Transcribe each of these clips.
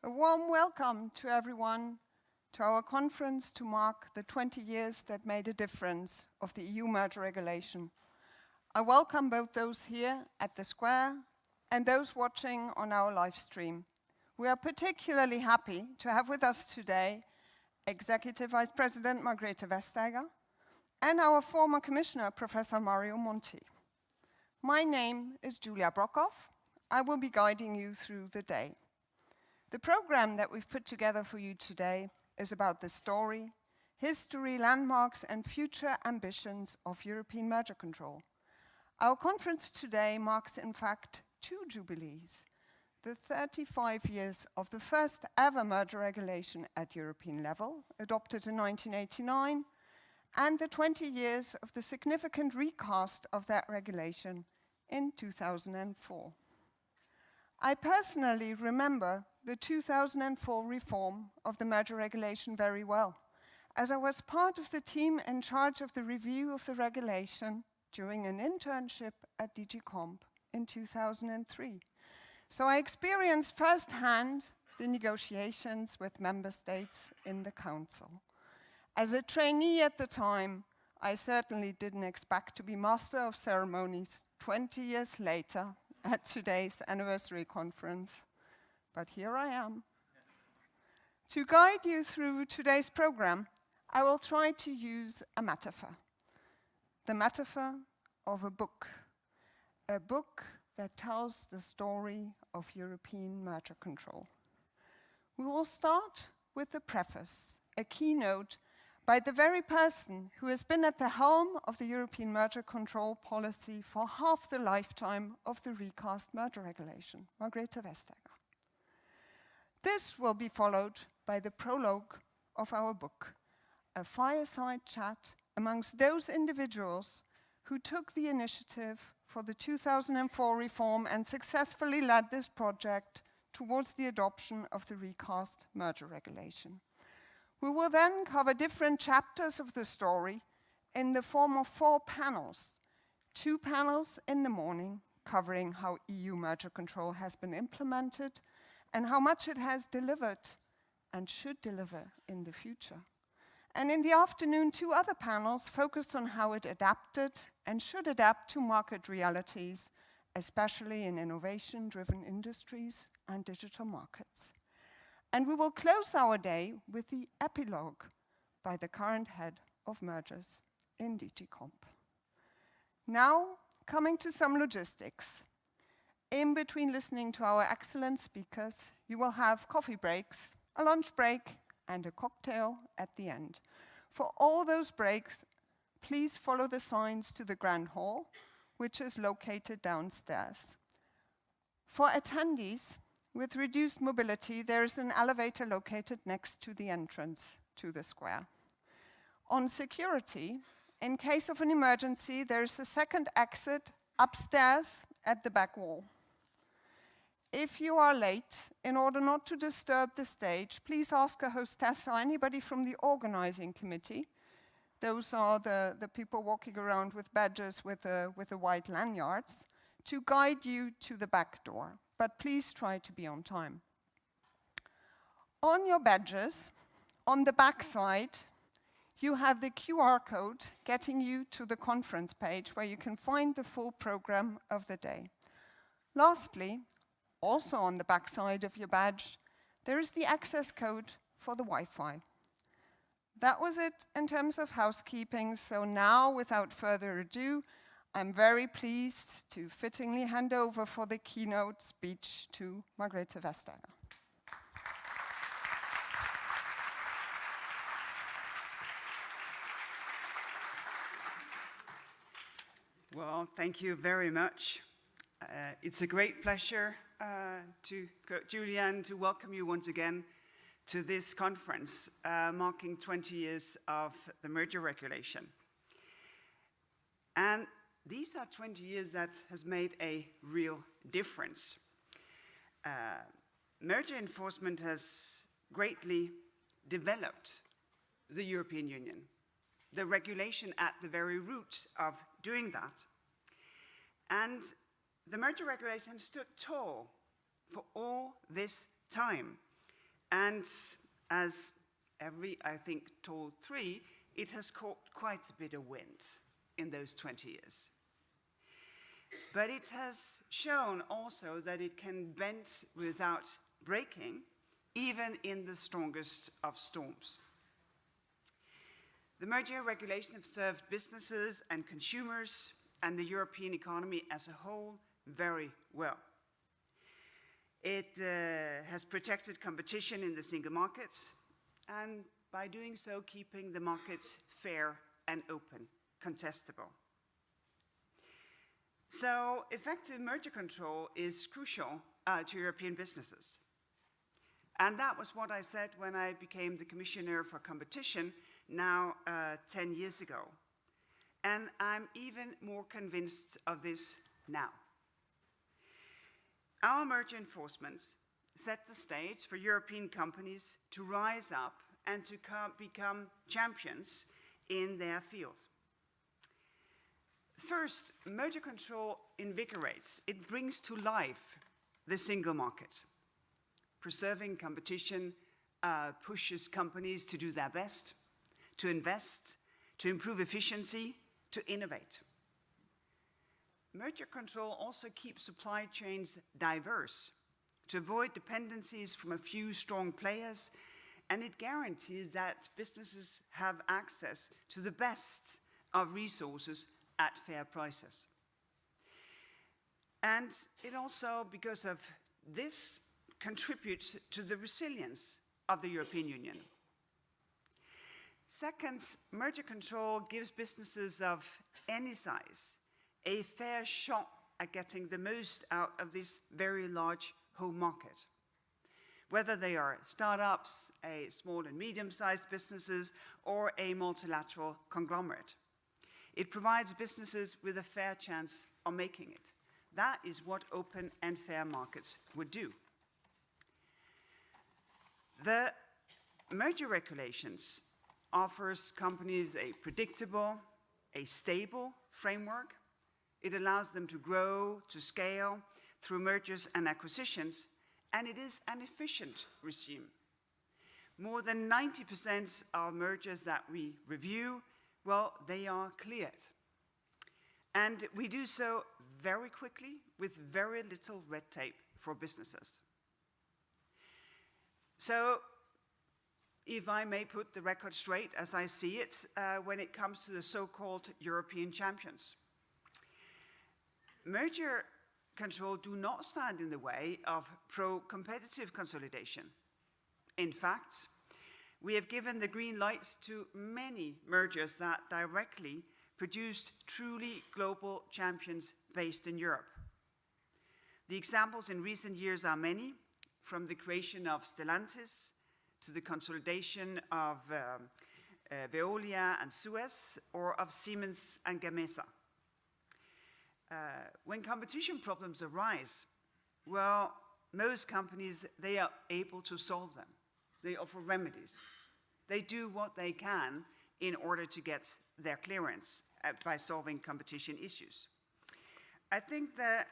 A warm welcome to everyone to our conference to mark the 20 years that made a difference of the EU merger regulation. I welcome both those here at the Square and those watching on our live stream. We are particularly happy to have with us today Executive Vice President Margrethe Vestager and our former Commissioner, Professor Mario Monti. My name is Julia Brockhoff. I will be guiding you through the day. The program that we've put together for you today is about the story, history, landmarks, and future ambitions of European merger control. Our conference today marks, in fact, two jubilees: the 35 years of the first ever merger regulation at European level, adopted in 1989, and the 20 years of the significant recast of that regulation in 2004. I personally remember the 2004 reform of the merger regulation very well, as I was part of the team in charge of the review of the regulation during an internship at DG Comp in 2003. So I experienced firsthand the negotiations with member states in the Council. As a trainee at the time, I certainly didn't expect to be master of ceremonies 20 years later at today's anniversary conference. But here I am. To guide you through today's program, I will try to use a metaphor. The metaphor of a book that tells the story of European merger control. We will start with the preface, a keynote by the very person who has been at the helm of the European merger control policy for half the lifetime of the recast merger regulation, Margrethe Vestager. This will be followed by the prologue of our book, a fireside chat amongst those individuals who took the initiative for the 2004 reform and successfully led this project towards the adoption of the recast merger regulation. We will then cover different chapters of the story in the form of 4 panels. 2 panels in the morning covering how EU merger control has been implemented and how much it has delivered and should deliver in the future. And in the afternoon, 2 other panels focused on how it adapted and should adapt to market realities, especially in innovation-driven industries and digital markets. And we will close our day with the epilogue by the current head of mergers in DG Comp. Now, coming to some logistics. In between listening to our excellent speakers, you will have coffee breaks, a lunch break, and a cocktail at the end. For all those breaks, please follow the signs to the Grand Hall, which is located downstairs. For attendees with reduced mobility, there is an elevator located next to the entrance to the square. On security, in case of an emergency, there is a second exit upstairs at the back wall. If you are late, in order not to disturb the stage, please ask a hostess or anybody from the organizing committee. Those are the people walking around with badges with the white lanyards, to guide you to the back door. But please try to be on time. On your badges, on the back side, you have the QR code getting you to the conference page where you can find the full program of the day. Lastly, also on the back side of your badge, there is the access code for the Wi-Fi. That was it in terms of housekeeping, so now, without further ado, I'm very pleased to fittingly hand over for the keynote speech to Margrethe Vestager. Well, thank you very much. It's a great pleasure Julian, to welcome you once again to this conference marking 20 years of the merger regulation. And these are 20 years that has made a real difference. Merger enforcement has greatly developed the European Union, the regulation at the very root of doing that. And the merger regulation stood tall for all this time. And as every, I think, told three, it has caught quite a bit of wind in those 20 years. But it has shown also that it can bend without breaking, even in the strongest of storms. The merger regulation have served businesses and consumers and the European economy as a whole very well. It has protected competition in the single markets, and by doing so, keeping the markets fair and open, contestable. So effective merger control is crucial to European businesses. And that was what I said when I became the Commissioner for Competition now 10 years ago. And I'm even more convinced of this now. Our merger enforcement set the stage for European companies to rise up and to become champions in their field. First, merger control invigorates. It brings to life the single market. Preserving competition pushes companies to do their best, to invest, to improve efficiency, to innovate. Merger control also keeps supply chains diverse, to avoid dependencies from a few strong players, and it guarantees that businesses have access to the best of resources at fair prices. And it also, because of this, contributes to the resilience of the European Union. Second, merger control gives businesses of any size a fair shot at getting the most out of this very large home market. Whether they are startups, a small and medium-sized businesses, or a multilateral conglomerate. It provides businesses with a fair chance of making it. That is what open and fair markets would do. The merger regulations offers companies a predictable, a stable framework. It allows them to grow, to scale through mergers and acquisitions, and it is an efficient regime. More than 90% of mergers that we review, well, they are cleared. And we do so very quickly with very little red tape for businesses. So, if I may put the record straight as I see it, when it comes to the so-called European champions. Merger control do not stand in the way of pro-competitive consolidation. In fact, we have given the green light to many mergers that directly produced truly global champions based in Europe. The examples in recent years are many, from the creation of Stellantis to the consolidation of Veolia and Suez, or of Siemens and Gamesa. When competition problems arise, well, most companies, they are able to solve them. They offer remedies. They do what they can in order to get their clearance by solving competition issues. I think the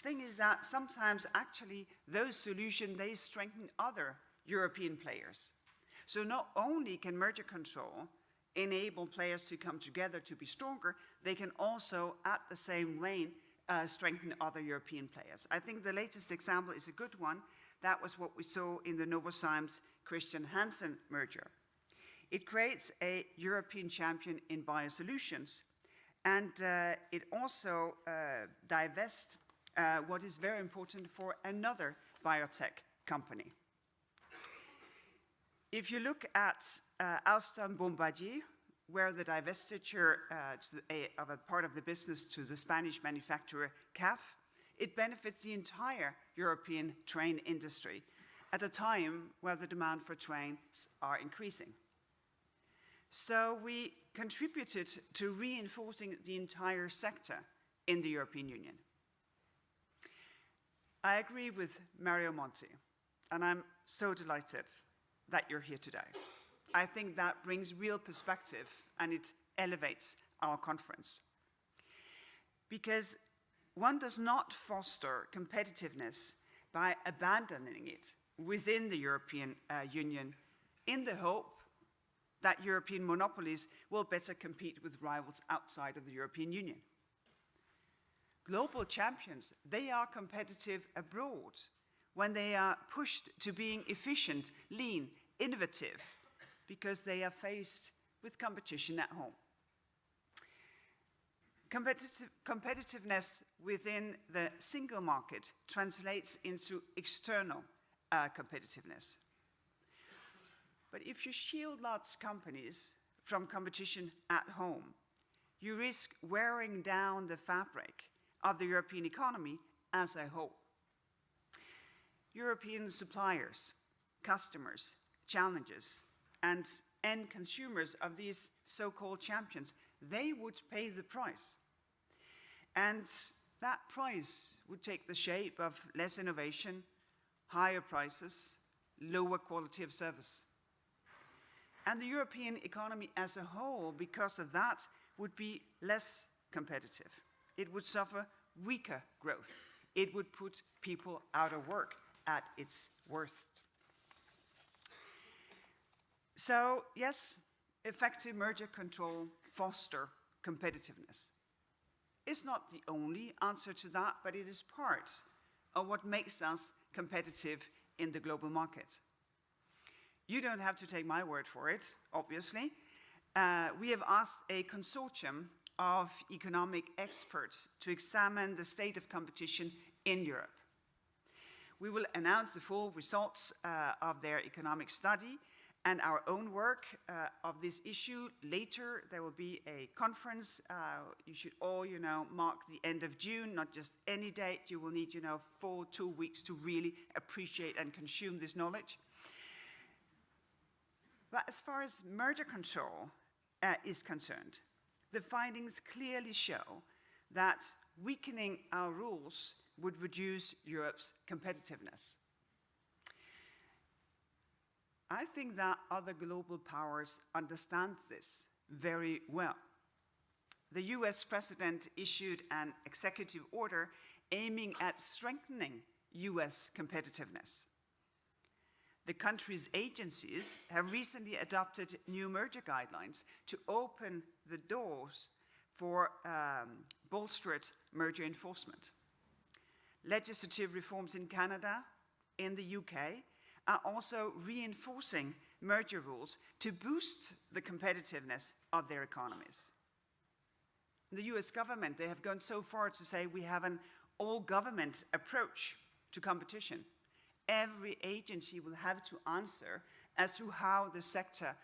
thing is that sometimes actually those solutions, they strengthen other European players. So not only can merger control enable players to come together to be stronger, they can also, at the same way, strengthen other European players. I think the latest example is a good one. That was what we saw in the Novozymes Christian Hansen merger. It creates a European champion in biosolutions, and it also divests what is very important for another biotech company. If you look at Alstom Bombardier, where the divestiture of a part of the business to the Spanish manufacturer CAF, it benefits the entire European train industry at a time where the demand for trains are increasing. So we contributed to reinforcing the entire sector in the European Union. I agree with Mario Monti, and I'm so delighted that you're here today. I think that brings real perspective and it elevates our conference. Because one does not foster competitiveness by abandoning it within the European Union in the hope that European monopolies will better compete with rivals outside of the European Union. Global champions, they are competitive abroad when they are pushed to being efficient, lean, innovative, because they are faced with competition at home. Competitiveness within the single market translates into external competitiveness. But if you shield large companies from competition at home, you risk wearing down the fabric of the European economy as a whole. European suppliers, customers, challengers, and end consumers of these so-called champions, they would pay the price. And that price would take the shape of less innovation, higher prices, lower quality of service. And the European economy as a whole, because of that, would be less competitive. It would suffer weaker growth. It would put people out of work at its worst. So, yes, effective merger control fosters competitiveness. It's not the only answer to that, but it is part of what makes us competitive in the global market. You don't have to take my word for it, obviously. We have asked a consortium of economic experts to examine the state of competition in Europe. We will announce the full results of their economic study and our own work of this issue later. There will be a conference. You should all, mark the end of June, not just any date. You will need, 2 weeks to really appreciate and consume this knowledge. But as far as merger control is concerned, the findings clearly show that weakening our rules would reduce Europe's competitiveness. I think that other global powers understand this very well. The US president issued an executive order aiming at strengthening US competitiveness. The country's agencies have recently adopted new merger guidelines to open the doors for bolstered merger enforcement. Legislative reforms in Canada, in the UK, are also reinforcing merger rules to boost the competitiveness of their economies. The US government, they have gone so far to say we have an all-government approach to competition. Every agency will have to answer as to how the sector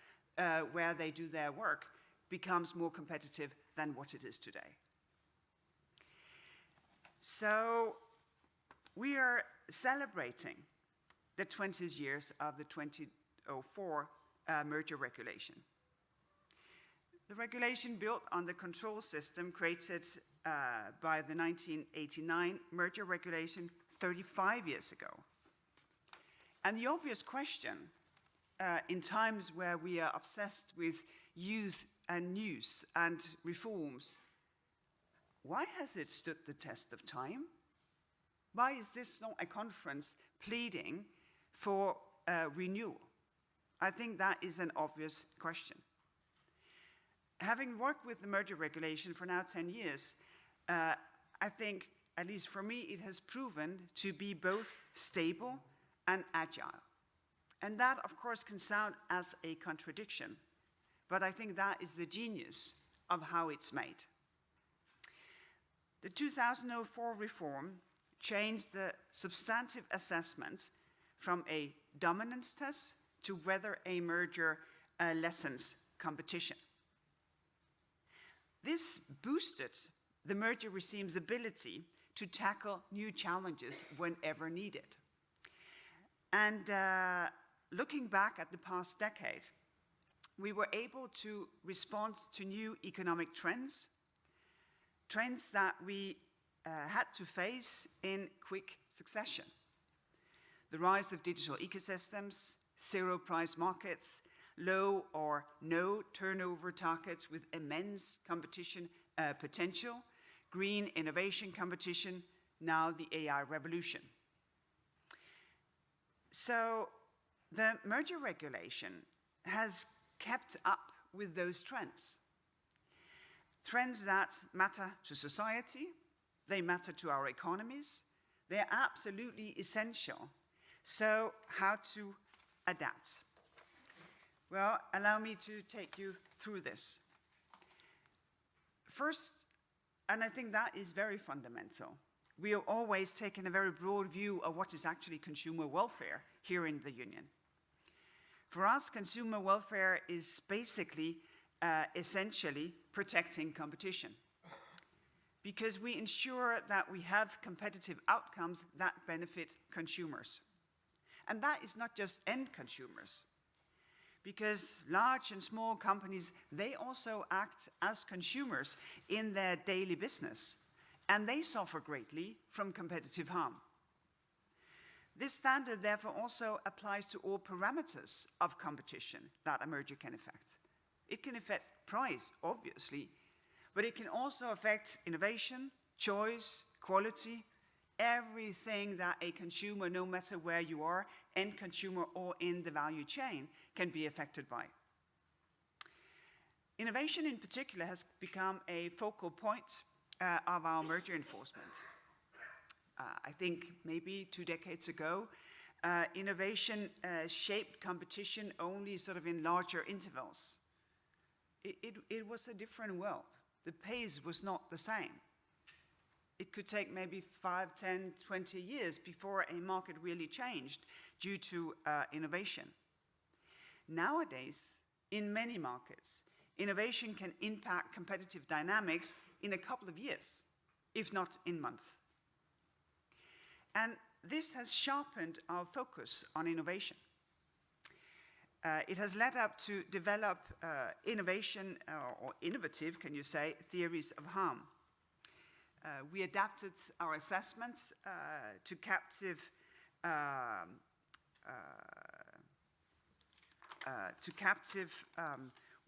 where they do their work becomes more competitive than what it is today. So we are celebrating the 20th years of the 2004 merger regulation. The regulation built on the control system created by the 1989 merger regulation 35 years ago. And the obvious question in times where we are obsessed with youth and news and reforms, why has it stood the test of time? Why is this not a conference pleading for renewal? I think that is an obvious question. Having worked with the merger regulation for now 10 years, I think, at least for me, it has proven to be both stable and agile. And that, of course, can sound as a contradiction, but I think that is the genius of how it's made. The 2004 reform changed the substantive assessment from a dominance test to whether a merger lessens competition. This boosted the merger regime's ability to tackle new challenges whenever needed. And looking back at the past decade, we were able to respond to new economic trends that we had to face in quick succession. The rise of digital ecosystems, zero-price markets, low or no turnover targets with immense competition potential, green innovation competition, now the AI revolution. So the merger regulation has kept up with those trends. Trends that matter to society, they matter to our economies, they're absolutely essential. So how to adapt? Well, allow me to take you through this. First, and I think that is very fundamental, we have always taken a very broad view of what is actually consumer welfare here in the Union. For us, consumer welfare is basically, essentially, protecting competition, because we ensure that we have competitive outcomes that benefit consumers. And that is not just end consumers, because large and small companies, they also act as consumers in their daily business, and they suffer greatly from competitive harm. This standard therefore also applies to all parameters of competition that a merger can affect. It can affect price, obviously, but it can also affect innovation, choice, quality, everything that a consumer, no matter where you are, end consumer or in the value chain, can be affected by. Innovation in particular has become a focal point of our merger enforcement. I think maybe 2 decades ago, innovation shaped competition only sort of in larger intervals. It was a different world. The pace was not the same. It could take maybe 5, 10, 20 years before a market really changed due to innovation. Nowadays, in many markets, innovation can impact competitive dynamics in a couple of years, if not in months. And this has sharpened our focus on innovation. It has led up to develop innovation, or innovative, can you say, theories of harm. We adapted our assessments to capture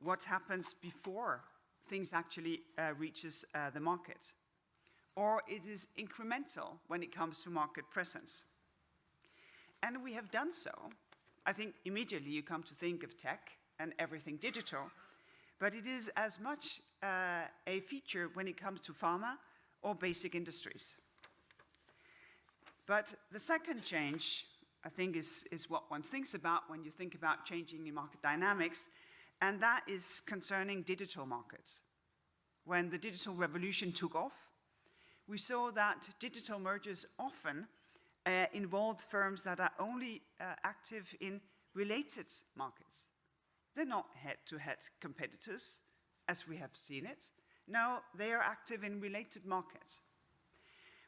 what happens before things actually reaches the market. Or it is incremental when it comes to market presence. And we have done so. I think immediately you come to think of tech and everything digital, but it is as much a feature when it comes to pharma or basic industries. But the second change, I think, is what one thinks about when you think about changing in market dynamics, and that is concerning digital markets. When the digital revolution took off, we saw that digital mergers often involved firms that are only active in related markets. They're not head-to-head competitors, as we have seen it. No, they are active in related markets.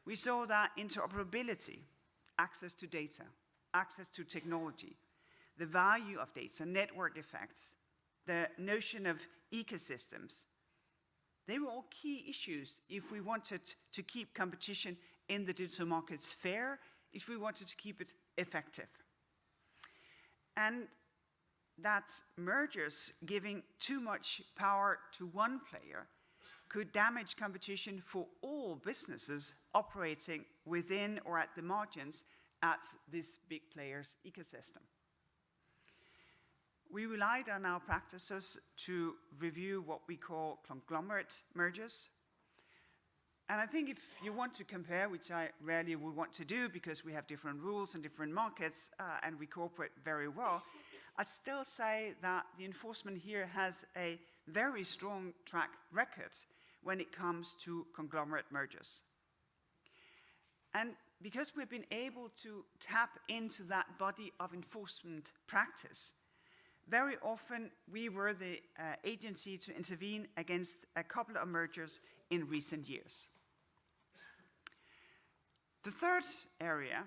We saw that interoperability, access to data, access to technology, the value of data, network effects, the notion of ecosystems, they were all key issues if we wanted to keep competition in the digital markets fair, if we wanted to keep it effective. And that mergers giving too much power to one player could damage competition for all businesses operating within or at the margins at this big player's ecosystem. We relied on our practices to review what we call conglomerate mergers. And I think if you want to compare, which I rarely would want to do because we have different rules and different markets and we cooperate very well, I'd still say that the enforcement here has a very strong track record when it comes to conglomerate mergers. And because we've been able to tap into that body of enforcement practice, very often we were the agency to intervene against a couple of mergers in recent years. The third area,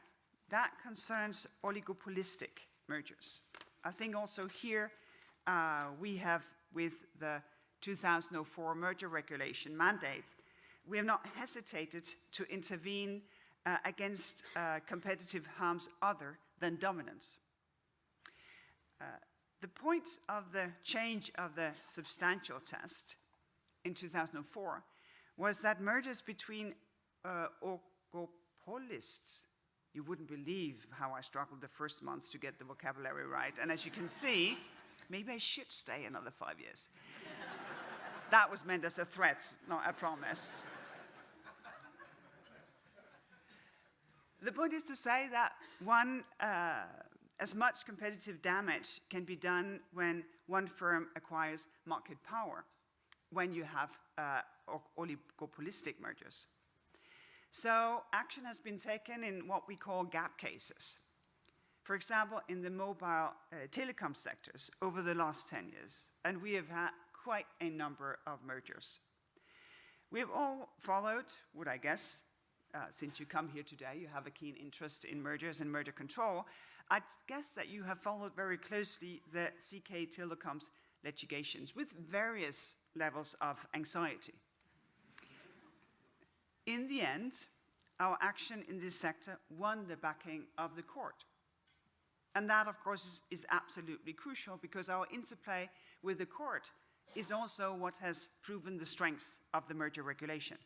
that concerns oligopolistic mergers. I think also here we have, with the 2004 merger regulation mandate, we have not hesitated to intervene against competitive harms other than dominance. The point of the change of the substantial test in 2004 was that mergers between oligopolists You wouldn't believe how I struggled the first months to get the vocabulary right. And as you can see, maybe I should stay another 5 years. That was meant as a threat, not a promise. The point is to say that as much competitive damage can be done when one firm acquires market power, when you have oligopolistic mergers. So action has been taken in what we call gap cases. For example, in the mobile telecom sectors over the last 10 years, and we have had quite a number of mergers. We have all followed, would I guess, since you come here today, you have a keen interest in mergers and merger control. I guess that you have followed very closely the CK Telecom's litigations with various levels of anxiety. In the end, our action in this sector won the backing of the court. And that, of course, is absolutely crucial because our interplay with the court is also what has proven the strength of the merger regulation.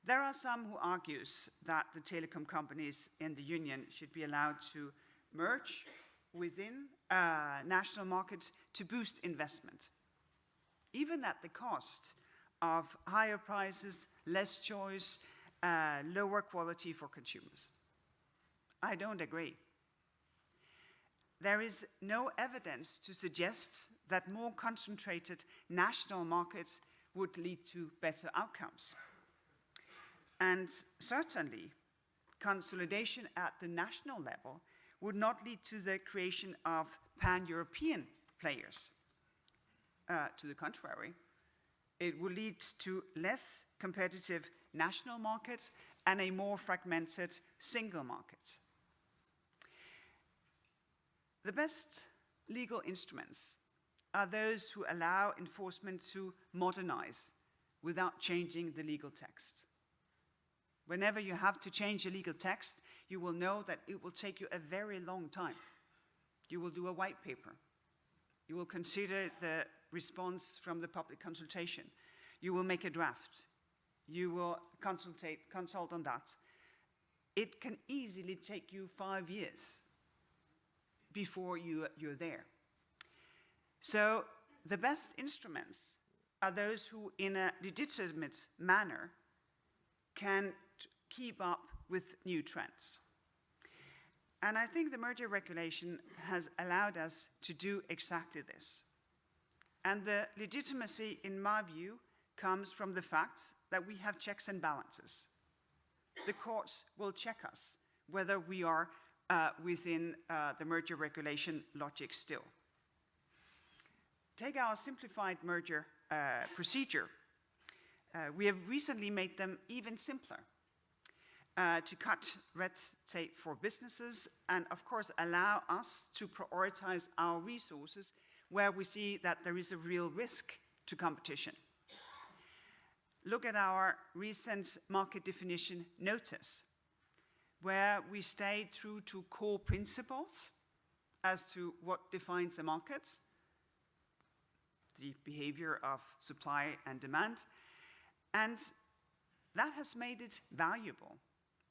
There are some who argue that the telecom companies in the Union should be allowed to merge within national markets to boost investment, even at the cost of higher prices, less choice, lower quality for consumers. I don't agree. There is no evidence to suggest that more concentrated national markets would lead to better outcomes. And certainly, consolidation at the national level would not lead to the creation of pan-European players. To the contrary, it will lead to less competitive national markets and a more fragmented single market. The best legal instruments are those who allow enforcement to modernize without changing the legal text. Whenever you have to change a legal text, you will know that it will take you a very long time. You will do a white paper. You will consider the response from the public consultation. You will make a draft. You will consult on that. It can easily take you 5 years before you're there. So the best instruments are those who, in a legitimate manner, can keep up with new trends. And I think the merger regulation has allowed us to do exactly this. And the legitimacy, in my view, comes from the fact that we have checks and balances. The courts will check us whether we are within the merger regulation logic still. Take our simplified merger procedure. We have recently made them even simpler to cut red tape for businesses and, of course, allow us to prioritize our resources where we see that there is a real risk to competition. Look at our recent market definition notice, where we stayed true to core principles as to what defines a market, the behavior of supply and demand, and that has made it valuable.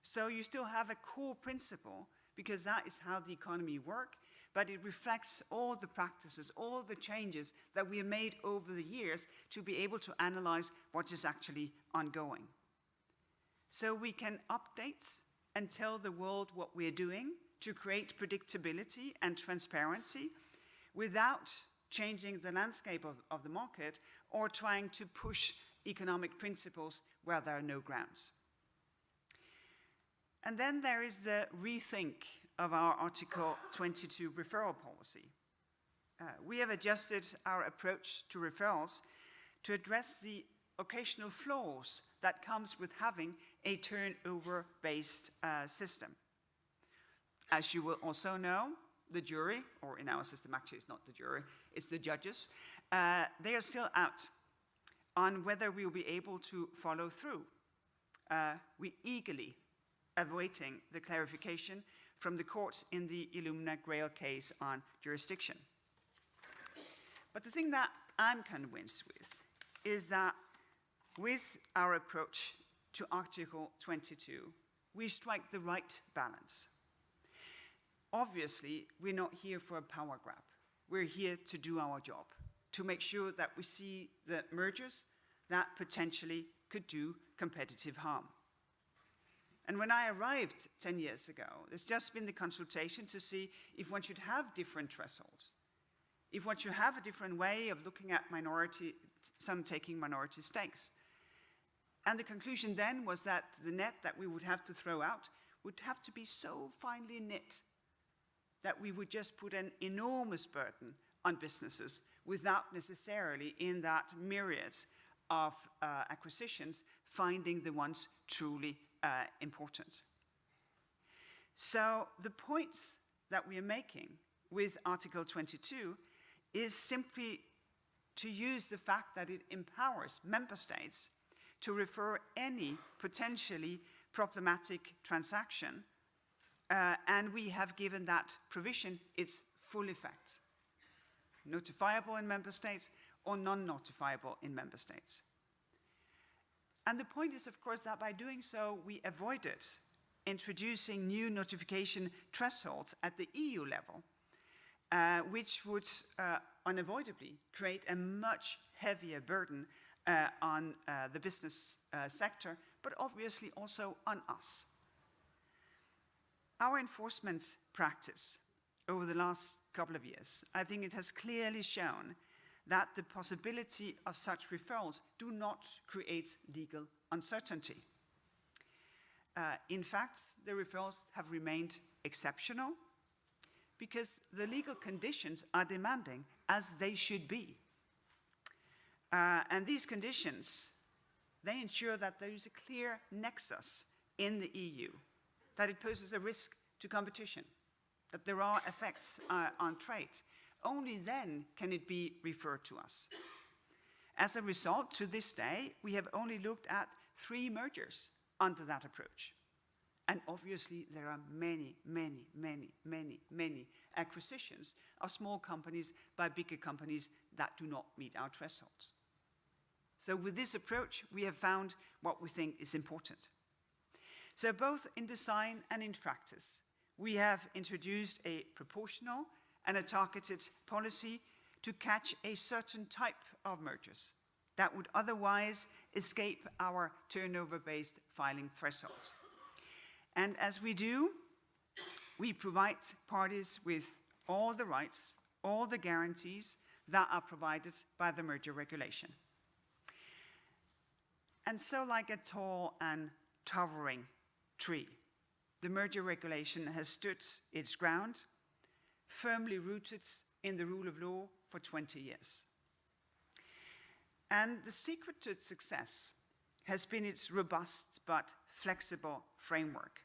So you still have a core principle because that is how the economy works, but it reflects all the practices, all the changes that we have made over the years to be able to analyze what is actually ongoing. So we can update and tell the world what we're doing to create predictability and transparency without changing the landscape of the market or trying to push economic principles where there are no grounds. And then there is the rethink of our Article 22 referral policy. We have adjusted our approach to referrals to address the occasional flaws that comes with having a turnover-based system. As you will also know, the jury, or in our system actually it's not the jury, it's the judges, they are still out on whether we will be able to follow through. We eagerly awaiting the clarification from the courts in the Illumina Grail case on jurisdiction. But the thing that I'm convinced with is that with our approach to Article 22, we strike the right balance. Obviously, we're not here for a power grab. We're here to do our job, to make sure that we see the mergers that potentially could do competitive harm. And when I arrived 10 years ago, there's just been the consultation to see if one should have different thresholds, if one should have a different way of looking at some taking minority stakes. And the conclusion then was that the net that we would have to throw out would have to be so finely knit that we would just put an enormous burden on businesses without necessarily in that myriad of acquisitions finding the ones truly important. So the points that we are making with Article 22 is simply to use the fact that it empowers member states to refer any potentially problematic transaction, and we have given that provision its full effect, notifiable in member states or non-notifiable in member states. And the point is, of course, that by doing so, we avoided introducing new notification thresholds at the EU level, which would unavoidably create a much heavier burden on the business sector, but obviously also on us. Our enforcement practice over the last couple of years, I think it has clearly shown that the possibility of such referrals do not create legal uncertainty. In fact, the referrals have remained exceptional because the legal conditions are demanding, as they should be. And these conditions, they ensure that there is a clear nexus in the EU, that it poses a risk to competition, that there are effects on trade. Only then can it be referred to us. As a result, to this day, we have only looked at 3 mergers under that approach. And obviously, there are many, many, many, many, many acquisitions of small companies by bigger companies that do not meet our thresholds. So with this approach, we have found what we think is important. So both in design and in practice, we have introduced a proportional and a targeted policy to catch a certain type of mergers that would otherwise escape our turnover-based filing thresholds. And as we do, we provide parties with all the rights, all the guarantees that are provided by the merger regulation. And so, like a tall and towering tree, the merger regulation has stood its ground, firmly rooted in the rule of law for 20 years. And the secret to its success has been its robust but flexible framework.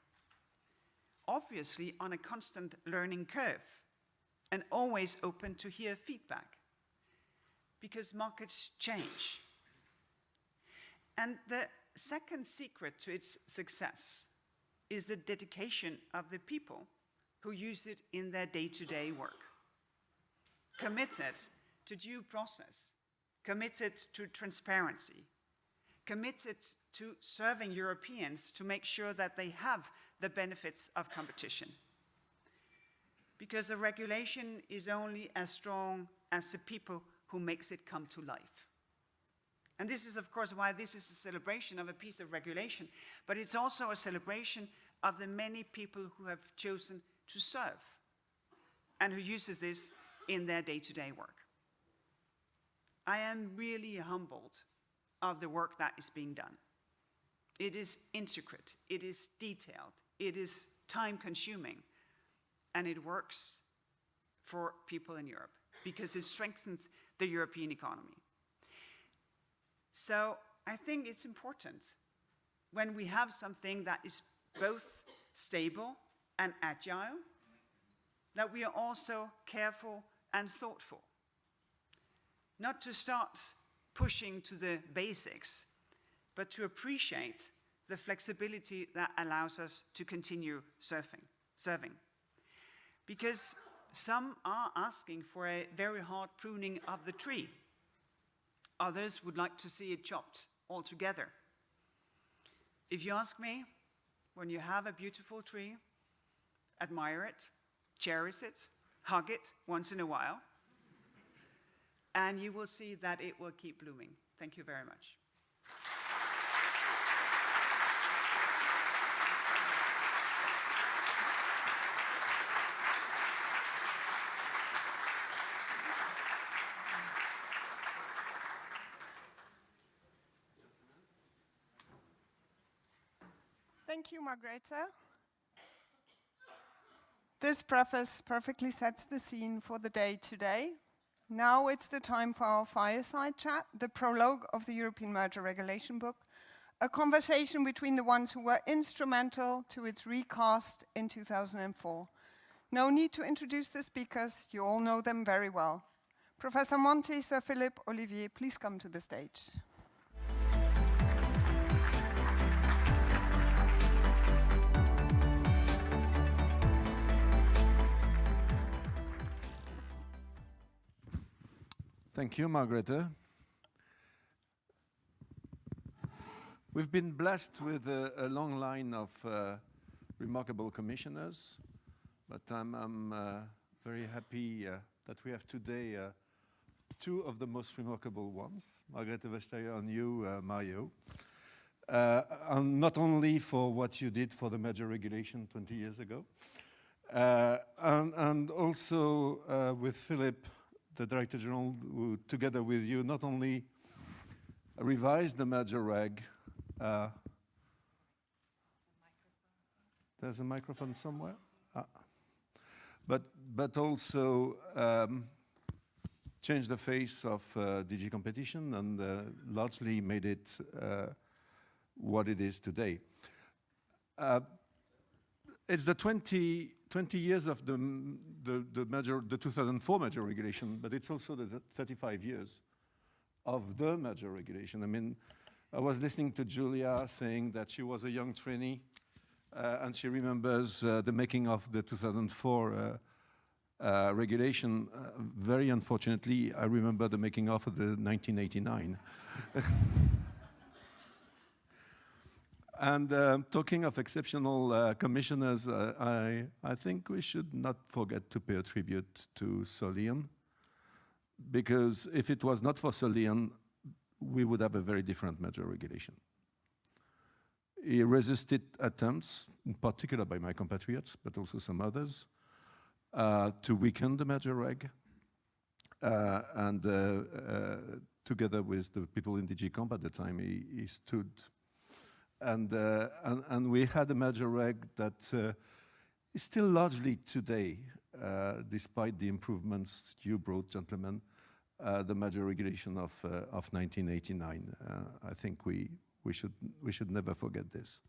Obviously on a constant learning curve and always open to hear feedback, because markets change. And the second secret to its success is the dedication of the people who use it in their day-to-day work. Committed to due process, committed to transparency, committed to serving Europeans to make sure that they have the benefits of competition. Because the regulation is only as strong as the people who makes it come to life. And this is, of course, why this is a celebration of a piece of regulation, but it's also a celebration of the many people who have chosen to serve and who uses this in their day-to-day work. I am really humbled of the work that is being done. It is intricate, it is detailed, it is time-consuming, and it works for people in Europe because it strengthens the European economy. So I think it's important when we have something that is both stable and agile, that we are also careful and thoughtful. Not to start pushing to the basics, but to appreciate the flexibility that allows us to continue serving. Because some are asking for a very hard pruning of the tree. Others would like to see it chopped altogether. If you ask me, when you have a beautiful tree, admire it, cherish it, hug it once in a while, and you will see that it will keep blooming. Thank you very much. Thank you, Margrethe. This preface perfectly sets the scene for the day today. Now it's the time for our fireside chat, the prologue of the European Merger Regulation book, a conversation between the ones who were instrumental to its recast in 2004. No need to introduce the speakers, you all know them very well. Professor Monti, Sir Philip, Olivier, please come to the stage. Thank you, Margrethe. We've been blessed with a long line of remarkable commissioners, but I'm very happy that we have today two of the most remarkable ones, Margrethe Vestager and you, Mario. And not only for what you did for the merger regulation 20 years ago, and also with Philip, the Director General, who together with you not only revised the merger reg. There's a microphone somewhere? But also changed the face of DG Competition and largely made it what it is today. It's the 20 years of the merger, the 2004 merger regulation, but it's also the 35 years of the merger regulation. I mean, I was listening to Julia saying that she was a young trainee and she remembers the making of the 2004 regulation. Very unfortunately, I remember the making of the 1989. And talking of exceptional commissioners, I think we should not forget to pay a tribute to Sir Leon, because if it was not for Sir Leon, we would have a very different merger regulation. He resisted attempts, in particular by my compatriots, but also some others, to weaken the merger reg. And together with the people in DG Comp at the time, he stood. And we had a merger reg that is still largely today, despite the improvements you brought, gentlemen, the merger regulation of 1989. I think we should never forget this.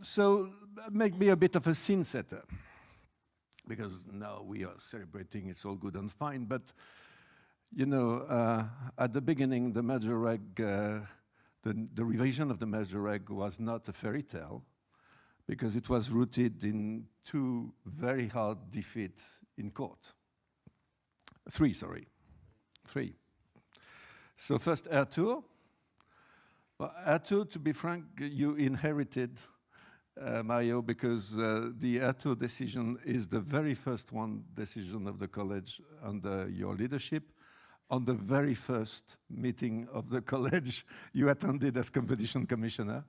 So make me a bit of a scene setter, because now we are celebrating, it's all good and fine, but you know, at the beginning, the merger reg, the revision of the merger reg was not a fairy tale, because it was rooted in two very hard defeats in court. Three. So first, Air Tour. Well, Air Tour, to be frank, you inherited, Mario, because the Air Tour decision is the very first decision of the college under your leadership. On the very first meeting of the college you attended as competition commissioner.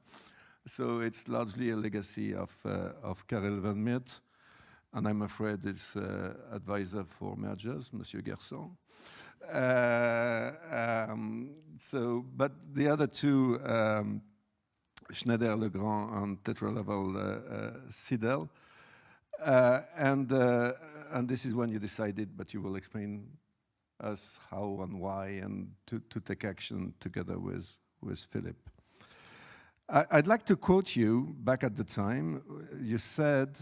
So it's largely a legacy of Karel van Miert, and I'm afraid it's advisor for mergers, Monsieur Gerson. But the other two, Schneider, Legrand, and Tetra-Laval, Sidel, and this is when you decided, but you will explain us how and why, and to take action together with Philip. I'd like to quote you back at the time. You said,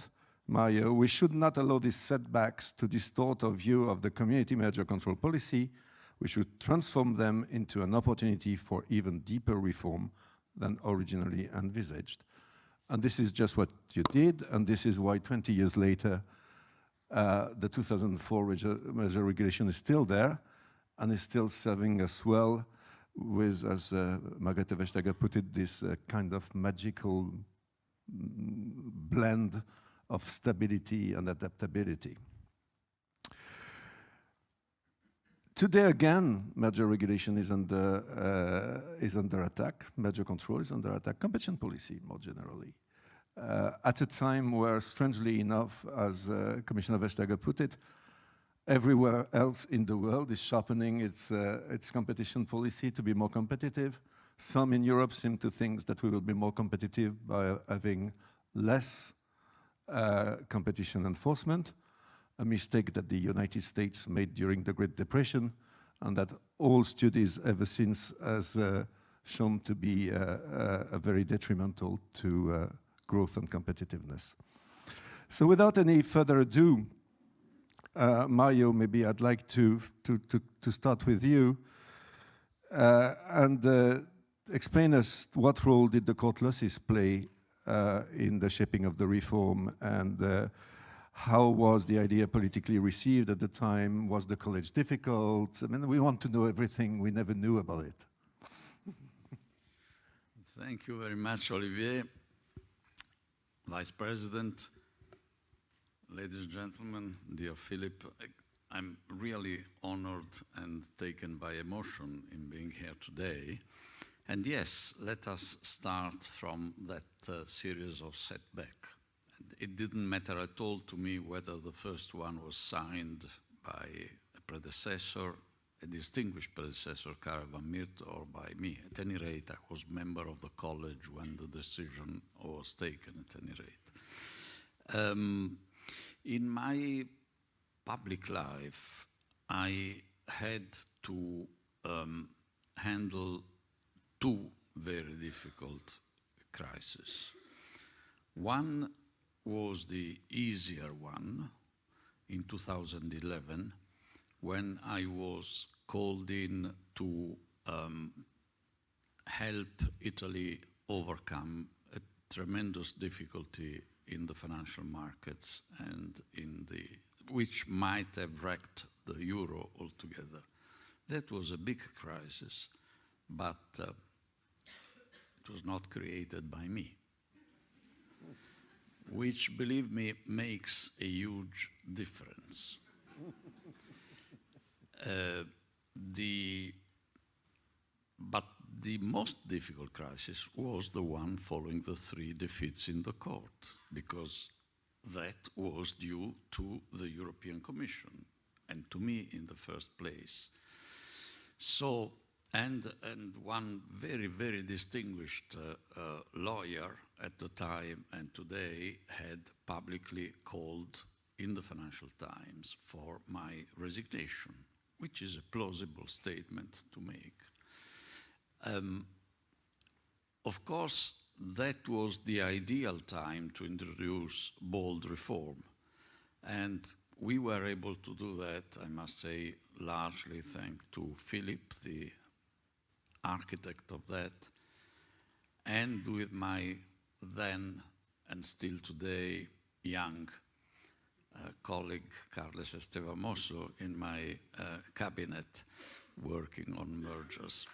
Mario, we should not allow these setbacks to distort our view of the community merger control policy. We should transform them into an opportunity for even deeper reform than originally envisaged. And this is just what you did, and this is why 20 years later, the 2004 merger regulation is still there and is still serving us well with, as Margrethe Vestager put it, this kind of magical blend of stability and adaptability. Today, again, merger regulation is under attack. Merger control is under attack. Competition policy, more generally. At a time where, strangely enough, as Commissioner Vestager put it, everywhere else in the world is sharpening its competition policy to be more competitive. Some in Europe seem to think that we will be more competitive by having less competition enforcement, a mistake that the United States made during the Great Depression, and that all studies ever since has shown to be very detrimental to growth and competitiveness. So without any further ado, Mario, maybe I'd like to start with you and explain us what role did the court losses play in the shaping of the reform, and how was the idea politically received at the time? Was the college difficult? I mean, we want to know everything we never knew about it. Thank you very much, Olivier. Vice President, ladies and gentlemen, dear Philip, I'm really honored and taken by emotion in being here today. And yes, let us start from that series of setbacks. It didn't matter at all to me whether the first one was signed by a predecessor, a distinguished predecessor, Karel van Miert, or by me. At any rate, I was member of the college when the decision was taken, at any rate. In my public life, I had to handle two very difficult crises. One was the easier one in 2011, when I was called in to help Italy overcome a tremendous difficulty in the financial markets and which might have wrecked the euro altogether. That was a big crisis, but it was not created by me, which, believe me, makes a huge difference. But the most difficult crisis was the one following the 3 defeats in the court, because that was due to the European Commission, and to me in the first place. So, and one very, very distinguished lawyer at the time and today had publicly called in the Financial Times for my resignation, which is a plausible statement to make. Of course, that was the ideal time to introduce bold reform. And we were able to do that, I must say, largely thanks to Philip, the architect of that, and with my then and still today young colleague Carles Estevamoso in my cabinet working on mergers.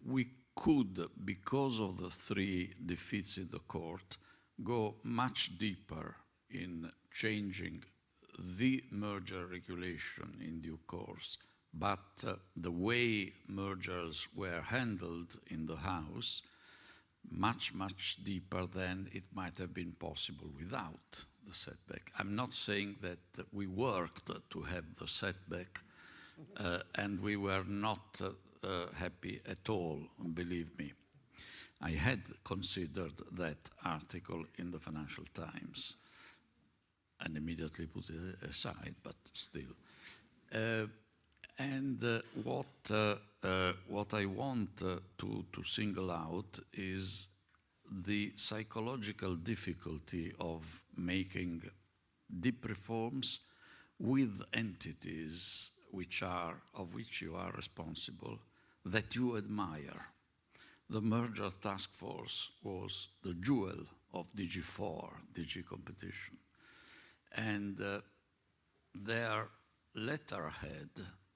We could, because of the 3 defeats in the court, go much deeper in changing the merger regulation in due course, but the way mergers were handled in the House, much, much deeper than it might have been possible without the setback. I'm not saying that we worked to have the setback, and we were not happy at all, believe me. I had considered that article in the Financial Times and immediately put it aside, but still. What I want to single out is the psychological difficulty of making deep reforms with entities of which you are responsible, that you admire. The merger task force was the jewel of DG4, DG Competition. And their letterhead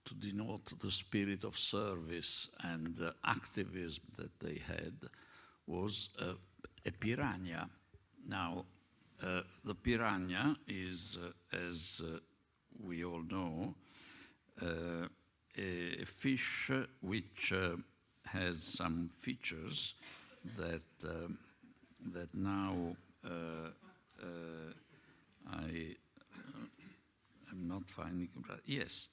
to denote the spirit of service and activism that they had, was a piranha. Now, the piranha is, as we all know, a fish which has some features that that now I'm not finding. Yes,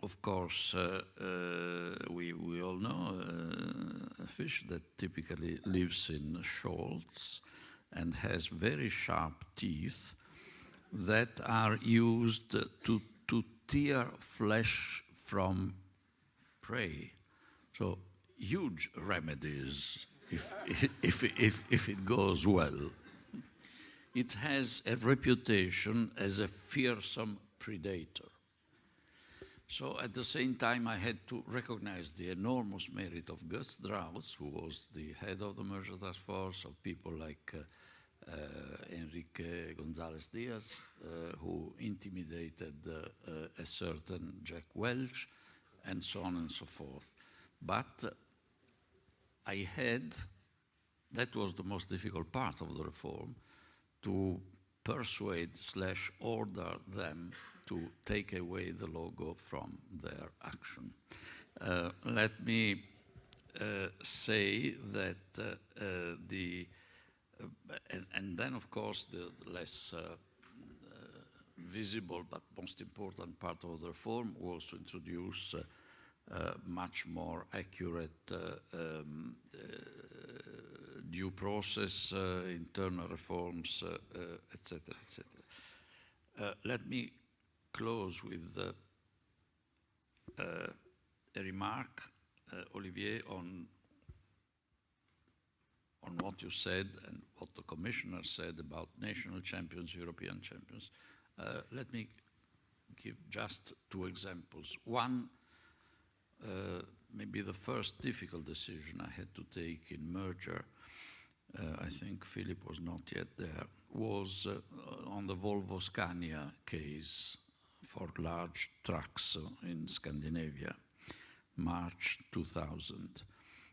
of course, we all know a fish that typically lives in shoals and has very sharp teeth that are used to tear flesh from prey. So huge remedies if it goes well. It has a reputation as a fearsome predator. So at the same time, I had to recognize the enormous merit of Gus Strauss, who was the head of the merger task force, of people like Enrique González Diaz, who intimidated a certain Jack Welch, and so on and so forth. But I had, that was the most difficult part of the reform, to persuade/order them to take away the logo from their action. Let me say that and then of course the less visible but most important part of the reform was to introduce much more accurate due process, internal reforms, etc., etc. Let me close with a remark, Olivier, on what you said and what the commissioner said about national champions, European champions. Let me give just two examples. One, maybe the first difficult decision I had to take in merger, I think Philip was not yet there, was on the Volvo Scania case for large trucks in Scandinavia, March 2000.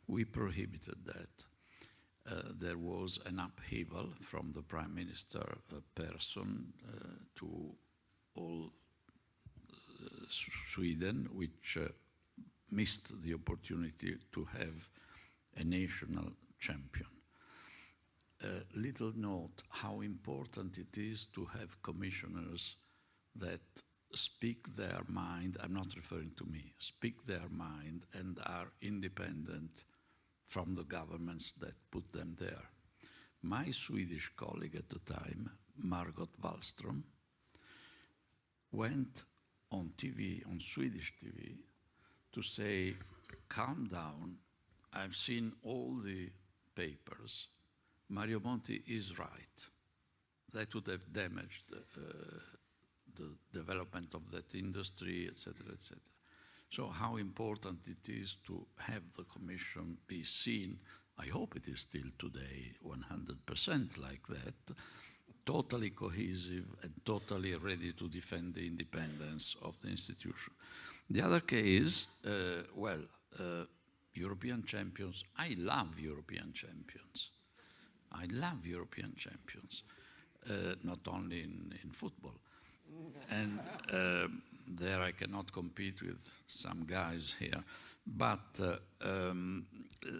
We prohibited that. There was an upheaval from the Prime Minister person to all Sweden, which missed the opportunity to have a national champion. Little note how important it is to have commissioners that speak their mind, I'm not referring to me, speak their mind and are independent from the governments that put them there. My Swedish colleague at the time, Margot Wallström, went on TV, on Swedish TV, to say, calm down, I've seen all the papers, Mario Monti is right. That would have damaged the development of that industry, etc., etc. So how important it is to have the Commission be seen, I hope it is still today 100% like that, totally cohesive and totally ready to defend the independence of the institution. The other case, European champions, I love European champions. I love European champions, not only in football. And there I cannot compete with some guys here. But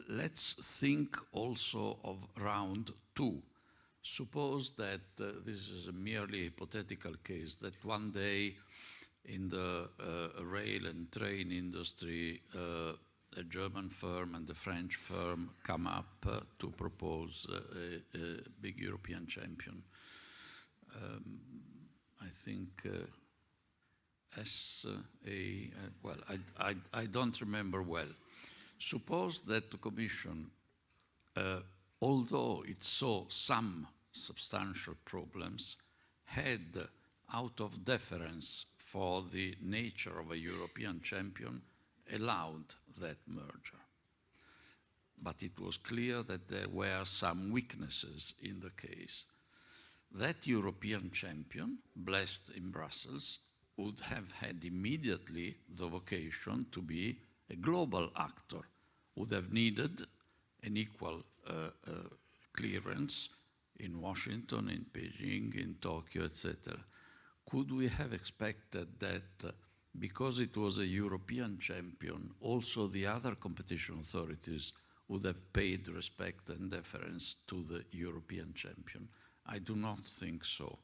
let's think also of round two. Suppose that this is a merely hypothetical case, that one day in the rail and train industry, a German firm and a French firm come up to propose a big European champion. I think I don't remember well. Suppose that the Commission, although it saw some substantial problems, had, out of deference for the nature of a European champion, allowed that merger. But it was clear that there were some weaknesses in the case. That European champion, blessed in Brussels, would have had immediately the vocation to be a global actor, would have needed an equal clearance in Washington, in Beijing, in Tokyo, etc. Could we have expected that because it was a European champion, also the other competition authorities would have paid respect and deference to the European champion? I do not think so.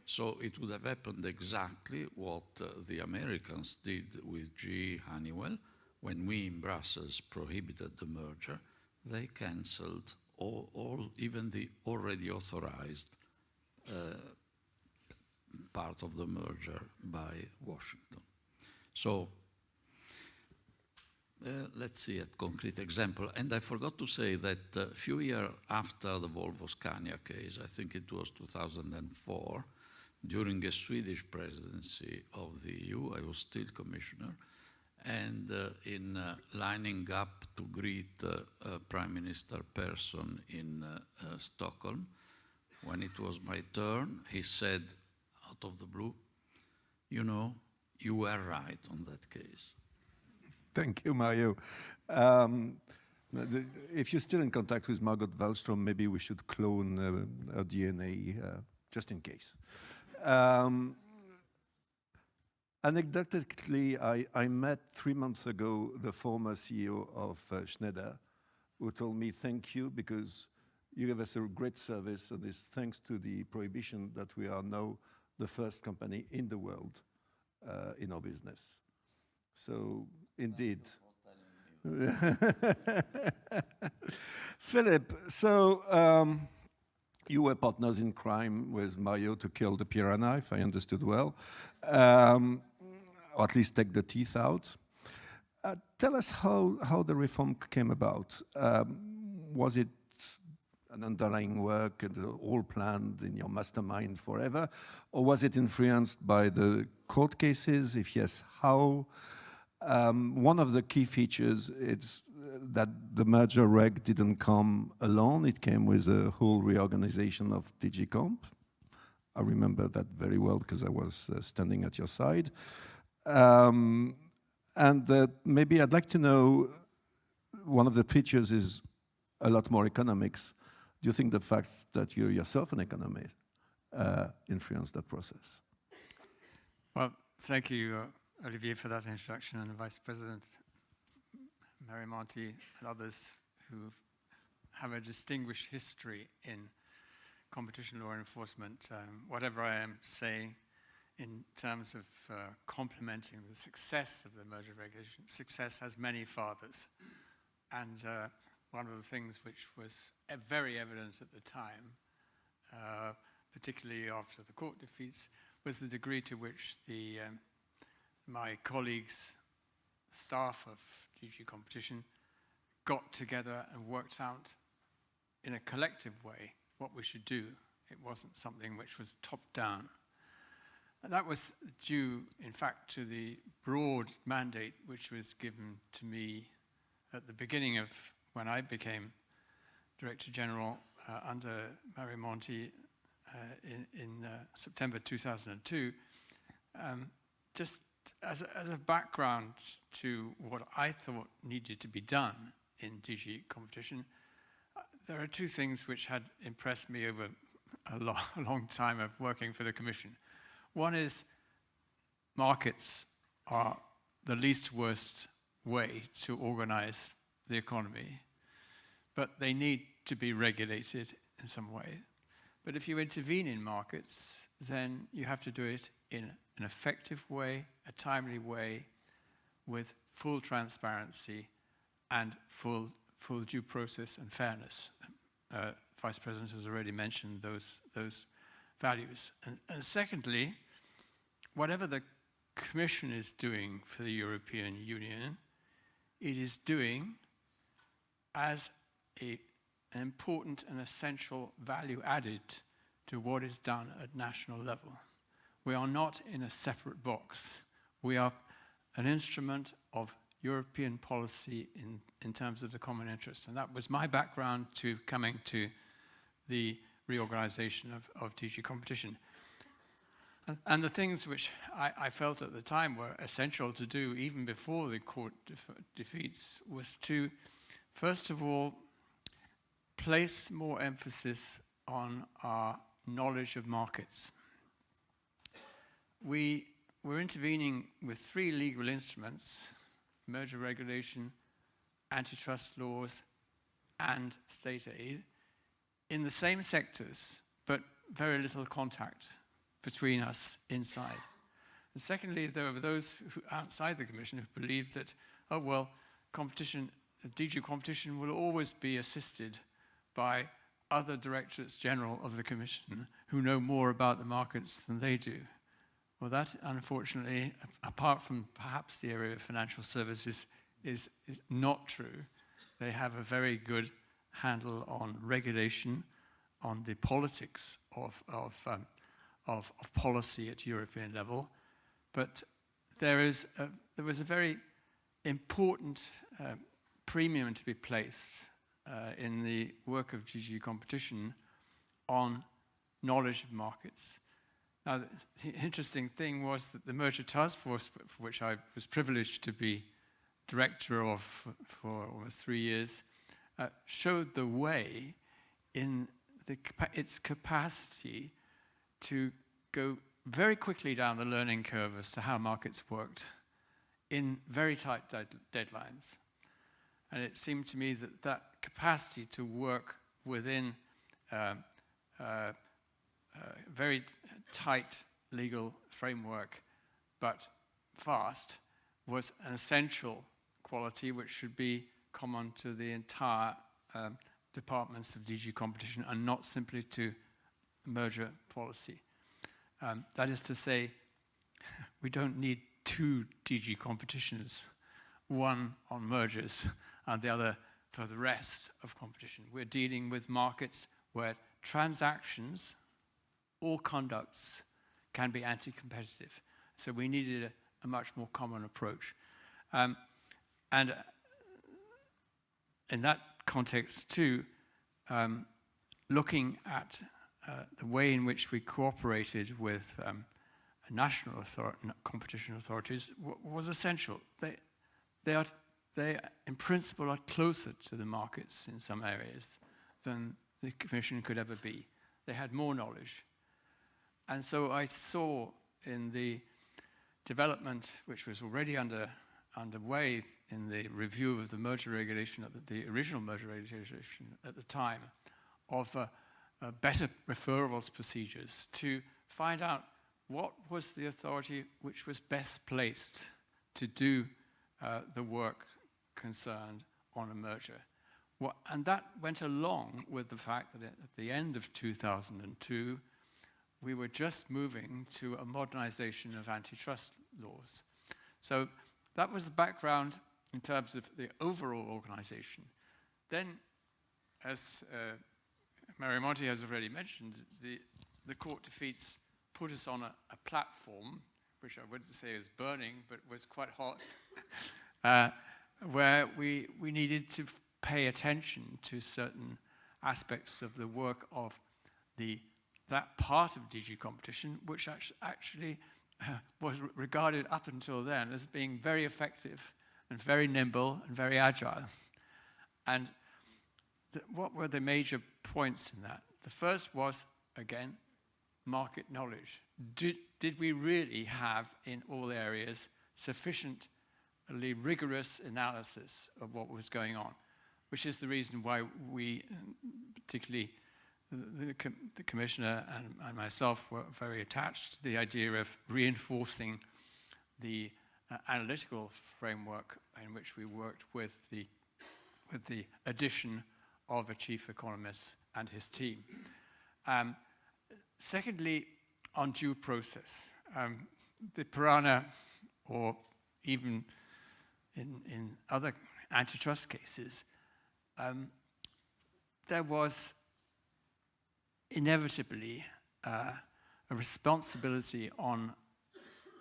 So it would have happened exactly what the Americans did with GE Honeywell. When we in Brussels prohibited the merger, they cancelled all even the already authorized part of the merger by Washington. So let's see a concrete example. And I forgot to say that a few years after the Volvo-Scania case, I think it was 2004, during a Swedish presidency of the EU, I was still commissioner, and in lining up to greet Prime Minister Persson in Stockholm, when it was my turn, he said, out of the blue, you know, you were right on that case. Thank you, Mario. If you're still in contact with Margot Wallström, maybe we should clone her DNA just in case. Anecdotally, I met 3 months ago the former CEO of Schneider, who told me, thank you, because you gave us a great service, and it's thanks to the prohibition that we are now the first company in the world in our business. So, indeed. Philip, so you were partners in crime with Mario to kill the piranha, if I understood well, or at least take the teeth out. Tell us how the reform came about. Was it an underlying work and all planned in your mastermind forever, or was it influenced by the court cases? If yes, how? One of the key features is that the merger reg didn't come alone. It came with a whole reorganization of DG Comp. I remember that very well because I was standing at your side. Maybe I'd like to know, one of the features is a lot more economics. Do you think the fact that you're yourself an economist influenced that process? Well, thank you, Olivier, for that introduction, and the Vice President, Mary Monti, and others who have a distinguished history in competition law enforcement. Whatever I am saying in terms of complementing the success of the merger regulation, success has many fathers. And one of the things which was very evident at the time, particularly after the court defeats, was the degree to which my colleagues, staff of DG Competition, got together and worked out in a collective way what we should do. It wasn't something which was top-down. And that was due, in fact, to the broad mandate which was given to me at the beginning of when I became Director General under Mary Monti in September 2002. Just as a background to what I thought needed to be done in DG Competition, there are two things which had impressed me over a long time of working for the Commission. One is markets are the least worst way to organize the economy, but they need to be regulated in some way. But if you intervene in markets, then you have to do it in an effective way, a timely way, with full transparency and full due process and fairness. Vice President has already mentioned those values. And secondly, whatever the Commission is doing for the European Union, it is doing as an important and essential value added to what is done at national level. We are not in a separate box. We are an instrument of European policy in terms of the common interest. And that was my background to coming to the reorganization of DG Competition. And the things which I felt at the time were essential to do, even before the court defeats, was to, first of all, place more emphasis on our knowledge of markets. We were intervening with 3 legal instruments: merger regulation, antitrust laws, and state aid, in the same sectors, but very little contact between us inside. And secondly, there were those outside the Commission who believed that, oh, well, competition, DG competition will always be assisted by other directorates general of the Commission who know more about the markets than they do. Well, that, unfortunately, apart from perhaps the area of financial services, is not true. They have a very good handle on regulation, on the politics of policy at European level, but there was a very important premium to be placed in the work of DG Competition on knowledge of markets. Now, the interesting thing was that the Merger Task Force, for which I was privileged to be director of for almost 3 years, showed the way in its capacity to go very quickly down the learning curve as to how markets worked in very tight deadlines. And it seemed to me that that capacity to work within very tight legal framework, but fast, was an essential quality which should be common to the entire departments of DG Competition and not simply to merger policy. That is to say, we don't need 2 DG Competitions, one on mergers and the other for the rest of competition. We're dealing with markets where transactions or conducts can be anti-competitive. So we needed a much more common approach. And in that context too, looking at the way in which we cooperated with national competition authorities was essential. They, in principle, are closer to the markets in some areas than the Commission could ever be. They had more knowledge. And so I saw in the development, which was already underway in the review of the merger regulation, the original merger regulation at the time, of better referrals procedures to find out what was the authority which was best placed to do the work concerned on a merger. And that went along with the fact that at the end of 2002, we were just moving to a modernization of antitrust laws. So that was the background in terms of the overall organization. Then, as Mario Monti has already mentioned, the court defeats put us on a platform, which I wouldn't say is burning, but was quite hot, where we needed to pay attention to certain aspects of the work of that part of DG Competition, which actually was regarded up until then as being very effective and very nimble and very agile. And what were the major points in that? The first was, again, market knowledge. Did we really have, in all areas, sufficiently rigorous analysis of what was going on? Which is the reason why we, particularly the Commissioner and myself, were very attached to the idea of reinforcing the analytical framework in which we worked with the addition of a chief economist and his team. Secondly, on due process. The Piranha, or even in other antitrust cases, there was inevitably a responsibility on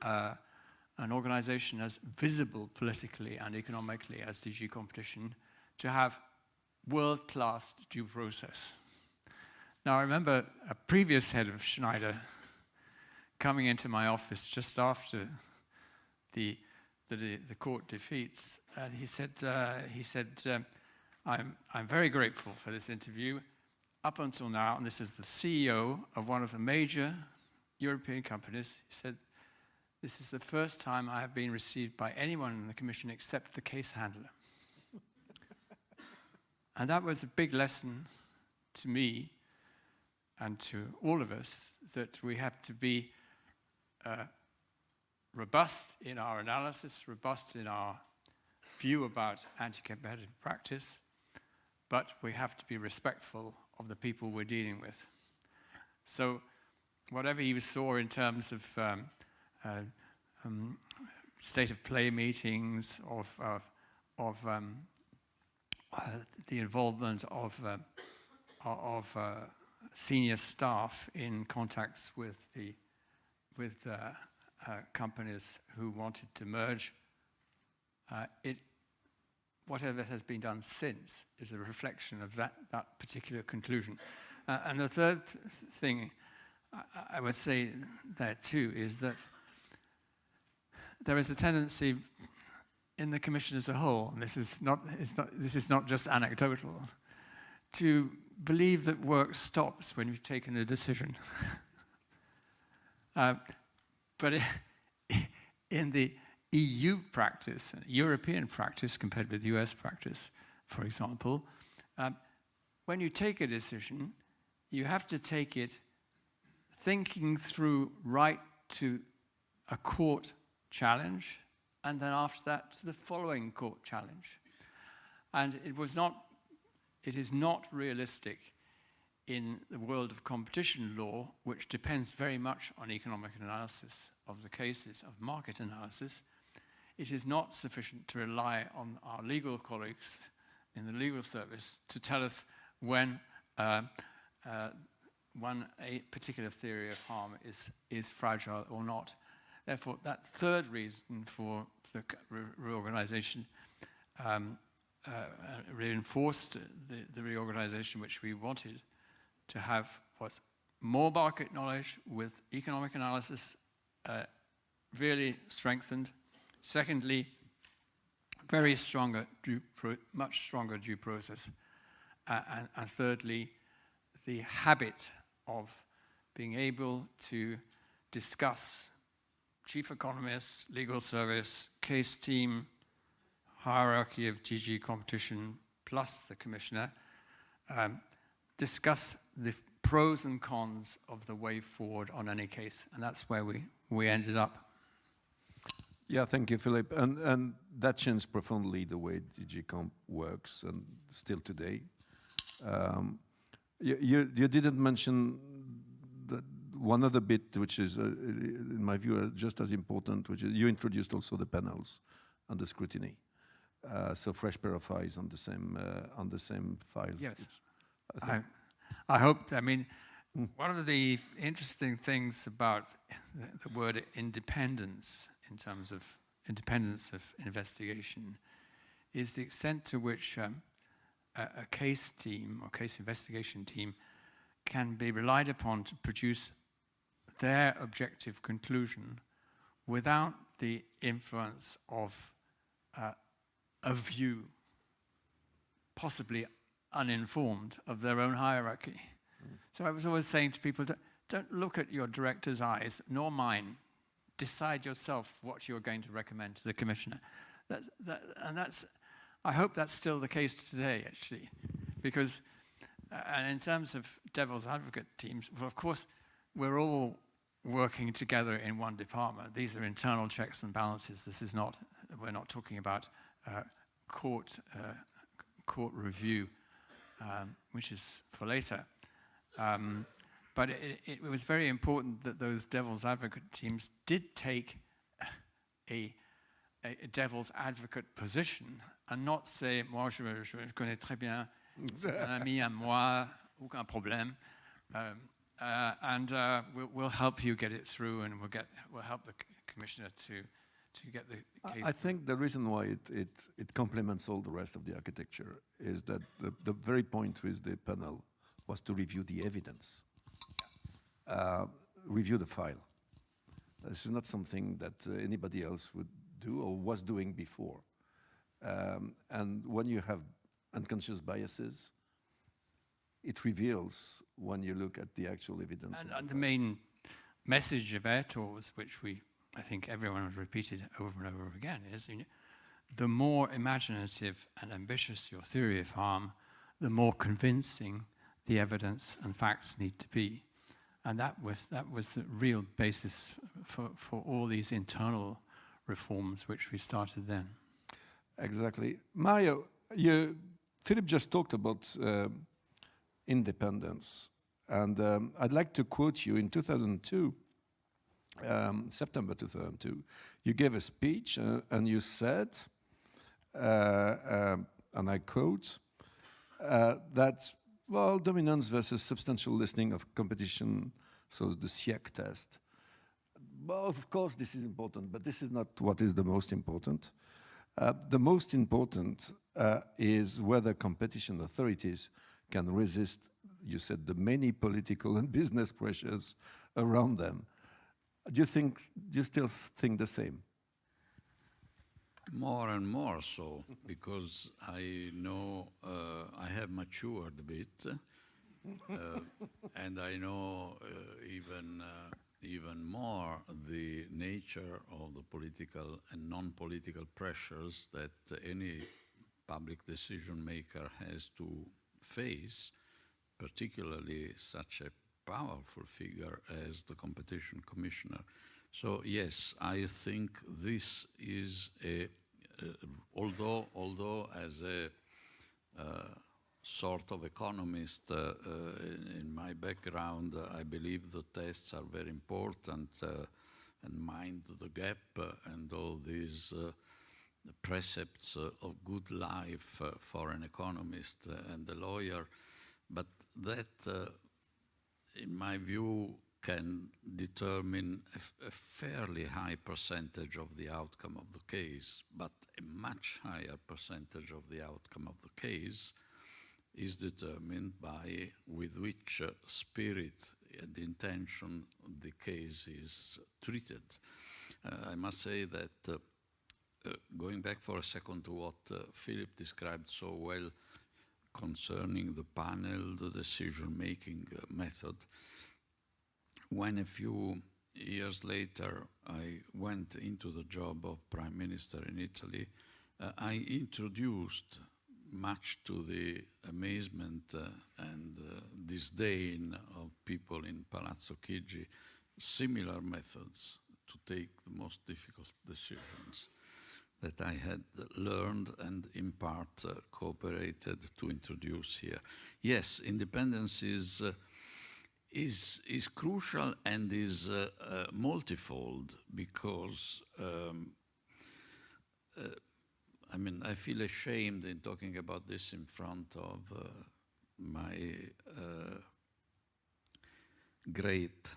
an organization as visible politically and economically as DG Competition to have world-class due process. Now, I remember a previous head of Schneider coming into my office just after the court defeats, and he said, I'm very grateful for this interview. Up until now, and this is the CEO of one of the major European companies, he said, this is the first time I have been received by anyone in the Commission except the case handler. And that was a big lesson to me and to all of us, that we have to be robust in our analysis, robust in our view about anti-competitive practice, but we have to be respectful of the people we're dealing with. So whatever you saw in terms of state of play meetings, of the involvement of senior staff in contacts with companies who wanted to merge, whatever has been done since is a reflection of that particular conclusion. And the third thing I would say there too is that there is a tendency in the Commission as a whole, and this is not just anecdotal, to believe that work stops when you've taken a decision. But in the EU practice, European practice compared with US practice, for example, when you take a decision, you have to take it thinking through right to a court challenge, and then after that to the following court challenge. And it is not realistic in the world of competition law, which depends very much on economic analysis of the cases, of market analysis. It is not sufficient to rely on our legal colleagues in the legal service to tell us when a particular theory of harm is fragile or not. Therefore, that third reason for the reorganization reinforced the reorganization which we wanted to have was more market knowledge with economic analysis really strengthened. Secondly, much stronger due process. And thirdly, the habit of being able to discuss chief economists, legal service, case team, hierarchy of DG competition, plus the commissioner, discuss the pros and cons of the way forward on any case. And that's where we ended up. Yeah, thank you, Philip. And that changed profoundly the way DG Comp works, and still today. You didn't mention one other bit, which is, in my view, just as important, which is you introduced also the panels and the scrutiny. So fresh pair of eyes on the same files. Yes, I hope. I mean, one of the interesting things about the word independence, in terms of independence of investigation, is the extent to which a case team or case investigation team can be relied upon to produce their objective conclusion without the influence of a view, possibly uninformed, of their own hierarchy. So I was always saying to people, don't look at your director's eyes, nor mine. Decide yourself what you're going to recommend to the commissioner. I hope that's still the case today, actually, because and in terms of devil's advocate teams, well, of course, we're all working together in one department. These are internal checks and balances. We're not talking about court review, which is for later. But it was very important that those devil's advocate teams did take a devil's advocate position and not say, moi je connais très bien, c'est un ami à moi, aucun problème, and we'll help you get it through, and we'll help the commissioner to get the case. I think the reason why it complements all the rest of the architecture is that the very point with the panel was to review the evidence, review the file. This is not something that anybody else would do or was doing before. And when you have unconscious biases, it reveals when you look at the actual evidence. And the main message of ERTORS, which I think everyone has repeated over and over again, is the more imaginative and ambitious your theory of harm, the more convincing the evidence and facts need to be. And that was the real basis for all these internal reforms which we started then. Exactly. Mario, Philip just talked about independence. And I'd like to quote you in 2002, September 2002. You gave a speech and you said, and I quote, that, well, dominance versus substantial listening of competition, so the SIEC test. Well, of course, this is important, but this is not what is the most important. The most important is whether competition authorities can resist, you said, the many political and business pressures around them. Do you still think the same? More and more so, because I know I have matured a bit, and I know even more the nature of the political and non-political pressures that any public decision maker has to face, particularly such a powerful figure as the competition commissioner. So yes, I think this is although as a sort of economist in my background, I believe the tests are very important and mind the gap and all these precepts of good life for an economist and a lawyer, but that, in my view, can determine a fairly high percentage of the outcome of the case, but a much higher percentage of the outcome of the case is determined by with which spirit and intention the case is treated. I must say that going back for a second to what Philip described so well concerning the panel, the decision-making method, when a few years later I went into the job of Prime Minister in Italy, I introduced, much to the amazement and disdain of people in Palazzo Chigi, similar methods to take the most difficult decisions that I had learned and in part cooperated to introduce here. Yes, independence is crucial and is multifold because I mean, I feel ashamed in talking about this in front of my great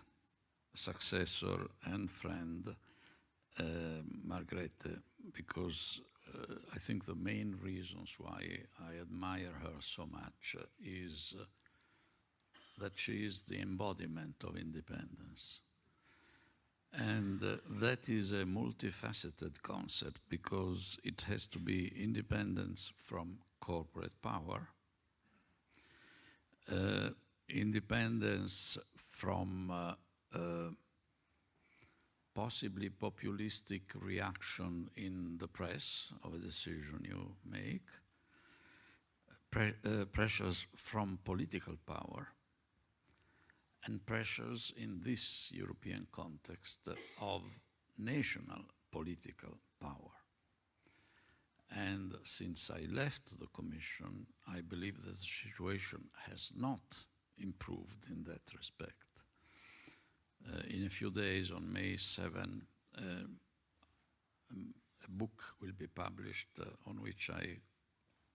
successor and friend, Margrethe, because I think the main reasons why I admire her so much is that she is the embodiment of independence. And that is a multifaceted concept because it has to be independence from corporate power, independence from possibly populistic reaction in the press of a decision you make, pressures from political power, and pressures in this European context of national political power. And since I left the Commission, I believe that the situation has not improved in that respect. In a few days, on May 7, a book will be published on which I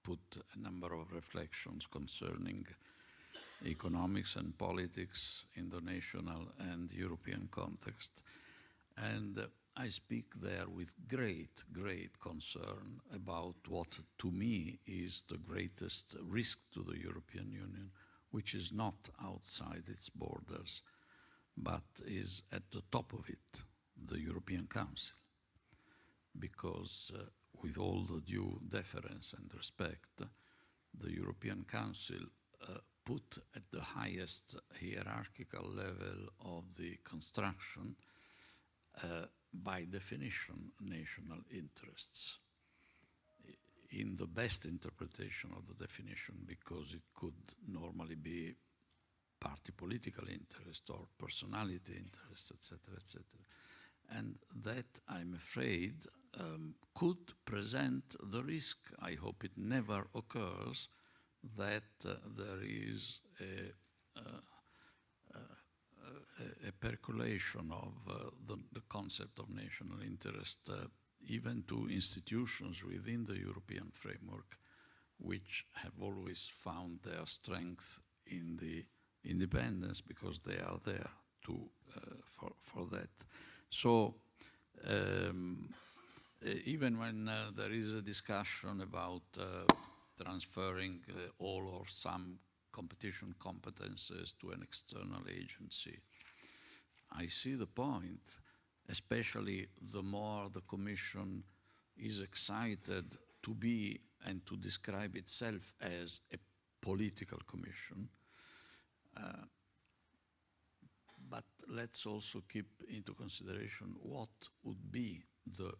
put a number of reflections concerning economics and politics in the national and European context. And I speak there with great, great concern about what to me is the greatest risk to the European Union, which is not outside its borders, but is at the top of it, the European Council, because with all the due deference and respect, the European Council put at the highest hierarchical level of the construction, by definition, national interests, in the best interpretation of the definition, because it could normally be party political interest or personality interest, etc., etc. And that, I'm afraid, could present the risk, I hope it never occurs, that there is a percolation of the concept of national interest even to institutions within the European framework, which have always found their strength in the independence, because they are there to for that. So even when there is a discussion about transferring all or some competition competences to an external agency, I see the point, especially the more the Commission is excited to be and to describe itself as a political commission. But let's also keep into consideration what would be the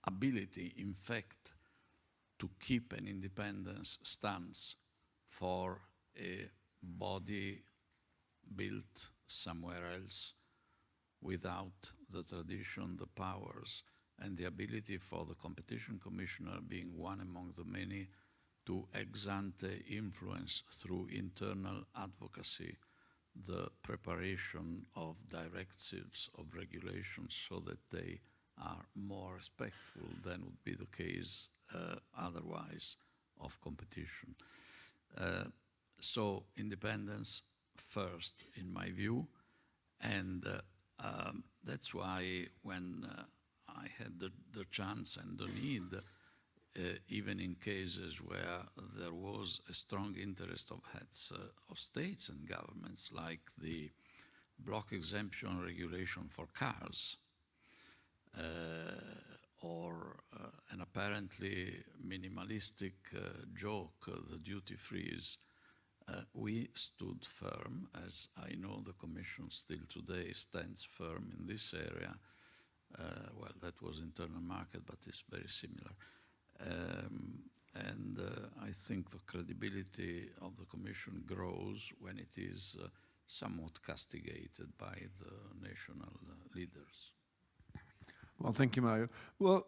ability, in fact, to keep an independence stance for a body built somewhere else without the tradition, the powers, and the ability for the competition commissioner, being one among the many, to ex ante influence through internal advocacy the preparation of directives, of regulations, so that they are more respectful than would be the case otherwise of competition. So independence first, in my view, and that's why when I had the chance and the need, even in cases where there was a strong interest of heads of states and governments, like the block exemption regulation for cars, or an apparently minimalistic joke, the duty freeze, we stood firm, as I know the Commission still today stands firm in this area. Well, that was internal market, but it's very similar. And I think the credibility of the Commission grows when it is somewhat castigated by the national leaders. Well, thank you, Mario. Well,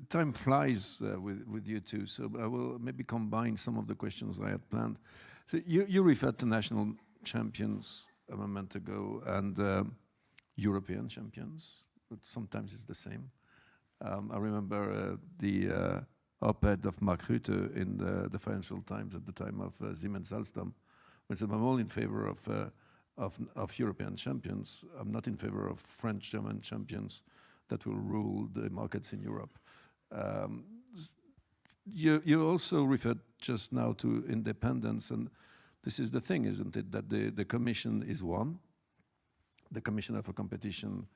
time flies with you two, so I will maybe combine some of the questions I had planned. So you referred to national champions a moment ago and European champions, but sometimes it's the same. I remember the op-ed of Mark Rutte in the Financial Times at the time of Siemens Alstom, which said, I'm all in favor of European champions. I'm not in favor of French-German champions that will rule the markets in Europe. You also referred just now to independence, and this is the thing, isn't it, that the Commission is one. The Commissioner for Competition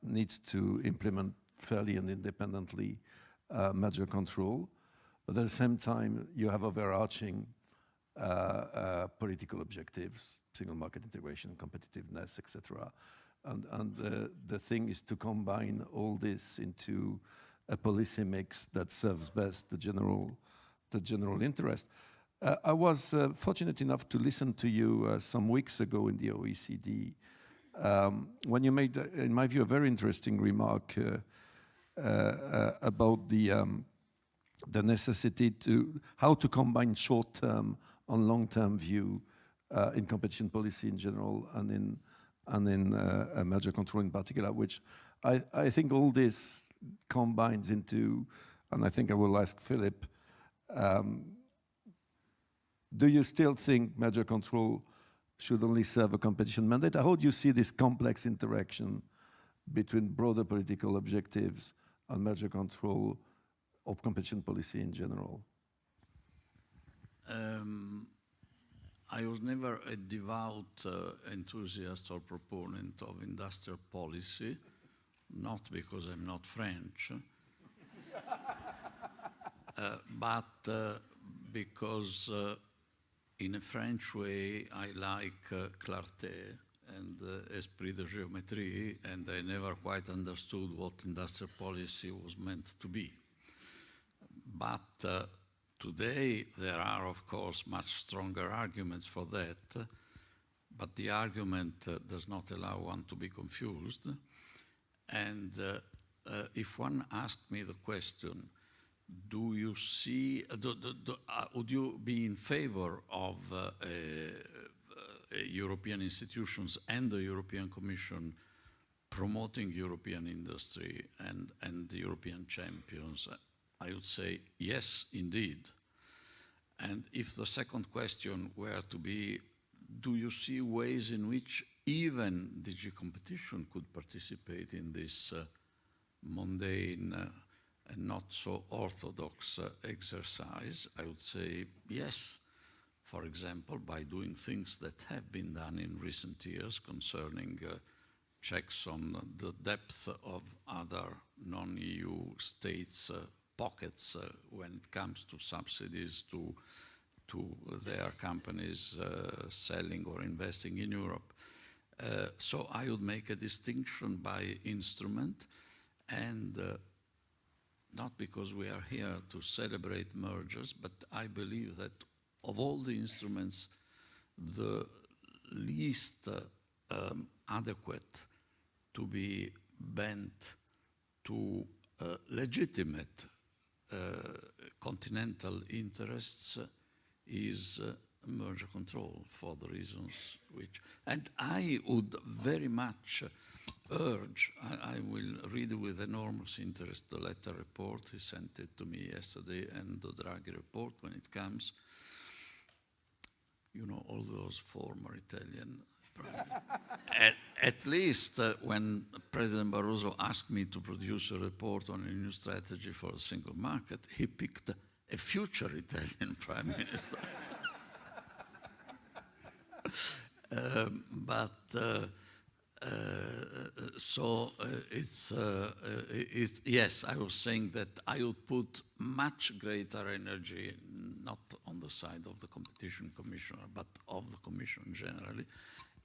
needs to implement fairly and independently merger control, but at the same time you have overarching political objectives, single market integration, competitiveness, etc. And the thing is to combine all this into a policy mix that serves best the general interest. I was fortunate enough to listen to you some weeks ago in the OECD when you made, in my view, a very interesting remark about the necessity to how to combine short-term and long-term view in competition policy in general and in merger control in particular, which I think all this combines into, and I think I will ask Philip, do you still think merger control should only serve a competition mandate? How do you see this complex interaction between broader political objectives and merger control of competition policy in general? I was never a devout enthusiast or proponent of industrial policy, not because I'm not French, but because in a French way I like clarté and esprit de géométrie, and I never quite understood what industrial policy was meant to be. But today there are, of course, much stronger arguments for that, but the argument does not allow one to be confused. And if one asked me the question, do you see, would you be in favor of European institutions and the European Commission promoting European industry and the European champions? I would say yes, indeed. And if the second question were to be, do you see ways in which even DG Competition could participate in this mundane and not so orthodox exercise? I would say yes. For example, by doing things that have been done in recent years concerning checks on the depth of other non-EU states' pockets when it comes to subsidies to their companies selling or investing in Europe. So I would make a distinction by instrument, and not because we are here to celebrate mergers, but I believe that of all the instruments, the least adequate to be bent to legitimate continental interests is merger control, for the reasons which... And I would very much urge, I will read with enormous interest the letter report, he sent it to me yesterday, and the Draghi report when it comes. You know, all those former Italian at least when President Barroso asked me to produce a report on a new strategy for the single market, he picked a future Italian prime minister. Yes, I was saying that I would put much greater energy, not on the side of the competition commissioner, but of the commission generally,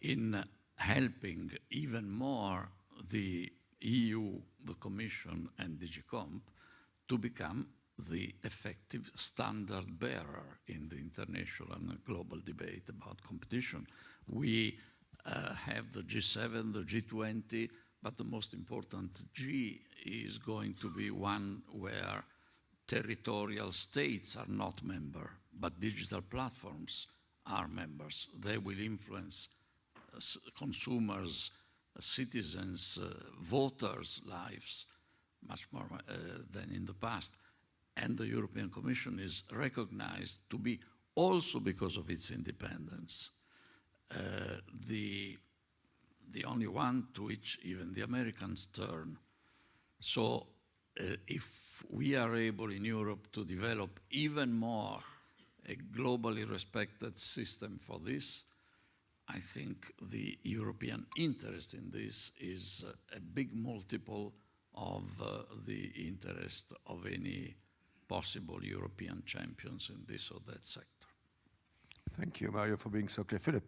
in helping even more the EU, the Commission, and DG Comp to become the effective standard bearer in the international and global debate about competition. We have the G7, the G20, but the most important G is going to be one where territorial states are not members, but digital platforms are members. They will influence consumers, citizens, voters' lives much more than in the past. And the European Commission is recognized to be, also because of its independence, the only one to which even the Americans turn. So if we are able in Europe to develop even more a globally respected system for this, I think the European interest in this is a big multiple of the interest of any possible European champions in this or that sector. Thank you, Mario, for being so clear. Philip?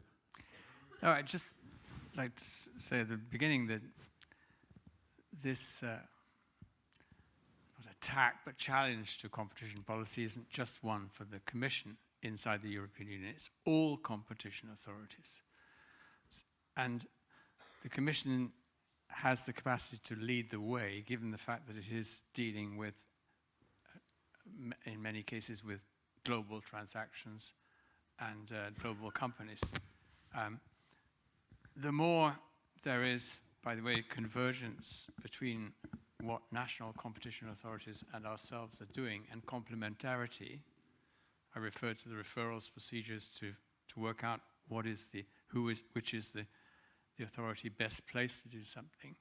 No, I'd just like to say at the beginning that this not attack but challenge to competition policy isn't just one for the Commission inside the European Union. It's all competition authorities. And the Commission has the capacity to lead the way, given the fact that it is dealing with, in many cases, with global transactions and global companies. The more there is, by the way, convergence between what national competition authorities and ourselves are doing and complementarity, I refer to the referrals procedures to work out what is the, which is the authority best placed to do something.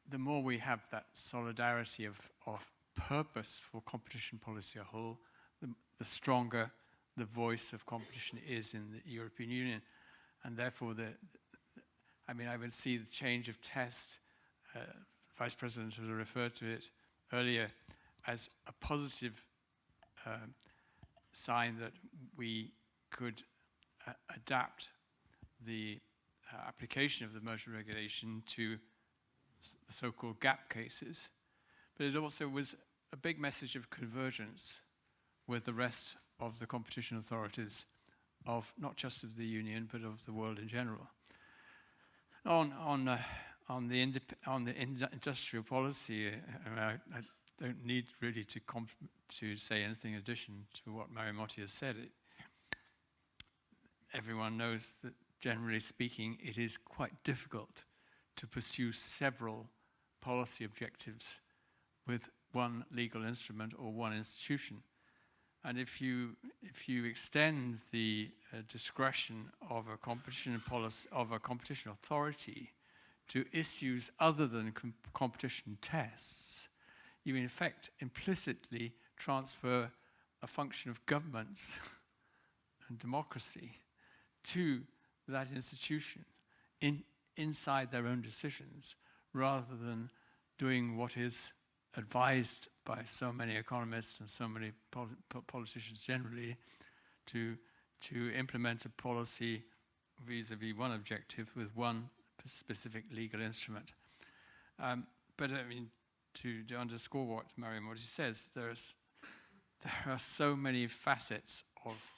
The more we have that solidarity of purpose for competition policy as a whole, the stronger the voice of competition is in the European Union. And therefore, I would see the change of test, Vice President has referred to it earlier, as a positive sign that we could adapt the application of the merger regulation to the so-called gap cases. But it also was a big message of convergence with the rest of the competition authorities of not just of the Union, but of the world in general. On the industrial policy, I don't need really to say anything in addition to what Marimotti has said. Everyone knows that, generally speaking, it is quite difficult to pursue several policy objectives with one legal instrument or one institution. And if you extend the discretion of a competition policy, of a competition authority, to issues other than competition tests, you in effect implicitly transfer a function of governments and democracy to that institution inside their own decisions, rather than doing what is advised by so many economists and so many politicians generally, to implement a policy vis-a-vis one objective with one specific legal instrument. But I mean, to underscore what Marimotti says, there are so many facets of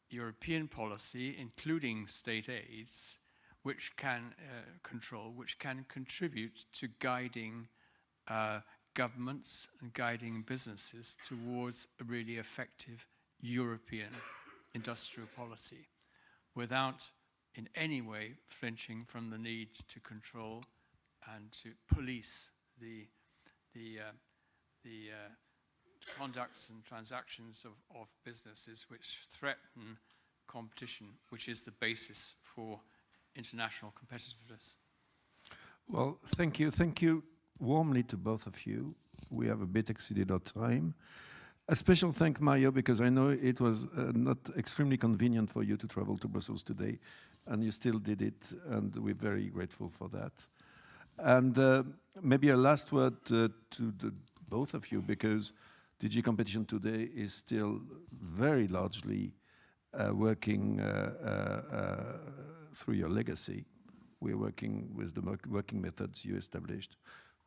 European policy, including state aids, which can which can contribute to guiding governments and guiding businesses towards a really effective European industrial policy, without in any way flinching from the need to control and to police the conducts and transactions of businesses which threaten competition, which is the basis for international competitiveness. Well, thank you. Thank you warmly to both of you. We have a bit exceeded our time. A special thank, Mario, because I know it was not extremely convenient for you to travel to Brussels today, and you still did it, and we're very grateful for that. And maybe a last word to the both of you, because DG Competition today is still very largely working through your legacy. We're working with the working methods you established.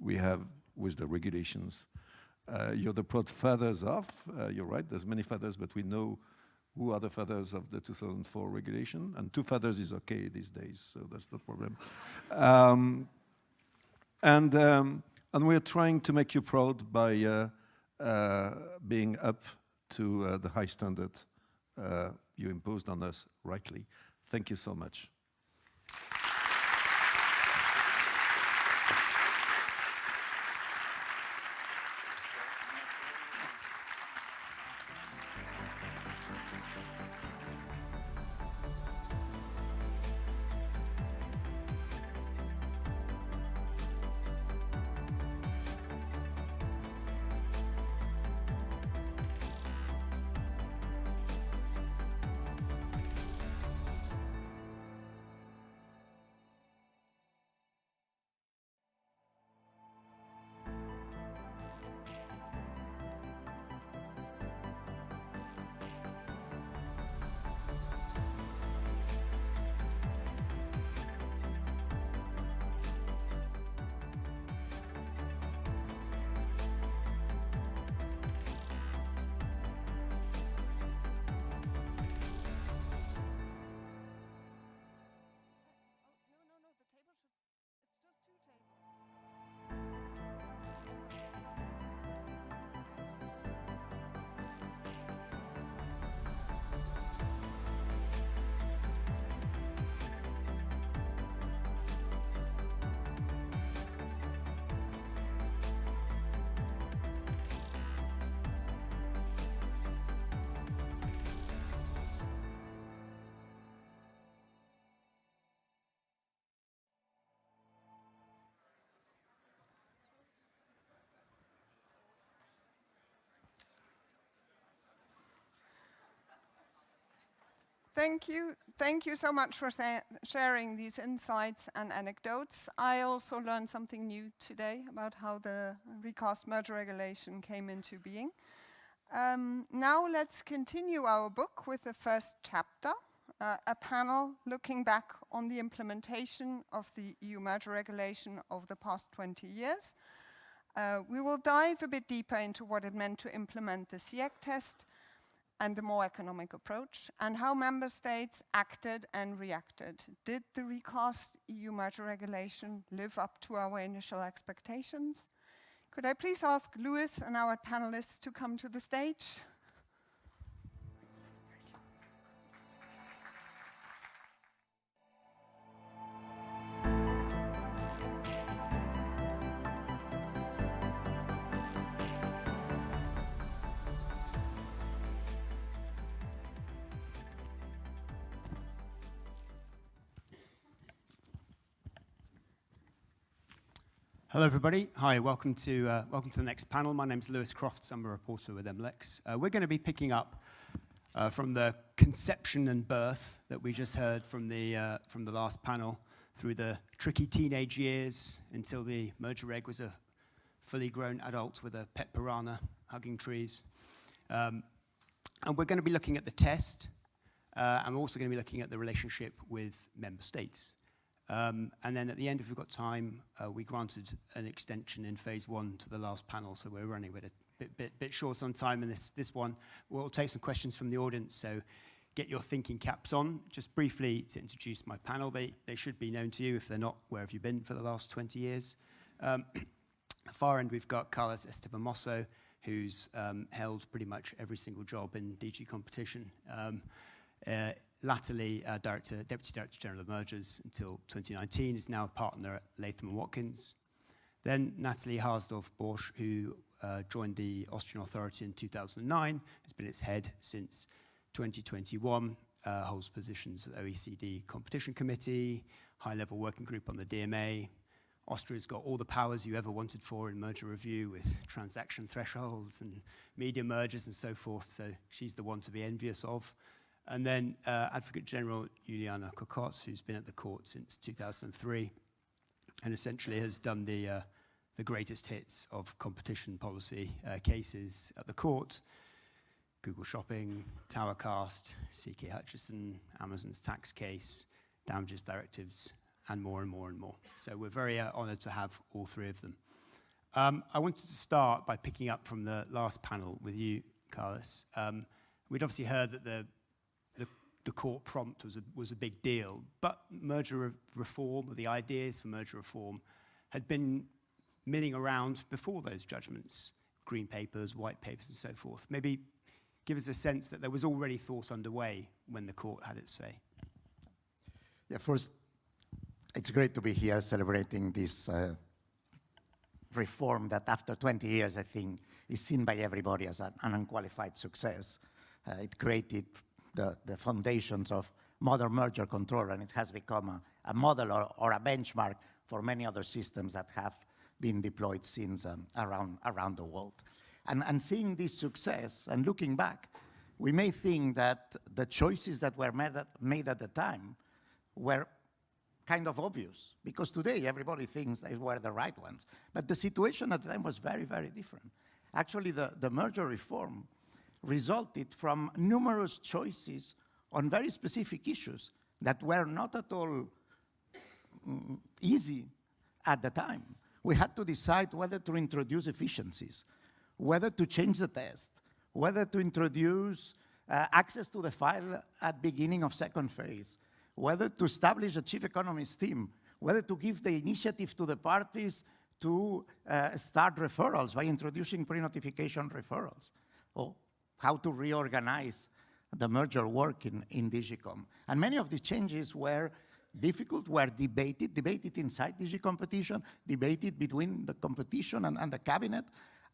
We have with the regulations. You're the proud fathers of, you're right, there's many fathers, but we know who are the fathers of the 2004 regulation, and two fathers is okay these days, so that's no problem. And we're trying to make you proud by being up to the high standard you imposed on us rightly. Thank you so much. Thank you. Thank you so much for sharing these insights and anecdotes. I also learned something new today about how the recast merger regulation came into being. Now let's continue our book with the first chapter, a panel looking back on the implementation of the EU merger regulation over the past 20 years. We will dive a bit deeper into what it meant to implement the SIEC test and the more economic approach, and how member states acted and reacted. Did the recast EU merger regulation live up to our initial expectations? Could I please ask Louis and our panelists to come to the stage? Hello, everybody. Hi, welcome to the next panel. My name's Lewis Crofts. I'm a reporter with MLEX. We're going to be picking up from the conception and birth that we just heard from the last panel, through the tricky teenage years until the merger reg was a fully grown adult with a pet piranha hugging trees. And we're going to be looking at the test, and we're also going to be looking at the relationship with member states. And then at the end, if we've got time, we granted an extension in phase 1 to the last panel, so we're running a bit short on time in this one. We'll take some questions from the audience, so get your thinking caps on. Just briefly to introduce my panel, they should be known to you. If they're not, where have you been for the last 20 years? At the far end, we've got Carlos Esteban-Mosso, who's held pretty much every single job in DG competition. Latterly, Deputy Director General of Mergers until 2019, is now a partner at Latham & Watkins. Then Natalie Harsdorf-Borsch, who joined the Austrian authority in 2009, has been its head since 2021, holds positions at OECD Competition Committee, high-level working group on the DMA. Austria's got all the powers you ever wanted for in merger review, with transaction thresholds and media mergers and so forth, so she's the one to be envious of. And then Advocate General Juliana Cocotte, who's been at the court since 2003, and essentially has done the greatest hits of competition policy cases at the court: Google Shopping, Towercast, CK Hutchison, Amazon's tax case, damages directives, and more and more and more. So we're very honored to have all three of them. I wanted to start by picking up from the last panel with you, Carlos. We'd obviously heard that the court prompt was a big deal, but merger reform, or the ideas for merger reform, had been milling around before those judgments, green papers, white papers, and so forth. Maybe give us a sense that there was already thought underway when the court had its say. Yeah, first, it's great to be here celebrating this reform that after 20 years, I think, is seen by everybody as an unqualified success. It created the foundations of modern merger control, and it has become a model or a benchmark for many other systems that have been deployed since around the world. And seeing this success and looking back, we may think that the choices that were made at the time were kind of obvious, because today everybody thinks they were the right ones. But the situation at the time was very, very different. Actually, the merger reform resulted from numerous choices on very specific issues that were not at all easy at the time. We had to decide whether to introduce efficiencies, whether to change the test, whether to introduce access to the file at beginning of second phase, whether to establish a chief economist team, whether to give the initiative to the parties to start referrals by introducing pre-notification referrals, or how to reorganize the merger work in DigiCom. And many of the changes were difficult, were debated inside DG Competition, debated between the competition and the cabinet,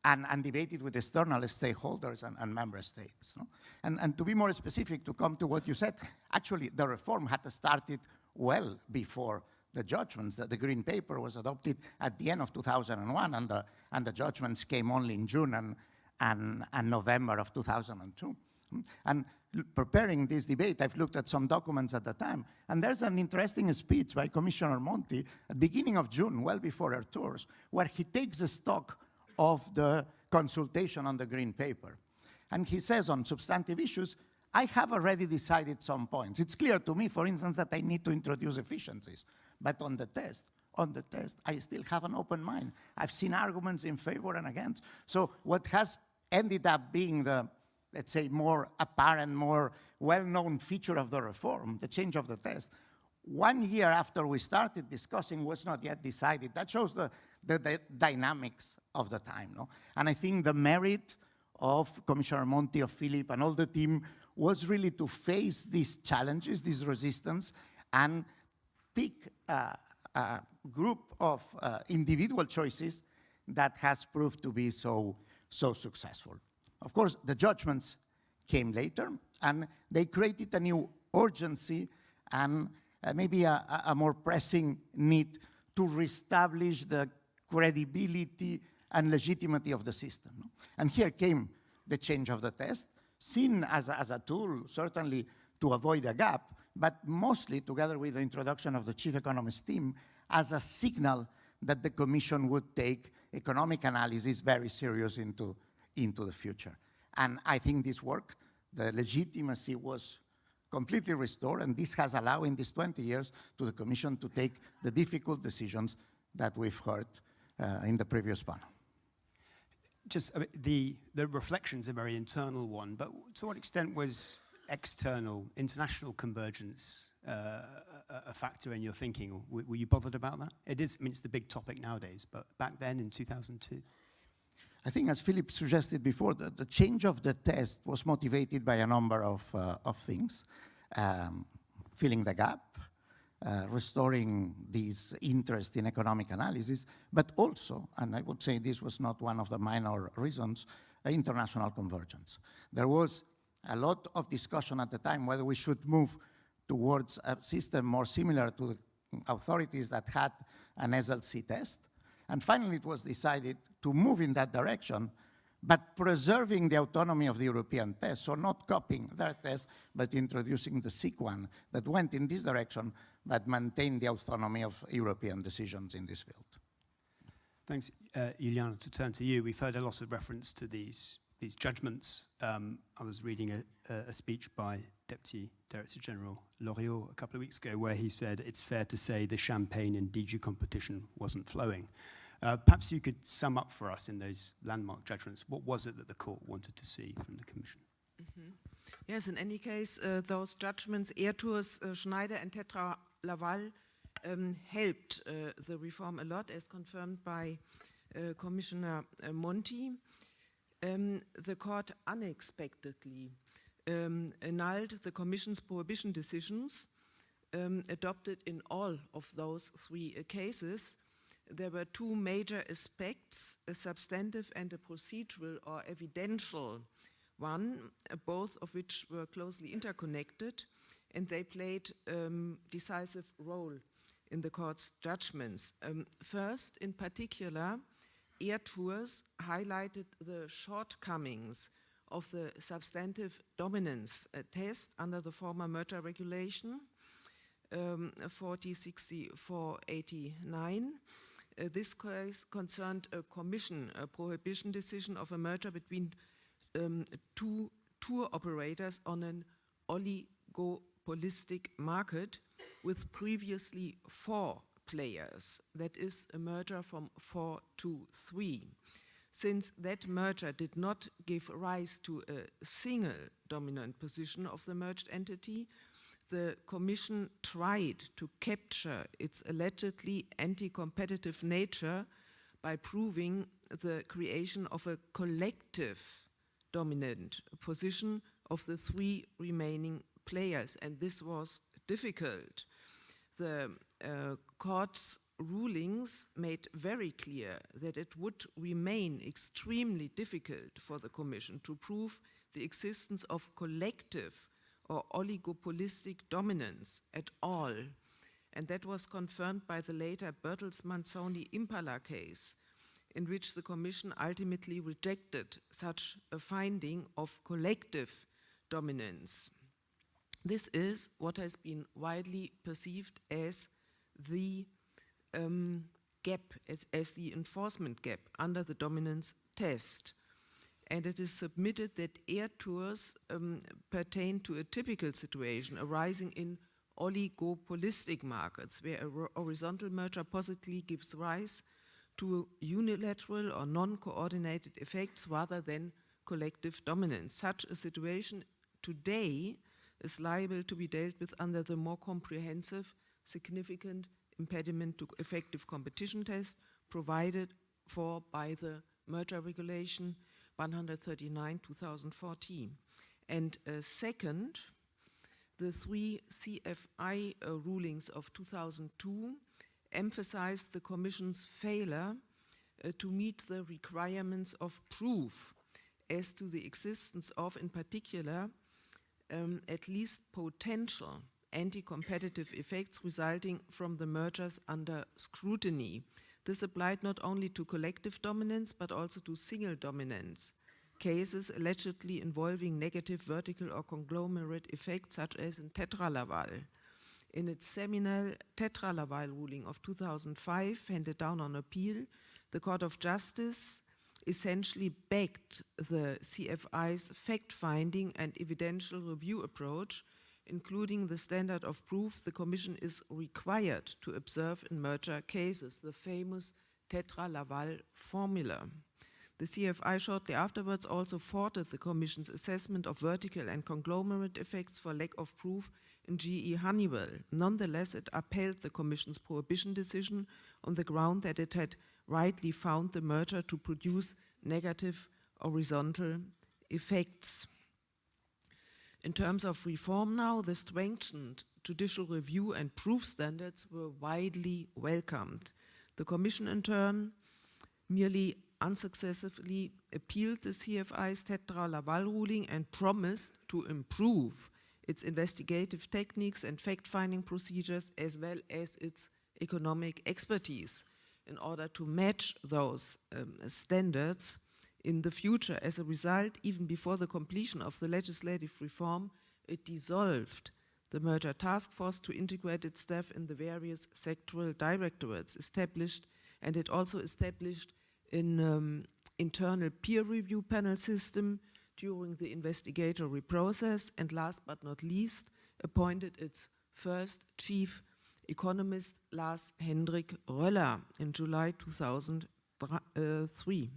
and debated with external stakeholders and member states. No? And to be more specific, to come to what you said, actually the reform had started well before the judgments. The Green Paper was adopted at the end of 2001, and the judgments came only in June and November of 2002. And preparing this debate, I've looked at some documents at the time, and there's an interesting speech by Commissioner Monti at the beginning of June, well before her tours, where he takes a stock of the consultation on the green paper. And he says on substantive issues, I have already decided some points. It's clear to me, for instance, that I need to introduce efficiencies. But on the test, I still have an open mind. I've seen arguments in favor and against. So what has ended up being the, let's say, more apparent, more well-known feature of the reform, the change of the test, 1 year after we started discussing was not yet decided. That shows the dynamics of the time. No? And I think the merit of Commissioner Monti, of Philip, and all the team was really to face these challenges, this resistance, and pick a group of individual choices that has proved to be so successful. Of course, the judgments came later, and they created a new urgency and maybe a more pressing need to reestablish the credibility and legitimacy of the system. No? And here came the change of the test, seen as a tool, certainly to avoid a gap, but mostly, together with the introduction of the chief economist team, as a signal that the Commission would take economic analysis very serious into the future. And I think this worked. The legitimacy was completely restored, and this has allowed in these 20 years to the Commission to take the difficult decisions that we've heard in the previous panel. Just the reflection's a very internal one, but to what extent was external, international convergence a factor in your thinking? Were you bothered about that? It is, I mean, it's the big topic nowadays, but back then in 2002? I think, as Philip suggested before, the change of the test was motivated by a number of things. Filling the gap, restoring this interest in economic analysis, but also, and I would say this was not one of the minor reasons, international convergence. There was a lot of discussion at the time whether we should move towards a system more similar to the authorities that had an SLC test. And finally, it was decided to move in that direction, but preserving the autonomy of the European test, so not copying their test, but introducing the SIC one that went in this direction, but maintained the autonomy of European decisions in this field. Thanks, Juliana. To turn to you, we've heard a lot of reference to these judgments. I was reading a speech by Deputy Director General Loriot a couple of weeks ago where he said it's fair to say the champagne in DG competition wasn't flowing. Perhaps you could sum up for us in those landmark judgments, what was it that the court wanted to see from the Commission? Mm-hmm. Yes, in any case, those judgments, Airtours, Schneider and Tetra Laval, helped the reform a lot, as confirmed by Commissioner Monti. The court unexpectedly annulled the Commission's prohibition decisions adopted in all of those three cases. There were two major aspects, a substantive and a procedural or evidential one, both of which were closely interconnected, and they played decisive role in the court's judgments. First, in particular, Airtours highlighted the shortcomings of the substantive dominance test under the former merger regulation 4064/89. This case concerned a Commission prohibition decision of a merger between two tour operators on an oligopolistic market with previously 4 players. That is a merger from 4 to 3. Since that merger did not give rise to a single dominant position of the merged entity, the Commission tried to capture its allegedly anti-competitive nature by proving the creation of a collective dominant position of the 3 remaining players, and this was difficult. The court's rulings made very clear that it would remain extremely difficult for the Commission to prove the existence of collective or oligopolistic dominance at all. And that was confirmed by the later Bertelsmann-Sony-Impala case, in which the Commission ultimately rejected such a finding of collective dominance. This is what has been widely perceived as the gap, as the enforcement gap under the dominance test. And it is submitted that air tours pertain to a typical situation arising in oligopolistic markets, where a horizontal merger possibly gives rise to unilateral or non-coordinated effects rather than collective dominance. Such a situation today is liable to be dealt with under the more comprehensive, significant impediment to effective competition test provided for by the merger regulation 139/2014. And second, the 3 CFI rulings of 2002 emphasized the Commission's failure to meet the requirements of proof as to the existence of, in particular, at least potential anti-competitive effects resulting from the mergers under scrutiny. This applied not only to collective dominance, but also to single dominance cases allegedly involving negative vertical or conglomerate effects, such as in Tetra Laval. In its seminal Tetra Laval ruling of 2005, handed down on appeal, the Court of Justice essentially backed the CFI's fact-finding and evidential review approach, including the standard of proof the Commission is required to observe in merger cases, the famous Tetra Laval formula. The CFI shortly afterwards also faulted the Commission's assessment of vertical and conglomerate effects for lack of proof in GE Honeywell. Nonetheless, it upheld the Commission's prohibition decision on the ground that it had rightly found the merger to produce negative horizontal effects. In terms of reform now, the strengthened judicial review and proof standards were widely welcomed. The Commission, in turn, merely unsuccessfully appealed the CFI's Tetra Laval ruling and promised to improve its investigative techniques and fact-finding procedures, as well as its economic expertise, in order to match those standards in the future. As a result, even before the completion of the legislative reform, it dissolved the merger task force to integrate its staff in the various sectoral directorates established, and it also established an internal peer review panel system during the investigatory process, and last but not least, appointed its first chief economist, Lars Hendrik Röller, in July 2003.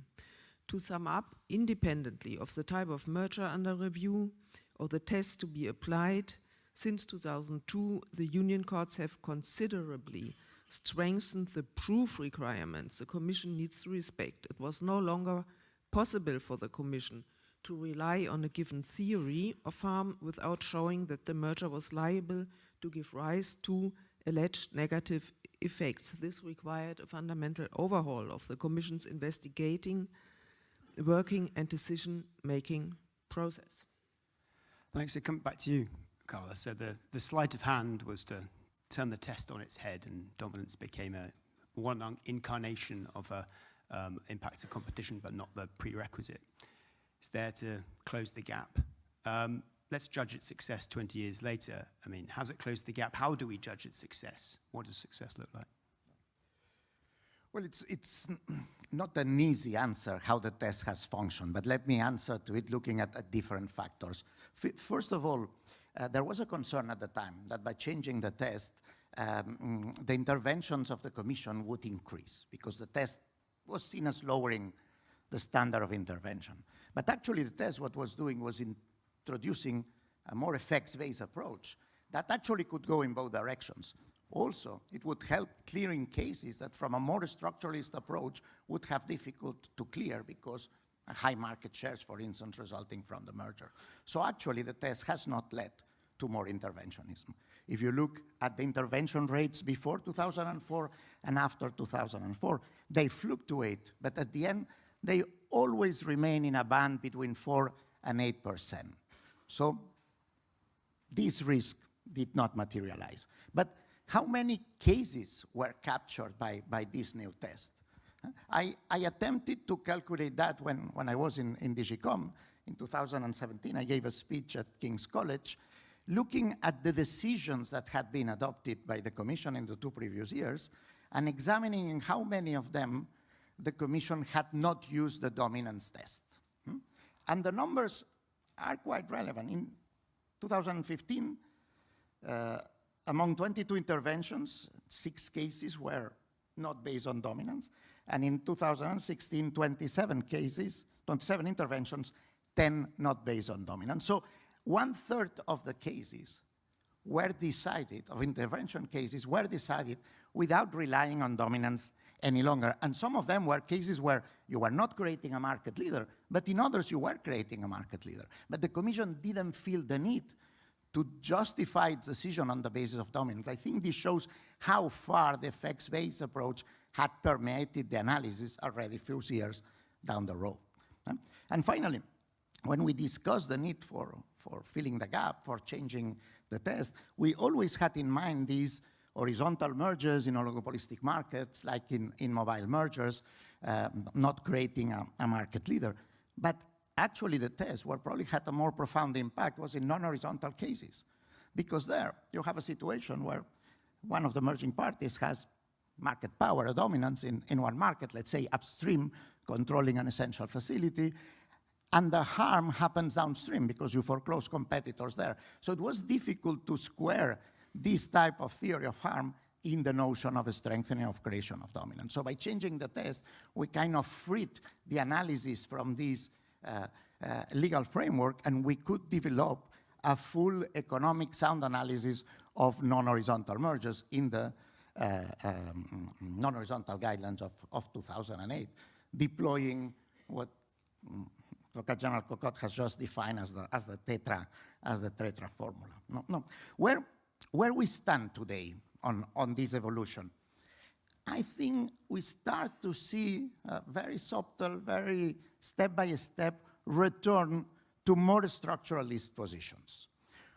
To sum up, independently of the type of merger under review or the test to be applied, since 2002, the union courts have considerably strengthened the proof requirements the Commission needs to respect. It was no longer possible for the Commission to rely on a given theory of harm without showing that the merger was liable to give rise to alleged negative effects. This required a fundamental overhaul of the Commission's investigating, working and decision-making process. Thanks. So come back to you, Carla. So the sleight of hand was to turn the test on its head, and dominance became one incarnation of impact of competition, but not the prerequisite. It's there to close the gap. Let's judge its success 20 years later. I mean, has it closed the gap? How do we judge its success? What does success look like? Well, it's not an easy answer how the test has functioned, but let me answer to it looking at different factors. First of all, there was a concern at the time that by changing the test, the interventions of the Commission would increase because the test was seen as lowering the standard of intervention. But actually the test, what was doing was introducing a more effects-based approach that actually could go in both directions. Also, it would help clearing cases that from a more structuralist approach would have difficult to clear because high market shares, for instance, resulting from the merger. So actually the test has not led to more interventionism. If you look at the intervention rates before 2004 and after 2004, they fluctuate, but at the end, they always remain in a band between 4 and 8%. So this risk did not materialize. But how many cases were captured by this new test? I attempted to calculate that when I was in DigiCom. in 2017, I gave a speech at King's College looking at the decisions that had been adopted by the Commission in the 2 previous years and examining in how many of them the Commission had not used the dominance test. And the numbers are quite relevant. In 2015, among 22 interventions, 6 cases were not based on dominance. And in 2016, 27 cases, 27 interventions, 10 not based on dominance. So 1/3 of the cases were decided, of intervention cases, were decided without relying on dominance any longer. And some of them were cases where you were not creating a market leader, but in others you were creating a market leader. But the Commission didn't feel the need to justify its decision on the basis of dominance. I think this shows how far the effects-based approach had permeated the analysis already a few years down the road. And finally, when we discussed the need for filling the gap, for changing the test, we always had in mind these horizontal mergers in oligopolistic markets, like in mobile mergers, not creating a market leader. But actually the test where probably had a more profound impact was in non-horizontal cases. Because there you have a situation where one of the merging parties has market power, a dominance in one market, let's say upstream, controlling an essential facility, and the harm happens downstream because you foreclose competitors there. So it was difficult to square this type of theory of harm in the notion of a strengthening of creation of dominance. So by changing the test, we kind of freed the analysis from this legal framework, and we could develop a full economic sound analysis of non-horizontal mergers in the non-horizontal guidelines of 2008, deploying what Dr. General Cocotte has just defined as the tetra formula. Where we stand today on this evolution, I think we start to see a very subtle, very step-by-step return to more structuralist positions.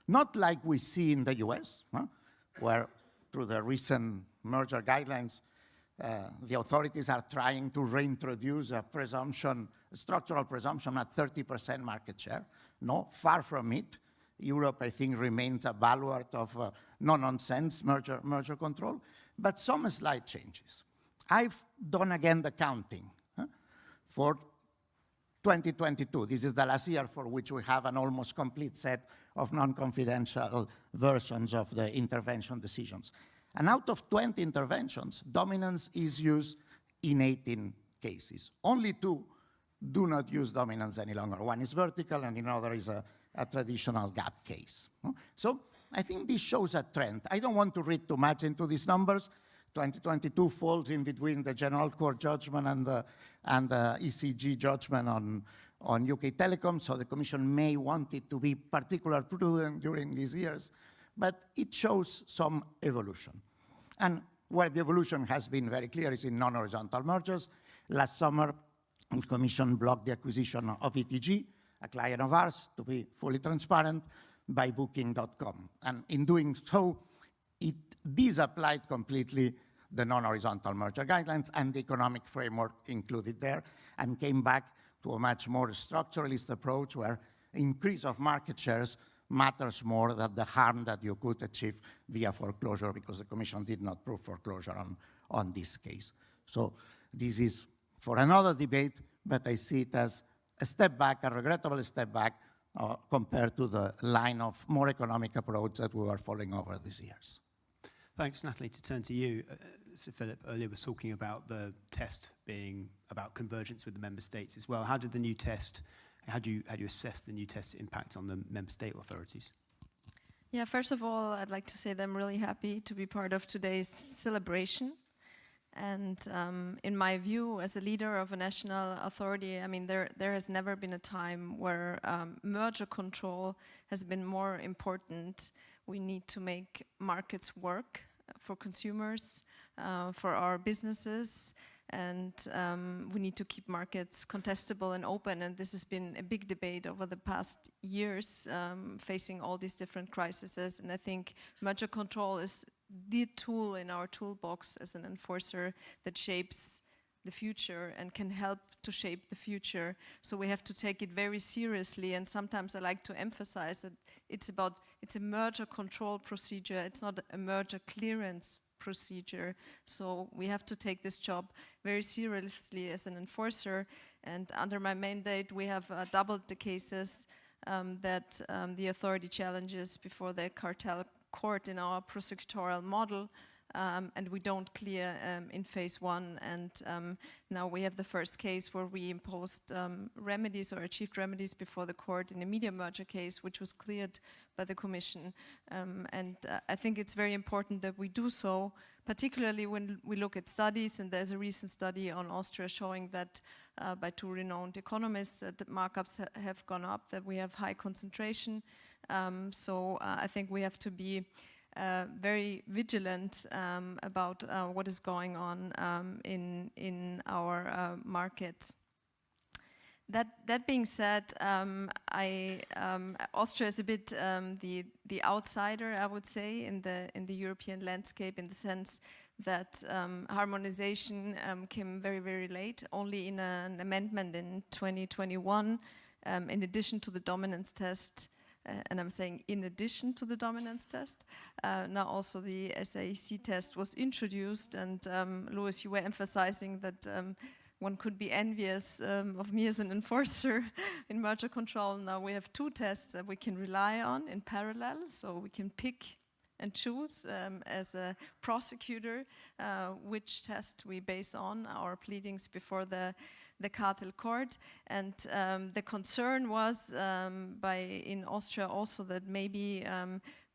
Not like we see in the US, where through the recent merger guidelines, the authorities are trying to reintroduce a presumption, a structural presumption at 30% market share. No, far from it. Europe, I think, remains a baluard of no-nonsense merger control, but some slight changes. I've done again the counting for 2022. This is the last year for which we have an almost complete set of non-confidential versions of the intervention decisions. And out of 20 interventions, dominance is used in 18 cases. Only 2 do not use dominance any longer. One is vertical and another is a traditional gap case. So I think this shows a trend. I don't want to read too much into these numbers. 2022 falls in between the General Court judgment and the ECJ judgment on UK Telecom, so the Commission may want it to be particularly prudent during these years, but it shows some evolution. And where the evolution has been very clear is in non-horizontal mergers. Last summer, the Commission blocked the acquisition of ETG, a client of ours, to be fully transparent, by Booking.com. And in doing so, it disapplied completely the non-horizontal merger guidelines and the economic framework included there, and came back to a much more structuralist approach where increase of market shares matters more than the harm that you could achieve via foreclosure, because the Commission did not prove foreclosure on this case. So this is for another debate, but I see it as a step back, a regrettable step back, compared to the line of more economic approach that we were following over these years. Thanks, Natalie. To turn to you, Sir Philip earlier was talking about the test being about convergence with the member states as well. How did the new test, how do you assess the new test's impact on the member state authorities? Yeah, first of all, I'd like to say that I'm really happy to be part of today's celebration. And in my view, as a leader of a national authority, I mean, there has never been a time where merger control has been more important. We need to make markets work for consumers, for our businesses, and we need to keep markets contestable and open. And this has been a big debate over the past years, facing all these different crises. And I think merger control is the tool in our toolbox as an enforcer that shapes the future and can help to shape the future. So we have to take it very seriously, and sometimes I like to emphasize that it's a merger control procedure, it's not a merger clearance procedure. So we have to take this job very seriously as an enforcer, and under my mandate we have doubled the cases that the authority challenges before the cartel court in our prosecutorial model, and we don't clear in phase 1, and now we have the first case where we imposed remedies or achieved remedies before the court in a media merger case, which was cleared by the Commission, and I think it's very important that we do so, particularly when we look at studies, and there's a recent study on Austria showing that by 2 renowned economists that markups have gone up, that we have high concentration, so I think we have to be very vigilant about what is going on in our markets. That being said, Austria is a bit the outsider, I would say, in the European landscape, in the sense that harmonization came very, very late, only in an amendment in 2021, in addition to the dominance test. And I'm saying in addition to the dominance test, now also the SAEC test was introduced, and Louis, you were emphasizing that one could be envious of me as an enforcer in merger control. Now we have 2 tests that we can rely on in parallel, so we can pick and choose as a prosecutor which test we base on our pleadings before the cartel court, and the concern was in Austria also that maybe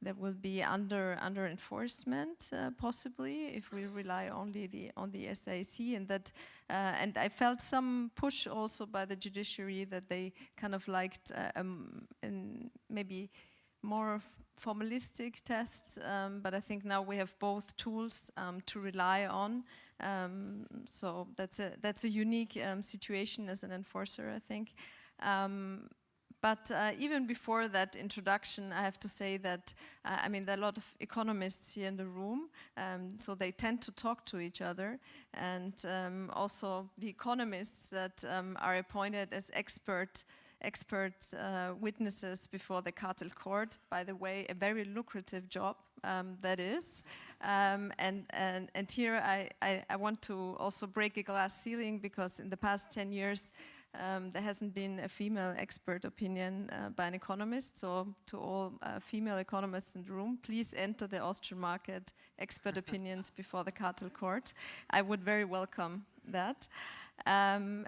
there will be under enforcement possibly if we rely only on the SAEC, and that and I felt some push also by the judiciary that they kind of liked maybe more formalistic tests, but I think now we have both tools to rely on. So that's a unique situation as an enforcer, I think. But even before that introduction, I have to say that, I mean, there are a lot of economists here in the room, so they tend to talk to each other. And also the economists that are appointed as expert witnesses before the cartel court, by the way, a very lucrative job that is. And here I want to also break a glass ceiling, because in the past 10 years, there hasn't been a female expert opinion by an economist. So to all female economists in the room, please enter the Austrian market expert opinions before the cartel court. I would very welcome that. And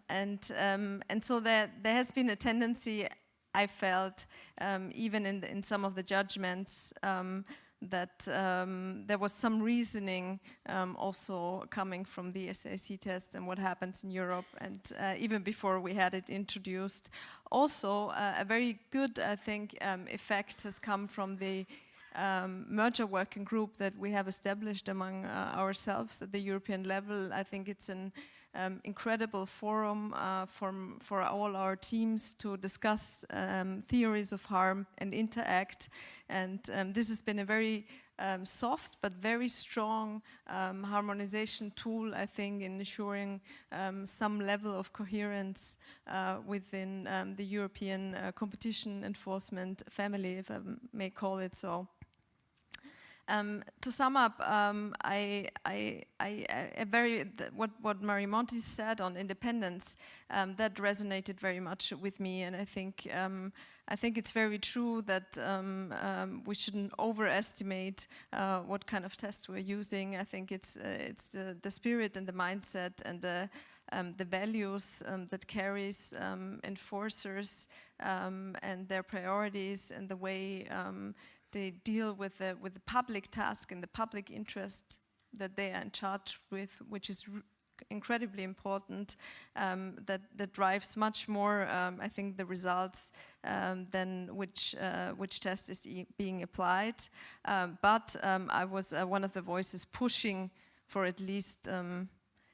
so there has been a tendency, I felt, even in some of the judgments, that there was some reasoning also coming from the SAC test and what happens in Europe, and even before we had it introduced. Also, a very good, I think, effect has come from the merger working group that we have established among ourselves at the European level. I think it's an incredible forum for all our teams to discuss theories of harm and interact. And this has been a very soft but very strong harmonization tool, I think, in ensuring some level of coherence within the European competition enforcement family, if I may call it so. To sum up, what Marie Monti said on independence, that resonated very much with me, and I think it's very true that we shouldn't overestimate what kind of test we're using. I think it's the spirit and the mindset and the values that carries enforcers and their priorities and the way they deal with the public task and the public interest that they are in charge with, which is incredibly important, that drives much more, I think, the results than which test is being applied. But I was one of the voices pushing for at least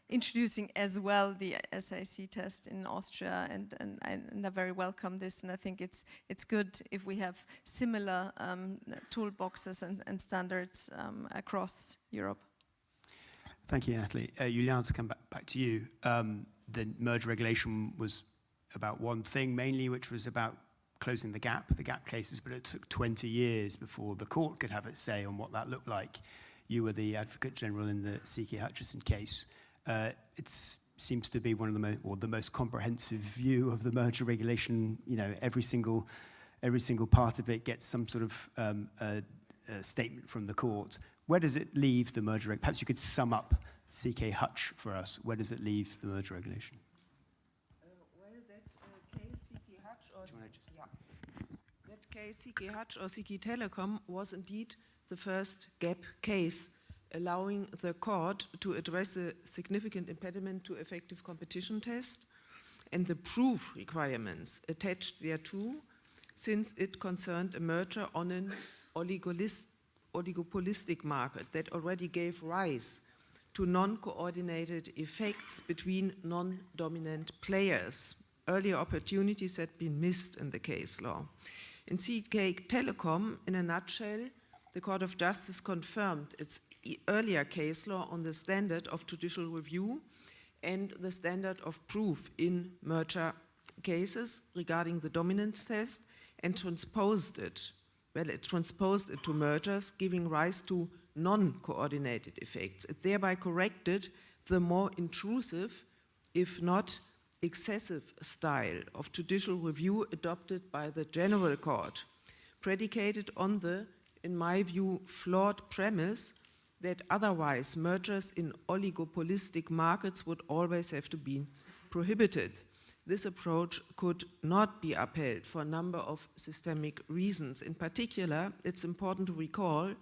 introducing as well the SIC test in Austria, and I very welcome this, and I think it's good if we have similar toolboxes and standards across Europe. Thank you, Natalie. Julian, to come back to you. The merger regulation was about one thing mainly, which was about closing the gap cases, but it took 20 years before the court could have its say on what that looked like. You were the Advocate General in the C.K. Hutchison case. It seems to be one of the most comprehensive view of the merger regulation. You know, every single part of it gets some sort of a statement from the court. Where does it leave the merger? Perhaps you could sum up C.K. Hutch for us. Where does it leave the merger regulation? That case, CK Hutch or CK Telecom, was indeed the first gap case, allowing the court to address a significant impediment to effective competition test and the proof requirements attached thereto, since it concerned a merger on an oligopolistic market that already gave rise to non-coordinated effects between non-dominant players. Earlier opportunities had been missed in the case law. In CK Telecom, in a nutshell, the Court of Justice confirmed its earlier case law on the standard of judicial review and the standard of proof in merger cases regarding the dominance test, and transposed it. Well, it transposed it to mergers, giving rise to non-coordinated effects. It thereby corrected the more intrusive, if not excessive, style of judicial review adopted by the General Court, predicated on the, in my view, flawed premise that otherwise mergers in oligopolistic markets would always have to be prohibited. This approach could not be upheld for a number of systemic reasons. In particular, it's important to recall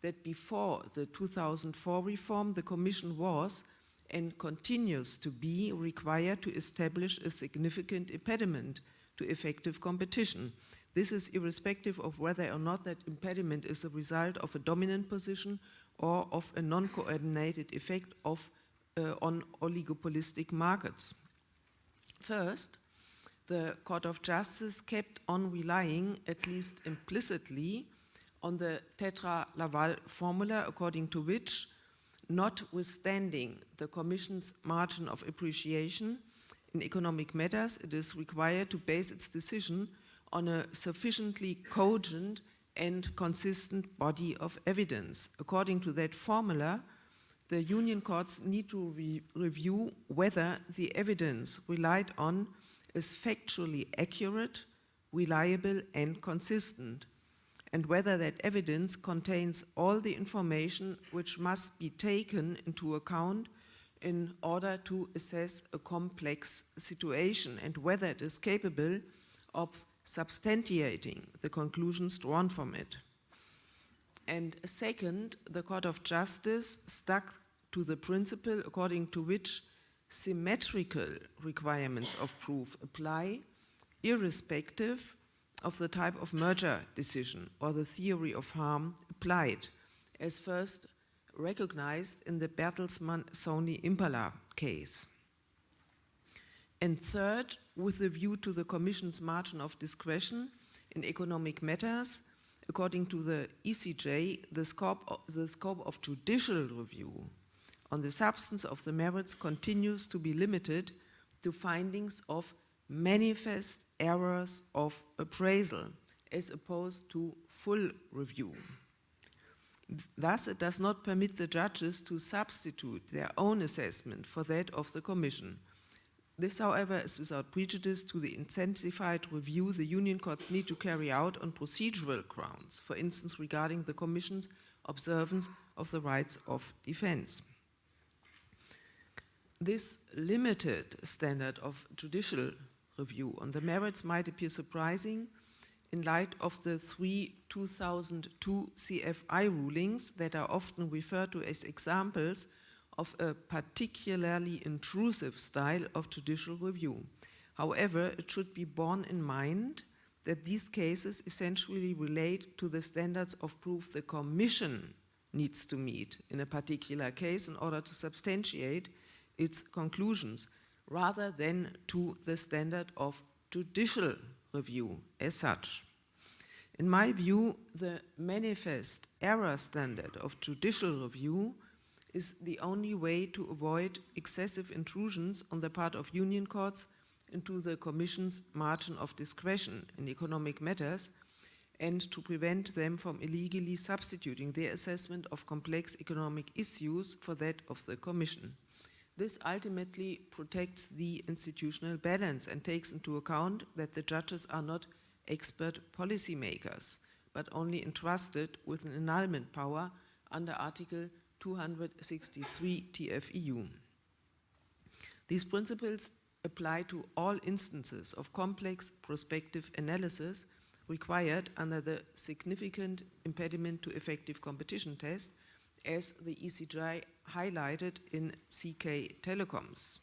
that before the 2004 reform, the Commission was and continues to be required to establish a significant impediment to effective competition. This is irrespective of whether or not that impediment is a result of a dominant position or of a non-coordinated effect on oligopolistic markets. First, the Court of Justice kept on relying, at least implicitly, on the Tetra-Laval formula, according to which, notwithstanding the Commission's margin of appreciation in economic matters, it is required to base its decision on a sufficiently cogent and consistent body of evidence. According to that formula, the union courts need to review whether the evidence relied on is factually accurate, reliable, and consistent, and whether that evidence contains all the information which must be taken into account in order to assess a complex situation, and whether it is capable of substantiating the conclusions drawn from it. And second, the Court of Justice stuck to the principle according to which symmetrical requirements of proof apply, irrespective of the type of merger decision or the theory of harm applied, as first recognized in the Bertelsmann-Sony Impala case. And third, with a view to the Commission's margin of discretion in economic matters, according to the ECJ, the scope of judicial review on the substance of the merits continues to be limited to findings of manifest errors of appraisal, as opposed to full review. Thus, it does not permit the judges to substitute their own assessment for that of the Commission. This, however, is without prejudice to the intensified review the union courts need to carry out on procedural grounds, for instance, regarding the Commission's observance of the rights of defense. This limited standard of judicial review on the merits might appear surprising in light of the 3 2002 CFI rulings that are often referred to as examples of a particularly intrusive style of judicial review. However, it should be borne in mind that these cases essentially relate to the standards of proof the Commission needs to meet in a particular case in order to substantiate its conclusions, rather than to the standard of judicial review as such. In my view, the manifest error standard of judicial review is the only way to avoid excessive intrusions on the part of union courts into the Commission's margin of discretion in economic matters, and to prevent them from illegally substituting their assessment of complex economic issues for that of the Commission. This ultimately protects the institutional balance and takes into account that the judges are not expert policymakers, but only entrusted with an annulment power under Article 263 TFEU. These principles apply to all instances of complex prospective analysis required under the significant impediment to effective competition test, as the ECJ highlighted in CK Telecoms.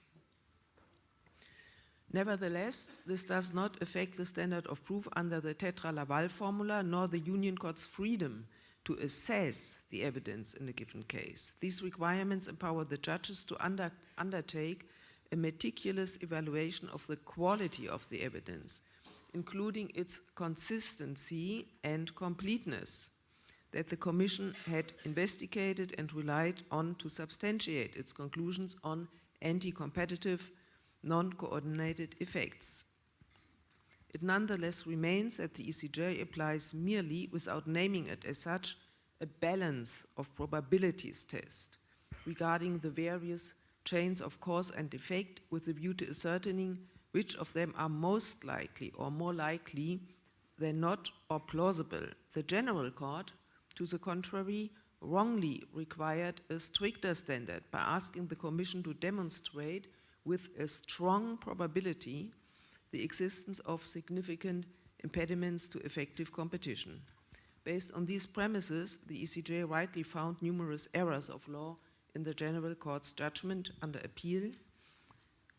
Nevertheless, this does not affect the standard of proof under the Tetra-Laval formula, nor the Union Court's freedom to assess the evidence in a given case. These requirements empower the judges to undertake a meticulous evaluation of the quality of the evidence, including its consistency and completeness, that the Commission had investigated and relied on to substantiate its conclusions on anti-competitive, non-coordinated effects. It nonetheless remains that the ECJ applies merely, without naming it as such, a balance of probabilities test regarding the various chains of cause and effect, with a view to ascertaining which of them are most likely or more likely than not or plausible. The General Court, to the contrary, wrongly required a stricter standard by asking the Commission to demonstrate with a strong probability the existence of significant impediments to effective competition. Based on these premises, the ECJ rightly found numerous errors of law in the General Court's judgment under appeal,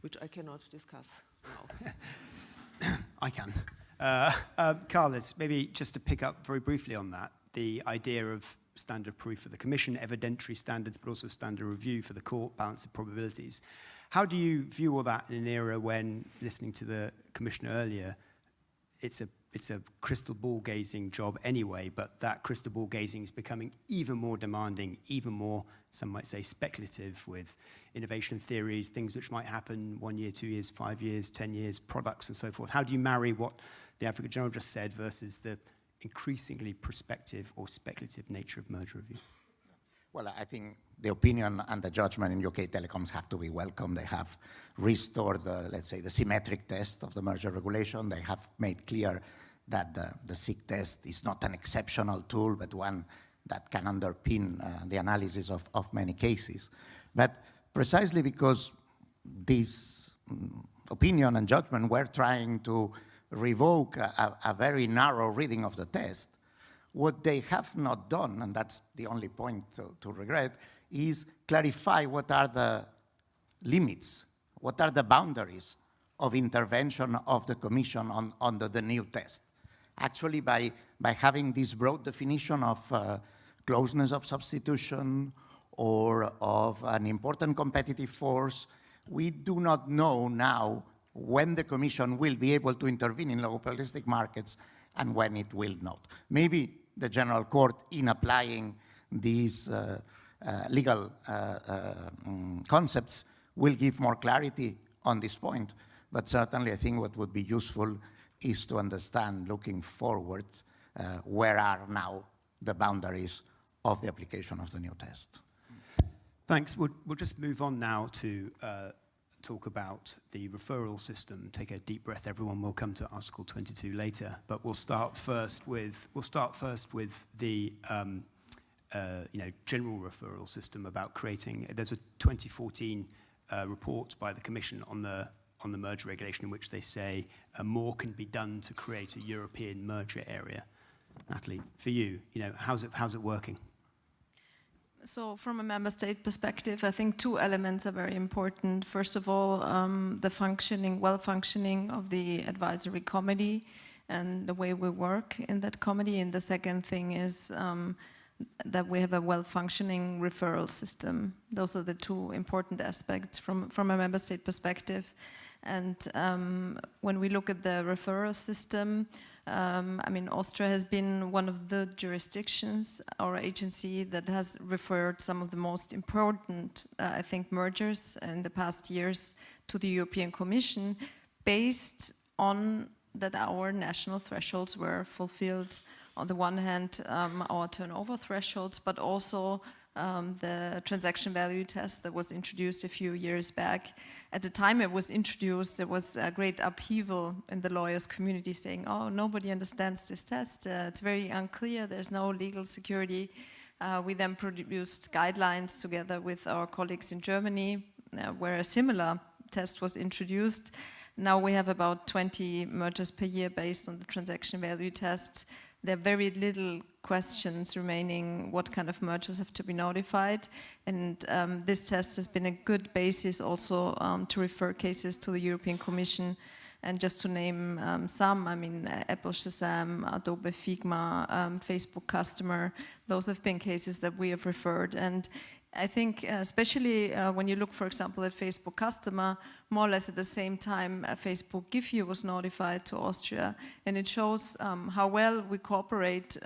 which I cannot discuss now. I can. Carlos, maybe just to pick up very briefly on that, the idea of standard proof for the Commission, evidentiary standards, but also standard review for the court, balance of probabilities. How do you view all that in an era when, listening to the Commissioner earlier, it's a crystal ball gazing job anyway, but that crystal ball gazing is becoming even more demanding, even more, some might say, speculative, with innovation theories, things which might happen 1 year, 2 years, 5 years, 10 years, products and so forth. How do you marry what the Advocate General just said versus the increasingly prospective or speculative nature of merger review? Well, I think the opinion and the judgment in UK telecoms have to be welcome. They have restored the, let's say, the symmetric test of the merger regulation. They have made clear that the SIG test is not an exceptional tool, but one that can underpin the analysis of many cases. But precisely because this opinion and judgment were trying to revoke a very narrow reading of the test, what they have not done, and that's the only point to regret, is clarify what are the limits, what are the boundaries of intervention of the Commission under the new test. Actually, by having this broad definition of closeness of substitution or of an important competitive force, we do not know now when the Commission will be able to intervene in oligopolistic markets and when it will not. Maybe the General Court, in applying these legal concepts, will give more clarity on this point. But certainly, I think what would be useful is to understand, looking forward, where are now the boundaries of the application of the new test. Thanks. We'll just move on now to talk about the referral system. Take a deep breath, everyone. We'll come to Article 22 later, but we'll start first with the general referral system about creating. There's a 2014 report by the Commission on the merger regulation in which they say more can be done to create a European merger area. Natalie, for you, how's it working? So from a member state perspective, I think two elements are very important. First of all, the well-functioning of the advisory committee and the way we work in that committee. And the second thing is that we have a well-functioning referral system. Those are the two important aspects from a member state perspective. And when we look at the referral system, I mean, Austria has been one of the jurisdictions or agency that has referred some of the most important, I think, mergers in the past years to the European Commission, based on that our national thresholds were fulfilled. On the one hand, our turnover thresholds, but also the transaction value test that was introduced a few years back. At the time it was introduced, there was a great upheaval in the lawyers community saying, oh, nobody understands this test. It's very unclear. There's no legal security. We then produced guidelines together with our colleagues in Germany, where a similar test was introduced. Now we have about 20 mergers per year based on the transaction value test. There are very little questions remaining what kind of mergers have to be notified. And this test has been a good basis also to refer cases to the European Commission. And just to name some, I mean, Apple Shazam, Adobe Figma, Facebook Customer, those have been cases that we have referred. And I think especially when you look, for example, at Facebook Customer, more or less at the same time Facebook GIFU was notified to Austria, and it shows how well we cooperate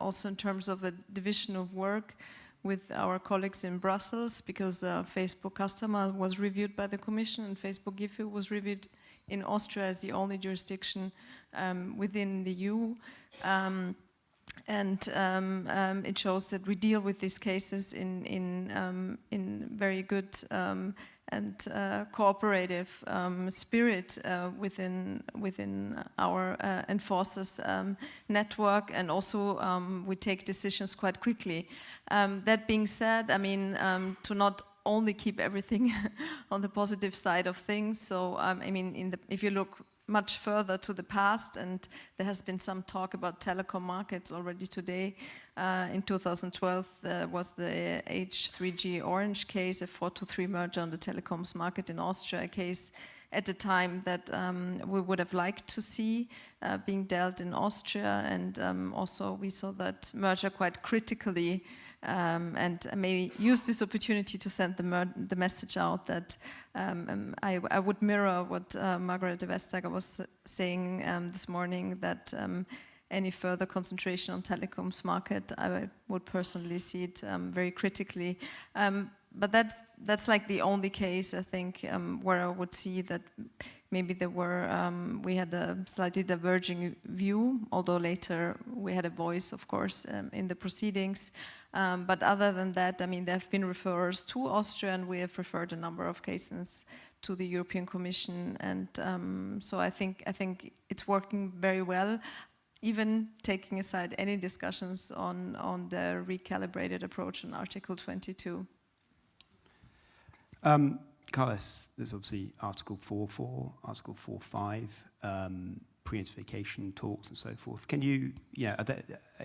also in terms of a division of work with our colleagues in Brussels, because Facebook Customer was reviewed by the Commission and Facebook GIFU was reviewed in Austria as the only jurisdiction within the EU. And it shows that we deal with these cases in very good and cooperative spirit within our enforcers network, and also we take decisions quite quickly. That being said, I mean, to not only keep everything on the positive side of things. So I mean, if you look much further to the past, and there has been some talk about telecom markets already today. In 2012, there was the H3G Orange case, a 4-3 merger on the telecoms market in Austria, a case at the time that we would have liked to see being dealt in Austria, and also we saw that merger quite critically. And I may use this opportunity to send the message out that I would mirror what Margarete Vestager was saying this morning, that any further concentration on telecoms market, I would personally see it very critically. But that's like the only case, I think, where I would see that maybe there were, we had a slightly diverging view, although later we had a voice, of course, in the proceedings. But other than that, I mean, there have been referrals to Austria, and we have referred a number of cases to the European Commission. And so I think it's working very well, even taking aside any discussions on the recalibrated approach on Article 22. Carlos, there's obviously Article 4.4, Article 4.5, pre-notification talks and so forth. Can you,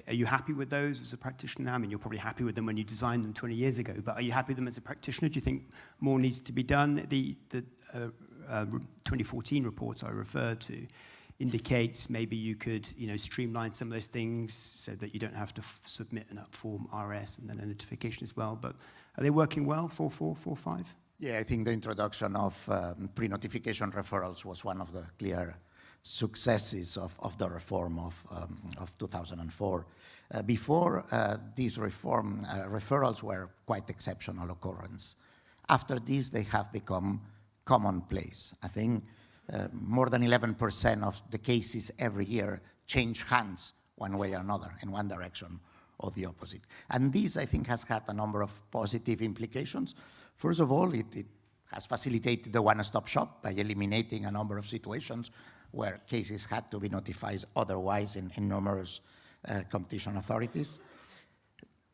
are you happy with those as a practitioner? I mean, you're probably happy with them when you designed them 20 years ago, but are you happy with them as a practitioner? Do you think more needs to be done? The 2014 reports I referred to indicates maybe you could, streamline some of those things so that you don't have to submit an up form RS and then a notification as well. But are they working well, 4.4, 4.5? Yeah, I think the introduction of pre-notification referrals was one of the clear successes of the reform of 2004. Before this reform, referrals were quite exceptional occurrence. After this, they have become commonplace. I think more than 11% of the cases every year change hands one way or another, in one direction or the opposite. And this, I think, has had a number of positive implications. First of all, it has facilitated the one-stop shop by eliminating a number of situations where cases had to be notified otherwise in numerous competition authorities.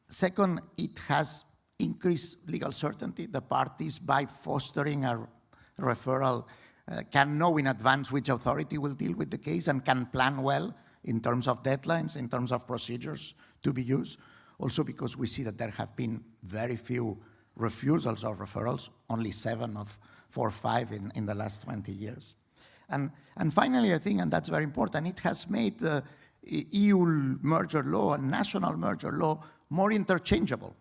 Second, it has increased legal certainty. The parties, by fostering a referral, can know in advance which authority will deal with the case and can plan well in terms of deadlines, in terms of procedures to be used. Also because we see that there have been very few refusals of referrals, only 7 of 4 or 5 in the last 20 years. And finally, I think, and that's very important, it has made the EU merger law and national merger law more interchangeable.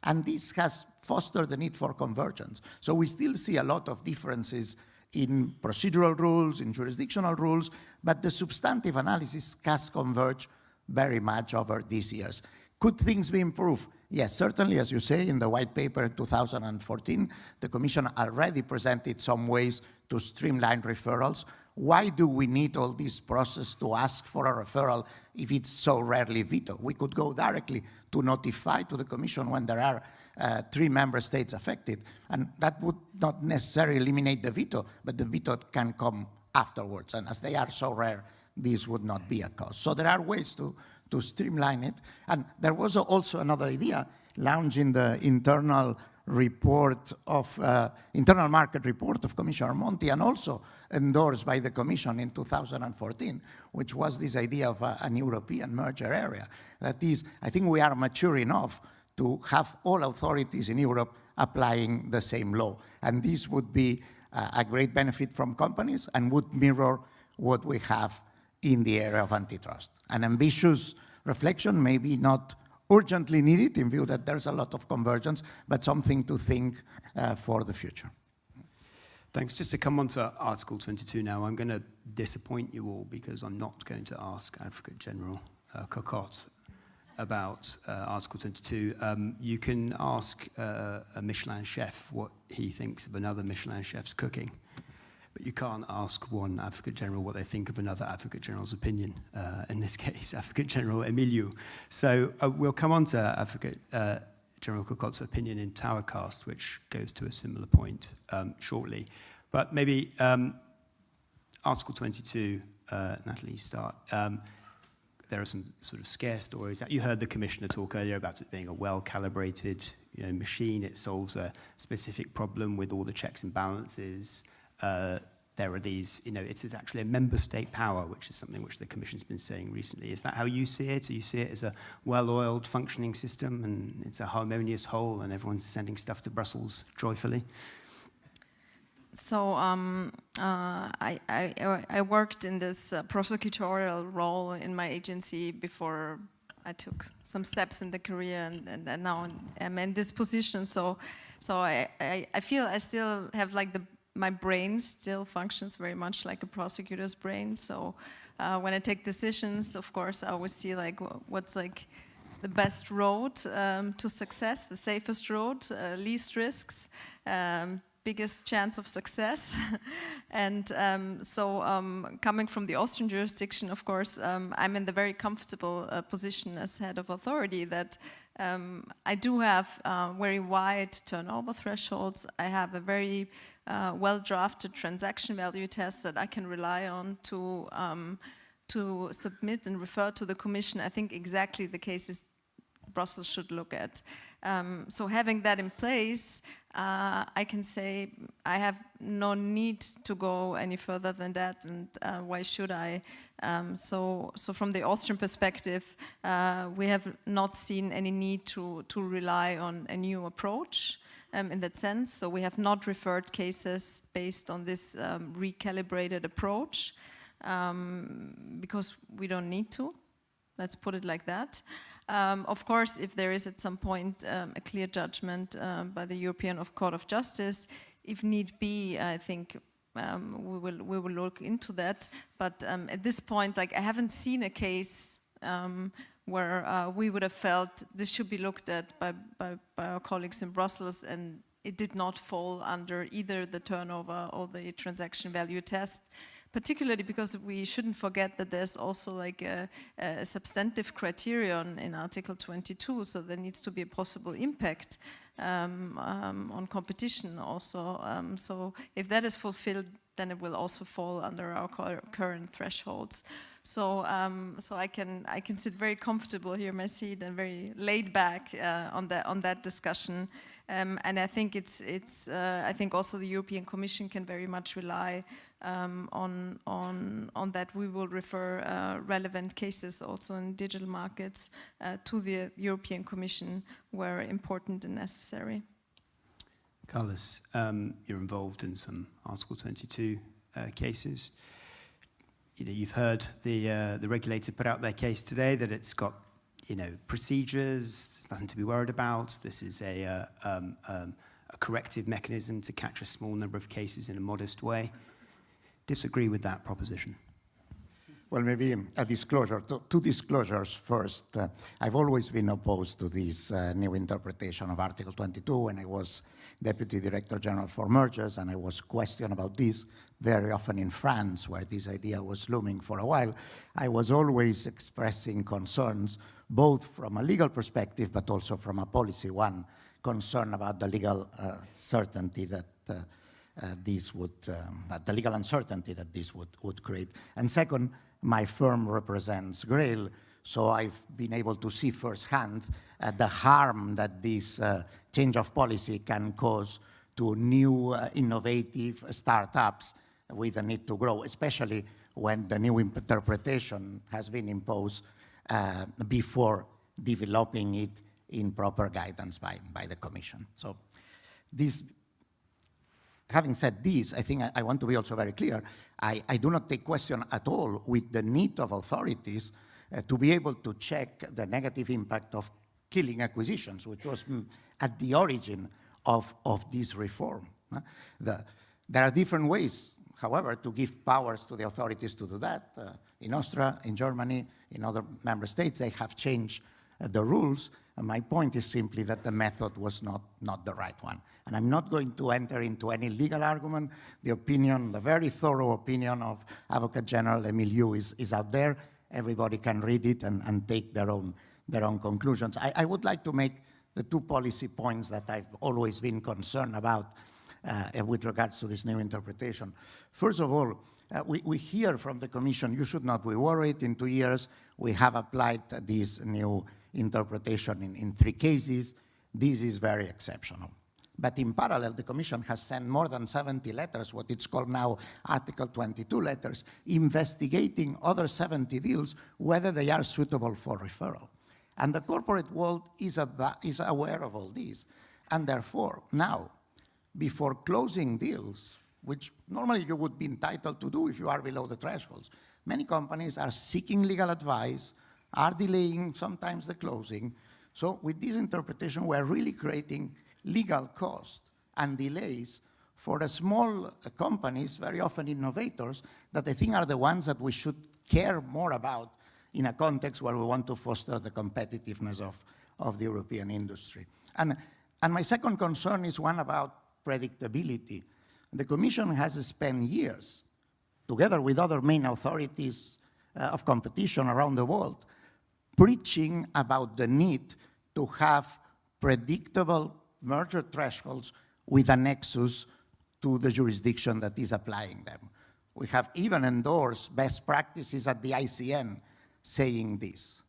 And this has fostered the need for convergence. So we still see a lot of differences in procedural rules, in jurisdictional rules, but the substantive analysis has converged very much over these years. Could things be improved? Yes, certainly, as you say, in the white paper in 2014, the Commission already presented some ways to streamline referrals. Why do we need all this process to ask for a referral if it's so rarely vetoed? We could go directly to notify to the Commission when there are 3 member states affected, and that would not necessarily eliminate the veto, but the veto can come afterwards, and as they are so rare, this would not be a cause. So there are ways to streamline it, and there was also another idea launched in the internal market report of Commissioner Monti, and also endorsed by the Commission in 2014, which was this idea of an European merger area. That is, I think we are mature enough to have all authorities in Europe applying the same law. And this would be a great benefit from companies and would mirror what we have in the area of antitrust. An ambitious reflection, maybe not urgently needed in view that there's a lot of convergence, but something to think for the future. Thanks. Just to come on to Article 22 now, I'm going to disappoint you all because I'm not going to ask Advocate General Cocotte about Article 22. You can ask a Michelin chef what he thinks of another Michelin chef's cooking, but you can't ask one Advocate General what they think of another Advocate General's opinion, in this case, Advocate General Emilio. So we'll come on to Advocate General Cocotte's opinion in Towercast, which goes to a similar point shortly. But maybe Article 22, Natalie, start. There are some sort of scare stories. You heard the Commissioner talk earlier about it being a well-calibrated machine. It solves a specific problem with all the checks and balances. There are these, it's actually a member state power, which is something which the Commission's been saying recently. Is that how you see it? Do you see it as a well-oiled, functioning system, and it's a harmonious whole, and everyone's sending stuff to Brussels joyfully? So I worked in this prosecutorial role in my agency before I took some steps in the career, and now I'm in this position. So I feel I still have my brain still functions very much like a prosecutor's brain. So when I take decisions, of course, I always see what's the best road to success, the safest road, least risks, biggest chance of success. And coming from the Austrian jurisdiction, of course, I'm in the very comfortable position as head of authority that I do have very wide turnover thresholds. I have a very well-drafted transaction value test that I can rely on to submit and refer to the Commission. I think exactly the cases Brussels should look at. So having that in place, I can say I have no need to go any further than that, and why should I? So from the Austrian perspective, we have not seen any need to rely on a new approach in that sense. So we have not referred cases based on this recalibrated approach because we don't need to. Let's put it like that. Of course, if there is at some point a clear judgment by the European Court of Justice, if need be, I think we will look into that. But at this point, I haven't seen a case where we would have felt this should be looked at by our colleagues in Brussels, and it did not fall under either the turnover or the transaction value test. Particularly because we shouldn't forget that there's also a substantive criterion in Article 22, so there needs to be a possible impact on competition also. So if that is fulfilled, then it will also fall under our current thresholds. So I can sit very comfortable here in my seat and very laid back on that discussion. And I think I think also the European Commission can very much rely on that. We will refer relevant cases also in digital markets to the European Commission where important and necessary. Carlos, you're involved in some Article 22 cases. You've heard the regulator put out their case today that it's got procedures. There's nothing to be worried about. This is a a corrective mechanism to catch a small number of cases in a modest way. Disagree with that proposition? Well, maybe a disclosure, two disclosures first. I've always been opposed to this new interpretation of Article 22 when I was Deputy Director General for Mergers, and I was questioned about this very often in France, where this idea was looming for a while. I was always expressing concerns, both from a legal perspective, but also from a policy one, concern about the legal certainty that the legal uncertainty that this would create. And second, my firm represents Grail, so I've been able to see firsthand the harm that this change of policy can cause to new innovative startups with a need to grow, especially when the new interpretation has been imposed before developing it in proper guidance by the Commission. So this, having said this, I think I want to be also very clear. I do not take question at all with the need of authorities to be able to check the negative impact of killing acquisitions, which was at the origin of this reform. There are different ways, however, to give powers to the authorities to do that. In Austria, in Germany, in other member states, they have changed the rules. And my point is simply that the method was not the right one. And I'm not going to enter into any legal argument. The opinion, the very thorough opinion of Advocate General Emile Liu is out there. Everybody can read it and take their own conclusions. I would like to make the two policy points that I've always been concerned about with regards to this new interpretation. First of all, we hear from the Commission, you should not be worried. In 2 years, we have applied this new interpretation in 3 cases. This is very exceptional. But in parallel, the Commission has sent more than 70 letters, what it's called now Article 22 letters, investigating other 70 deals, whether they are suitable for referral. And the corporate world is aware of all this. And therefore, now, before closing deals, which normally you would be entitled to do if you are below the thresholds, many companies are seeking legal advice, are delaying sometimes the closing. So with this interpretation, we're really creating legal cost and delays for the small companies, very often innovators, that I think are the ones that we should care more about in a context where we want to foster the competitiveness of the European industry. And my second concern is one about predictability. The Commission has spent years, together with other main authorities of competition around the world, preaching about the need to have predictable merger thresholds with a nexus to the jurisdiction that is applying them. We have even endorsed best practices at the ICN saying this.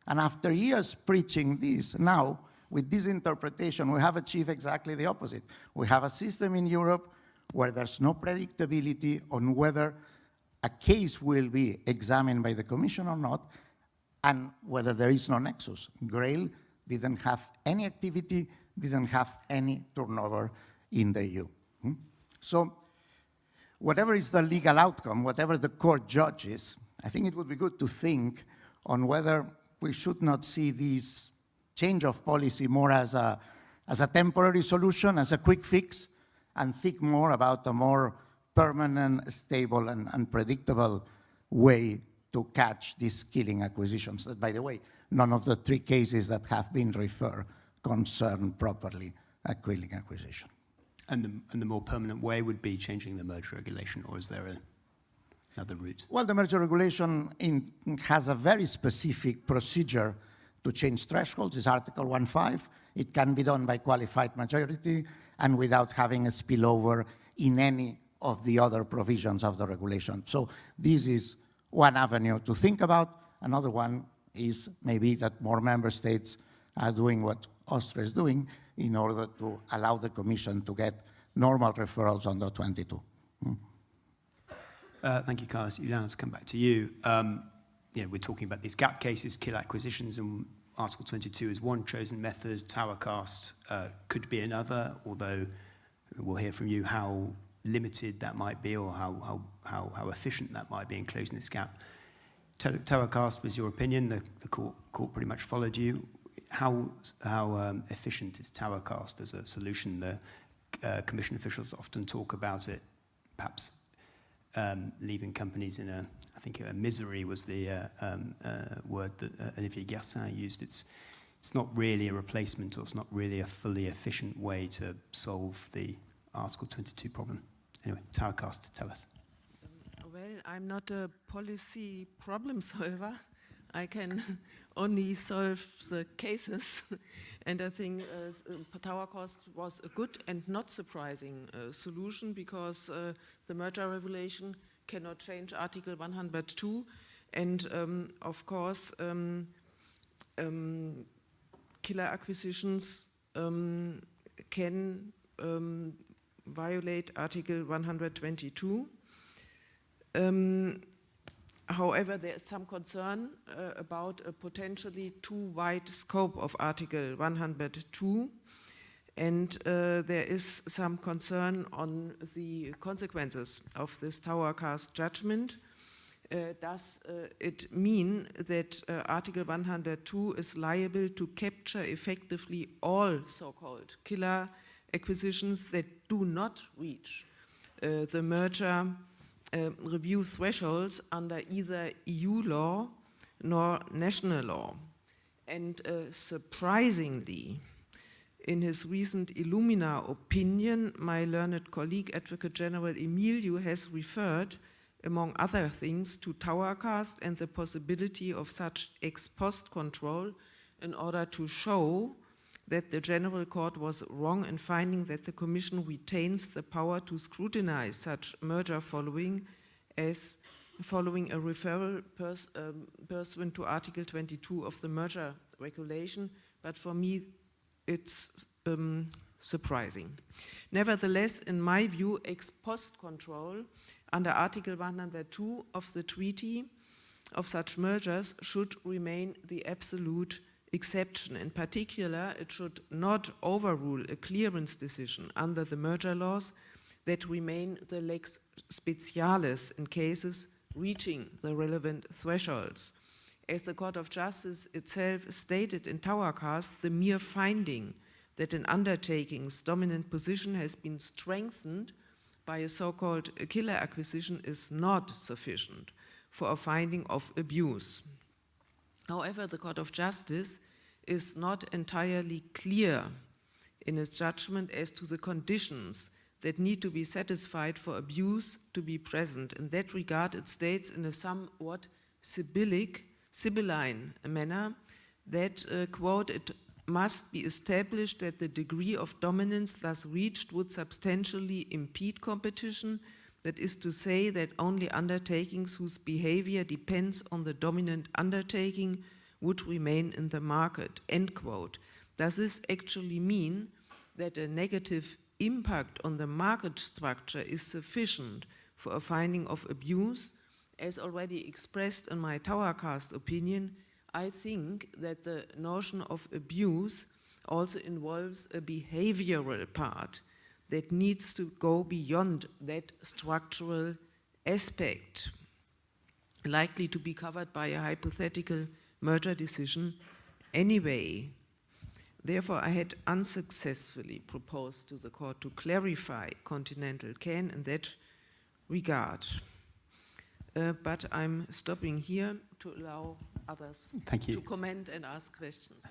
And after years preaching this, now, with this interpretation, we have achieved exactly the opposite. We have a system in Europe where there's no predictability on whether a case will be examined by the Commission or not, and whether there is no nexus. Grail didn't have any activity, didn't have any turnover in the EU. So whatever is the legal outcome, whatever the court judges, I think it would be good to think on whether we should not see this change of policy more as a temporary solution, as a quick fix, and think more about a more permanent, stable, and predictable way to catch these killing acquisitions. That, by the way, none of the 3 cases that have been referred concern properly a killing acquisition. And the more permanent way would be changing the merger regulation, or is there another route? Well, the merger regulation has a very specific procedure to change thresholds. It's Article 1.5. It can be done by qualified majority and without having a spillover in any of the other provisions of the regulation. So this is one avenue to think about. Another one is maybe that more member states are doing what Austria is doing in order to allow the Commission to get normal referrals under 22. Thank you, Carlos. Julian, let's come back to you. We're talking about these gap cases, kill acquisitions, and Article 22 is one chosen method. Towercast could be another, although we'll hear from you how limited that might be, or how efficient that might be in closing this gap. Towercast was your opinion. The court pretty much followed you. How efficient is Towercast as a solution? The Commission officials often talk about it, perhaps leaving companies in a, I think misery was the word that Olivier Gersin used. It's not really a replacement, or it's not really a fully efficient way to solve the Article 22 problem. Anyway, Towercast, tell us. Well, I'm not a policy problem solver. I can only solve the cases. And I think Towercast was a good and not surprising solution, because the merger regulation cannot change Article 102. And of course, killer acquisitions can violate Article 122. However, there is some concern about a potentially too wide scope of Article 102, and there is some concern on the consequences of this Towercast judgment. Does it mean that Article 102 is liable to capture effectively all so-called killer acquisitions that do not reach the merger review thresholds under either EU law nor national law? And surprisingly, in his recent Illumina opinion, my learned colleague, Advocate General Emilio, has referred, among other things, to Towercast and the possibility of such ex post control in order to show that the General Court was wrong in finding that the Commission retains the power to scrutinize such merger following a referral pursuant to Article 22 of the merger regulation. But for me, it's surprising. Nevertheless, in my view, ex post control under Article 102 of the Treaty of such mergers should remain the absolute exception. In particular, it should not overrule a clearance decision under the merger laws that remain the lex specialis in cases reaching the relevant thresholds. As the Court of Justice itself stated in Towercast, the mere finding that an undertaking's dominant position has been strengthened by a so-called killer acquisition is not sufficient for a finding of abuse. However, the Court of Justice is not entirely clear in its judgment as to the conditions that need to be satisfied for abuse to be present. In that regard, it states in a somewhat Sibylline manner that, quote, it must be established that the degree of dominance thus reached would substantially impede competition, that is to say that only undertakings whose behavior depends on the dominant undertaking would remain in the market, end quote. Does this actually mean that a negative impact on the market structure is sufficient for a finding of abuse? As already expressed in my Towercast opinion, I think that the notion of abuse also involves a behavioral part that needs to go beyond that structural aspect, likely to be covered by a hypothetical merger decision anyway. Therefore, I had unsuccessfully proposed to the court to clarify continental can in that regard. But I'm stopping here to allow others to comment and ask questions.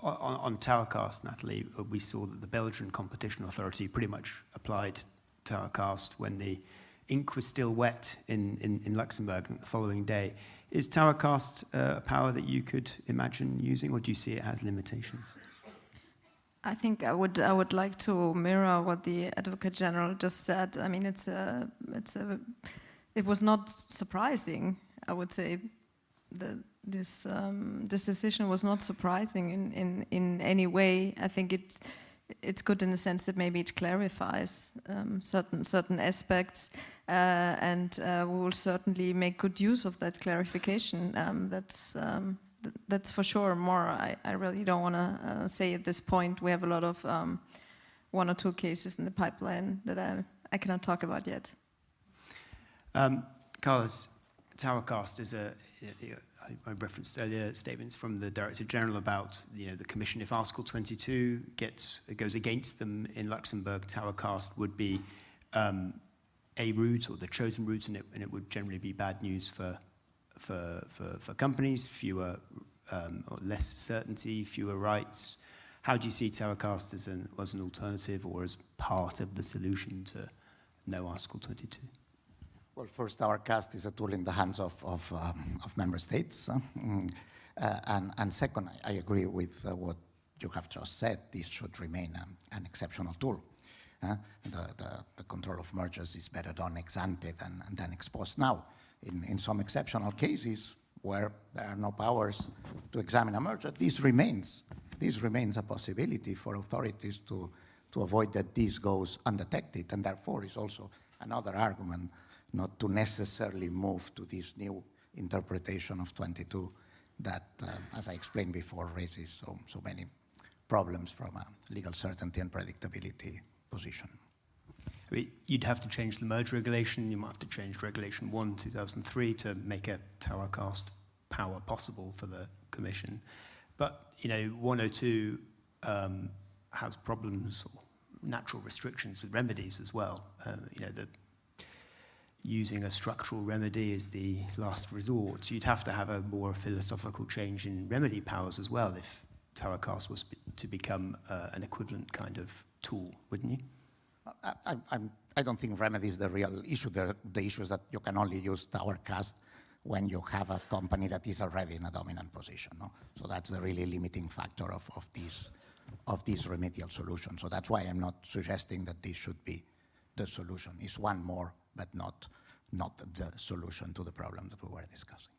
On Towercast, Natalie, we saw that the Belgian Competition Authority pretty much applied Towercast when the ink was still wet in Luxembourg the following day. Is Towercast a power that you could imagine using, or do you see it has limitations? I think I would like to mirror what the Advocate General just said. I mean, it was not surprising. I would say this decision was not surprising in any way. I think it's good in the sense that maybe it clarifies certain aspects, and we will certainly make good use of that clarification. That's for sure. More, I really don't want to say at this point. We have a lot of one or two cases in the pipeline that I cannot talk about yet. Carlos, Towercast is I referenced earlier statements from the Director General about the Commission. If Article 22 goes against them in Luxembourg, tower cast would be a route or the chosen route, and it would generally be bad news for companies, fewer or less certainty, fewer rights. How do you see tower cast as an alternative or as part of the solution to no Article 22? Well, first, our cast is a tool in the hands of member states. And second, I agree with what you have just said. This should remain an exceptional tool. The control of mergers is better done ex ante than ex post. Now, in some exceptional cases where there are no powers to examine a merger, this remains a possibility for authorities to avoid that this goes undetected, and therefore is also another argument not to necessarily move to this new interpretation of 22 that, as I explained before, raises so many problems from a legal certainty and predictability position. I mean, you'd have to change the merger regulation. You might have to change Regulation 1, 2003 to make a tower cast power possible for the Commission. But, 102 has problems or natural restrictions with remedies as well. Using a structural remedy is the last resort. So you'd have to have a more philosophical change in remedy powers as well if tower cast was to become an equivalent kind of tool, wouldn't you? I don't think remedy is the real issue. The issue is that you can only use tower cast when you have a company that is already in a dominant position. No? So that's the really limiting factor of this remedial solution. So that's why I'm not suggesting that this should be the solution. It's one more, but not the solution to the problem that we were discussing.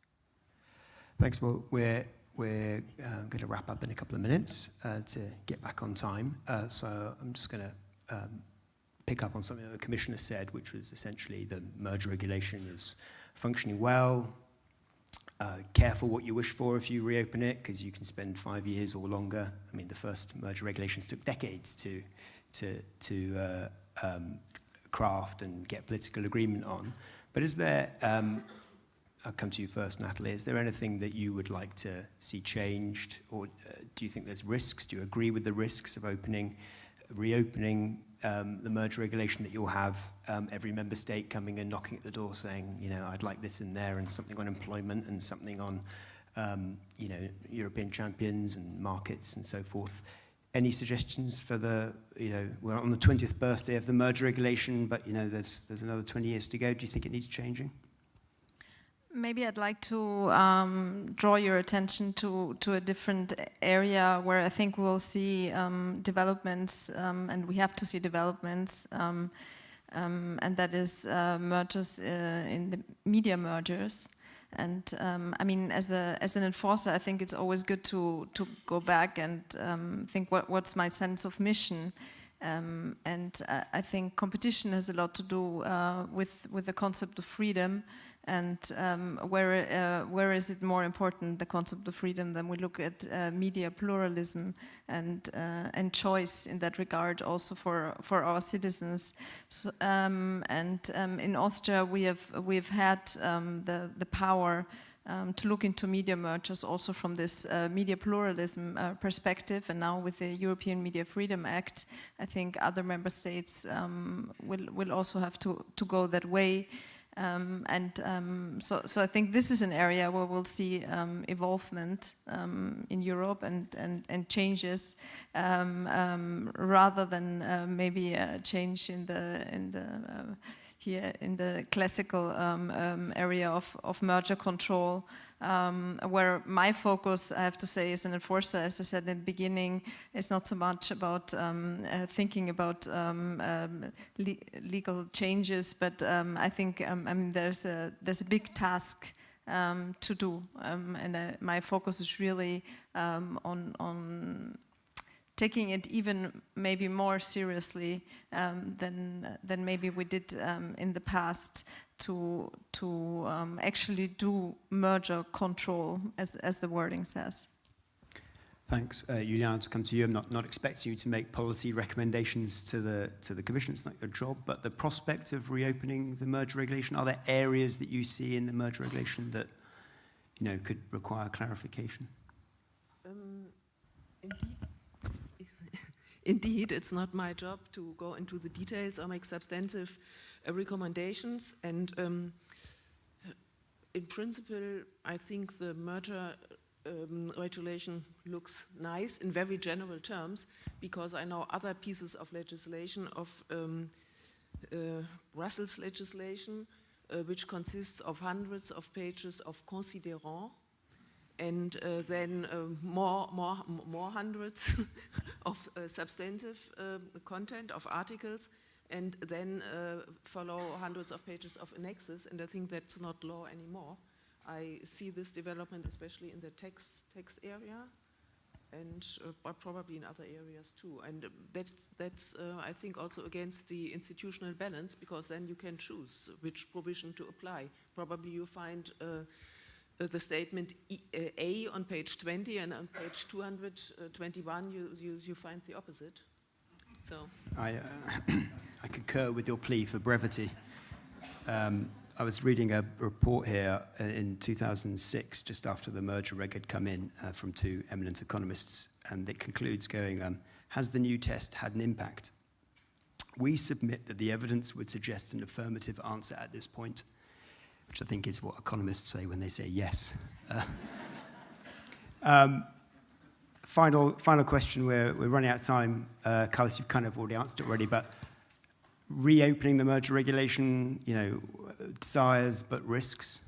Thanks. Well, we're going to wrap up in a couple of minutes to get back on time. So I'm just going to pick up on something that the Commissioner said, which was essentially the merger regulation is functioning well. Careful what you wish for if you reopen it, because you can spend 5 years or longer. I mean, the first merger regulations took decades to craft and get political agreement on. But is there, I'll come to you first, Natalie, is there anything that you would like to see changed, or do you think there's risks? Do you agree with the risks of reopening the merger regulation, that you'll have every member state coming and knocking at the door saying, I'd like this in there, and something on employment and something on, European champions and markets and so forth? Any suggestions for we're on the 20th birthday of the merger regulation, but there's another 20 years to go. Do you think it needs changing? Maybe I'd like to draw your attention to a different area where I think we'll see developments, and we have to see developments, and that is mergers in the media mergers. And I mean, as an enforcer, I think it's always good to go back and think what's my sense of mission. And I think competition has a lot to do with the concept of freedom. And where is it more important, the concept of freedom, than we look at media pluralism and choice in that regard, also for our citizens. So, in Austria, we've had the power to look into media mergers also from this media pluralism perspective, and now with the European Media Freedom Act, I think other member states will also have to go that way. So I think this is an area where we'll see evolvement in Europe and changes rather than maybe a change in the classical area of merger control, where my focus, I have to say, as an enforcer, as I said in the beginning, is not so much about thinking about legal changes, but I think I mean there's a big task to do, and my focus is really on taking it even maybe more seriously than maybe we did in the past, to actually do merger control, as the wording says. Thanks. Julian, to come to you, I'm not expecting you to make policy recommendations to the Commission. It's not your job, but the prospect of reopening the merger regulation, are there areas that you see in the merger regulation that could require clarification? Indeed, it's not my job to go into the details or make substantive recommendations. And in principle, I think the merger regulation looks nice in very general terms, because I know other pieces of legislation, of Brussels legislation, which consists of hundreds of pages of considérants, and then more hundreds of substantive content of articles, and then follow hundreds of pages of annexes, and I think that's not law anymore. I see this development especially in the tax area, and probably in other areas too. And that's I think, also against the institutional balance, because then you can choose which provision to apply. Probably you find the statement A on page 20, and on page 221 you find the opposite. So I concur with your plea for brevity. I was reading a report here in 2006, just after the merger reg had come in, from two eminent economists, and it concludes going, has the new test had an impact? We submit that the evidence would suggest an affirmative answer at this point, which I think is what economists say when they say yes. Final question, we're running out of time. Carlos, you've kind of already answered it already, but reopening the merger regulation, desires but risks?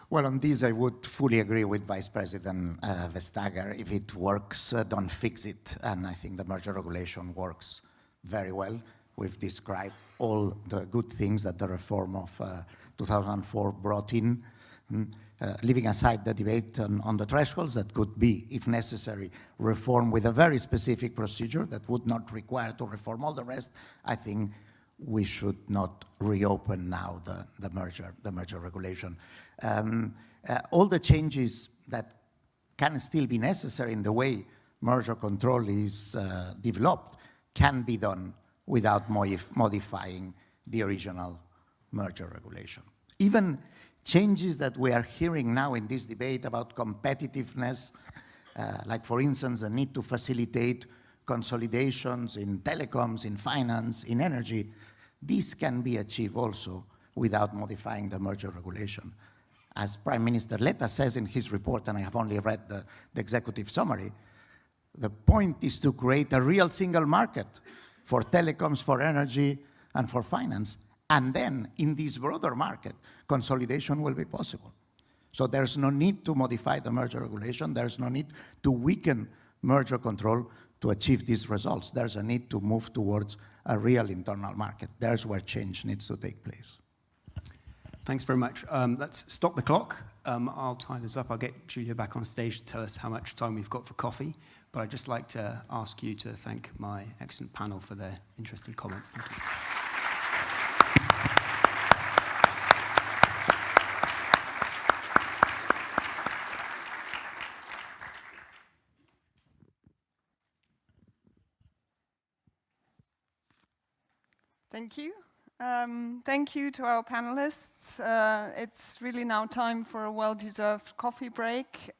Well, on this, I would fully agree with Vice President Vestager. If it works, don't fix it. And I think the merger regulation works very well. We've described all the good things that the reform of 2004 brought in. Leaving aside the debate on the thresholds, that could be, if necessary, reform with a very specific procedure that would not require to reform all the rest, I think we should not reopen now the merger regulation. All the changes that can still be necessary in the way merger control is developed can be done without modifying the original merger regulation. Even changes that we are hearing now in this debate about competitiveness, like for instance, the need to facilitate consolidations in telecoms, in finance, in energy, this can be achieved also without modifying the merger regulation. As Prime Minister Letta says in his report, and I have only read the executive summary, the point is to create a real single market for telecoms, for energy, and for finance. And then, in this broader market, consolidation will be possible. So there's no need to modify the merger regulation. There's no need to weaken merger control to achieve these results. There's a need to move towards a real internal market. There's where change needs to take place. Thanks very much. Let's stop the clock. I'll tie this up. I'll get Julia back on stage to tell us how much time we've got for coffee. But I'd just like to ask you to thank my excellent panel for their interesting comments. Thank you. Thank you. Thank you to our panelists. It's really now time for a well-deserved coffee break.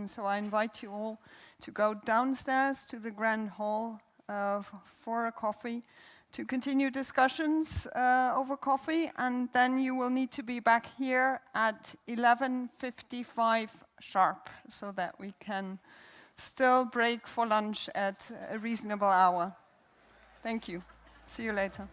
So I invite you all to go downstairs to the Grand Hall for a coffee, to continue discussions over coffee, and then you will need to be back here at 11:55 sharp, so that we can still break for lunch at a reasonable hour. Thank you. See you later.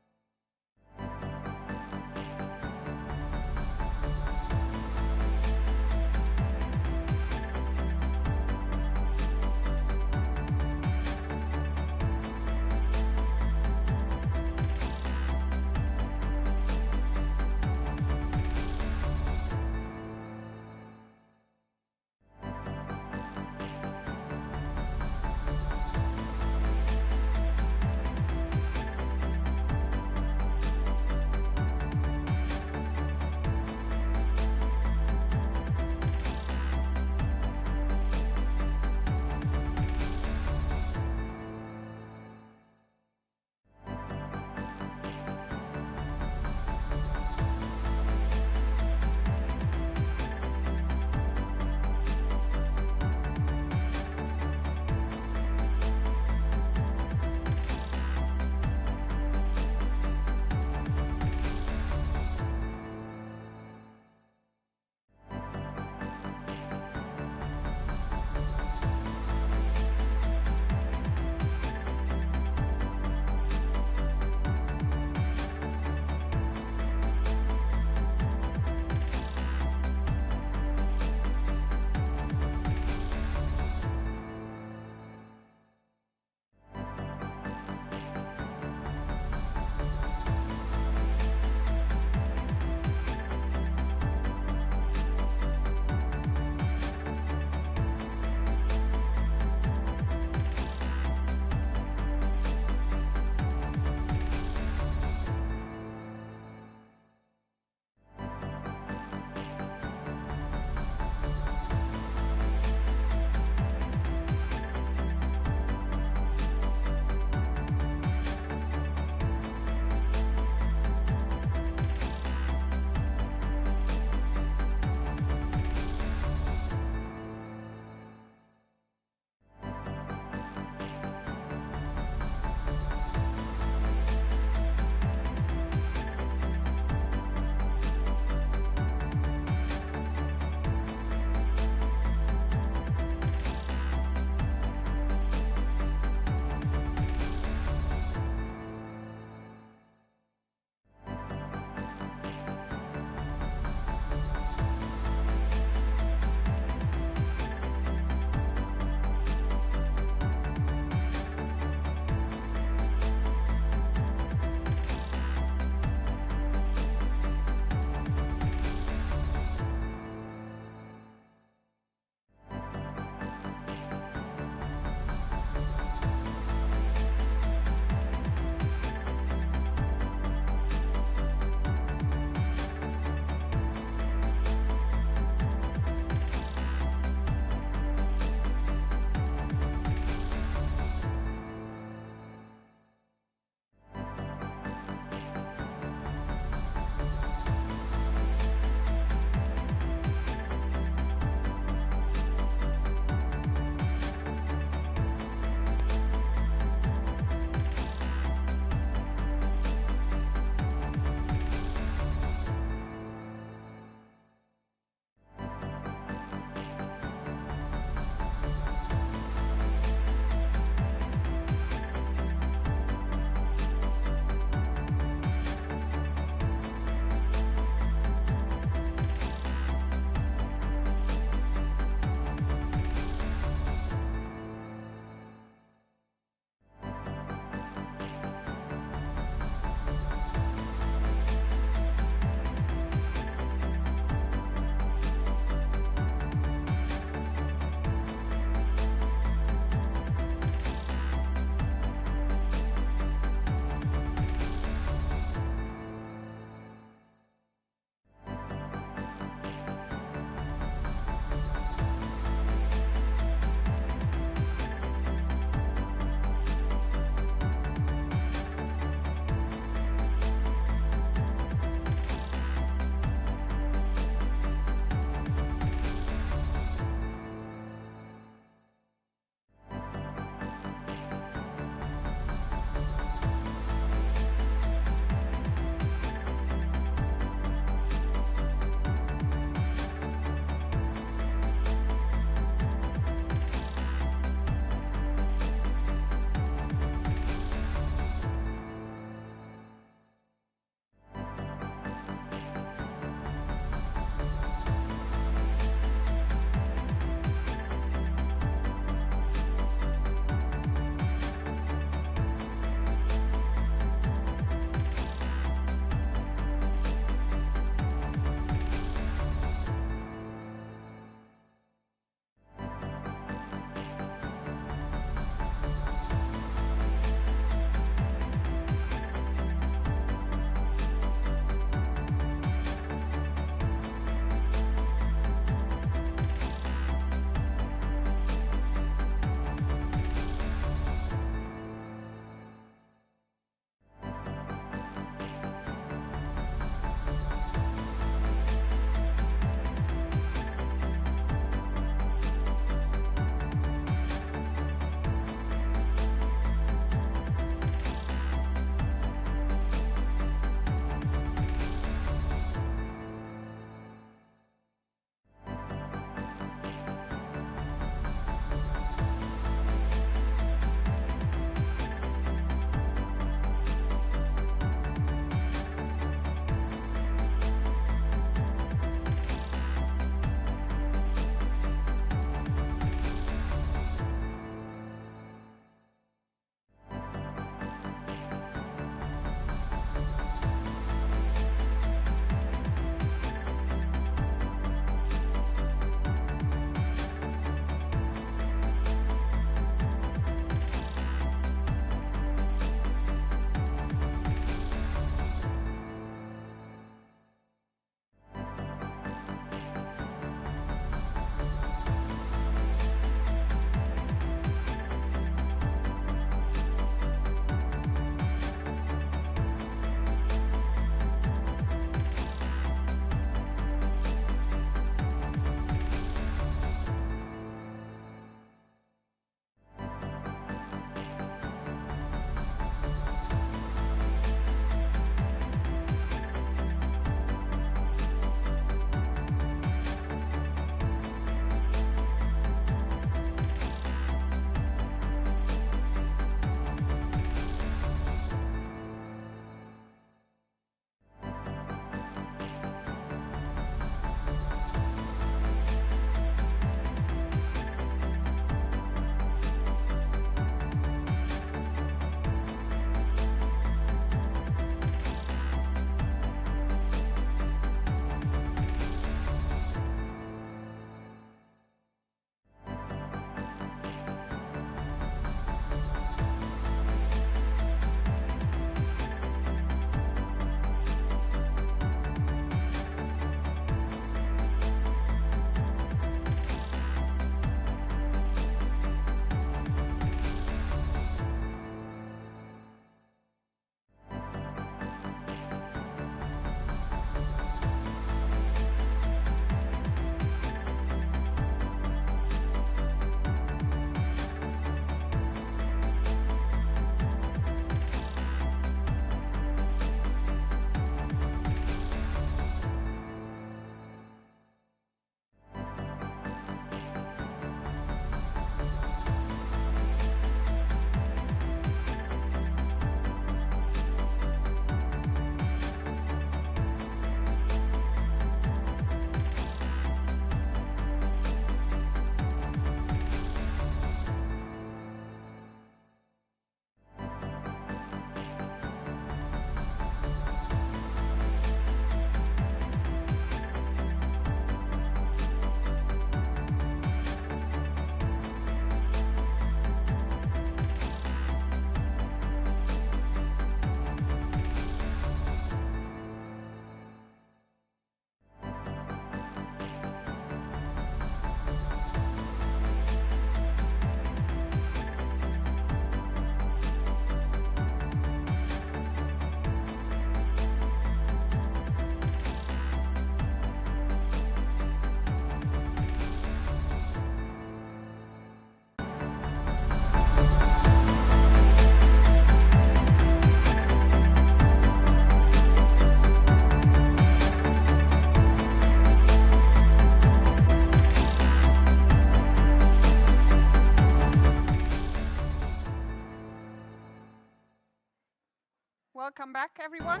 Welcome back, everyone.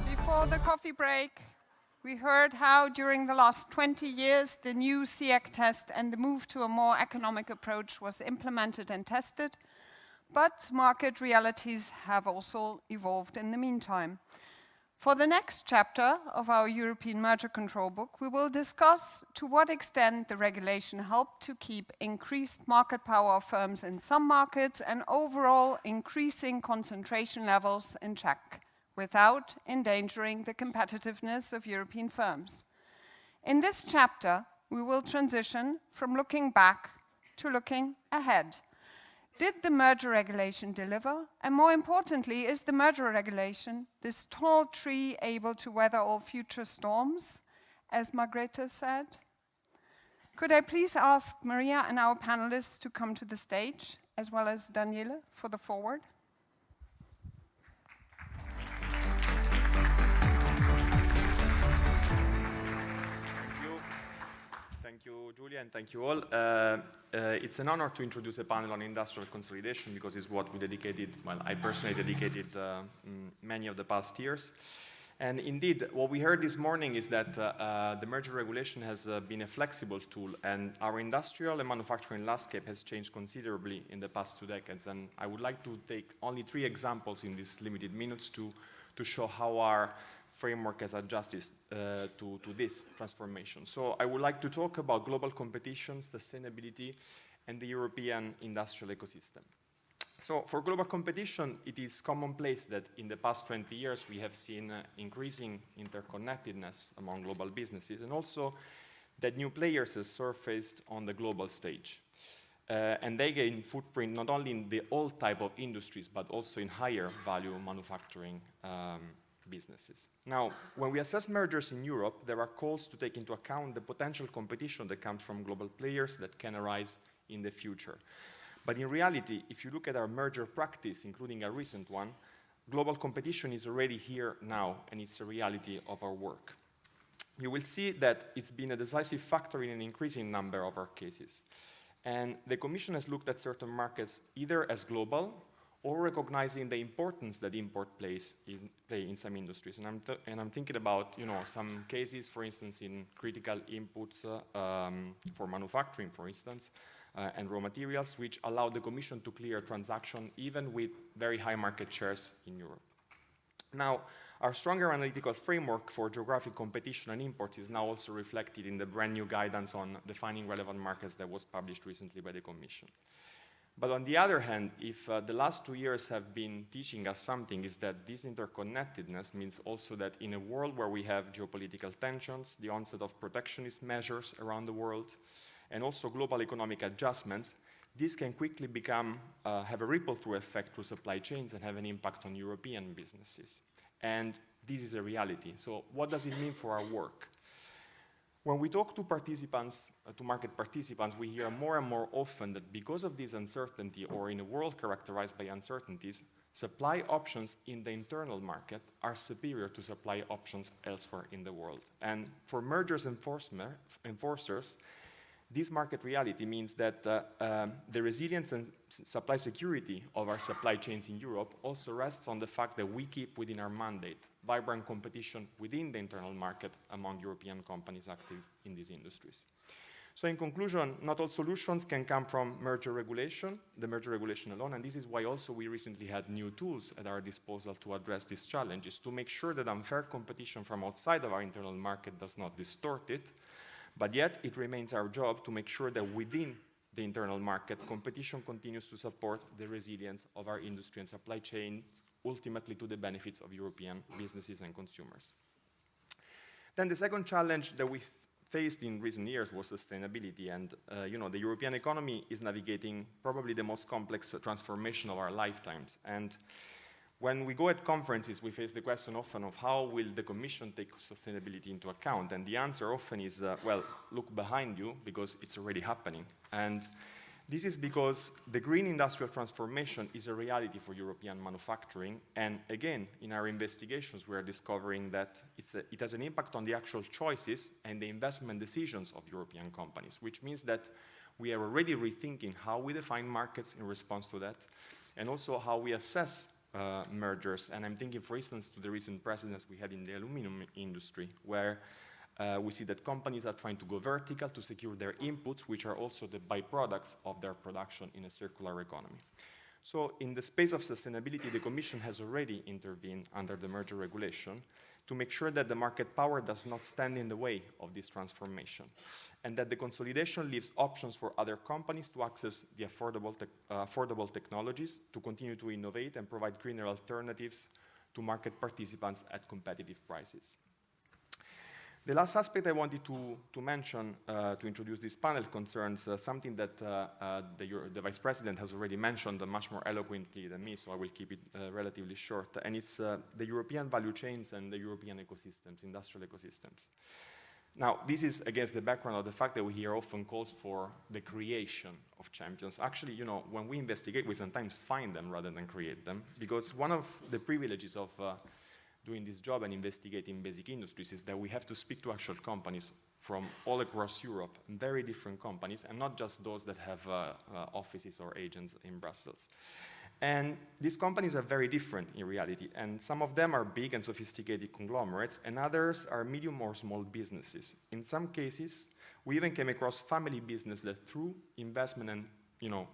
Before the coffee break, we heard how during the last 20 years the new SEAC test and the move to a more economic approach was implemented and tested, but market realities have also evolved in the meantime. For the next chapter of our European merger control book, we will discuss to what extent the regulation helped to keep increased market power of firms in some markets and overall increasing concentration levels in check, without endangering the competitiveness of European firms. In this chapter, we will transition from looking back to looking ahead. Did the merger regulation deliver? And more importantly, is the merger regulation, this tall tree, able to weather all future storms, as Margrethe said? Could I please ask Maria and our panelists to come to the stage, as well as Daniele, for the forward? Thank you, Julia, and thank you all. It's an honor to introduce a panel on industrial consolidation because it's what we dedicated, well, I personally dedicated many of the past years. And indeed, what we heard this morning is that the merger regulation has been a flexible tool, and our industrial and manufacturing landscape has changed considerably in the past 2 decades. And I would like to take only 3 examples in these limited minutes to show how our framework has adjusted to this transformation. So I would like to talk about global competition, sustainability, and the European industrial ecosystem. So for global competition, it is commonplace that in the past 20 years we have seen increasing interconnectedness among global businesses, and also that new players have surfaced on the global stage. And they gain footprint not only in the old type of industries, but also in higher value manufacturing businesses. Now, when we assess mergers in Europe, there are calls to take into account the potential competition that comes from global players that can arise in the future. But in reality, if you look at our merger practice, including a recent one, global competition is already here now, and it's a reality of our work. You will see that it's been a decisive factor in an increasing number of our cases. And the Commission has looked at certain markets either as global or recognizing the importance that import plays in some industries. And I'm thinking about, some cases, for instance, in critical inputs for manufacturing, for instance, and raw materials, which allow the Commission to clear transaction even with very high market shares in Europe. Now, our stronger analytical framework for geographic competition and imports is now also reflected in the brand new guidance on defining relevant markets that was published recently by the Commission. But on the other hand, if the last 2 years have been teaching us something, is that this interconnectedness means also that in a world where we have geopolitical tensions, the onset of protectionist measures around the world, and also global economic adjustments, this can quickly become, have a ripple-through effect through supply chains and have an impact on European businesses. And this is a reality. So what does it mean for our work? When we talk to participants, to market participants, we hear more and more often that because of this uncertainty, or in a world characterized by uncertainties, supply options in the internal market are superior to supply options elsewhere in the world. And for mergers enforcers, this market reality means that the resilience and supply security of our supply chains in Europe also rests on the fact that we keep within our mandate vibrant competition within the internal market among European companies active in these industries. So in conclusion, not all solutions can come from merger regulation, the merger regulation alone, and this is why also we recently had new tools at our disposal to address these challenges, to make sure that unfair competition from outside of our internal market does not distort it, but yet it remains our job to make sure that within the internal market, competition continues to support the resilience of our industry and supply chains, ultimately to the benefits of European businesses and consumers. Then the second challenge that we faced in recent years was sustainability, and the European economy is navigating probably the most complex transformation of our lifetimes. And when we go at conferences, we face the question often of how will the Commission take sustainability into account? And the answer often is, well, look behind you, because it's already happening. And this is because the green industrial transformation is a reality for European manufacturing. And again, in our investigations, we are discovering that it has an impact on the actual choices and the investment decisions of European companies, which means that we are already rethinking how we define markets in response to that, and also how we assess mergers. And I'm thinking, for instance, to the recent precedents we had in the aluminum industry, where we see that companies are trying to go vertical to secure their inputs, which are also the byproducts of their production in a circular economy. So in the space of sustainability, the Commission has already intervened under the merger regulation to make sure that the market power does not stand in the way of this transformation, and that the consolidation leaves options for other companies to access the affordable technologies, to continue to innovate and provide greener alternatives to market participants at competitive prices. The last aspect I wanted to mention to introduce this panel concerns something that the Vice President has already mentioned much more eloquently than me, so I will keep it relatively short. And it's the European value chains and the European ecosystems, industrial ecosystems. Now, this is against the background of the fact that we hear often calls for the creation of champions. Actually, you know, when we investigate, we sometimes find them rather than create them, because one of the privileges of doing this job and investigating basic industries is that we have to speak to actual companies from all across Europe, very different companies, and not just those that have offices or agents in Brussels. And these companies are very different in reality, and some of them are big and sophisticated conglomerates, and others are medium or small businesses. In some cases, we even came across family businesses that through investment and, you know,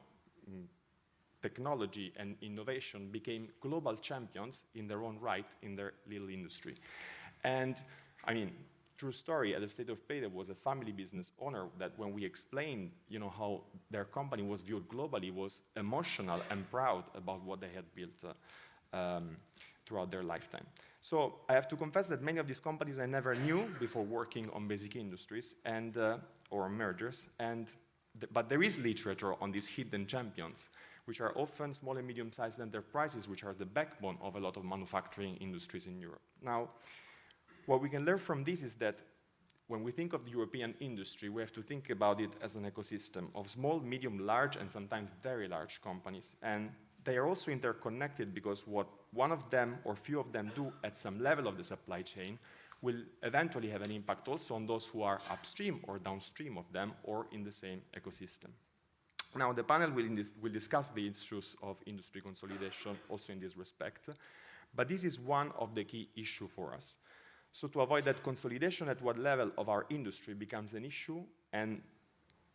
technology and innovation became global champions in their own right in their little industry. And I mean, true story, at the State of Play, there was a family business owner that when we explained, you know, how their company was viewed globally, was emotional and proud about what they had built throughout their lifetime. So I have to confess that many of these companies I never knew before working on basic industries and or mergers, but there is literature on these hidden champions, which are often small and medium-sized enterprises, which are the backbone of a lot of manufacturing industries in Europe. Now, what we can learn from this is that when we think of the European industry, we have to think about it as an ecosystem of small, medium, large, and sometimes very large companies. And they are also interconnected because what one of them or few of them do at some level of the supply chain will eventually have an impact also on those who are upstream or downstream of them or in the same ecosystem. Now, the panel will discuss the issues of industry consolidation also in this respect, but this is one of the key issues for us. So to avoid that consolidation at what level of our industry becomes an issue and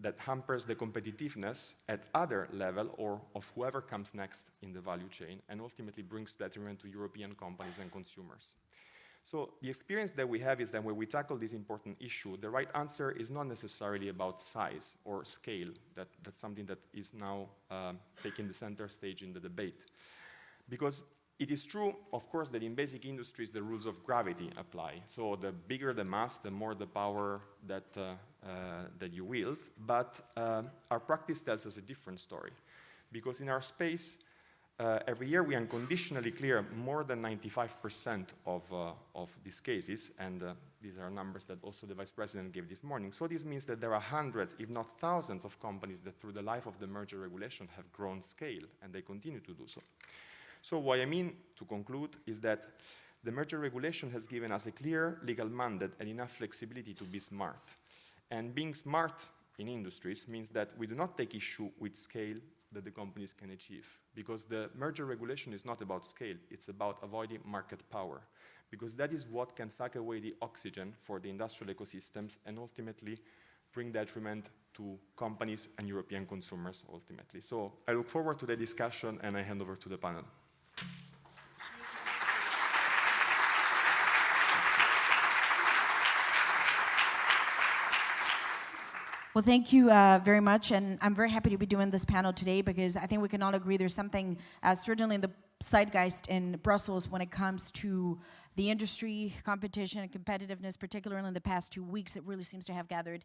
that hampers the competitiveness at other level or of whoever comes next in the value chain and ultimately brings detriment to European companies and consumers. So the experience that we have is that when we tackle this important issue, the right answer is not necessarily about size or scale. That's something that is now taking the center stage in the debate. Because it is true, of course, that in basic industries, the rules of gravity apply. So the bigger the mass, the more the power that you wield. But our practice tells us a different story. Because in our space, every year we unconditionally clear more than 95% of these cases, and these are numbers that also the Vice President gave this morning. So this means that there are hundreds, if not thousands, of companies that through the life of the merger regulation have grown scale, and they continue to do so. So what I mean, to conclude, is that the merger regulation has given us a clear legal mandate and enough flexibility to be smart. And being smart in industries means that we do not take issue with scale that the companies can achieve. Because the merger regulation is not about scale, it's about avoiding market power. Because that is what can suck away the oxygen for the industrial ecosystems and ultimately bring detriment to companies and European consumers ultimately. So I look forward to the discussion and I hand over to the panel. Well, thank you very much, and I'm very happy to be doing this panel today because I think we can all agree there's something certainly in the zeitgeist in Brussels when it comes to the industry, competition, and competitiveness, particularly in the past 2 weeks. It really seems to have gathered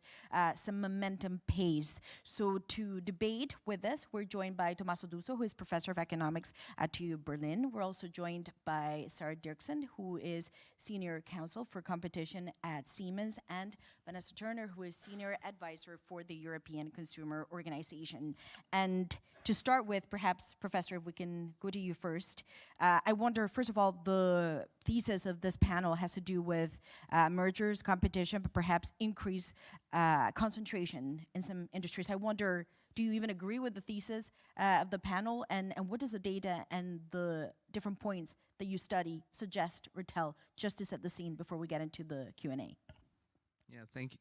some momentum pace. So to debate with us, we're joined by Tommaso Duso, who is Professor of Economics at TU Berlin. We're also joined by Sarah Dirksen, who is Senior Counsel for Competition at Siemens, and Vanessa Turner, who is Senior Advisor for the European Consumer Organization. And to start with, perhaps, Professor, if we can go to you first, I wonder, first of all, the thesis of this panel has to do with mergers, competition, but perhaps increased concentration in some industries. I wonder, Do you even agree with the thesis of the panel? And what does the data and the different points that you study suggest or tell, just to set the scene before we get into the Q&A? Yeah, thank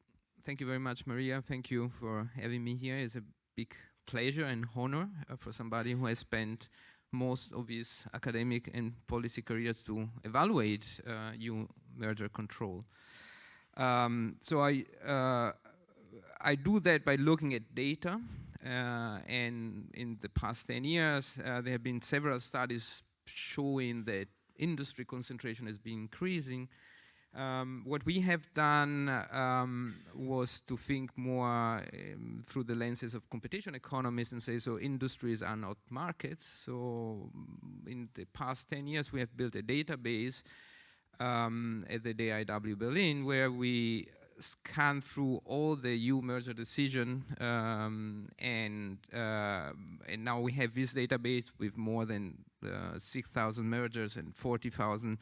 you very much, Maria. Thank you for having me here. It's a big pleasure and honor for somebody who has spent most of his academic and policy careers to evaluate EU merger control. So I do that by looking at data, and in the past 10 years, there have been several studies showing that industry concentration has been increasing. What we have done was to think more through the lenses of competition economists and say, so industries are not markets. So in the past 10 years, we have built a database at the DIW Berlin where we scan through all the EU merger decision, and now we have this database with more than 6,000 mergers and 40,000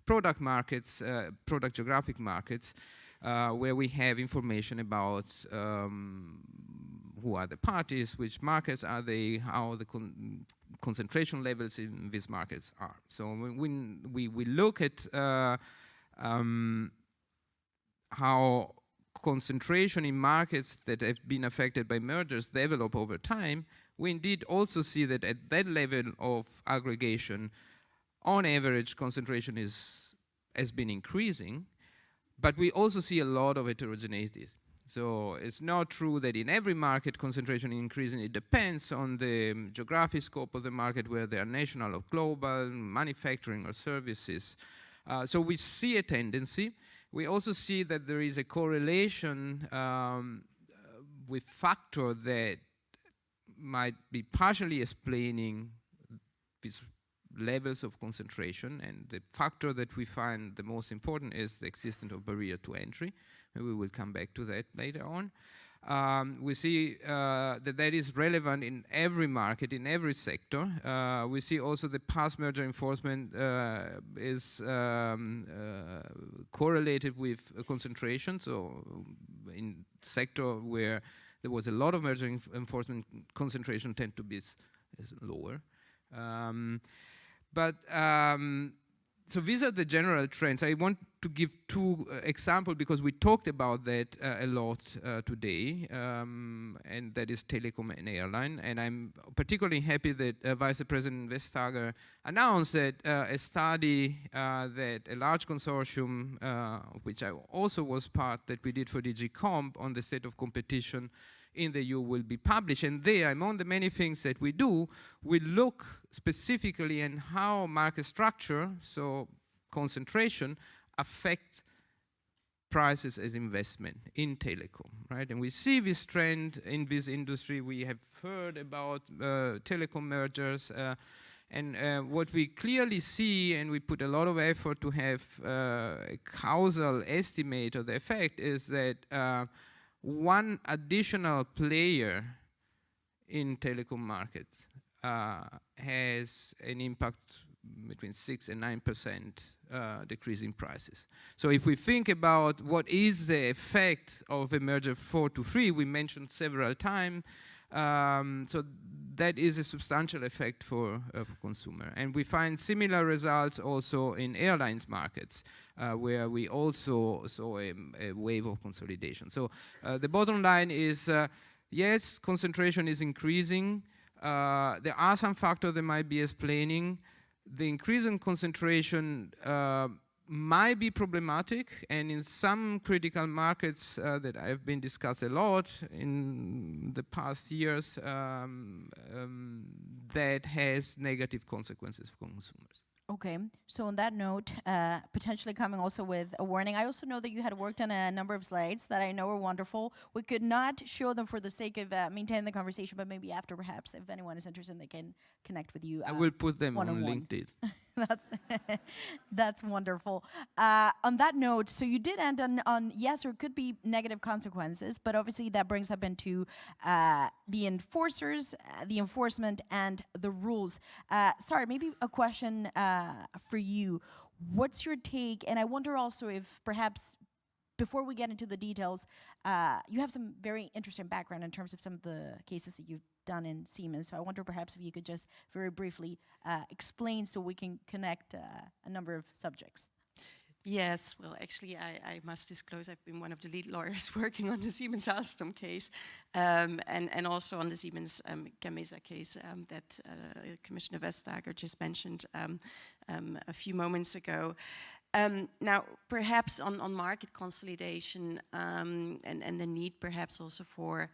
product markets, product geographic markets, where we have information about who are the parties, which markets are they, how the concentration levels in these markets are. So when we look at how concentration in markets that have been affected by mergers develop over time, we indeed also see that at that level of aggregation, on average, concentration has been increasing, but we also see a lot of heterogeneity. So it's not true that in every market concentration is increasing. It depends on the geographic scope of the market, where they are national or global, manufacturing or services. So we see a tendency. We also see that there is a correlation with factor that might be partially explaining these levels of concentration, and the factor that we find the most important is the existence of barrier to entry, and we will come back to that later on. We see that is relevant in every market, in every sector. We see also the past merger enforcement is correlated with concentration. So in sector where there was a lot of merger enforcement, concentration tend to be is lower. So these are the general trends. I want to give two examples because we talked about that a lot today, and that is telecom and airline. And I'm particularly happy that Vice President Vestager announced that a study that a large consortium, which I also was part, that we did for DG Comp on the state of competition in the EU will be published. And there, among the many things that we do, we look specifically at how market structure, so concentration, affects prices as investment in telecom, right? And we see this trend in this industry. We have heard about telecom mergers, and what we clearly see, and we put a lot of effort to have a causal estimate of the effect, is that one additional player in telecom market has an impact between 6 and 9% decrease in prices. So if we think about what is the effect of a merger 4 to 3, we mentioned several times, so that is a substantial effect for consumer. And we find similar results also in airlines markets, where we also saw a wave of consolidation. So the bottom line is, yes, concentration is increasing. There are some factors that might be explaining. The increase in concentration might be problematic, and in some critical markets that have been discussed a lot in the past years, that has negative consequences for consumers. Okay, so on that note, potentially coming also with a warning, I also know that you had worked on a number of slides that I know are wonderful. We could not show them for the sake of maintaining the conversation, but maybe after, perhaps, if anyone is interested, they can connect with you. I will put them on one-on-one. LinkedIn. That's wonderful. On that note, so you did end on yes, there could be negative consequences, but obviously that brings up into the enforcers, the enforcement, and the rules. Sorry, maybe a question for you. What's your take? And I wonder also if perhaps before we get into the details, you have some very interesting background in terms of some of the cases that you've done in Siemens. So I wonder perhaps if you could just very briefly explain so we can connect a number of subjects. Yes, well, actually, I must disclose I've been one of the lead lawyers working on the Siemens Alstom case, and also on the Siemens Gamesa case that Commissioner Vestager just mentioned a few moments ago. Now, perhaps on market consolidation and the need perhaps also for,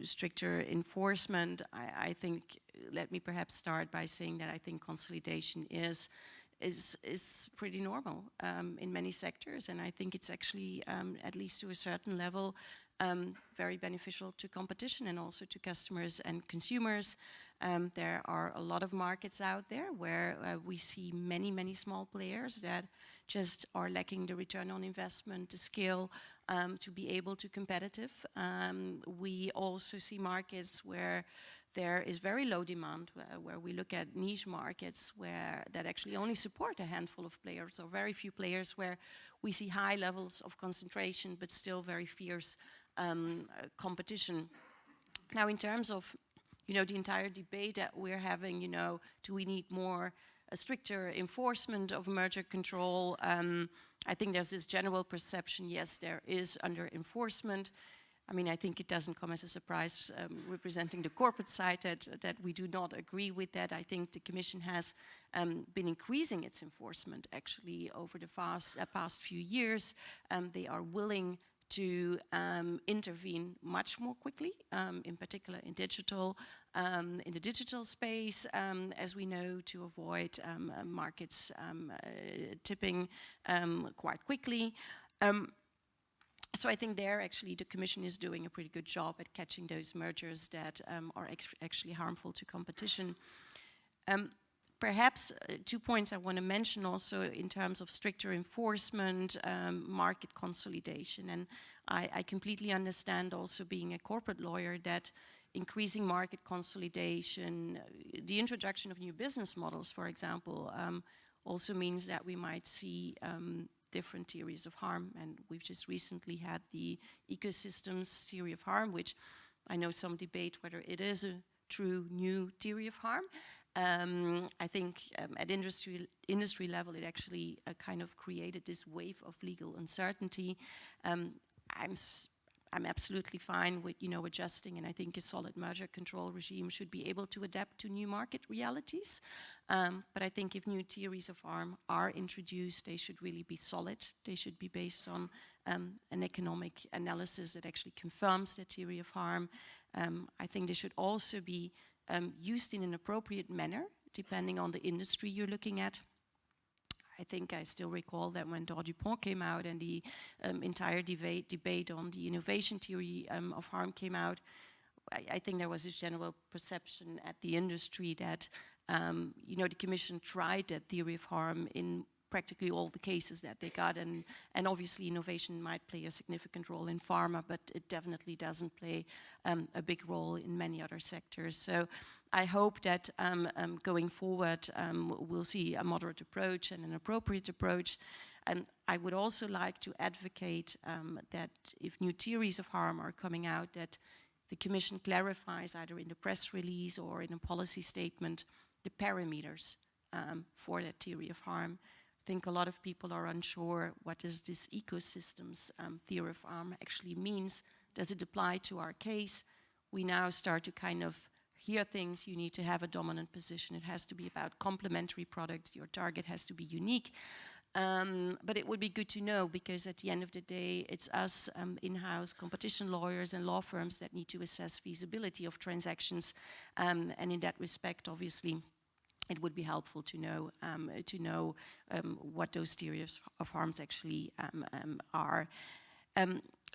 stricter enforcement, I think, let me perhaps start by saying that I think consolidation is pretty normal in many sectors, and I think it's actually, at least to a certain level, very beneficial to competition and also to customers and consumers. There are a lot of markets out there where we see many small players that just are lacking the return on investment, the skill to be able to competitive. We also see markets where there is very low demand, where we look at niche markets that actually only support a handful of players, or very few players, where we see high levels of concentration but still very fierce competition. Now, in terms of the entire debate that we're having, do we need a stricter enforcement of merger control? I think there's this general perception, yes, there is under enforcement. I mean, I think it doesn't come as a surprise, representing the corporate side, that we do not agree with that. I think the Commission has been increasing its enforcement, actually, over the past few years. They are willing to intervene much more quickly, in particular in the digital space, as we know, to avoid markets tipping quite quickly. So I think there, actually, the Commission is doing a pretty good job at catching those mergers that are actually harmful to competition. Perhaps 2 points I want to mention also in terms of stricter enforcement, market consolidation. And I completely understand, also being a corporate lawyer, that increasing market consolidation, the introduction of new business models, for example, also means that we might see different theories of harm. And we've just recently had the ecosystems theory of harm, which I know some debate whether it is a true new theory of harm. I think at industry level, it actually kind of created this wave of legal uncertainty. I'm absolutely fine with adjusting, and I think a solid merger control regime should be able to adapt to new market realities. But I think if new theories of harm are introduced, they should really be solid. They should be based on an economic analysis that actually confirms the theory of harm. I think they should also be used in an appropriate manner, depending on the industry you're looking at. I think I still recall that when DuPont came out and the entire debate on the innovation theory of harm came out, I think there was this general perception at the industry that the Commission tried that theory of harm in practically all the cases that they got, and obviously innovation might play a significant role in pharma, but it definitely doesn't play a big role in many other sectors. So I hope that going forward we'll see a moderate approach and an appropriate approach. And I would also like to advocate that if new theories of harm are coming out, that the Commission clarifies, either in the press release or in a policy statement, the parameters for that theory of harm. I think a lot of people are unsure what does this ecosystems theory of harm actually means. Does it apply to our case? We now start to kind of hear things. You need to have a dominant position. It has to be about complementary products. Your target has to be unique. But it would be good to know, because at the end of the day, it's us in-house competition lawyers and law firms that need to assess feasibility of transactions. And in that respect, obviously, it would be helpful to know what those theories of harms actually are.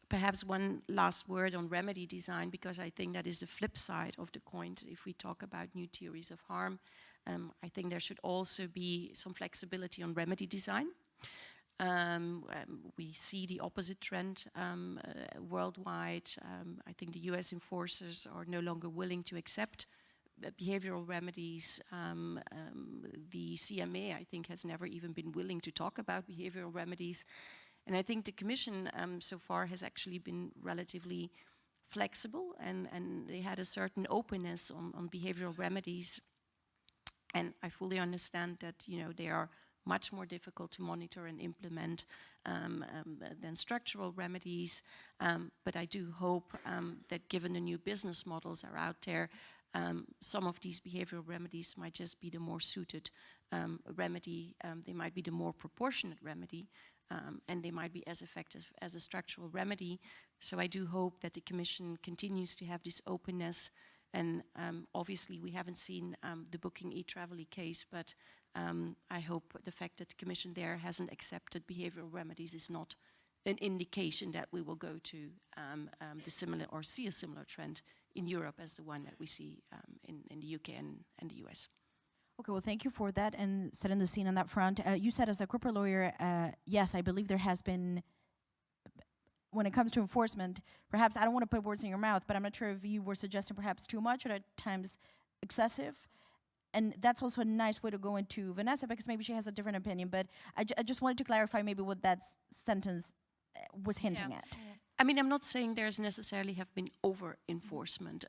Perhaps one last word on remedy design, because I think that is the flip side of the coin. If we talk about new theories of harm, I think there should also be some flexibility on remedy design. We see the opposite trend worldwide. I think the US enforcers are no longer willing to accept behavioral remedies. The CMA, I think, has never even been willing to talk about behavioral remedies. And I think the Commission so far has actually been relatively flexible, and they had a certain openness on behavioral remedies. And I fully understand that, you know, they are much more difficult to monitor and implement than structural remedies. But I do hope that given the new business models are out there, some of these behavioral remedies might just be the more suited remedy. They might be the more proportionate remedy, and they might be as effective as a structural remedy. So I do hope that the Commission continues to have this openness. And obviously, we haven't seen the booking e-travel case, but I hope the fact that the Commission there hasn't accepted behavioral remedies is not an indication that we will go to the similar or see a similar trend in Europe as the one that we see in the UK and the US. Okay, well, thank you for that and setting the scene on that front. You said as a corporate lawyer, yes, I believe there has been, when it comes to enforcement, perhaps, I don't want to put words in your mouth, but I'm not sure if you were suggesting perhaps too much or at times excessive. And that's also a nice way to go into Vanessa, because maybe she has a different opinion, but I just wanted to clarify maybe what that sentence was hinting at. I mean, I'm not saying there's necessarily have been over-enforcement.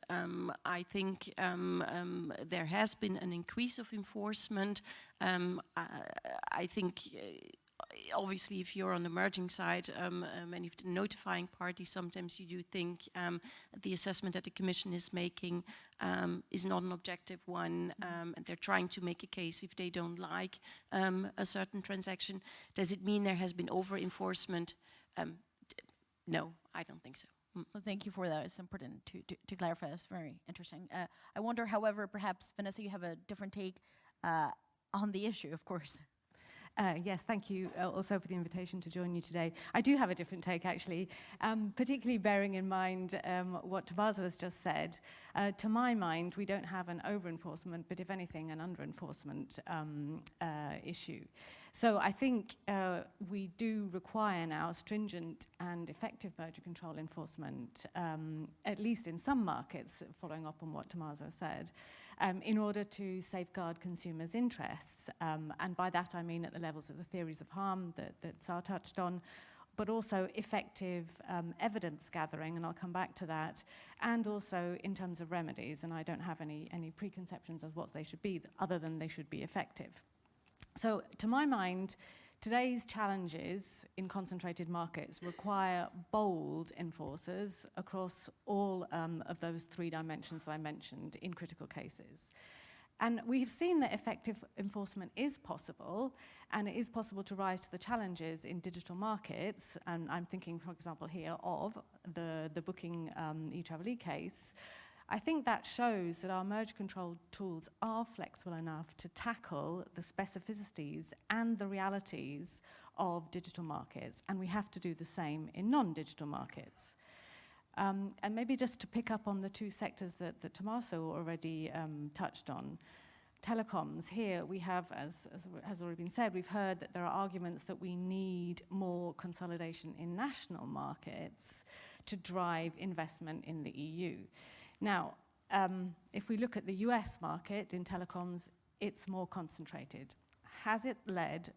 I think there has been an increase of enforcement. I think, obviously, if you're on the merging side and if the notifying party, sometimes you do think the assessment that the Commission is making is not an objective one, and they're trying to make a case if they don't like a certain transaction. Does it mean there has been over-enforcement? No, I don't think so. Well, thank you for that. It's important to clarify. That's very interesting. I wonder, however, perhaps, Vanessa, you have a different take on the issue, of course. Yes, thank you also for the invitation to join you today. I do have a different take, actually, particularly bearing in mind what Tommaso has just said. To my mind, we don't have an over-enforcement, but if anything, an under-enforcement issue. So I think we do require now stringent and effective merger control enforcement, at least in some markets, following up on what Tommaso said, in order to safeguard consumers' interests. And by that I mean at the levels of the theories of harm that Sar touched on, but also effective evidence gathering, and I'll come back to that, and also in terms of remedies, and I don't have any preconceptions of what they should be, other than they should be effective. So to my mind, today's challenges in concentrated markets require bold enforcers across all of those three dimensions that I mentioned in critical cases. And we have seen that effective enforcement is possible, and it is possible to rise to the challenges in digital markets. And I'm thinking, for example, here of the booking e-travel case. I think that shows that our merge control tools are flexible enough to tackle the specificities and the realities of digital markets, and we have to do the same in non-digital markets. And maybe just to pick up on the two sectors that Tommaso already touched on. Telecoms, here we have, as has already been said, we've heard that there are arguments that we need more consolidation in national markets to drive investment in the EU. Now, if we look at the US market in telecoms, it's more concentrated. Has it led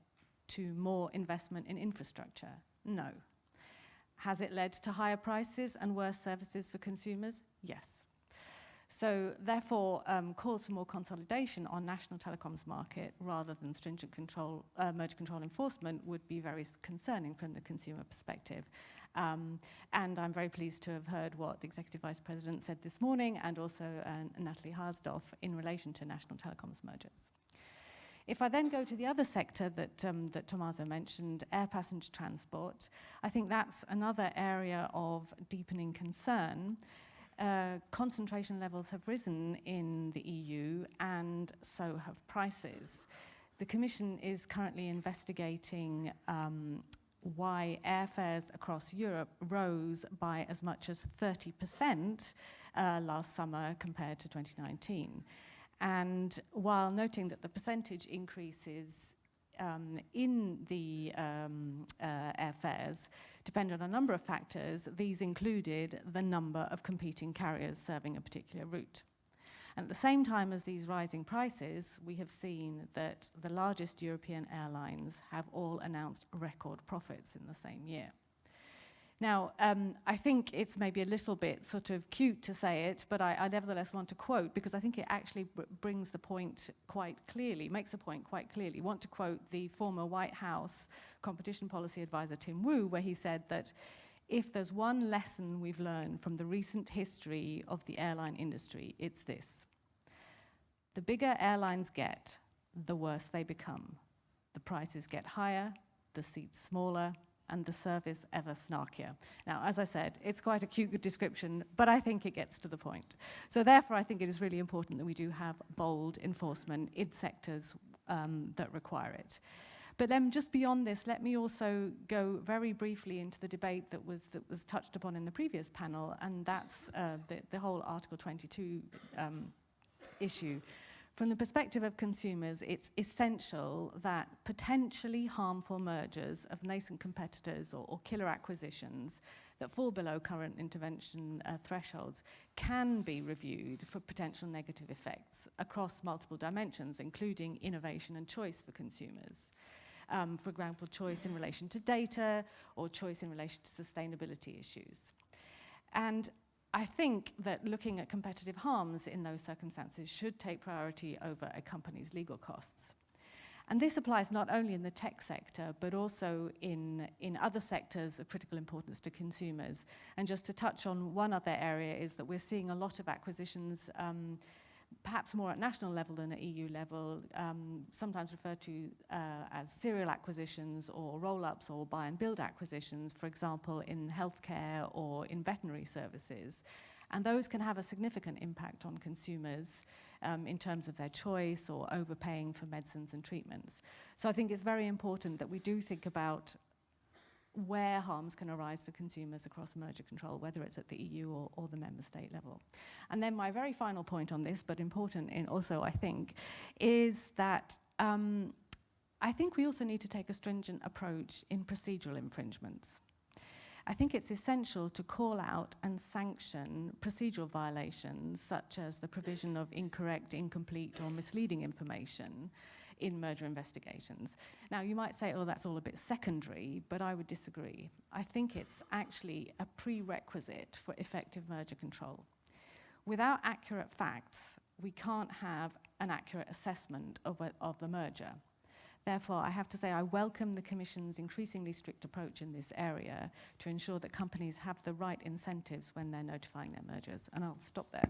to more investment in infrastructure? No. Has it led to higher prices and worse services for consumers? Yes. So therefore, calls for more consolidation on national telecoms market rather than stringent control, merger control enforcement would be very concerning from the consumer perspective. And I'm very pleased to have heard what the Executive Vice President said this morning, and also Natalie Harsdorf in relation to national telecoms mergers. If I then go to the other sector that Tommaso mentioned, air passenger transport, I think that's another area of deepening concern. Concentration levels have risen in the EU, and so have prices. The Commission is currently investigating why airfares across Europe rose by as much as 30% last summer compared to 2019. And while noting that the percentage increases in the airfares depend on a number of factors, these included the number of competing carriers serving a particular route. And at the same time as these rising prices, we have seen that the largest European airlines have all announced record profits in the same year. Now, I think it's maybe a little bit sort of cute to say it, but I nevertheless want to quote, because I think it actually brings the point quite clearly, makes the point quite clearly. I want to quote the former White House competition policy advisor, Tim Wu, where he said that if there's one lesson we've learned from the recent history of the airline industry, it's this. The bigger airlines get, the worse they become. The prices get higher, the seats smaller, and the service ever snarkier. Now, as I said, it's quite a cute description, but I think it gets to the point. So therefore, I think it is really important that we do have bold enforcement in sectors that require it. But then just beyond this, let me also go very briefly into the debate that was touched upon in the previous panel, and that's the whole Article 22 issue. From the perspective of consumers, it's essential that potentially harmful mergers of nascent competitors or killer acquisitions that fall below current intervention thresholds can be reviewed for potential negative effects across multiple dimensions, including innovation and choice for consumers. For example, choice in relation to data or choice in relation to sustainability issues. And I think that looking at competitive harms in those circumstances should take priority over a company's legal costs. And this applies not only in the tech sector, but also in other sectors of critical importance to consumers. And just to touch on one other area is that we're seeing a lot of acquisitions, perhaps more at national level than at EU level, sometimes referred to as serial acquisitions or roll-ups or buy and build acquisitions, for example, in healthcare or in veterinary services. And those can have a significant impact on consumers in terms of their choice or overpaying for medicines and treatments. So I think it's very important that we do think about where harms can arise for consumers across merger control, whether it's at the EU or the member state level. And then my very final point on this, but important in also, I think, is that I think we also need to take a stringent approach in procedural infringements. I think it's essential to call out and sanction procedural violations, such as the provision of incorrect, incomplete, or misleading information in merger investigations. Now, you might say, oh, that's all a bit secondary, but I would disagree. I think it's actually a prerequisite for effective merger control. Without accurate facts, we can't have an accurate assessment of the merger. Therefore, I have to say I welcome the Commission's increasingly strict approach in this area to ensure that companies have the right incentives when they're notifying their mergers. And I'll stop there.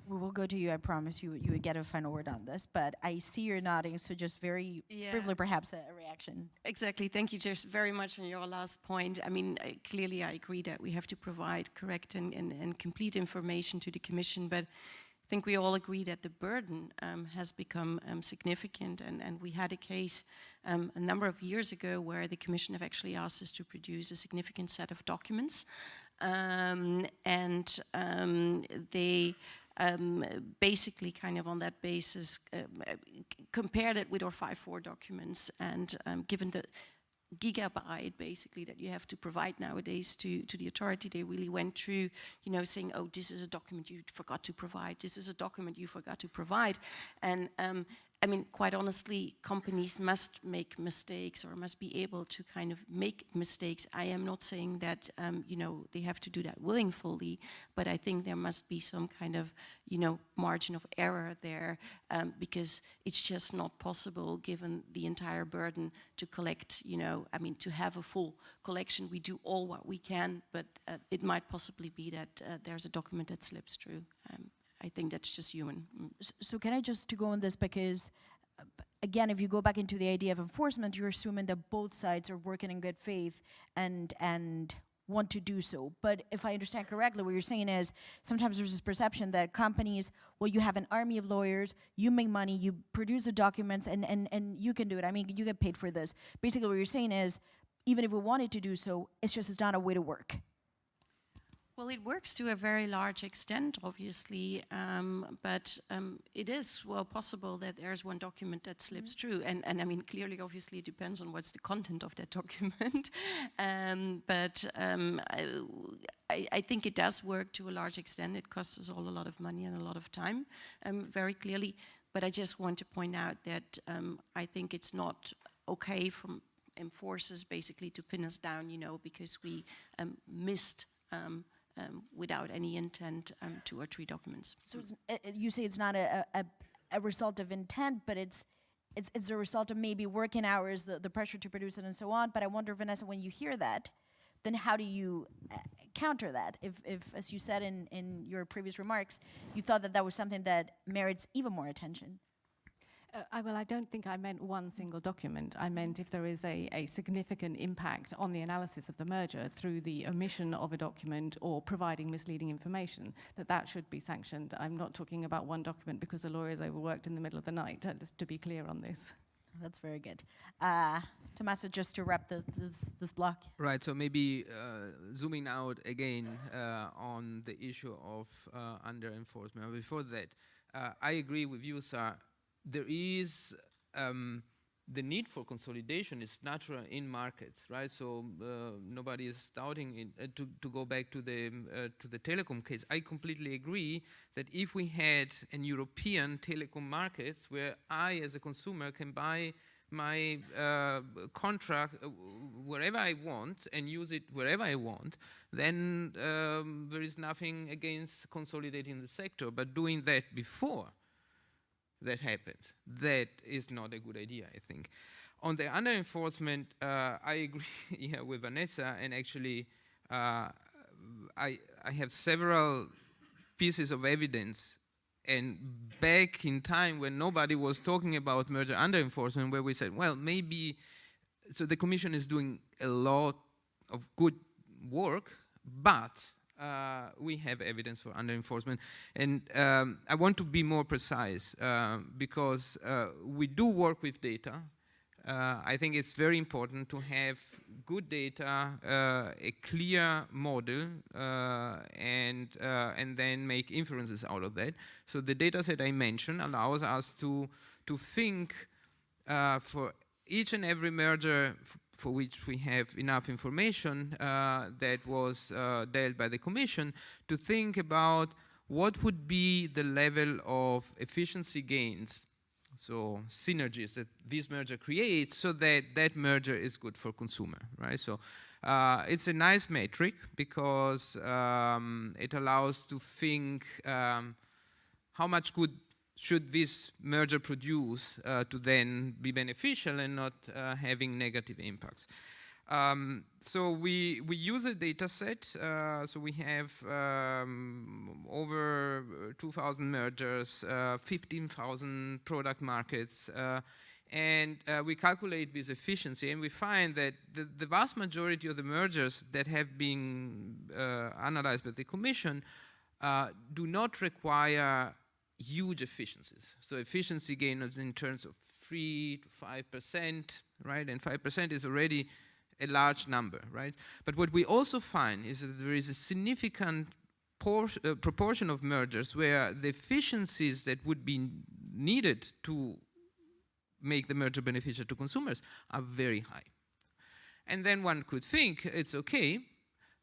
We will go to you. I promise you would get a final word on this, but I see you're nodding, so just very briefly, perhaps a reaction. Exactly. Thank you, just very much on your last point. I mean, clearly I agree that we have to provide correct and complete information to the Commission, but I think we all agree that the burden has become significant, and we had a case a number of years ago where the Commission have actually asked us to produce a significant set of documents, they basically kind of on that basis compared it with our 5.4 documents, and given the gigabyte basically that you have to provide nowadays to the authority, they really went through, you know, saying, oh, this is a document you forgot to provide, this is a document you forgot to provide. And I mean, quite honestly, companies must make mistakes or must be able to kind of make mistakes. I am not saying that, you know, they have to do that willingly, but I think there must be some kind of, you know, margin of error there, because it's just not possible given the entire burden to collect, you know, I mean, to have a full collection. We do all what we can, but it might possibly be that there's a document that slips through. I think that's just human. So can I just to go on this, because again, if you go back into the idea of enforcement, you're assuming that both sides are working in good faith and want to do so. But if I understand correctly, what you're saying is sometimes there's this perception that companies, well, you have an army of lawyers, you make money, you produce the documents, and you can do it. I mean, you get paid for this. Basically, what you're saying is, even if we wanted to do so, it's not a way to work. Well, it works to a very large extent, obviously, but it is well possible that there's one document that slips through, and I mean, clearly, obviously, it depends on what's the content of that document, but I think it does work to a large extent. It costs us all a lot of money and a lot of time, very clearly, but I just want to point out that I think it's not okay from enforcers basically to pin us down, you know, because we missed without any intent 2 or 3 documents. So you say it's not a result of intent, but it's a result of maybe working hours, the pressure to produce it and so on. But I wonder, Vanessa, when you hear that, then how do you counter that? If, as you said in your previous remarks, you thought that was something that merits even more attention. Well, I don't think I meant one single document. I meant if there is a significant impact on the analysis of the merger through the omission of a document or providing misleading information, that should be sanctioned. I'm not talking about one document because the lawyers overworked in the middle of the night, just to be clear on this. That's very good. Tommaso, just to wrap this block. Right, so maybe zooming out again on the issue of under-enforcement. Before that, I agree with you, sir. There is the need for consolidation is natural in markets, right? So nobody is doubting it. To go back to the telecom case, I completely agree that if we had an European telecom markets where I, as a consumer, can buy my contract wherever I want and use it wherever I want, then there is nothing against consolidating the sector. But doing that before that happens, that is not a good idea, I think. On the under-enforcement, I agree with Vanessa, and actually I have several pieces of evidence, and back in time when nobody was talking about merger under-enforcement, where we said, well, maybe, so the Commission is doing a lot of good work, but we have evidence for under-enforcement. And I want to be more precise because we do work with data. I think it's very important to have good data, a clear model, and then make inferences out of that. So the data set I mentioned allows us to think for each and every merger for which we have enough information that was dealt by the Commission, to think about what would be the level of efficiency gains, so synergies that this merger creates, so that that merger is good for consumer, right? So it's a nice metric because it allows to think how much good should this merger produce to then be beneficial and not having negative impacts. So we use a data set. So we have over 2,000 mergers, 15,000 product markets, and we calculate this efficiency, and we find that the vast majority of the mergers that have been analyzed by the Commission do not require huge efficiencies. So efficiency gain in terms of 3 to 5%, right? And 5% is already a large number, right? But what we also find is that there is a significant proportion of mergers where the efficiencies that would be needed to make the merger beneficial to consumers are very high. And then one could think it's okay,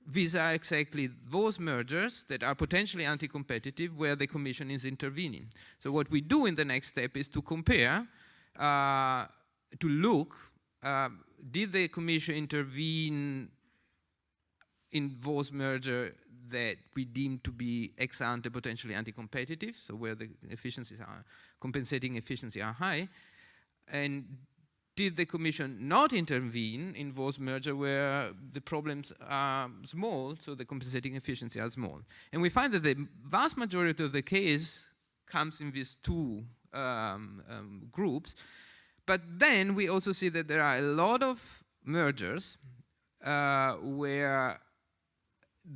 these are exactly those mergers that are potentially anti-competitive where the Commission is intervening. So what we do in the next step is to compare, to look, did the Commission intervene in those mergers that we deem to be ex ante potentially anti-competitive, so where the efficiencies are, compensating efficiency are high, and did the Commission not intervene in those mergers where the problems are small, so the compensating efficiency are small? And we find that the vast majority of the case comes in these two groups. But then we also see that there are a lot of mergers where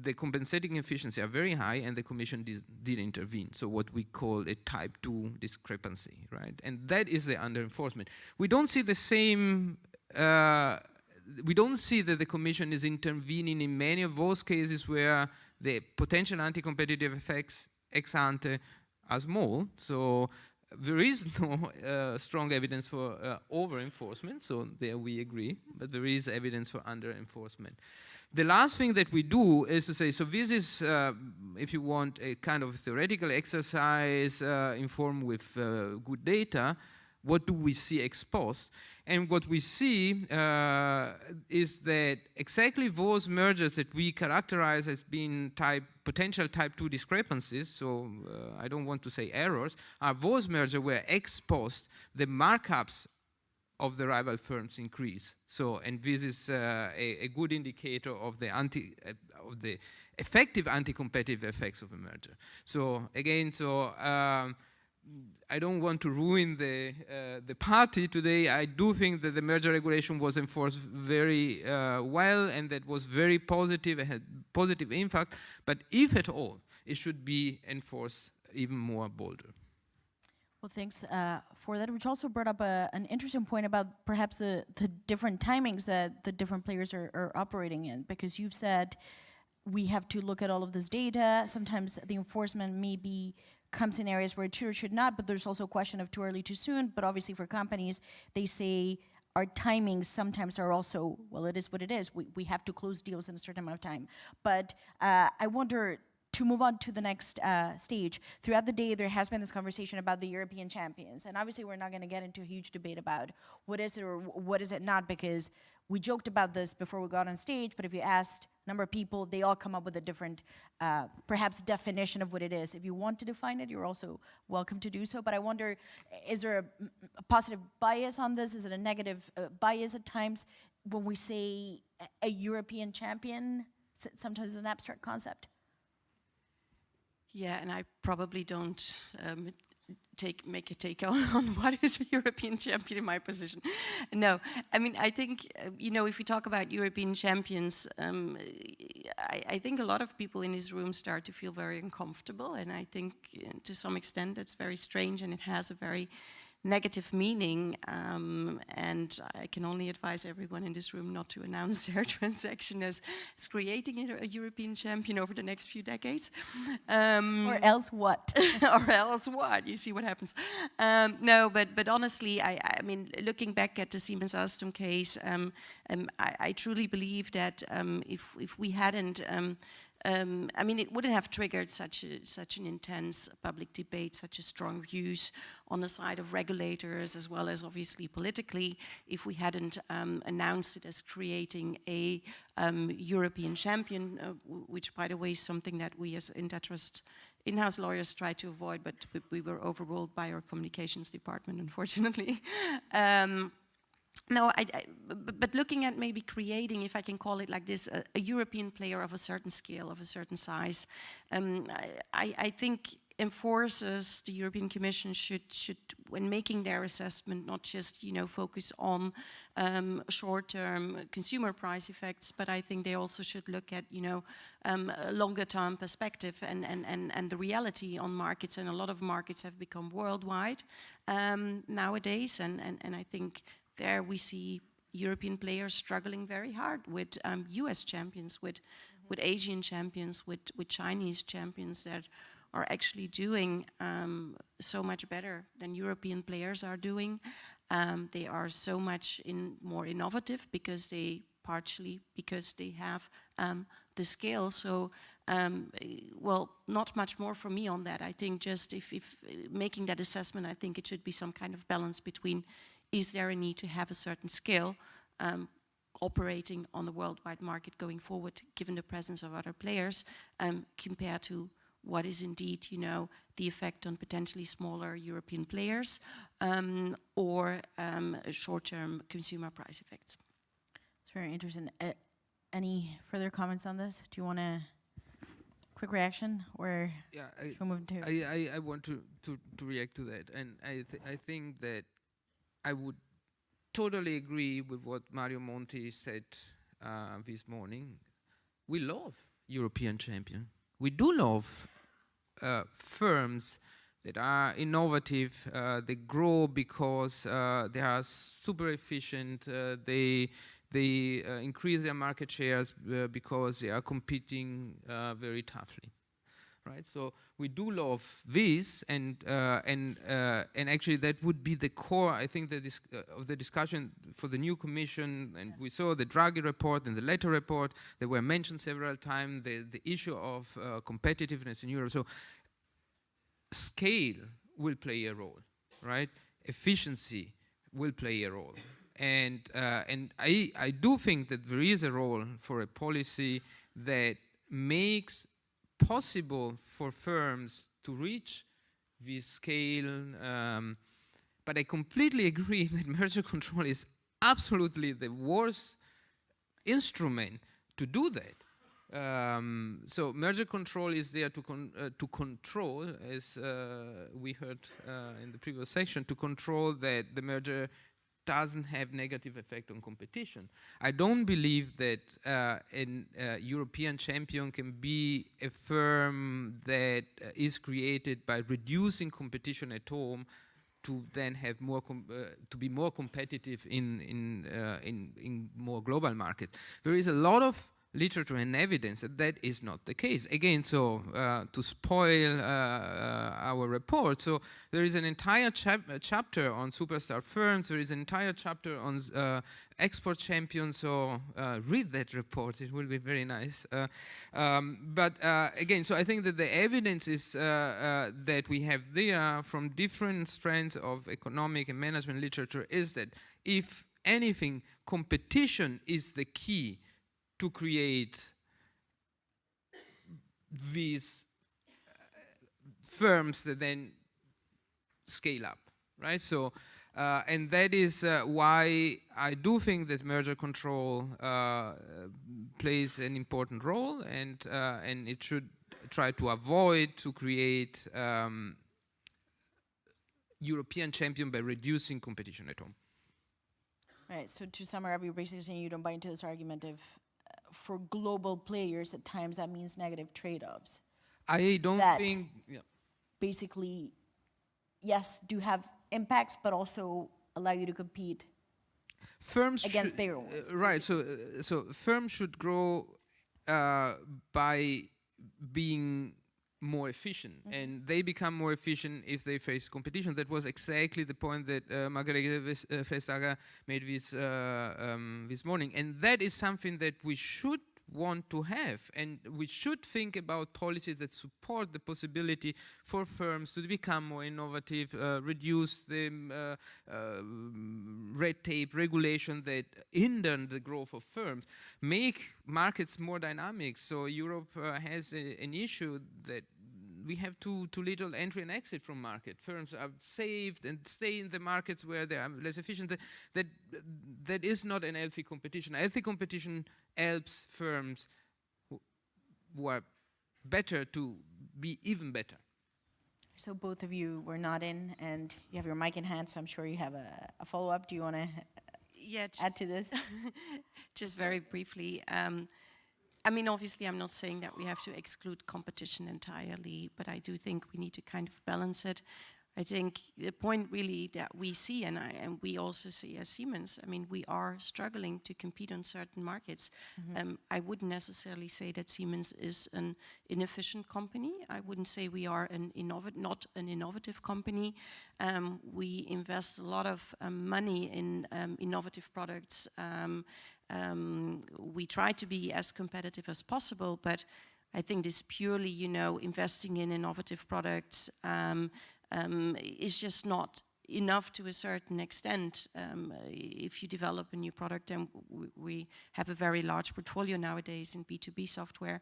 the compensating efficiency are very high and the Commission did intervene. So what we call a type 2 discrepancy, right? And that is the under-enforcement. We don't see the same, we don't see that the Commission is intervening in many of those cases where the potential anti-competitive effects ex ante are small, so there is no strong evidence for over-enforcement, so there we agree, but there is evidence for under-enforcement. The last thing that we do is to say, so this is, if you want, a kind of theoretical exercise informed with good data. What do we see ex post? And what we see is that exactly those mergers that we characterize as being potential type 2 discrepancies, so I don't want to say errors, are those mergers where ex post the markups of the rival firms increase. So, and this is a good indicator of the effective anti-competitive effects of a merger. So again, I don't want to ruin the party today. I do think that the merger regulation was enforced very well, and that was very positive. It had positive impact. But if at all, it should be enforced even more bolder. Well, thanks for that, which also brought up an interesting point about perhaps the different timings that the different players are operating in, because you've said we have to look at all of this data. Sometimes the enforcement maybe comes in areas where it should or should not, but there's also a question of too early, too soon. But obviously for companies, they say our timings sometimes are also, well, it is what it is. We have to close deals in a certain amount of time. But I wonder, to move on to the next stage, throughout the day there has been this conversation about the European champions, and obviously we're not going to get into a huge debate about what is it or what is it not, because we joked about this before we got on stage, but if you asked a number of people, they all come up with a different, perhaps, definition of what it is. If you want to define it, you're also welcome to do so, but I wonder, is there a positive bias on this? Is it a negative bias at times when we say a European champion? Sometimes it's an abstract concept. Yeah, and I probably don't make a take on what is a European champion in my position. No, I mean, I think, if we talk about European champions, I think a lot of people in this room start to feel very uncomfortable, and I think to some extent it's very strange and it has a very negative meaning, and I can only advise everyone in this room not to announce their transaction as creating a European champion over the next few decades. Or else what? Or else what? You see what happens. No, but honestly, I mean, looking back at the Siemens Alstom case, I truly believe that if we hadn't I mean, it wouldn't have triggered such an intense public debate, such a strong views on the side of regulators, as well as obviously politically, if we hadn't announced it as creating a European champion, which, by the way, is something that we as antitrust in-house lawyers try to avoid, but we were overruled by our communications department, unfortunately. No, but looking at maybe creating, if I can call it like this, a European player of a certain scale, of a certain size, I think enforcers, the European Commission should, when making their assessment, not just focus on short-term consumer price effects, but I think they also should look at a longer-term perspective and the reality on markets. And a lot of markets have become worldwide nowadays, and I think there we see European players struggling very hard with US champions, with Asian champions, with Chinese champions that are actually doing so much better than European players are doing. They are so much more innovative because they have the scale. So, well, not much more from me on that. I think just if making that assessment, I think it should be some kind of balance between, is there a need to have a certain scale operating on the worldwide market going forward, given the presence of other players, compared to what is indeed, the effect on potentially smaller European players, or short-term consumer price effects. It's very interesting. Any further comments on this? Do you want a quick reaction, or should we move to? I want to react to that, and I think that I would totally agree with what Mario Monti said this morning. We love European champion. We do love firms that are innovative. They grow because they are super efficient. They they increase their market shares because they are competing very toughly. Right, so we do love this, and actually that would be the core, I think, of the discussion for the new commission. And we saw the Draghi report and the Letter report that were mentioned several times. The issue of competitiveness in Europe. So scale will play a role, right? Efficiency will play a role, and I do think that there is a role for a policy that makes possible for firms to reach this scale, but I completely agree that merger control is absolutely the worst instrument to do that. So merger control is there to control, as we heard in the previous section, to control that the merger doesn't have negative effect on competition. I don't believe that a European champion can be a firm that is created by reducing competition at home to then have more to be more competitive in more global markets. There is a lot of literature and evidence that that is not the case. Again, so to spoil our report, so there is an entire chapter on superstar firms, there is an entire chapter on export champions, so read that report, it will be very nice. But again, so I think that the evidence is that we have there from different strands of economic and management literature is that if anything, competition is the key to create these firms that then scale up, right? So, and that is why I do think that merger control plays an important role, and it should try to avoid to create European champion by reducing competition at home. Right, so to sum up, you're basically saying you don't buy into this argument of for global players, at times that means negative trade-offs. I don't think, basically, yes, do have impacts, but also allow you to compete firms against bigger ones. Right, so firms should grow by being more efficient, and they become more efficient if they face competition. That was exactly the point that Margarete Vestager made this morning, and that is something that we should want to have, and we should think about policies that support the possibility for firms to become more innovative, reduce the red tape regulation that hinder the growth of firms, make markets more dynamic. So Europe has an issue that we have too little entry and exit from market. Firms are saved and stay in the markets where they are less efficient. That is not an healthy competition. Healthy competition helps firms who are better to be even better. So both of you were not in, and you have your mic in hand, so I'm sure you have a follow-up. Do you want to add to this? Just very briefly. I mean, obviously, I'm not saying that we have to exclude competition entirely, but I do think we need to kind of balance it. I think the point really that we see, and we also see as Siemens, I mean, we are struggling to compete on certain markets. I wouldn't necessarily say that Siemens is an inefficient company. I wouldn't say we are not an innovative company. We invest a lot of money in innovative products. We try to be as competitive as possible, but I think this purely, you know, investing in innovative products is just not enough to a certain extent. If you develop a new product, and we have a very large portfolio nowadays in B2B software,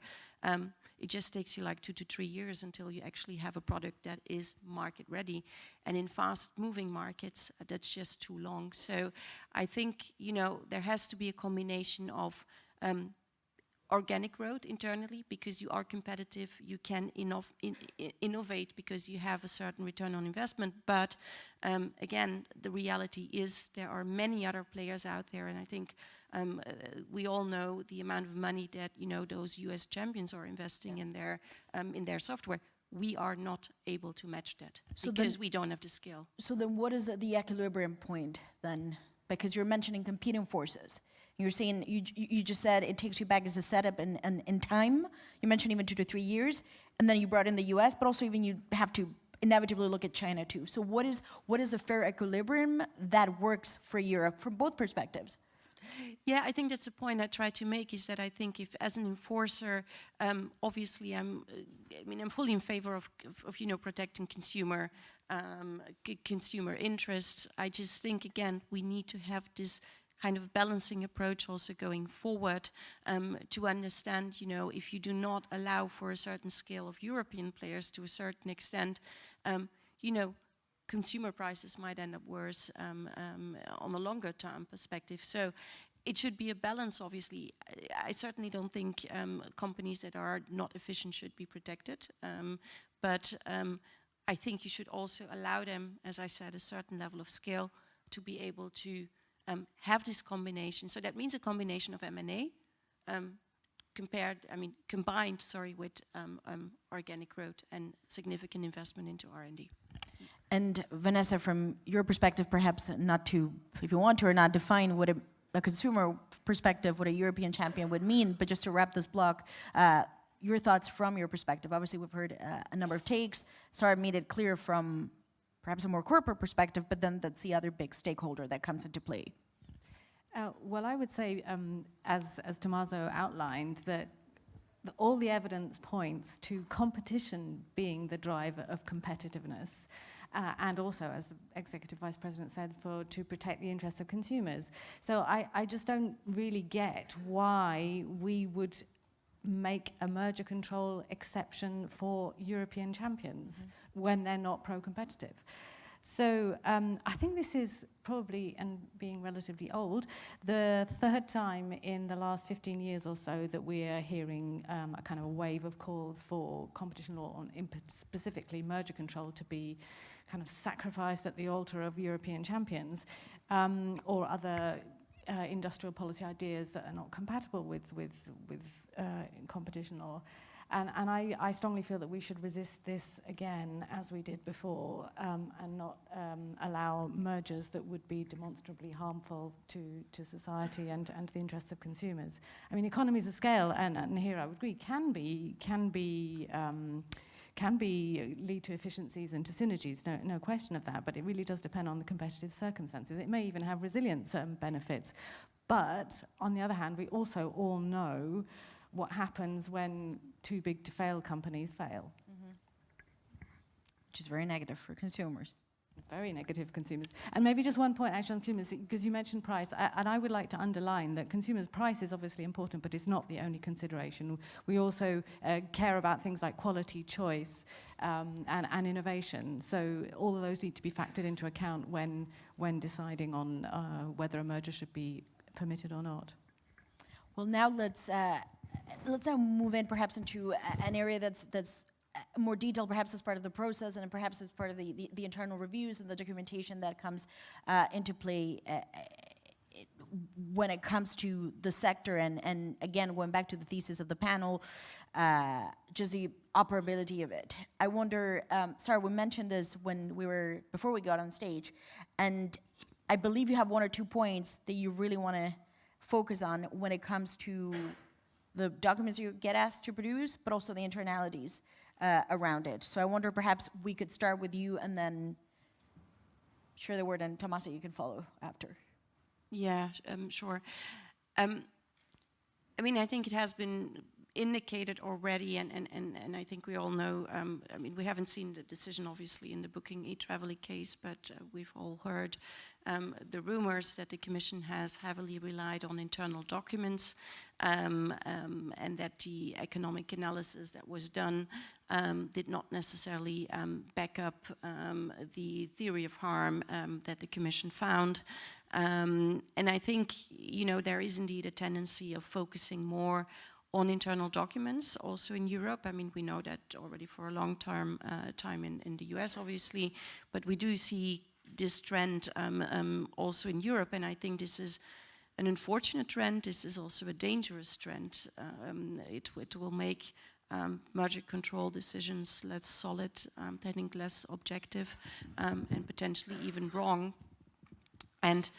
it just takes you like 2 to 3 years until you actually have a product that is market ready. And in fast moving markets, that's just too long. So I think, you know, there has to be a combination of organic growth internally, because you are competitive, you can innovate because you have a certain return on investment. But again, the reality is there are many other players out there, and I think we all know the amount of money that, you know, those US champions are investing in their software. We are not able to match that because we don't have the scale. So then what is the equilibrium point then? Because you're mentioning competing forces. You're saying, you just said it takes you back as a setup in time. You mentioned even 2 to 3 years, and then you brought in the US, but also even you have to inevitably look at China too. So what is a fair equilibrium that works for Europe from both perspectives? Yeah, I think that's the point I try to make, is that I think if, as an enforcer, obviously I'm fully in favor of protecting consumer interests. I just think, again, we need to have this kind of balancing approach also going forward, to understand, if you do not allow for a certain scale of European players to a certain extent, consumer prices might end up worse on a longer term perspective. So it should be a balance, obviously. I certainly don't think companies that are not efficient should be protected, but I think you should also allow them, as I said, a certain level of scale to be able to have this combination. So that means a combination of M&A combined with organic growth and significant investment into R&D. And Vanessa, from your perspective, perhaps not to, if you want to or not, define what a consumer perspective, what a European champion would mean, but just to wrap this block, your thoughts from your perspective. Obviously, we've heard a number of takes. Sarah made it clear from perhaps a more corporate perspective, but then that's the other big stakeholder that comes into play. Well, I would say, as Tommaso outlined, that all the evidence points to competition being the driver of competitiveness. And also, as the Executive Vice President said, to protect the interests of consumers. So I just don't really get why we would make a merger control exception for European champions when they're not pro-competitive. So I think this is probably, and being relatively old, the third time in the last 15 years or so that we are hearing a kind of a wave of calls for competition law, specifically merger control, to be kind of sacrificed at the altar of European champions, or other industrial policy ideas that are not compatible with competition law. And I strongly feel that we should resist this again, as we did before, and not allow mergers that would be demonstrably harmful to society and to the interests of consumers. I mean, economies of scale, and here I would agree, can lead to efficiencies and to synergies, no question of that, but it really does depend on the competitive circumstances. It may even have resilience benefits. But on the other hand, we also all know what happens when too big to fail companies fail. Which is very negative for consumers. Very negative consumers. And maybe just one point actually on consumers, because you mentioned price, and I would like to underline that consumers' price is obviously important, but it's not the only consideration. We also care about things like quality, choice, and innovation. So all of those need to be factored into account when deciding on whether a merger should be permitted or not. Well, now let's now move in perhaps into an area that's more detailed, perhaps as part of the process, and perhaps as part of the internal reviews and the documentation that comes into play when it comes to the sector. And again, going back to the thesis of the panel, just the operability of it. I wonder, Sarah, we mentioned this before we got on stage, and I believe you have 1 or 2 points that you really want to focus on when it comes to the documents you get asked to produce, but also the internalities around it. So I wonder, perhaps we could start with you and then share the word, and Tommaso, you can follow after. Yeah, sure. I mean, I think it has been indicated already, and I think we all know, I mean, we haven't seen the decision, obviously, in the Booking e-Travel case, but we've all heard the rumors that the Commission has heavily relied on internal documents, and that the economic analysis that was done did not necessarily back up the theory of harm that the Commission found. And I think, there is indeed a tendency of focusing more on internal documents, also in Europe. I mean, we know that already for a long time in the US, obviously, but we do see this trend also in Europe, and I think this is an unfortunate trend. This is also a dangerous trend. It will make merger control decisions less solid, I think less objective, and potentially even wrong. And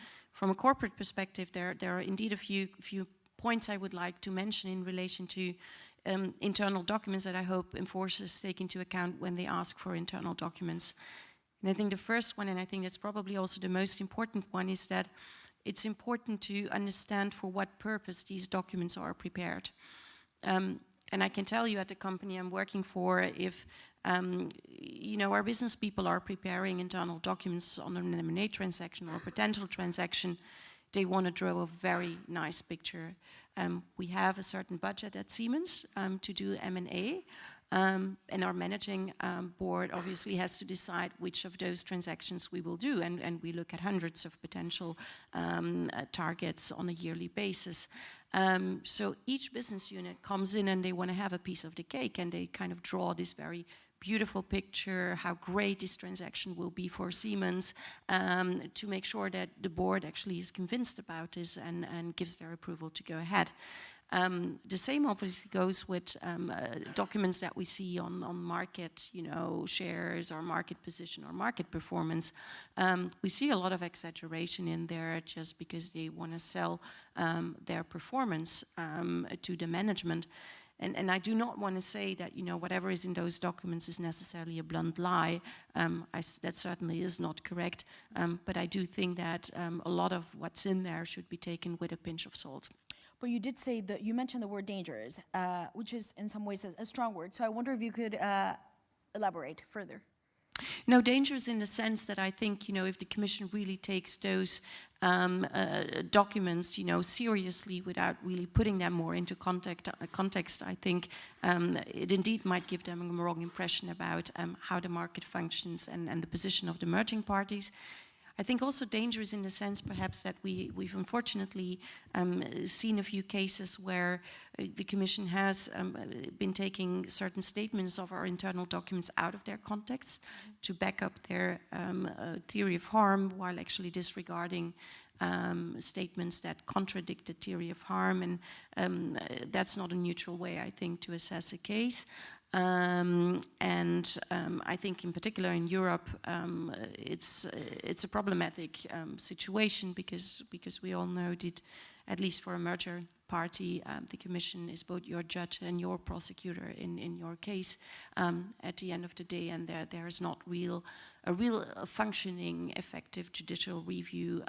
from a corporate perspective, there are indeed a few points I would like to mention in relation to internal documents that I hope enforcers take into account when they ask for internal documents. And I think the first one, and I think that's probably also the most important one, is that it's important to understand for what purpose these documents are prepared. And I can tell you at the company I'm working for, if our business people are preparing internal documents on an M&A transaction or a potential transaction, they want to draw a very nice picture. We have a certain budget at Siemens to do M&A, and our managing board obviously has to decide which of those transactions we will do, and we look at hundreds of potential targets on a yearly basis. So each business unit comes in and they want to have a piece of the cake, and they kind of draw this very beautiful picture, how great this transaction will be for Siemens, to make sure that the board actually is convinced about this and gives their approval to go ahead. The same obviously goes with documents that we see on market, shares or market position or market performance. We see a lot of exaggeration in there just because they want to sell their performance to the management. And I do not want to say that whatever is in those documents is necessarily a blunt lie. That certainly is not correct. But I do think that a lot of what's in there should be taken with a pinch of salt. But you did say that you mentioned the word dangerous, which is in some ways a strong word. So I wonder if you could elaborate further. No, dangerous in the sense that I think, if the Commission really takes those documents, seriously without really putting them more into context, I think it indeed might give them a wrong impression about how the market functions and the position of the merging parties. I think also dangerous in the sense perhaps that we've unfortunately seen a few cases where the Commission has been taking certain statements of our internal documents out of their context to back up their theory of harm, while actually disregarding statements that contradict the theory of harm, and that's not a neutral way, I think, to assess a case. I think in particular in Europe, it's a problematic situation because we all know that, at least for a merger party, the Commission is both your judge and your prosecutor in your case at the end of the day, and there is not a real functioning, effective judicial review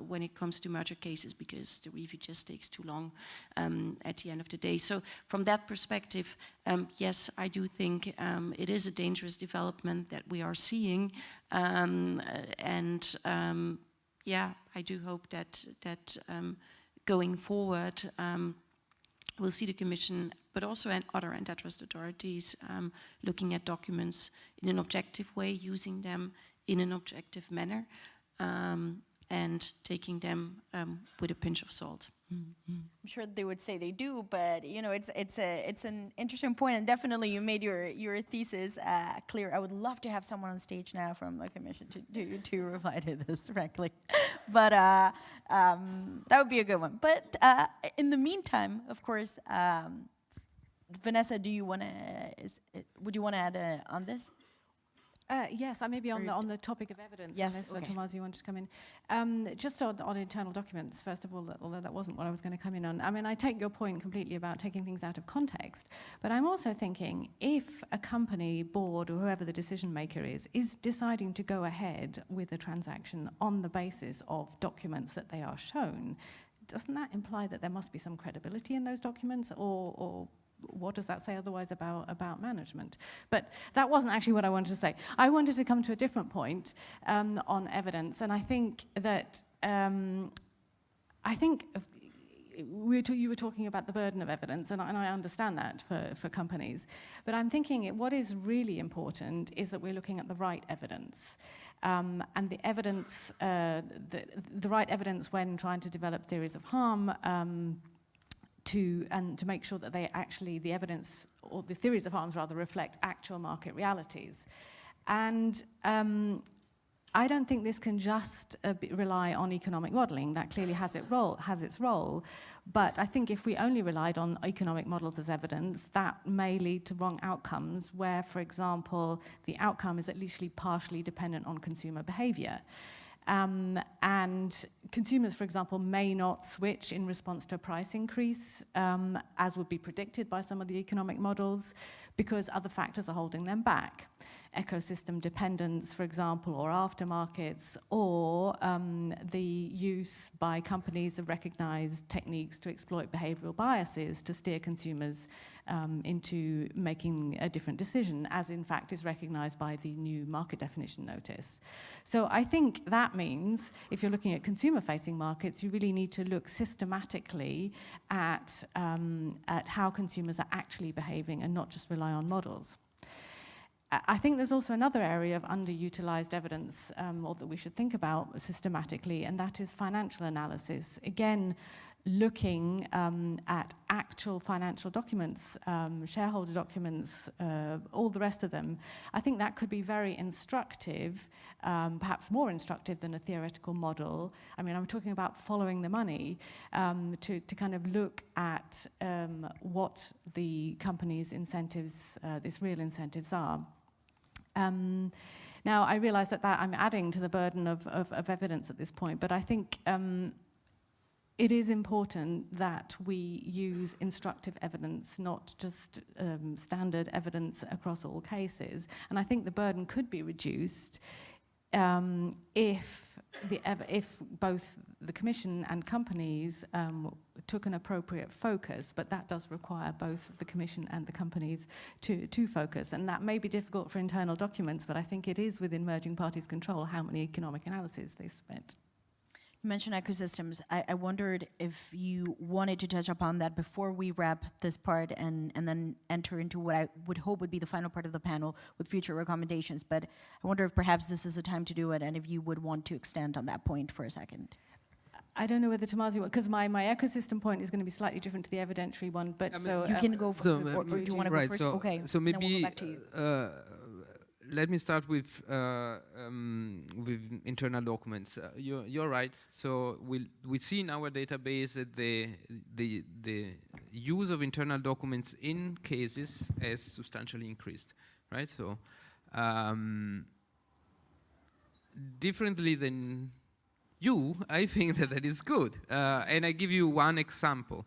when it comes to merger cases, because the review just takes too long at the end of the day. So from that perspective, yes, I do think it is a dangerous development that we are seeing, I do hope that going forward, we'll see the Commission, but also other antitrust authorities looking at documents in an objective way, using them in an objective manner, and taking them with a pinch of salt. I'm sure they would say they do, but it's an interesting point, and definitely you made your thesis clear. I would love to have someone on stage now from the Commission to reply to this, frankly, but that would be a good one. But in the meantime, of course, Vanessa, would you want to add on this? Yes, I may be on the topic of evidence, yes, unless Tomasi wanted to come in. Just on internal documents, first of all, although that wasn't what I was going to come in on. I mean, I take your point completely about taking things out of context, but I'm also thinking if a company, board, or whoever the decision maker is deciding to go ahead with a transaction on the basis of documents that they are shown, doesn't that imply that there must be some credibility in those documents, or what does that say otherwise about management? But that wasn't actually what I wanted to say. I wanted to come to a different point on evidence, and I think that you were talking about the burden of evidence, and I understand that for companies. But I'm thinking what is really important is that we're looking at the right evidence. And the evidence, the right evidence when trying to develop theories of harm, to make sure that the evidence, or the theories of harms rather, reflect actual market realities. And I don't think this can just rely on economic modeling. That clearly has its role. But I think if we only relied on economic models as evidence, that may lead to wrong outcomes where, for example, the outcome is at least partially dependent on consumer behavior. And consumers, for example, may not switch in response to a price increase, as would be predicted by some of the economic models, because other factors are holding them back. Ecosystem dependence, for example, or aftermarkets, or the use by companies of recognized techniques to exploit behavioral biases to steer consumers into making a different decision, as in fact is recognized by the new market definition notice. So I think that means if you're looking at consumer-facing markets, you really need to look systematically at how consumers are actually behaving and not just rely on models. I think there's also another area of underutilized evidence, or that we should think about systematically, and that is financial analysis. Again, looking at actual financial documents, shareholder documents, all the rest of them. I think that could be very instructive, perhaps more instructive than a theoretical model. I mean, I'm talking about following the money, to kind of look at what the company's incentives, its real incentives are. Now, I realize that I'm adding to the burden of evidence at this point, but I think it is important that we use instructive evidence, not just standard evidence across all cases. And I think the burden could be reduced if both the Commission and companies took an appropriate focus, but that does require both the Commission and the companies to focus. And that may be difficult for internal documents, but I think it is within merging parties' control how many economic analyses they submit. You mentioned ecosystems. I wondered if you wanted to touch upon that before we wrap this part and then enter into what I would hope would be the final part of the panel with future recommendations. But I wonder if perhaps this is the time to do it and if you would want to extend on that point for a second. I don't know whether Tomasi, because my ecosystem point is going to be slightly different to the evidentiary one, but so... You can go, or do you want to go first? Okay, so maybe then we'll go back to you. Let me start with internal documents. You're right. So we see in our database that the use of internal documents in cases has substantially increased, right? So differently than you, I think that is good. And I give you one example.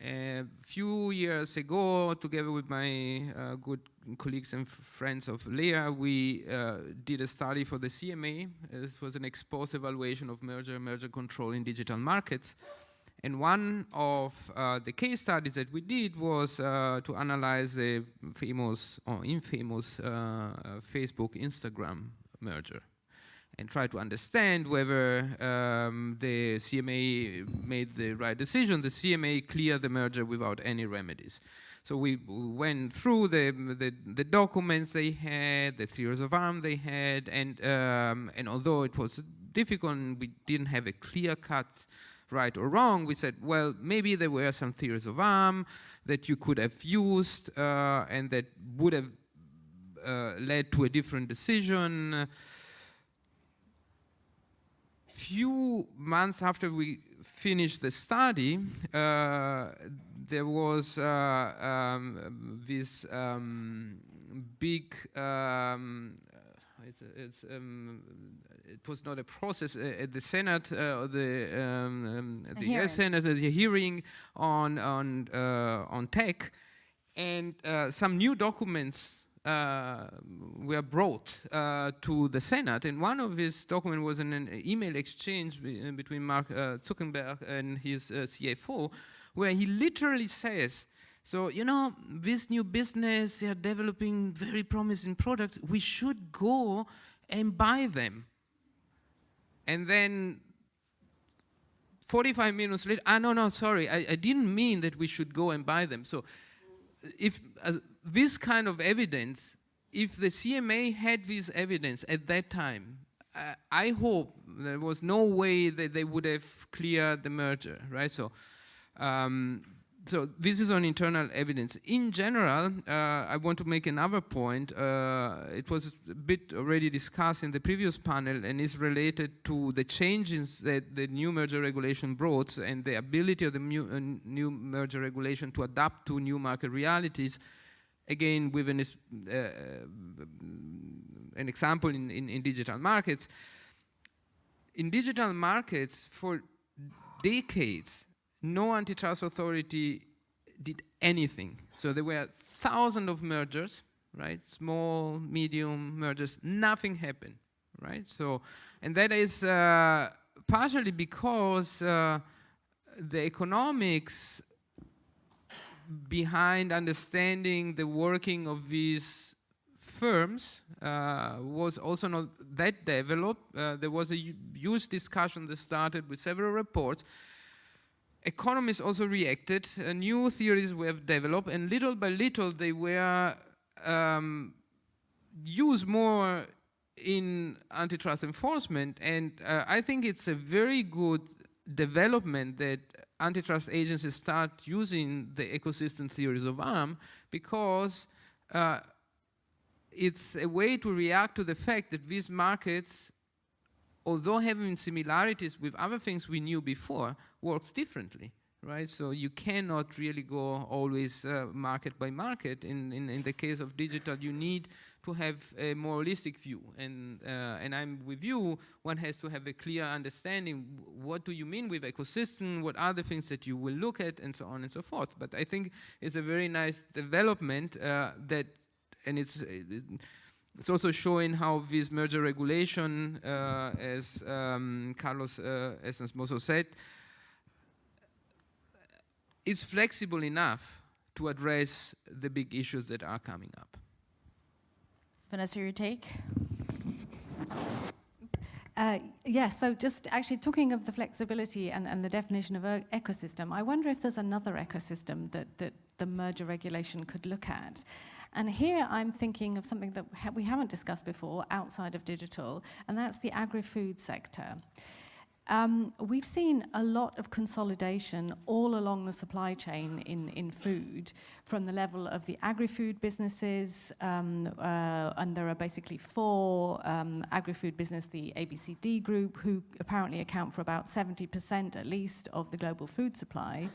A few years ago, together with my good colleagues and friends of Lea, we did a study for the CMA. This was an ex-post evaluation of merger control in digital markets. And one of the case studies that we did was to analyze the famous or infamous Facebook-Instagram merger and try to understand whether the CMA made the right decision. The CMA cleared the merger without any remedies. So we went through the documents they had, the theories of harm they had, and although it was difficult and we didn't have a clear-cut right or wrong, we said, well, maybe there were some theories of harm that you could have used and that would have led to a different decision. Few months after we finished the study, there was this big, it was not a process at the Senate, the US Senate, the hearing on tech, and some new documents were brought to the Senate, and one of his documents was an email exchange between Mark Zuckerberg and his CFO, where he literally says, so, you know, this new business, they are developing very promising products, we should go and buy them. And then 45 minutes later, no, sorry, I didn't mean that we should go and buy them. So if this kind of evidence, if the CMA had this evidence at that time, I hope there was no way that they would have cleared the merger, right? So, so this is on internal evidence. In general, I want to make another point. It was a bit already discussed in the previous panel and is related to the changes that the new merger regulation brought and the ability of the new merger regulation to adapt to new market realities. Again, with an example in digital markets. in digital markets, for decades, no antitrust authority did anything. So there were thousands of mergers, right? Small, medium mergers, nothing happened, right? So, and that is partially because the economics behind understanding the working of these firms was also not that developed. There was a huge discussion that started with several reports. Economists also reacted, new theories were developed, and little by little they were used more in antitrust enforcement. And I think it's a very good development that antitrust agencies start using the ecosystem theories of harm, because it's a way to react to the fact that these markets, although having similarities with other things we knew before, works differently, right? So you cannot really go always market by market. In the case of digital, you need to have a more holistic view. And I'm with you, one has to have a clear understanding, what do you mean with ecosystem, what are the things that you will look at, and so on and so forth. But I think it's a very nice development that, and it's also showing how this merger regulation, as Carlos Essens-Mosso said, is flexible enough to address the big issues that are coming up. Vanessa, your take? Yeah, so just actually talking of the flexibility and the definition of ecosystem, I wonder if there's another ecosystem that the merger regulation could look at. And here I'm thinking of something that we haven't discussed before outside of digital, and that's the agri-food sector. We've seen a lot of consolidation all along the supply chain in food, from the level of the agri-food businesses, and there are basically 4 agri-food businesses, the ABCD group, who apparently account for about 70% at least of the global food supply.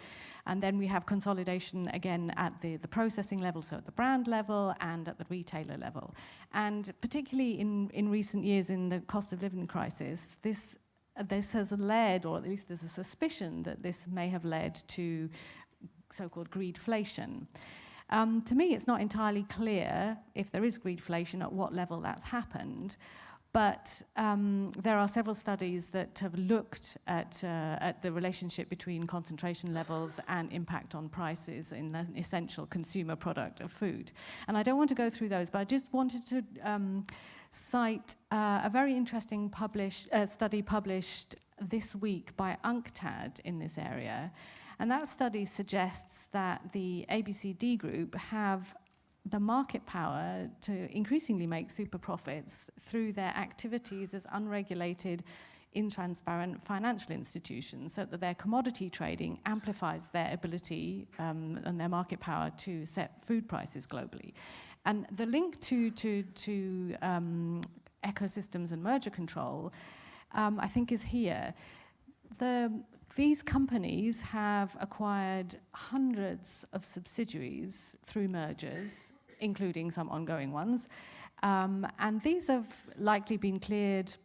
And then we have consolidation again at the processing level, so at the brand level and at the retailer level. And particularly in recent years, in the cost of living crisis, this has led, or at least there's a suspicion that this may have led to so-called greedflation. To me, it's not entirely clear if there is greedflation, at what level that's happened. But there are several studies that have looked at the relationship between concentration levels and impact on prices in the essential consumer product of food. And I don't want to go through those, but I just wanted to cite a very interesting study published this week by UNCTAD in this area. And that study suggests that the ABCD group have the market power to increasingly make super profits through their activities as unregulated, intransparent financial institutions, so that their commodity trading amplifies their ability and their market power to set food prices globally. And the link to ecosystems and merger control, I think, is here. These companies have acquired hundreds of subsidiaries through mergers, including some ongoing ones. And these have likely been cleared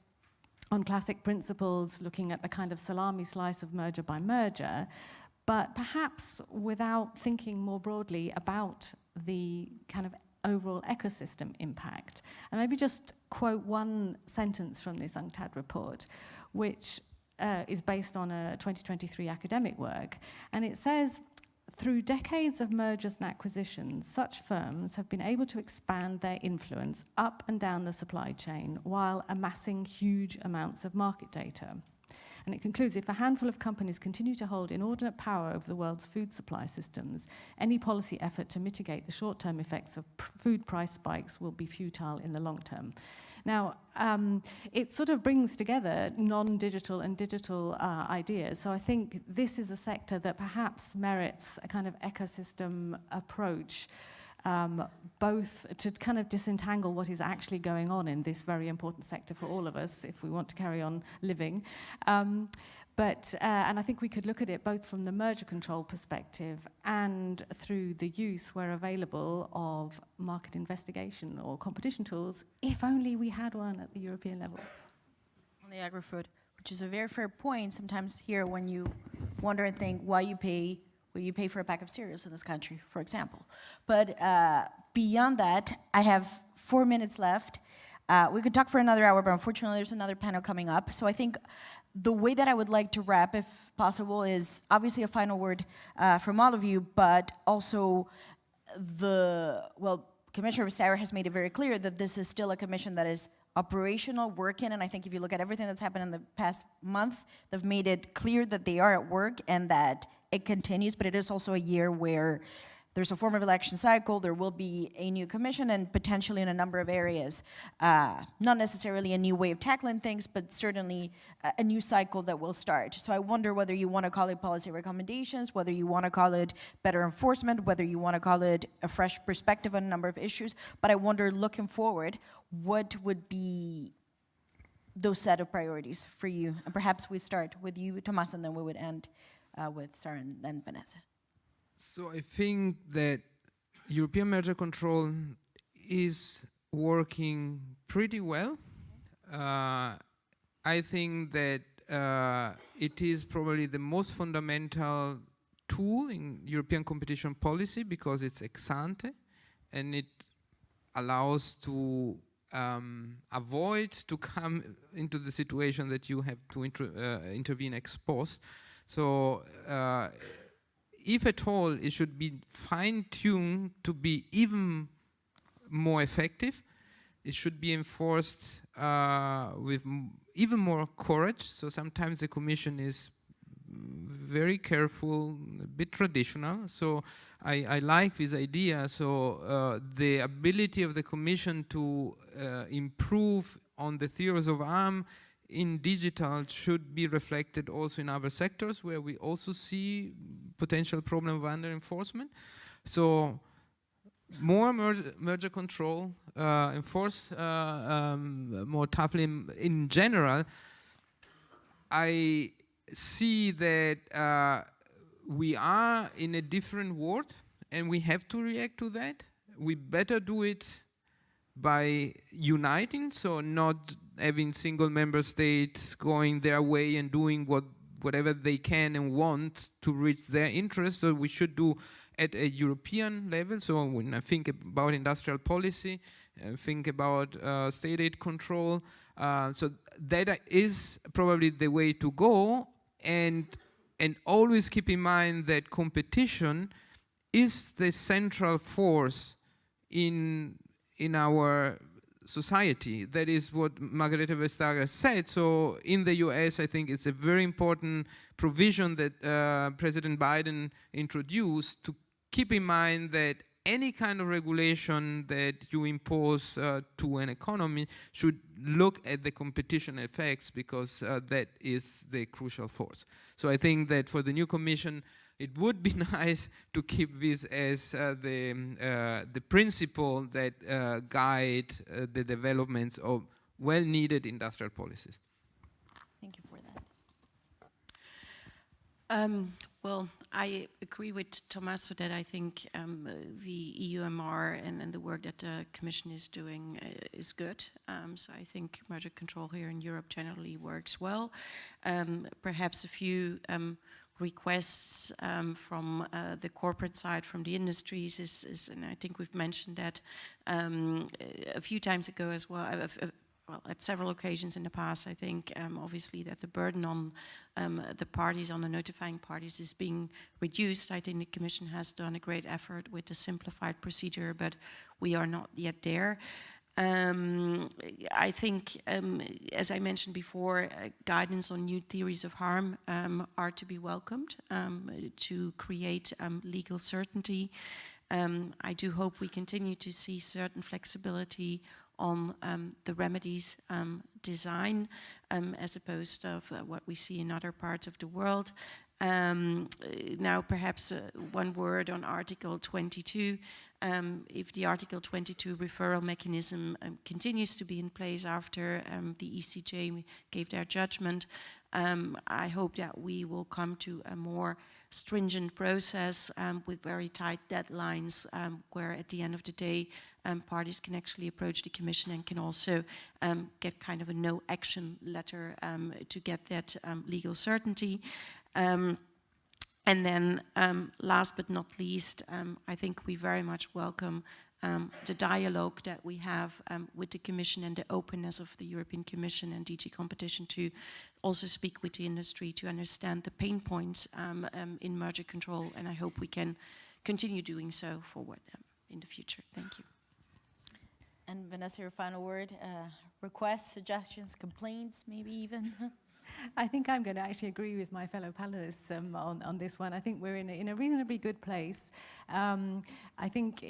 on classic principles, looking at the kind of salami slice of merger by merger, but perhaps without thinking more broadly about the kind of overall ecosystem impact. And maybe just quote one sentence from this UNCTAD report, which is based on a 2023 academic work. And it says, through decades of mergers and acquisitions, such firms have been able to expand their influence up and down the supply chain while amassing huge amounts of market data. And it concludes, if a handful of companies continue to hold inordinate power over the world's food supply systems, any policy effort to mitigate the short-term effects of food price spikes will be futile in the long term. Now, it sort of brings together non-digital and digital ideas. So I think this is a sector that perhaps merits a kind of ecosystem approach, both to kind of disentangle what is actually going on in this very important sector for all of us if we want to carry on living. And I think we could look at it both from the merger control perspective and through the use, where available, of market investigation or competition tools, if only we had one at the European level. On the agri-food, which is a very fair point sometimes here when you wonder and think why you pay for a pack of cereals in this country, for example. But beyond that, I have 4 minutes left. We could talk for another hour, but unfortunately there's another panel coming up. So I think the way that I would like to wrap, if possible, is obviously a final word from all of you, but also Commissioner Vestager has made it very clear that this is still a commission that is operational, working, and I think if you look at everything that's happened in the past month, they've made it clear that they are at work and that it continues, but it is also a year where there's a form of election cycle, there will be a new commission, and potentially in a number of areas, not necessarily a new way of tackling things, but certainly a new cycle that will start. So I wonder whether you want to call it policy recommendations, whether you want to call it better enforcement, whether you want to call it a fresh perspective on a number of issues, but I wonder, looking forward, what would be those set of priorities for you? And perhaps we start with you, Tomas, and then we would end with Sarah and then Vanessa. So I think that European merger control is working pretty well. I think that it is probably the most fundamental tool in European competition policy because it's ex ante and it allows to avoid to come into the situation that you have to intervene ex post. So if at all, it should be fine-tuned to be even more effective. It should be enforced with even more courage. So sometimes the Commission is very careful, a bit traditional. So I like this idea. So the ability of the Commission to improve on the theories of arm in digital should be reflected also in other sectors where we also see potential problem of under enforcement. So more merger control, enforce more toughly in general. I see that we are in a different world and we have to react to that. We better do it by uniting, so not having single member states going their way and doing whatever they can and want to reach their interests. So we should do at a European level. So when I think about industrial policy, think about state aid control, so that is probably the way to go, and always keep in mind that competition is the central force in our society. That is what Margareta Vestager said. So in the US, I think it's a very important provision that President Biden introduced to keep in mind that any kind of regulation that you impose to an economy should look at the competition effects, because that is the crucial force. So I think that for the new Commission, it would be nice to keep this as the principle that guide the developments of well-needed industrial policies. Thank you for that. Well, I agree with Tommaso that I think the EUMR and the work that the Commission is doing is good. So I think merger control here in Europe generally works well. Perhaps a few requests from the corporate side, from the industries is, and I think we've mentioned that a few times ago as well, well, at several occasions in the past, I think obviously that the burden on the parties, on the notifying parties, is being reduced. I think the Commission has done a great effort with the simplified procedure, but we are not yet there. I think, as I mentioned before, guidance on new theories of harm are to be welcomed to create legal certainty. I do hope we continue to see certain flexibility on the remedies design as opposed to what we see in other parts of the world. Now perhaps one word on Article 22. If the Article 22 referral mechanism continues to be in place after the ECJ gave their judgment, I hope that we will come to a more stringent process with very tight deadlines, where at the end of the day, parties can actually approach the Commission and can also get kind of a no action letter to get that legal certainty. And then last but not least, I think we very much welcome the dialogue that we have with the Commission and the openness of the European Commission and DG Competition to also speak with the industry to understand the pain points in merger control, and I hope we can continue doing so forward in the future. Thank you. And Vanessa, your final word, requests, suggestions, complaints, maybe even? I think I'm going to actually agree with my fellow panelists on this one. I think we're in a reasonably good place. I think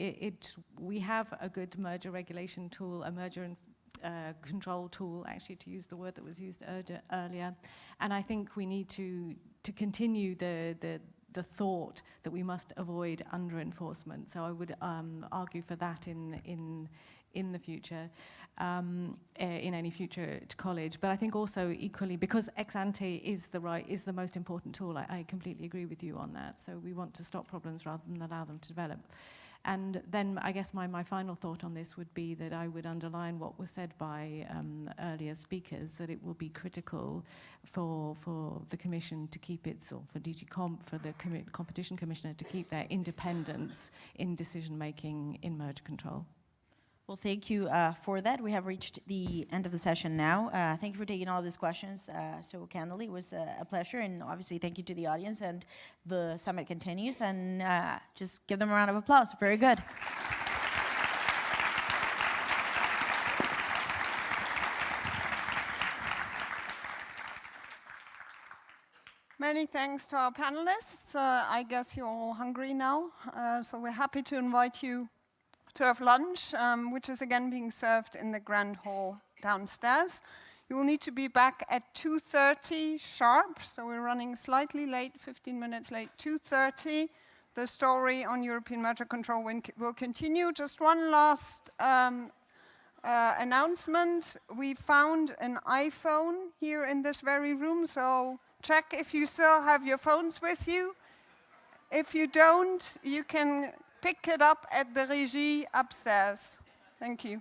we have a good merger regulation tool, a merger control tool, actually, to use the word that was used earlier. And I think we need to continue the thought that we must avoid under-enforcement. So I would argue for that in the future, in any future college. But I think also equally, because ex ante is the most important tool, I completely agree with you on that. So we want to stop problems rather than allow them to develop. And then I guess my final thought on this would be that I would underline what was said by earlier speakers, that it will be critical for the Commission to keep its, or for DG Comp, for the Competition Commissioner to keep their independence in decision making in merger control. Well, thank you for that. We have reached the end of the session now. Thank you for taking all of these questions so candidly. It was a pleasure, and obviously thank you to the audience, and the summit continues, and just give them a round of applause. Very good. Many thanks to our panelists. I guess you're all hungry now, so we're happy to invite you to have lunch, which is again being served in the grand hall downstairs. You will need to be back at 2:30 sharp, so we're running slightly late, 15 minutes late, 2:30. The story on European merger control will continue. Just one last announcement. We found an iPhone here in this very room, so check if you still have your phones with you. If you don't, you can pick it up at the Régie upstairs. Thank you.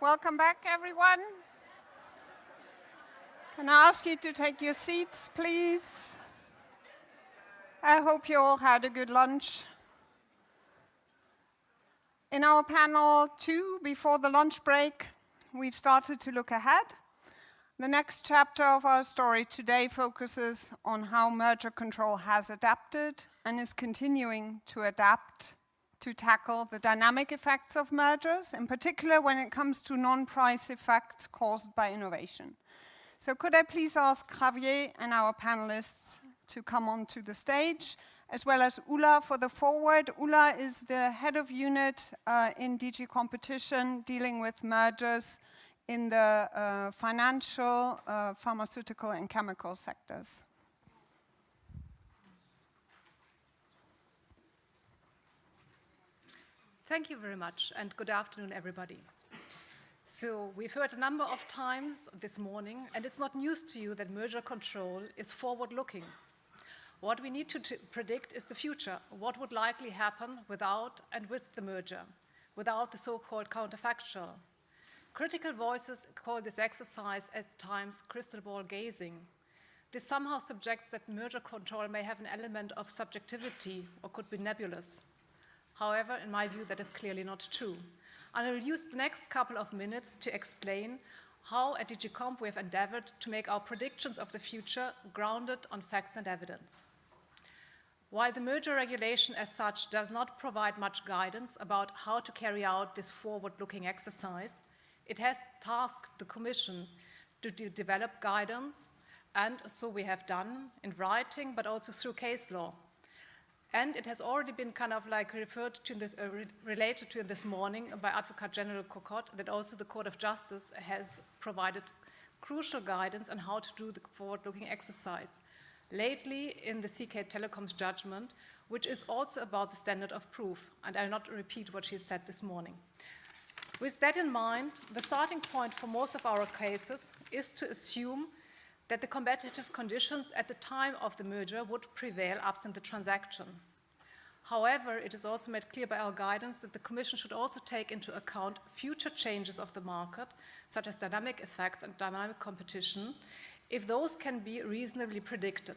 Welcome back, everyone. Can I ask you to take your seats, please? I hope you all had a good lunch. In our panel 2, before the lunch break, we've started to look ahead. The next chapter of our story today focuses on how merger control has adapted and is continuing to adapt to tackle the dynamic effects of mergers, in particular when it comes to non-price effects caused by innovation. So could I please ask Javier and our panelists to come onto the stage, as well as Ulla for the forward. Ulla is the head of unit in DG Competition dealing with mergers in the financial, pharmaceutical, and chemical sectors. Thank you very much, and good afternoon, everybody. So we've heard a number of times this morning, and it's not news to you that merger control is forward-looking. What we need to predict is the future, what would likely happen without and with the merger, without the so-called counterfactual. Critical voices call this exercise at times crystal ball gazing. This somehow subjects that merger control may have an element of subjectivity or could be nebulous. However, in my view, that is clearly not true. And I will use the next couple of minutes to explain how at DG Comp we have endeavored to make our predictions of the future grounded on facts and evidence. While the merger regulation as such does not provide much guidance about how to carry out this forward-looking exercise, it has tasked the Commission to develop guidance, and so we have done in writing, but also through case law. And it has already been kind of like referred to in this, related to this morning by Advocate General Cocotte, that also the Court of Justice has provided crucial guidance on how to do the forward-looking exercise. Lately, in the CK Telecom's judgment, which is also about the standard of proof, and I'll not repeat what she said this morning. With that in mind, the starting point for most of our cases is to assume that the competitive conditions at the time of the merger would prevail absent the transaction. However, it is also made clear by our guidance that the Commission should also take into account future changes of the market, such as dynamic effects and dynamic competition, if those can be reasonably predicted.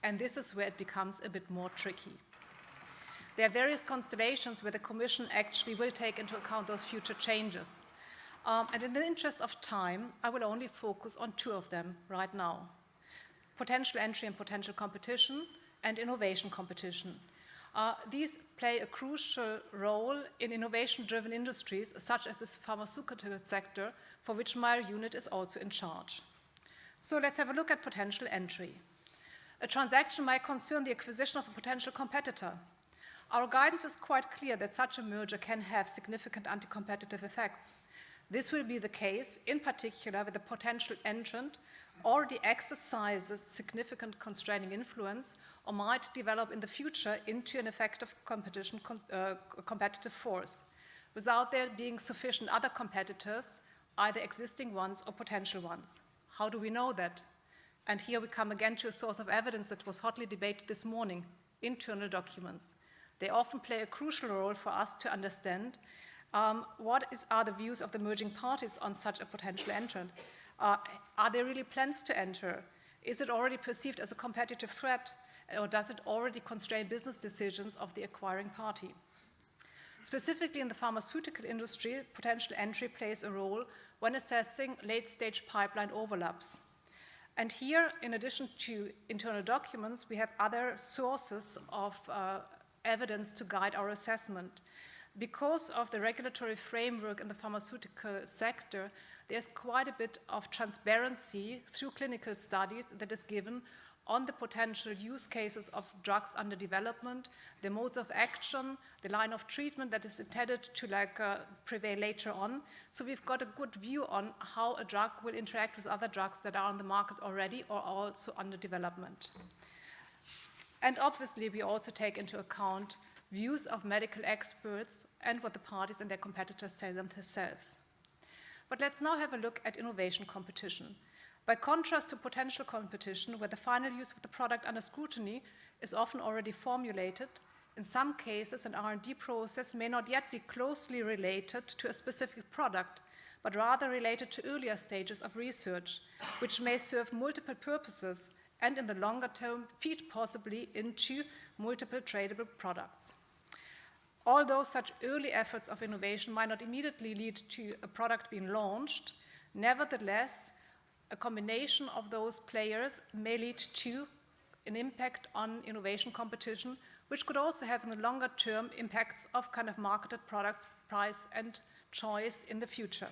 And this is where it becomes a bit more tricky. There are various constellations where the Commission actually will take into account those future changes. And in the interest of time, I will only focus on 2 of them right now: potential entry and potential competition, and innovation competition. These play a crucial role in innovation-driven industries, such as the pharmaceutical sector, for which my unit is also in charge. So let's have a look at potential entry. A transaction might concern the acquisition of a potential competitor. Our guidance is quite clear that such a merger can have significant anti-competitive effects. This will be the case, in particular, with the potential entrant already exercises significant constraining influence or might develop in the future into an effective competitive force, without there being sufficient other competitors, either existing ones or potential ones. How do we know that? And here we come again to a source of evidence that was hotly debated this morning: internal documents. They often play a crucial role for us to understand what are the views of the merging parties on such a potential entrant. Are there really plans to enter? Is it already perceived as a competitive threat, or does it already constrain business decisions of the acquiring party? Specifically in the pharmaceutical industry, potential entry plays a role when assessing late-stage pipeline overlaps. And here, in addition to internal documents, we have other sources of evidence to guide our assessment. Because of the regulatory framework in the pharmaceutical sector, there's quite a bit of transparency through clinical studies that is given on the potential use cases of drugs under development, the modes of action, the line of treatment that is intended to prevail later on. So we've got a good view on how a drug will interact with other drugs that are on the market already or also under development. And obviously, we also take into account views of medical experts and what the parties and their competitors say themselves. But let's now have a look at innovation competition. By contrast to potential competition, where the final use of the product under scrutiny is often already formulated, in some cases an R&D process may not yet be closely related to a specific product, but rather related to earlier stages of research, which may serve multiple purposes and in the longer term feed possibly into multiple tradable products. Although such early efforts of innovation might not immediately lead to a product being launched, nevertheless, a combination of those players may lead to an impact on innovation competition, which could also have in the longer term impacts of kind of marketed products, price and choice in the future.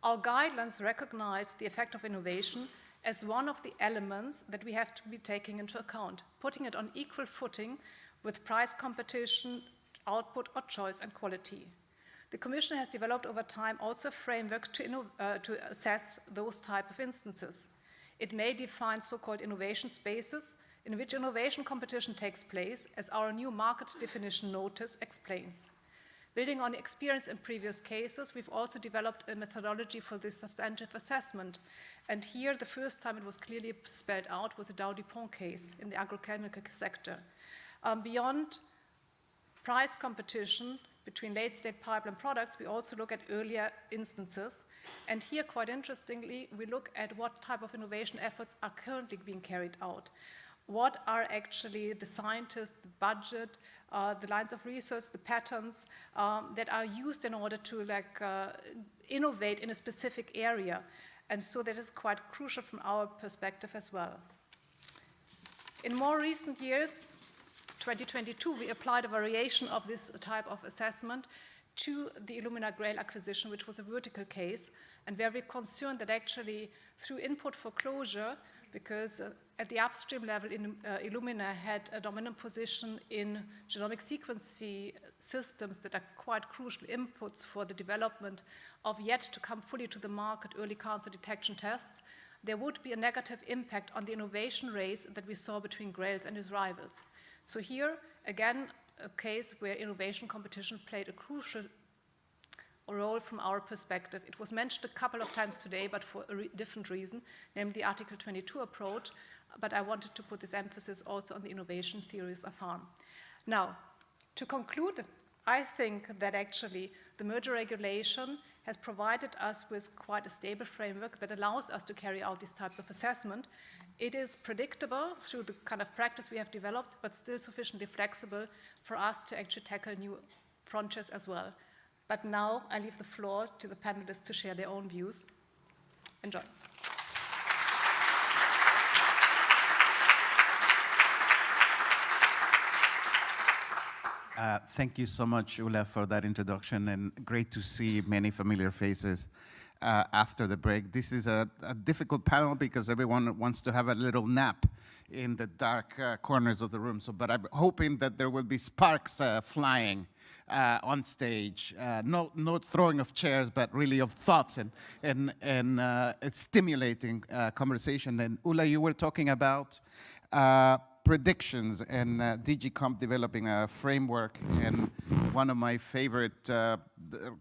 Our guidelines recognize the effect of innovation as one of the elements that we have to be taking into account, putting it on equal footing with price competition, output or choice and quality. The Commission has developed over time also a framework to assess those type of instances. It may define so-called innovation spaces in which innovation competition takes place, as our new market definition notice explains. Building on experience in previous cases, we've also developed a methodology for this substantive assessment. And here, the first time it was clearly spelled out was the Dow DuPont case in the agrochemical sector. Beyond price competition between late-stage pipeline products, we also look at earlier instances. And here, quite interestingly, we look at what type of innovation efforts are currently being carried out. What are actually the scientists, the budget, the lines of research, the patterns that are used in order to innovate in a specific area. And so that is quite crucial from our perspective as well. In more recent years, 2022, we applied a variation of this type of assessment to the Illumina Grail acquisition, which was a vertical case, and where we're concerned that actually through input foreclosure, because at the upstream level, Illumina had a dominant position in genomic sequencing systems that are quite crucial inputs for the development of yet to come fully to the market early cancer detection tests, there would be a negative impact on the innovation race that we saw between Grails and his rivals. So here, again, a case where innovation competition played a crucial role from our perspective. It was mentioned a couple of times today, but for a different reason, namely the Article 22 approach, but I wanted to put this emphasis also on the innovation theories of harm. Now, to conclude, I think that actually the merger regulation has provided us with quite a stable framework that allows us to carry out these types of assessment. It is predictable through the kind of practice we have developed, but still sufficiently flexible for us to actually tackle new frontiers as well. But now I leave the floor to the panelists to share their own views. Enjoy. Thank you so much, Ulla, for that introduction, and great to see many familiar faces after the break. This is a difficult panel because everyone wants to have a little nap in the dark corners of the room. But I'm hoping that there will be sparks flying on stage. No throwing of chairs, but really of thoughts and it's stimulating conversation. And Ulla, you were talking about predictions and DG Comp developing a framework. And one of my favorite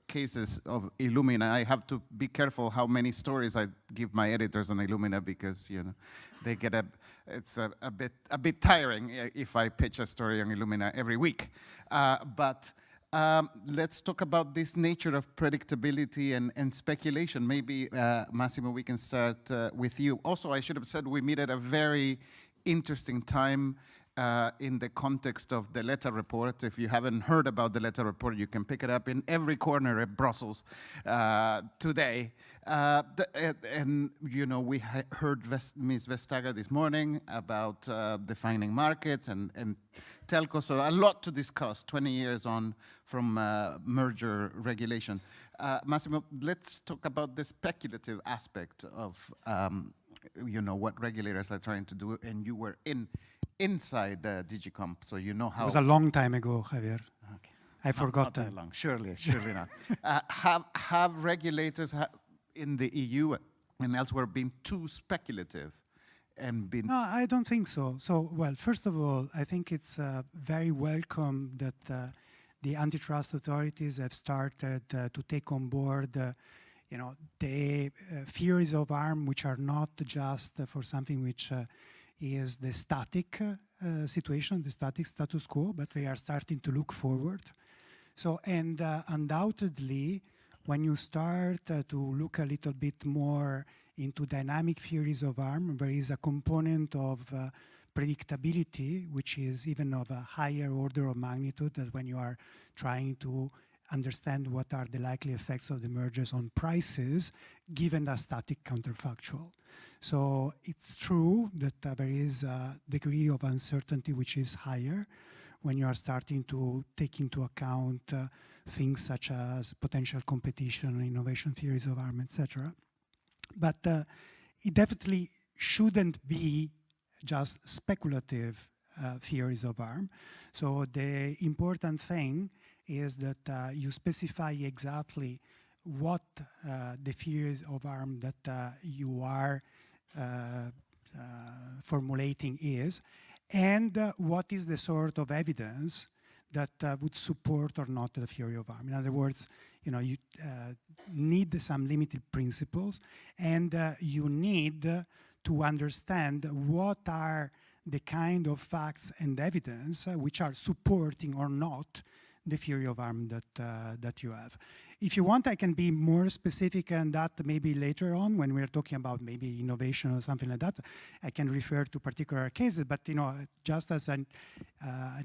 cases of Illumina, I have to be careful how many stories I give my editors on Illumina because they get it's a bit tiring if I pitch a story on Illumina every week. But let's talk about this nature of predictability and speculation. Maybe, Massimo, we can start with you. Also, I should have said we meet at a very interesting time in the context of the Letta report. If you haven't heard about the Letta report, you can pick it up in every corner at Brussels today. And we heard Ms. Vestager this morning about defining markets and telco. So a lot to discuss 20 years on from merger regulation. Massimo, let's talk about the speculative aspect of what regulators are trying to do, and you were inside DG Comp, so you know how. It was a long time ago, Javier. Okay. I forgot. Not that long. Surely not. Have regulators in the EU and elsewhere been too speculative and been? No, I don't think so. So, well, first of all, I think it's very welcome that the antitrust authorities have started to take on board the theories of harm, which are not just for something which is the static situation, the static status quo, but they are starting to look forward. So, and undoubtedly, when you start to look a little bit more into dynamic theories of harm, there is a component of predictability, which is even of a higher order of magnitude than when you are trying to understand what are the likely effects of the mergers on prices, given a static counterfactual. So it's true that there is a degree of uncertainty which is higher when you are starting to take into account things such as potential competition, innovation theories of harm, etc. But it definitely shouldn't be just speculative theories of harm. So the important thing is that you specify exactly what the theories of harm that you are formulating is, and what is the sort of evidence that would support or not the theory of harm. In other words, you need some limited principles, and you need to understand what are the kind of facts and evidence which are supporting or not the theory of harm that you have. If you want, I can be more specific on that maybe later on when we're talking about maybe innovation or something like that. I can refer to particular cases, but just as an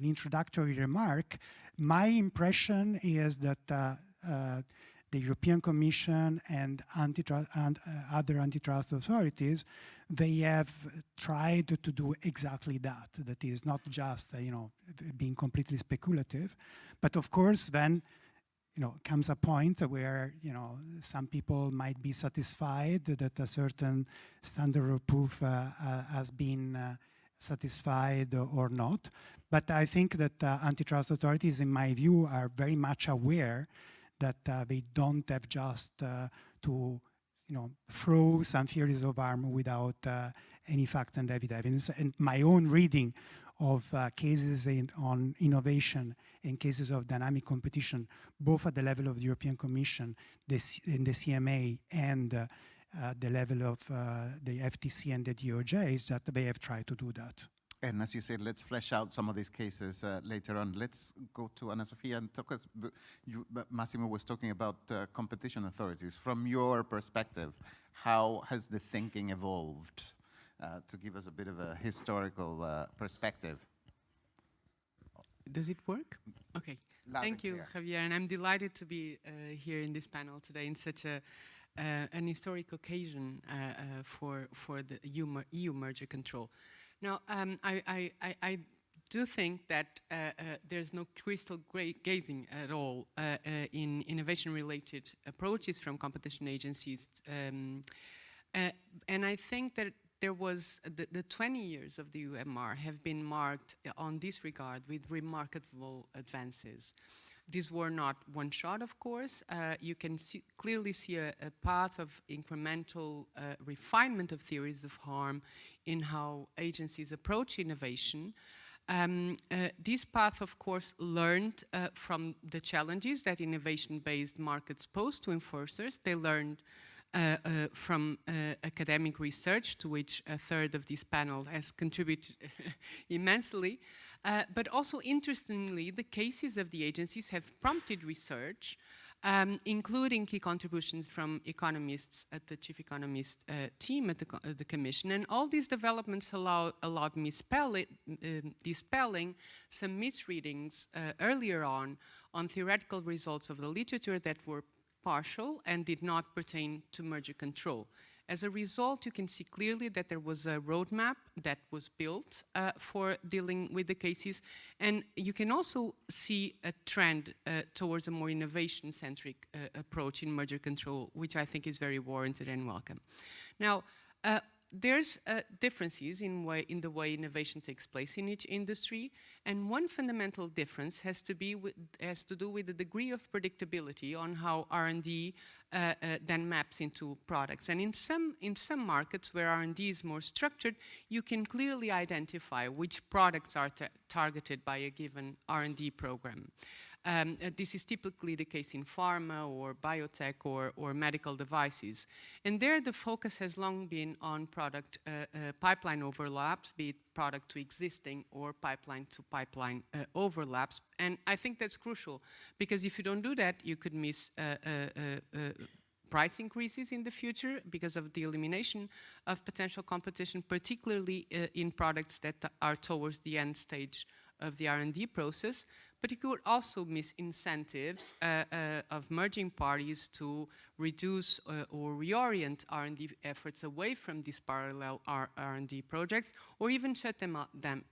introductory remark, my impression is that the European Commission and other antitrust authorities, they have tried to do exactly that. That is not just being completely speculative, but of course then comes a point where some people might be satisfied that a certain standard of proof has been satisfied or not. But I think that antitrust authorities, in my view, are very much aware that they don't have just to throw some theories of harm without any fact and evidence. And my own reading of cases on innovation and cases of dynamic competition, both at the level of the European Commission, in the CMA, and the level of the FTC and the DOJ, is that they have tried to do that. And as you said, let's flesh out some of these cases later on. Let's go to Anna Sofia and talk. Massimo was talking about competition authorities. From your perspective, how has the thinking evolved? To give us a bit of a historical perspective. Does it work? Okay. Thank you, Javier. And I'm delighted to be here in this panel today in such an historic occasion for the EU merger control. Now, I do think that there's no crystal gazing at all in innovation-related approaches from competition agencies. And I think that there was the 20 years of the UMR have been marked on this regard with remarkable advances. These were not one shot, of course. You can clearly see a path of incremental refinement of theories of harm in how agencies approach innovation. This path, of course, learned from the challenges that innovation-based markets pose to enforcers. They learned from academic research, to which a third of this panel has contributed immensely. But also, interestingly, the cases of the agencies have prompted research, including key contributions from economists at the chief economist team at the Commission. And all these developments allowed dispelling some misreadings earlier on theoretical results of the literature that were partial and did not pertain to merger control. As a result, you can see clearly that there was a roadmap that was built for dealing with the cases, and you can also see a trend towards a more innovation-centric approach in merger control, which I think is very warranted and welcome. Now, there's differences in the way innovation takes place in each industry, and one fundamental difference has to do with the degree of predictability on how R&D then maps into products. And in some markets where R&D is more structured, you can clearly identify which products are targeted by a given R&D program. This is typically the case in pharma or biotech or medical devices. And there the focus has long been on product pipeline overlaps, be it product to existing or pipeline to pipeline overlaps. And I think that's crucial, because if you don't do that, you could miss price increases in the future because of the elimination of potential competition, particularly in products that are towards the end stage of the R&D process. But it could also miss incentives of merging parties to reduce or reorient R&D efforts away from these parallel R&D projects, or even shut them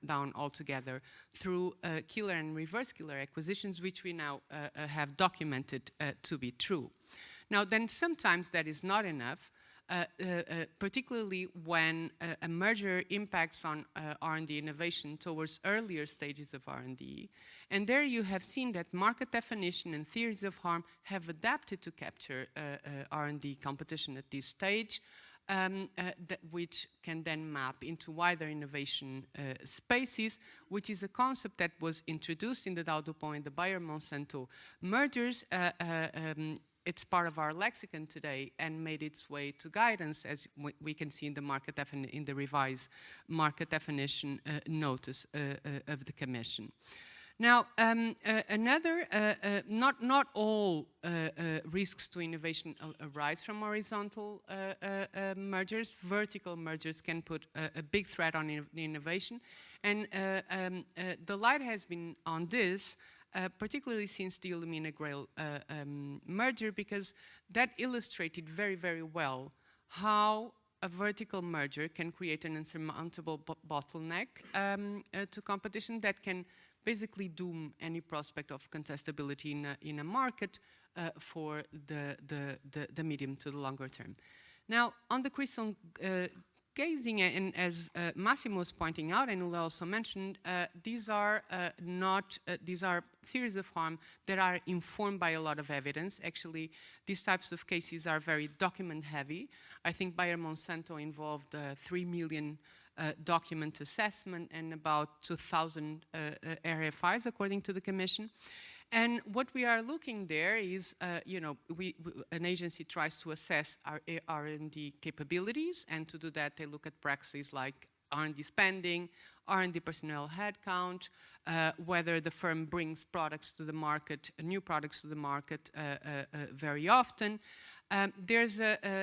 down altogether through killer and reverse killer acquisitions, which we now have documented to be true. Now, then sometimes that is not enough, particularly when a merger impacts on R&D innovation towards earlier stages of R&D. And there you have seen that market definition and theories of harm have adapted to capture R&D competition at this stage, which can then map into wider innovation spaces, which is a concept that was introduced in the Dow DuPont and the Bayer-Monsanto mergers. It's part of our lexicon today and made its way to guidance, as we can see in the in the revised market definition notice of the Commission. Now, not all risks to innovation arise from horizontal mergers. Vertical mergers can put a big threat on innovation, and the light has been on this. Particularly since the Illumina-Grail merger, because that illustrated very, very well how a vertical merger can create an insurmountable bottleneck to competition that can basically doom any prospect of contestability in a market for the medium to the longer term. Now, on the crystal gazing, and as Massimo was pointing out, and Ulla also mentioned, these are theories of harm that are informed by a lot of evidence. Actually, these types of cases are very document heavy. I think Bayer-Monsanto involved 3 million document assessment and about 2,000 RFIs, according to the Commission. And what we are looking there is, an agency tries to assess our R&D capabilities, and to do that, they look at practices like R&D spending, R&D personnel headcount, whether the firm brings products to the market, new products to the market very often. There's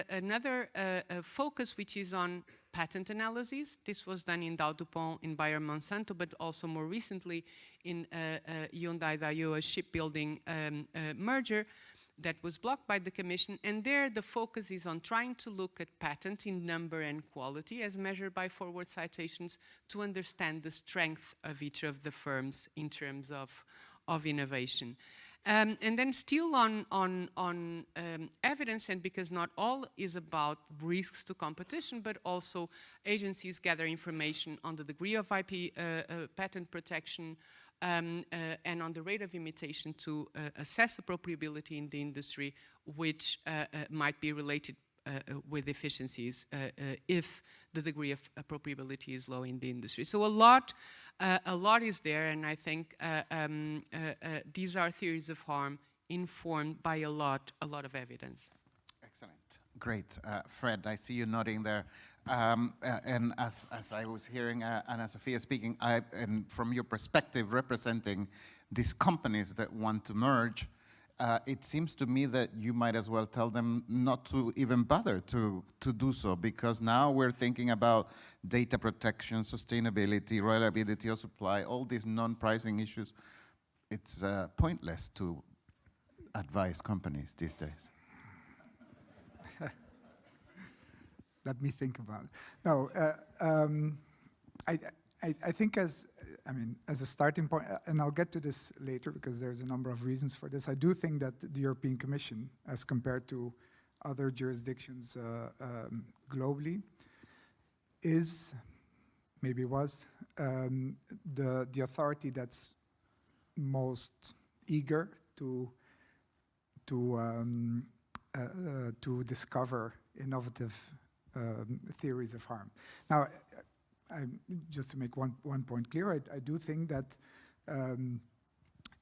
another focus which is on patent analysis. This was done in Dow DuPont, in Bayer-Monsanto, but also more recently in Hyundai Daiwa shipbuilding merger that was blocked by the Commission. And there the focus is on trying to look at patents in number and quality as measured by forward citations to understand the strength of each of the firms in terms of innovation. And then still on evidence, and because not all is about risks to competition, but also agencies gather information on the degree of IP patent protection and on the rate of imitation to assess appropriability in the industry, which might be related with efficiencies if the degree of appropriability is low in the industry. So a lot is there, and I think these are theories of harm informed by a lot of evidence. Excellent. Great. Fred, I see you nodding there. And as I was hearing Anna Sophia speaking, and from your perspective representing these companies that want to merge, it seems to me that you might as well tell them not to even bother to do so, because now we're thinking about data protection, sustainability, reliability of supply, all these non-pricing issues. It's pointless to advise companies these days. Let me think about it. No, I think as a starting point, and I'll get to this later because there's a number of reasons for this, I do think that the European Commission, as compared to other jurisdictions globally, is, maybe was, the authority that's most eager to discover innovative theories of harm. Now, just to make one point clear, I do think that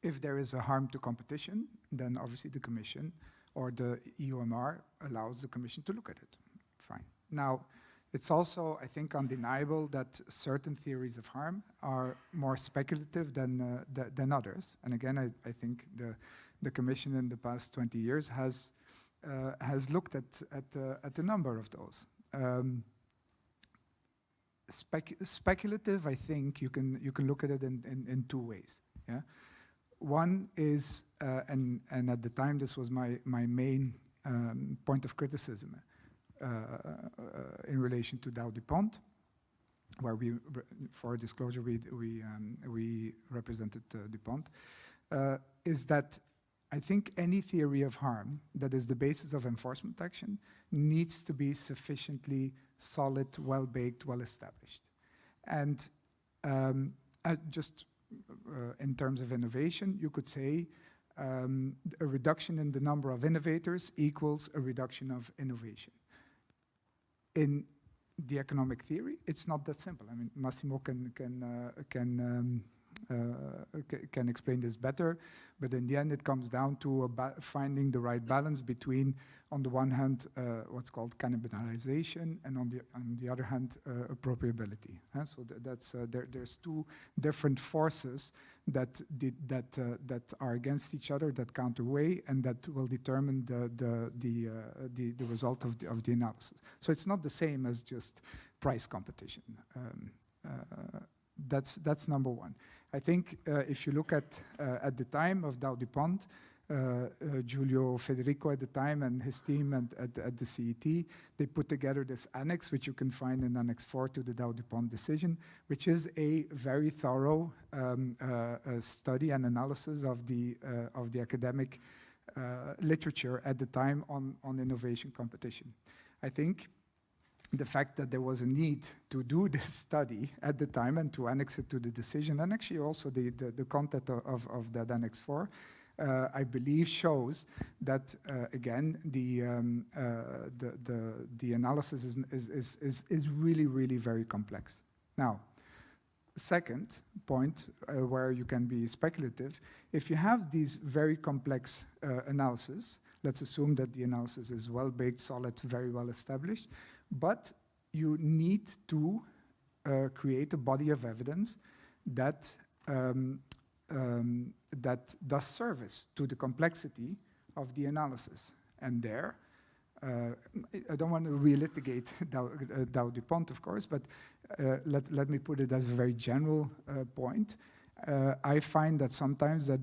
If there is a harm to competition, then obviously the Commission or the EUMR allows the Commission to look at it. Fine. Now, it's also, I think, undeniable that certain theories of harm are more speculative than others. And again, I think the Commission in the past 20 years has looked at a number of those. Speculative, I think you can look at it in two ways. Yeah, one is, and at the time this was my main point of criticism in relation to Dow DuPont, where for disclosure we represented DuPont, is that I think any theory of harm that is the basis of enforcement action needs to be sufficiently solid, well-baked, well-established. And just in terms of innovation, you could say a reduction in the number of innovators equals a reduction of innovation. In the economic theory, it's not that simple. I mean, Massimo can explain this better, but in the end it comes down to finding the right balance between, on the one hand, what's called cannibalization, and on the other hand, appropriability. So there's two different forces that are against each other, that counterweigh, and that will determine the result of the analysis. So it's not the same as just price competition. That's number one. I think if you look at the time of Dow DuPont, Giulio Federico at the time and his team at the CET, they put together this annex, which you can find in Annex 4 to the Dow DuPont decision, which is a very thorough study and analysis of the academic literature at the time on innovation competition. I think the fact that there was a need to do this study at the time and to annex it to the decision, and actually also the content of that Annex 4, I believe shows that again the analysis is really very complex. Now, second point where you can be speculative, if you have these very complex analysis, let's assume that the analysis is well baked, solid, very well established, but you need to create a body of evidence that that does service to the complexity of the analysis. And there, I don't want to relitigate Dow DuPont, of course, but let me put it as a very general point. I find that sometimes that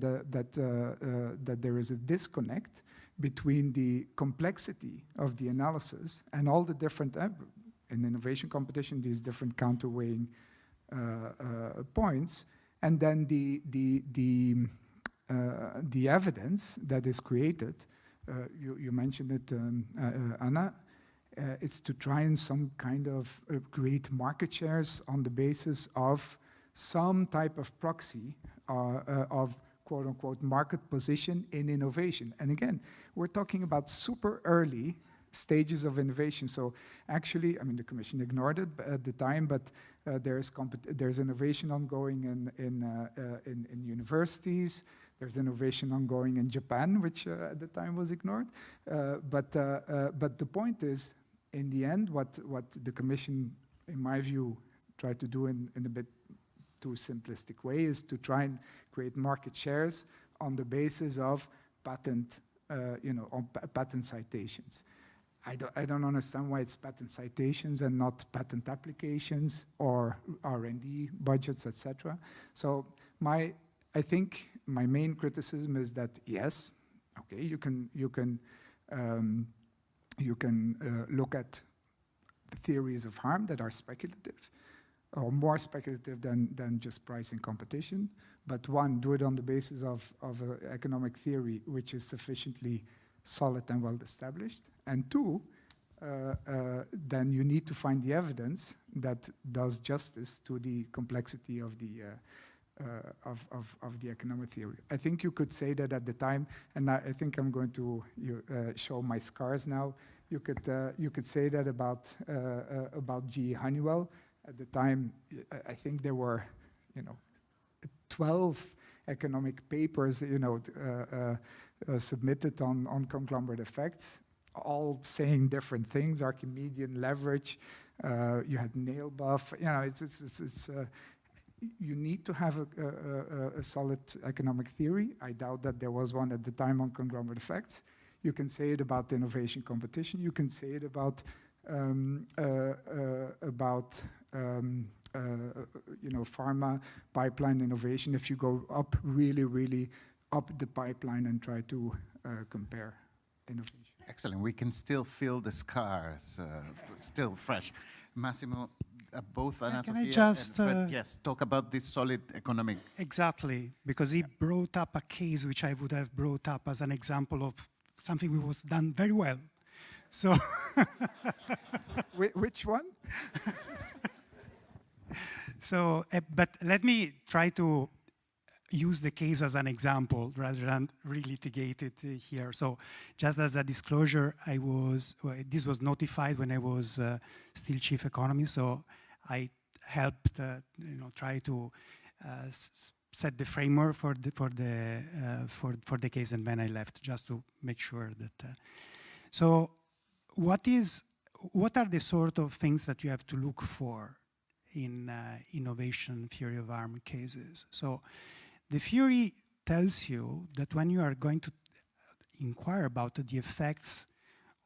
there is a disconnect between the complexity of the analysis and all the different, in innovation competition, these different counterweighing points, and then the evidence that is created. You mentioned it, Anna. It's to try and some kind of create market shares on the basis of some type of proxy of quote-unquote market position in innovation. And again, we're talking about super early stages of innovation. So actually, I mean, the Commission ignored it at the time, but there's innovation ongoing in universities. There's innovation ongoing in Japan, which at the time was ignored. But the point is, in the end, what the Commission, in my view, tried to do in a bit too simplistic way is to try and create market shares on the basis of patent, on patent citations. I don't understand why it's patent citations and not patent applications or R&D budgets, etc. So I think my main criticism is that yes, okay, you can look at theories of harm that are speculative, or more speculative than just pricing competition. But one, do it on the basis of an economic theory which is sufficiently solid and well established. And two, then you need to find the evidence that does justice to the complexity of the economic theory. I think you could say that at the time, and I think I'm going to show my scars now. You could say that about GE Honeywell. At the time, I think there were, 12 economic papers, submitted on conglomerate effects, all saying different things. Archimedean leverage. You had nail buff. You need to have a solid economic theory. I doubt that there was one at the time on conglomerate effects. You can say it about innovation competition. You can say it about pharma pipeline innovation. If you go up really up the pipeline and try to compare innovation. Excellent. We can still feel the scars, still fresh. Massimo, both Anna Can I Sofia just, and Fred, yes, talk about this solid economic. Exactly, because he brought up a case which I would have brought up as an example of something which was done very well. So, which one? So, but let me try to use the case as an example rather than relitigate it here. So, just as a disclosure, this was notified when I was still chief economist. So, I helped, try to set the framework for the case, and then I left just to make sure that. So, what are the sort of things that you have to look for in innovation theory of harm cases? So, the theory tells you that when you are going to inquire about the effects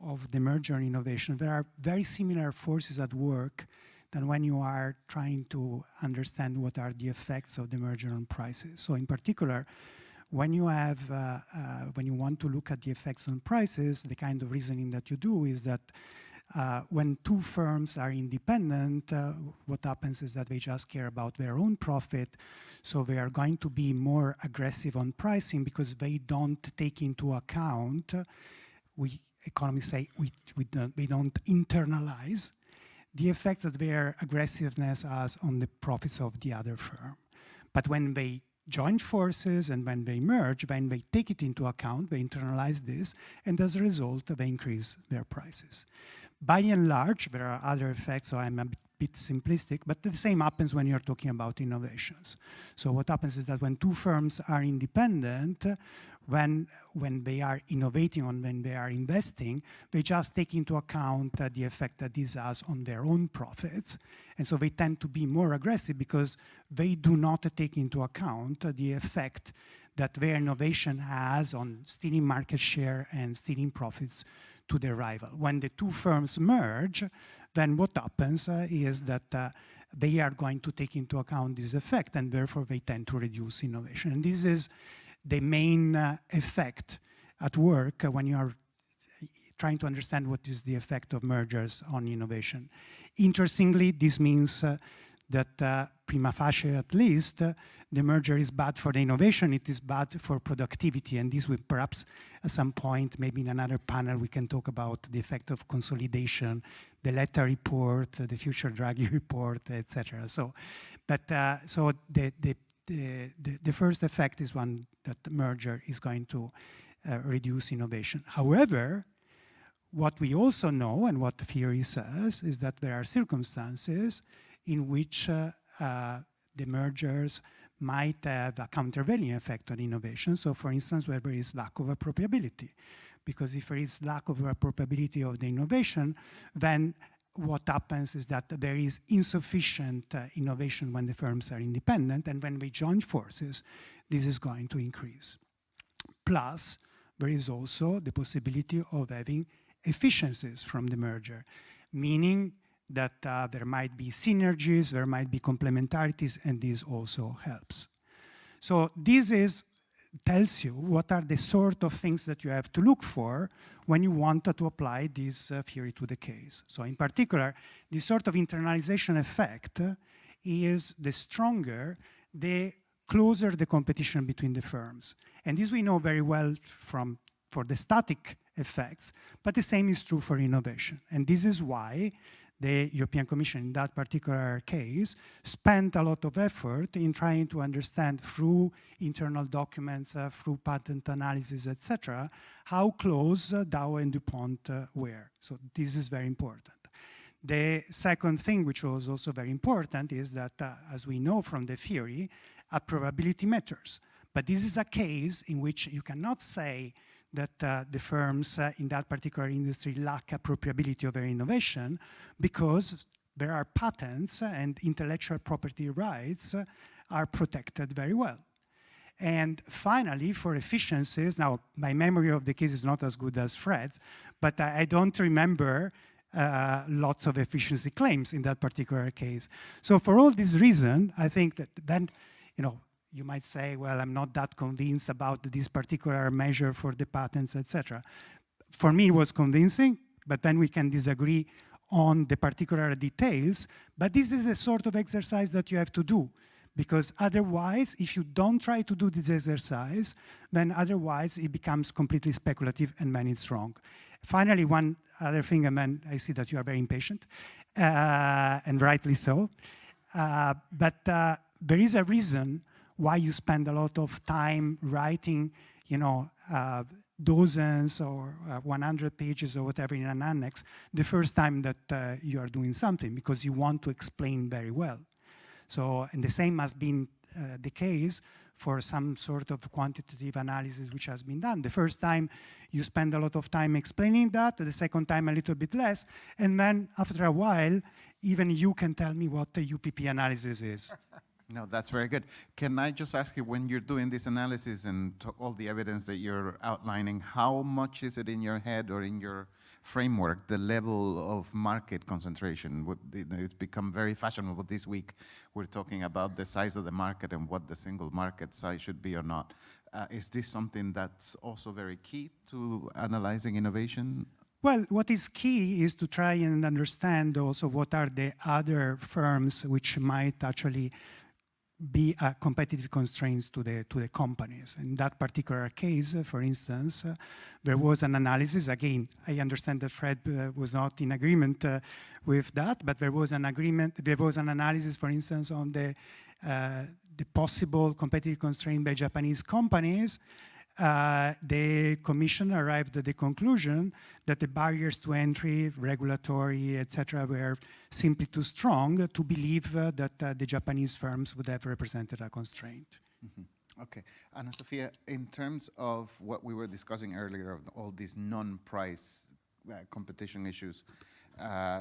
of the merger and innovation, there are very similar forces at work than when you are trying to understand what are the effects of the merger on prices. So in particular, when you have, when you want to look at the effects on prices, the kind of reasoning that you do is that when two firms are independent, what happens is that they just care about their own profit. So they are going to be more aggressive on pricing because they don't take into account, economists say, they don't internalize the effects that their aggressiveness has on the profits of the other firm. But when they join forces and when they merge, when they take it into account, they internalize this, and as a result, they increase their prices. By and large, there are other effects, so I'm a bit simplistic, but the same happens when you're talking about innovations. So what happens is that when two firms are independent, when they are innovating or when they are investing, they just take into account the effect that this has on their own profits. And so they tend to be more aggressive because they do not take into account the effect that their innovation has on stealing market share and stealing profits to their rival. When the two firms merge, then what happens is that they are going to take into account this effect, and therefore they tend to reduce innovation. And this is the main effect at work when you are trying to understand what is the effect of mergers on innovation. Interestingly, this means that prima facie at least, the merger is bad for the innovation, it is bad for productivity, and this will perhaps at some point, maybe in another panel, we can talk about the effect of consolidation, the Letta report, the future Draghi report, etc. So, but so the first effect is one that the merger is going to reduce innovation. However, what we also know and what the theory says is that there are circumstances in which the mergers might have a countervailing effect on innovation. So for instance, where there is lack of appropriability. Because if there is lack of appropriability of the innovation, then what happens is that there is insufficient innovation when the firms are independent, and when we join forces, this is going to increase. Plus, there is also the possibility of having efficiencies from the merger, meaning that there might be synergies, there might be complementarities, and this also helps. So this tells you what are the sort of things that you have to look for when you want to apply this theory to the case. So in particular, this sort of internalization effect is the stronger, the closer the competition between the firms. And this we know very well for the static effects, but the same is true for innovation. And this is why the European Commission, in that particular case, spent a lot of effort in trying to understand through internal documents, through patent analysis, etc., how close Dow and DuPont were. So this is very important. The second thing, which was also very important, is that, as we know from the theory, probability matters. But this is a case in which you cannot say that the firms in that particular industry lack appropriability of their innovation, because there are patents and intellectual property rights are protected very well. And finally, for efficiencies, now my memory of the case is not as good as Fred's, but I don't remember lots of efficiency claims in that particular case. So for all this reason, I think that then, you might say, well, I'm not that convinced about this particular measure for the patents, etc. For me, it was convincing, but then we can disagree on the particular details. But this is a sort of exercise that you have to do, because otherwise, if you don't try to do this exercise, then otherwise it becomes completely speculative and then it's wrong. Finally, one other thing, and then I see that you are very impatient, and rightly so. But there is a reason why you spend a lot of time writing, dozens or 100 pages or whatever in an annex the first time that you are doing something, because you want to explain very well. So, and the same has been the case for some sort of quantitative analysis which has been done. The first time you spend a lot of time explaining that, the second time a little bit less, and then after a while, even you can tell me what the UPP analysis is. No, that's very good. Can I just ask you, when you're doing this analysis and all the evidence that you're outlining, how much is it in your head or in your framework, the level of market concentration? It's become very fashionable this week. We're talking about the size of the market and what the single market size should be or not. Is this something that's also very key to analyzing innovation? Well, what is key is to try and understand also what are the other firms which might actually be competitive constraints to the companies. In that particular case, for instance, there was an analysis. Again, I understand that Fred was not in agreement with that, but there was an agreement. There was an analysis, for instance, on the possible competitive constraint by Japanese companies. The Commission arrived at the conclusion that the barriers to entry, regulatory, etc., were simply too strong to believe that the Japanese firms would have represented a constraint. Mm-hmm. Okay. Anna Sofia, in terms of what we were discussing earlier, of all these non-price competition issues,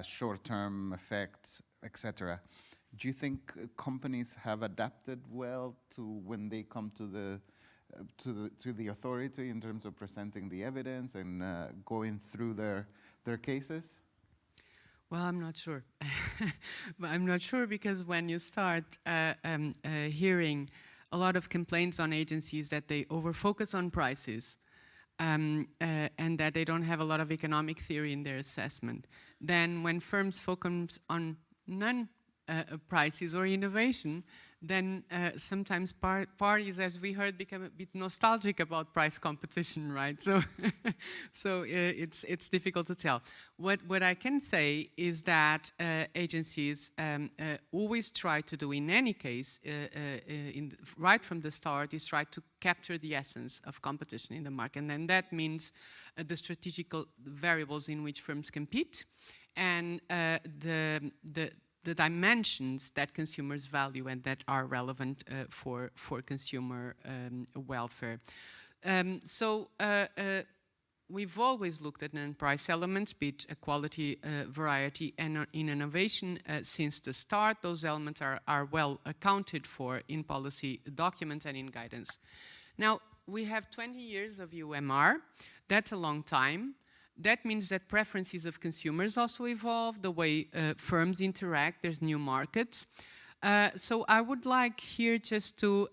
short-term effects, etc., do you think companies have adapted well to when they come to the authority in terms of presenting the evidence and going through their cases? Well, I'm not sure. But I'm not sure, because when you start hearing a lot of complaints on agencies that they over-focus on prices and that they don't have a lot of economic theory in their assessment, then when firms focus on non-prices or innovation, then sometimes parties, as we heard, become a bit nostalgic about price competition, right? So, it's difficult to tell. What I can say is that agencies always try to do, in any case, right from the start, is try to capture the essence of competition in the market, and that means the strategical variables in which firms compete, and the dimensions that consumers value and that are relevant for consumer welfare. We've always looked at non-price elements, be it quality, variety, and in innovation since the start. Those elements are well accounted for in policy documents and in guidance. Now, we have 20 years of UMR. That's a long time. That means that preferences of consumers also evolve, the way firms interact, there's new markets. So I would like here just to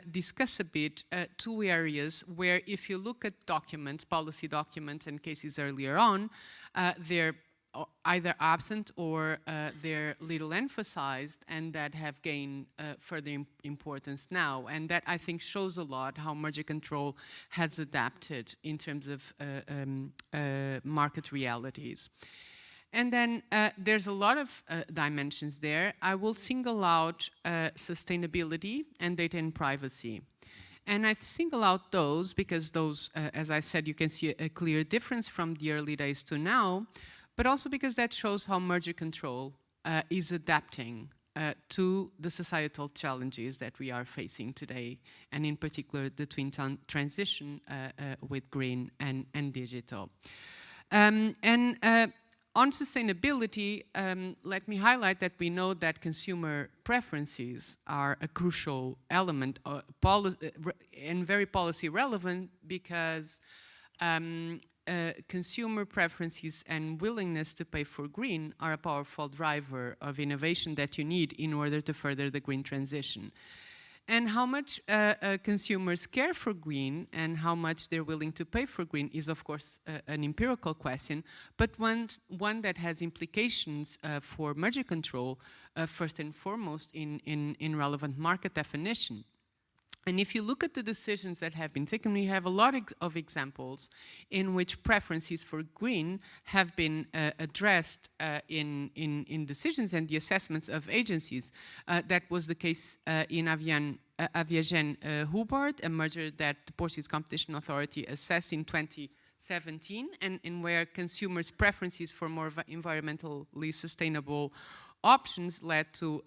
discuss a bit two areas where, if you look at documents, policy documents and cases earlier on, they're either absent or they're little emphasized, and that have gained further importance now. And that, I think, shows a lot how merger control has adapted in terms of market realities. And then there's a lot of dimensions there. I will single out sustainability and data and privacy. And I single out those because those, as I said, you can see a clear difference from the early days to now, but also because that shows how merger control is adapting to the societal challenges that we are facing today, and in particular the twin transition with green and digital. On sustainability, let me highlight that we know that consumer preferences are a crucial element and very policy relevant, because consumer preferences and willingness to pay for green are a powerful driver of innovation that you need in order to further the green transition. And how much consumers care for green and how much they're willing to pay for green is, of course, an empirical question, but one that has implications for merger control, first and foremost in relevant market definition. And if you look at the decisions that have been taken, we have a lot of examples in which preferences for green have been addressed in decisions and the assessments of agencies. That was the case in Aviagen Hubert, a merger that the Portuguese Competition Authority assessed in 2017, and in where consumers' preferences for more environmentally sustainable options led to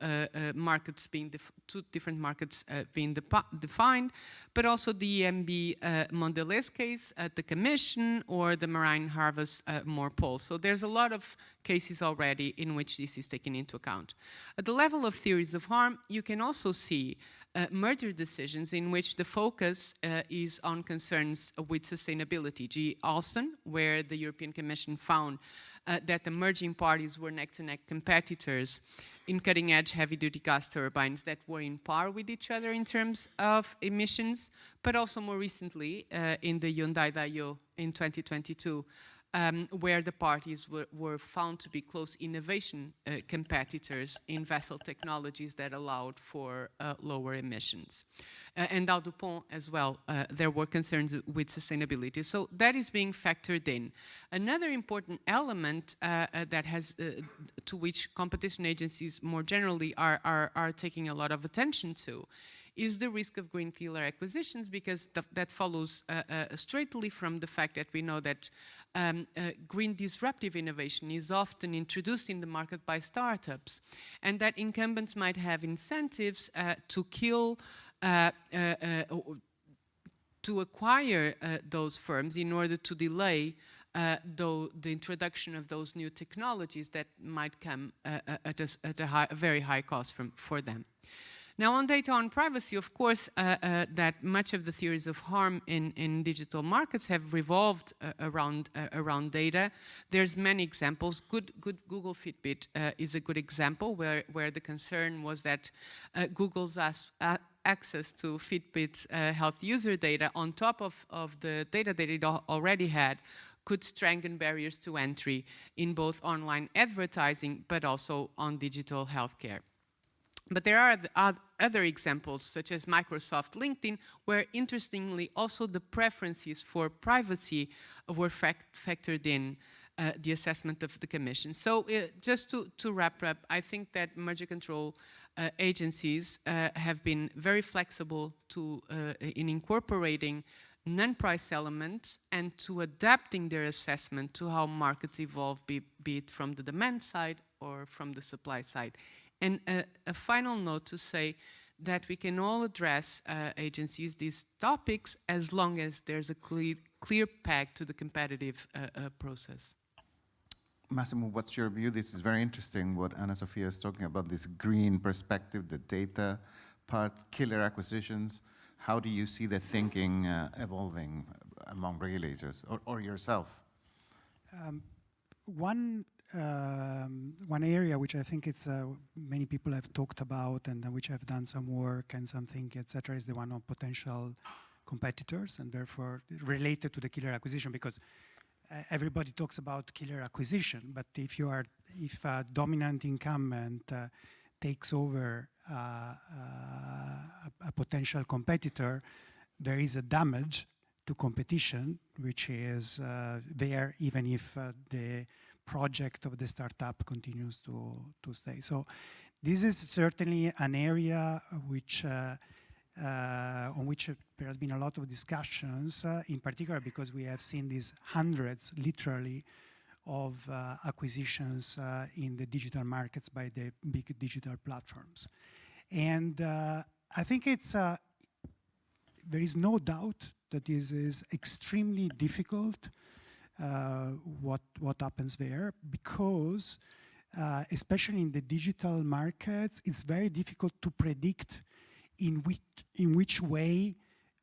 markets being two different markets being defined, but also the EMB Mondelez case at the Commission, or the Marine Harvest Morpol. So there's a lot of cases already in which this is taken into account. At the level of theories of harm, you can also see merger decisions in which the focus is on concerns with sustainability. G. Alston, where the European Commission found that emerging parties were neck-to-neck competitors in cutting-edge heavy-duty gas turbines that were in par with each other in terms of emissions, but also more recently in the Hyundai Daewoo in 2022, where the parties were found to be close innovation competitors in vessel technologies that allowed for lower emissions. And Dow DuPont as well, there were concerns with sustainability. So that is being factored in. Another important element that has, to which competition agencies more generally are taking a lot of attention to, is the risk of green killer acquisitions, because that follows straightly from the fact that we know that green disruptive innovation is often introduced in the market by startups, and that incumbents might have incentives to kill, to acquire those firms in order to delay the introduction of those new technologies that might come at a very high cost for them. Now, on data on privacy, of course, that much of the theories of harm in digital markets have revolved around data. There's many examples. Good Google Fitbit is a good example where the concern was that Google's access to Fitbit's health user data on top of the data that it already had could strengthen barriers to entry in both online advertising but also on digital healthcare. But there are other examples, such as Microsoft LinkedIn, where interestingly also the preferences for privacy were factored in the assessment of the Commission. So just to wrap up, I think that merger control agencies have been very flexible in incorporating non-price elements and to adapting their assessment to how markets evolve, be it from the demand side or from the supply side. And a final note to say that we can all address agencies, these topics, as long as there's a clear path to the competitive process. Massimo, what's your view? This is very interesting what Anna Sofia is talking about, this green perspective, the data part, killer acquisitions. How do you see the thinking evolving among regulators or yourself? One area which I think it's many people have talked about and which have done some work and something, etc., is the one of potential competitors, and therefore related to the killer acquisition, because everybody talks about killer acquisition, but if a dominant incumbent takes over a potential competitor, there is a damage to competition, which is there even if the project of the startup continues to stay. So this is certainly an area which on which there has been a lot of discussions, in particular because we have seen these hundreds, literally, of acquisitions in the digital markets by the big digital platforms. And I think there is no doubt that this is extremely difficult, what happens there, because especially in the digital markets, it's very difficult to predict in which way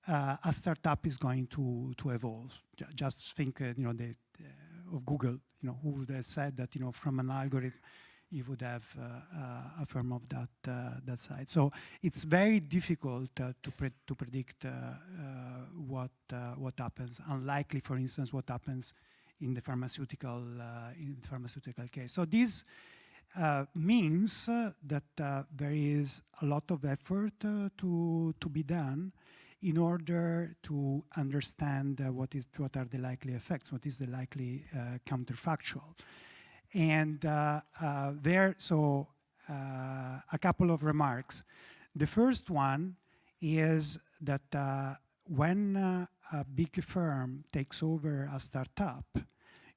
a startup is going to evolve. Just think, of Google, who would have said that, from an algorithm, you would have a firm of that size. So it's very difficult to predict what happens. Unlikely, for instance, what happens in the pharmaceutical case. So this means that there is a lot of effort to be done in order to understand what are the likely effects, what is the likely counterfactual. And so a couple of remarks. The first one is that when a big firm takes over a startup,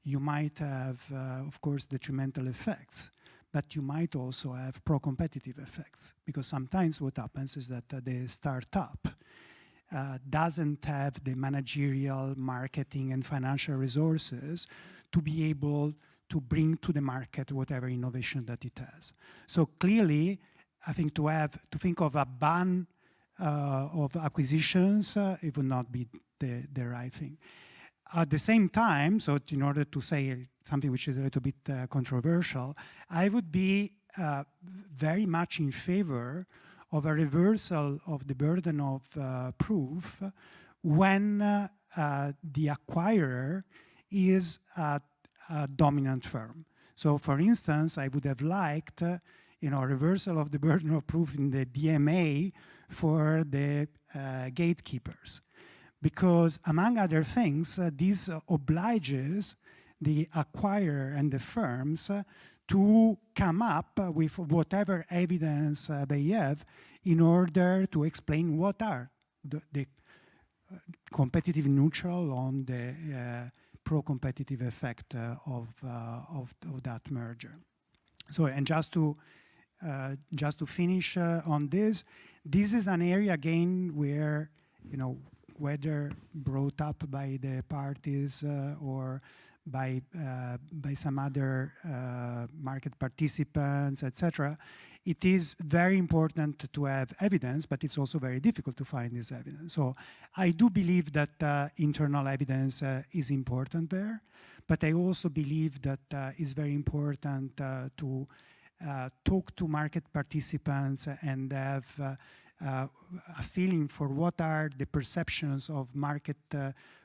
you might have, of course, detrimental effects, but you might also have pro-competitive effects, because sometimes what happens is that the startup doesn't have the managerial, marketing, and financial resources to be able to bring to the market whatever innovation that it has. So clearly, I think to think of a ban of acquisitions, it would not be the right thing. At the same time, so in order to say something which is a little bit controversial, I would be very much in favor of a reversal of the burden of proof when the acquirer is a dominant firm. So, for instance, I would have liked, a reversal of the burden of proof in the DMA for the gatekeepers, because, among other things, this obliges the acquirer and the firms to come up with whatever evidence they have in order to explain what are the competitive neutral on the pro-competitive effect of that merger. So, and just to finish on this is an area again where, whether brought up by the parties or by some other market participants, etc., it is very important to have evidence, but it's also very difficult to find this evidence. So I do believe that internal evidence is important there, but I also believe that it's very important to talk to market participants and have a feeling for what are the perceptions of market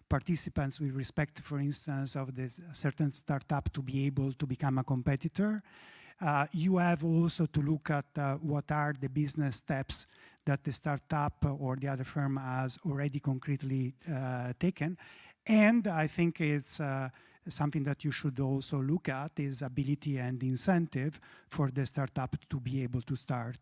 participants with respect, for instance, of this certain startup to be able to become a competitor. You have also to look at what are the business steps that the startup or the other firm has already concretely taken. And I think it's something that you should also look at is ability and incentive for the startup to be able to start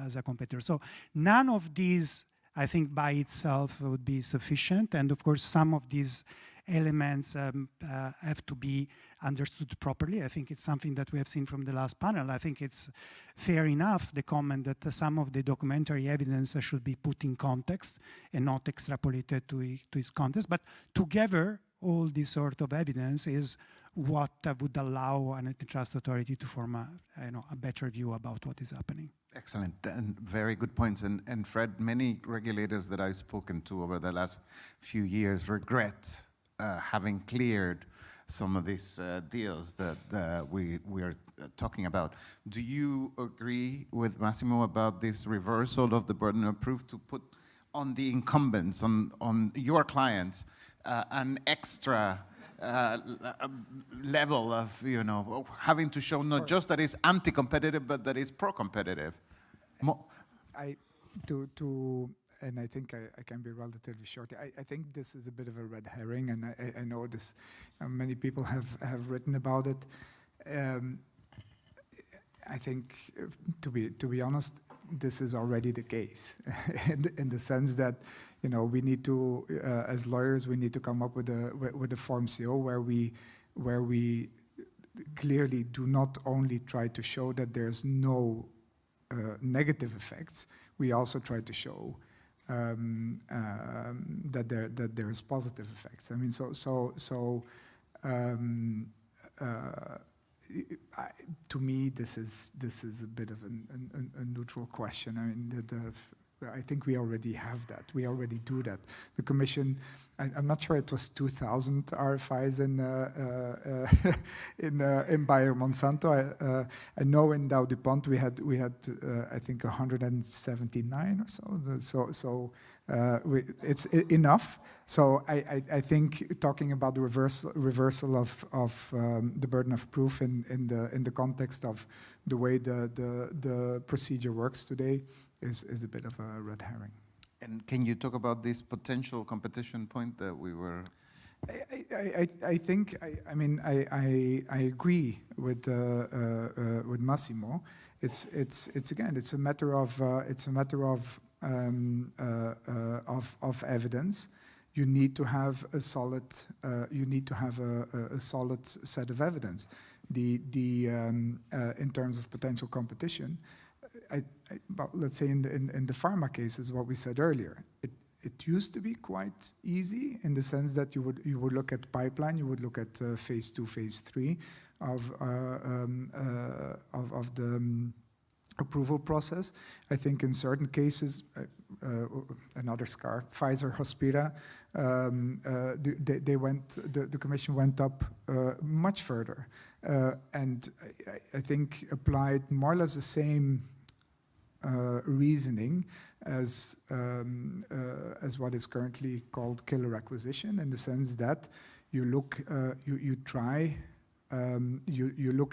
as a competitor. So none of these, I think, by itself would be sufficient. And of course, some of these elements have to be understood properly. I think it's something that we have seen from the last panel. I think it's fair enough, the comment that some of the documentary evidence should be put in context and not extrapolated to its context. But together, all this sort of evidence is what would allow an antitrust authority to form a better view about what is happening. Excellent, and very good points. And Fred, many regulators that I've spoken to over the last few years regret having cleared some of these deals that we are talking about. Do you agree with Massimo about this reversal of the burden of proof to put on the incumbents, on your clients, an extra level of, having to show not just that it's anti-competitive, but that it's pro-competitive? And I think I can be relatively short. I think this is a bit of a red herring, and I know this. Many people have written about it. I think, to be honest, this is already the case, in the sense that we need to, as lawyers, we need to come up with a form CO where we clearly do not only try to show that there's no negative effects, we also try to show that there is positive effects. I mean, to me, this is a bit of a neutral question. I mean, I think we already have that. We already do that. The Commission, I'm not sure it was 2,000 RFIs in Bayer Monsanto. I know in Dow DuPont we had I think 179 or so. It's enough. So I think talking about the reversal of the burden of proof in the context of the way the procedure works today is a bit of a red herring. And can you talk about this potential competition point that we were? I think I agree with Massimo. It's again a matter of evidence. You need to have a solid solid set of evidence. In terms of potential competition, but let's say in the pharma cases, what we said earlier, it used to be quite easy in the sense that you would look at pipeline, you would look at phase 2, phase 3 of the approval process. I think in certain cases, another scar, Pfizer, Hospira, the Commission went up much further, and I think applied more or less the same reasoning as what is currently called killer acquisition, in the sense that you look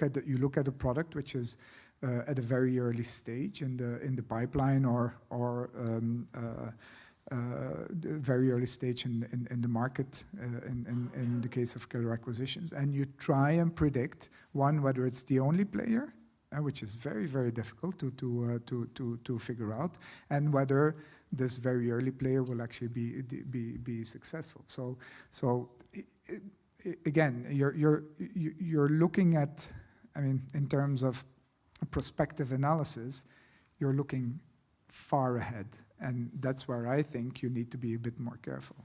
at a product which is at a very early stage in the pipeline or very early stage in the market in the case of killer acquisitions, and you try and predict whether it's the only player, which is very, very difficult to figure out, and whether this very early player will actually be successful. So again, you're looking at, I mean, in terms of prospective analysis, you're looking far ahead, and that's where I think you need to be a bit more careful.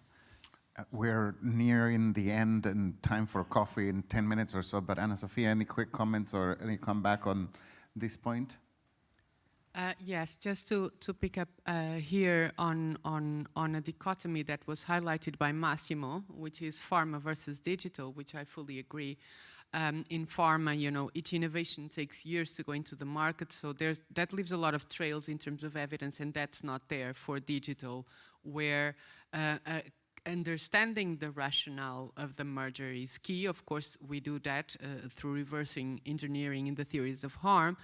We're nearing the end and time for coffee in 10 minutes or so, but Anna Sophia, any quick comments or any comeback on this point? Yes, just to pick up here on a dichotomy that was highlighted by Massimo, which is pharma versus digital, which I fully agree. In pharma, you know, each innovation takes years to go into the market, so that leaves a lot of trails in terms of evidence, and that's not there for digital, where understanding the rationale of the merger is key. Of course, we do that through reversing engineering in the theories of harm,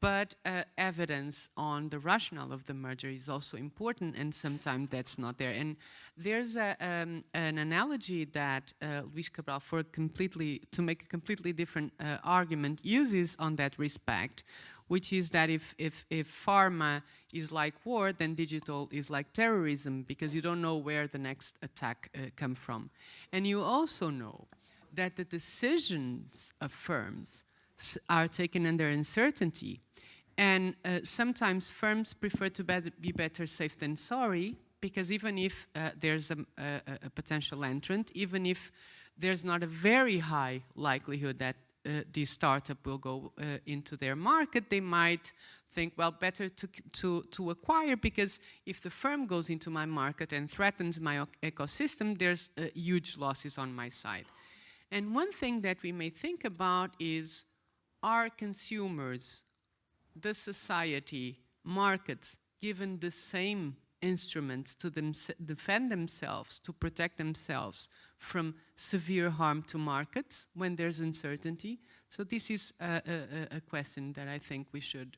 but evidence on the rationale of the merger is also important, and sometimes that's not there. And there's an analogy that Luis Cabral, to make a completely different argument, uses on that respect, which is that if pharma is like war, then digital is like terrorism, because you don't know where the next attack comes from. And you also know that the decisions of firms are taken under uncertainty. And sometimes firms prefer to be better safe than sorry, because even if there's a potential entrant, even if there's not a very high likelihood that this startup will go into their market, they might think, well, better to acquire, because if the firm goes into my market and threatens my ecosystem, there's huge losses on my side. And one thing that we may think about is, are consumers, the society, markets, given the same instruments to defend themselves, to protect themselves from severe harm to markets when there's uncertainty? So this is a question that I think we should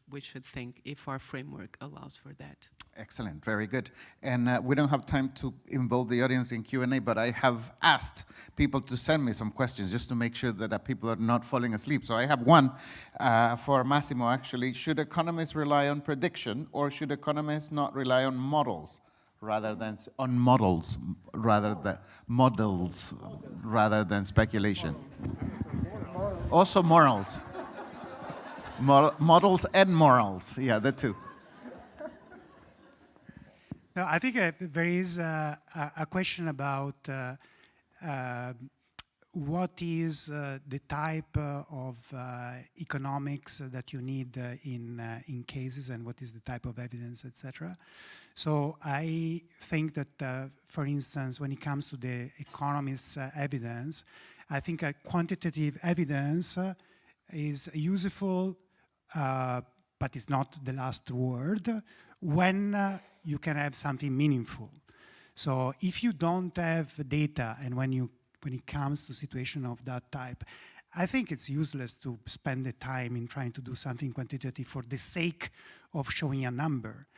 think if our framework allows for that. Excellent, very good. And we don't have time to involve the audience in Q&A, but I have asked people to send me some questions just to make sure that people are not falling asleep. So I have one for Massimo, actually. Should economists rely on prediction, or should economists not rely on models rather than models rather than speculation? Also morals. Models and morals. Yeah, that too. No, I think there is a question about what is the type of economics that you need in cases, and what is the type of evidence, etc. So I think that, for instance, when it comes to the economist's evidence, I think a quantitative evidence is useful, but it's not the last word, when you can have something meaningful. So if you don't have data, and when it comes to situation of that type, I think it's useless to spend the time in trying to do something quantitative for the sake of showing a number.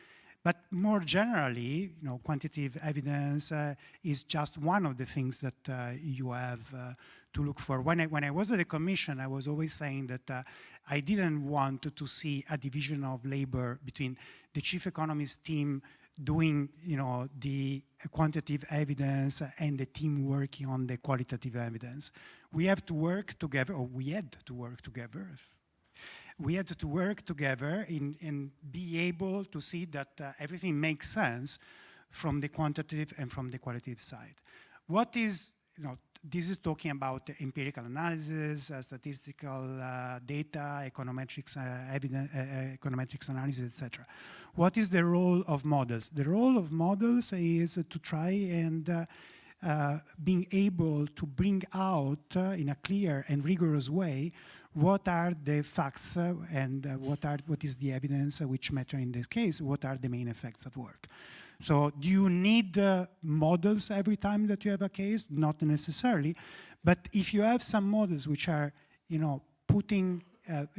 But more generally, quantitative evidence is just one of the things that you have to look for. When I was at the Commission, I was always saying that I didn't want to see a division of labor between the chief economist team doing, the quantitative evidence and the team working on the qualitative evidence. We have to work together, or we had to work together. We had to work together and be able to see that everything makes sense from the quantitative and from the qualitative side. What is, this is talking about empirical analysis, statistical data, econometrics, econometrics analysis, etc. What is the role of models? The role of models is to try and being able to bring out in a clear and rigorous way what are the facts and what is the evidence which matter in this case, what are the main effects at work. So do you need models every time that you have a case? Not necessarily, but if you have some models which are, putting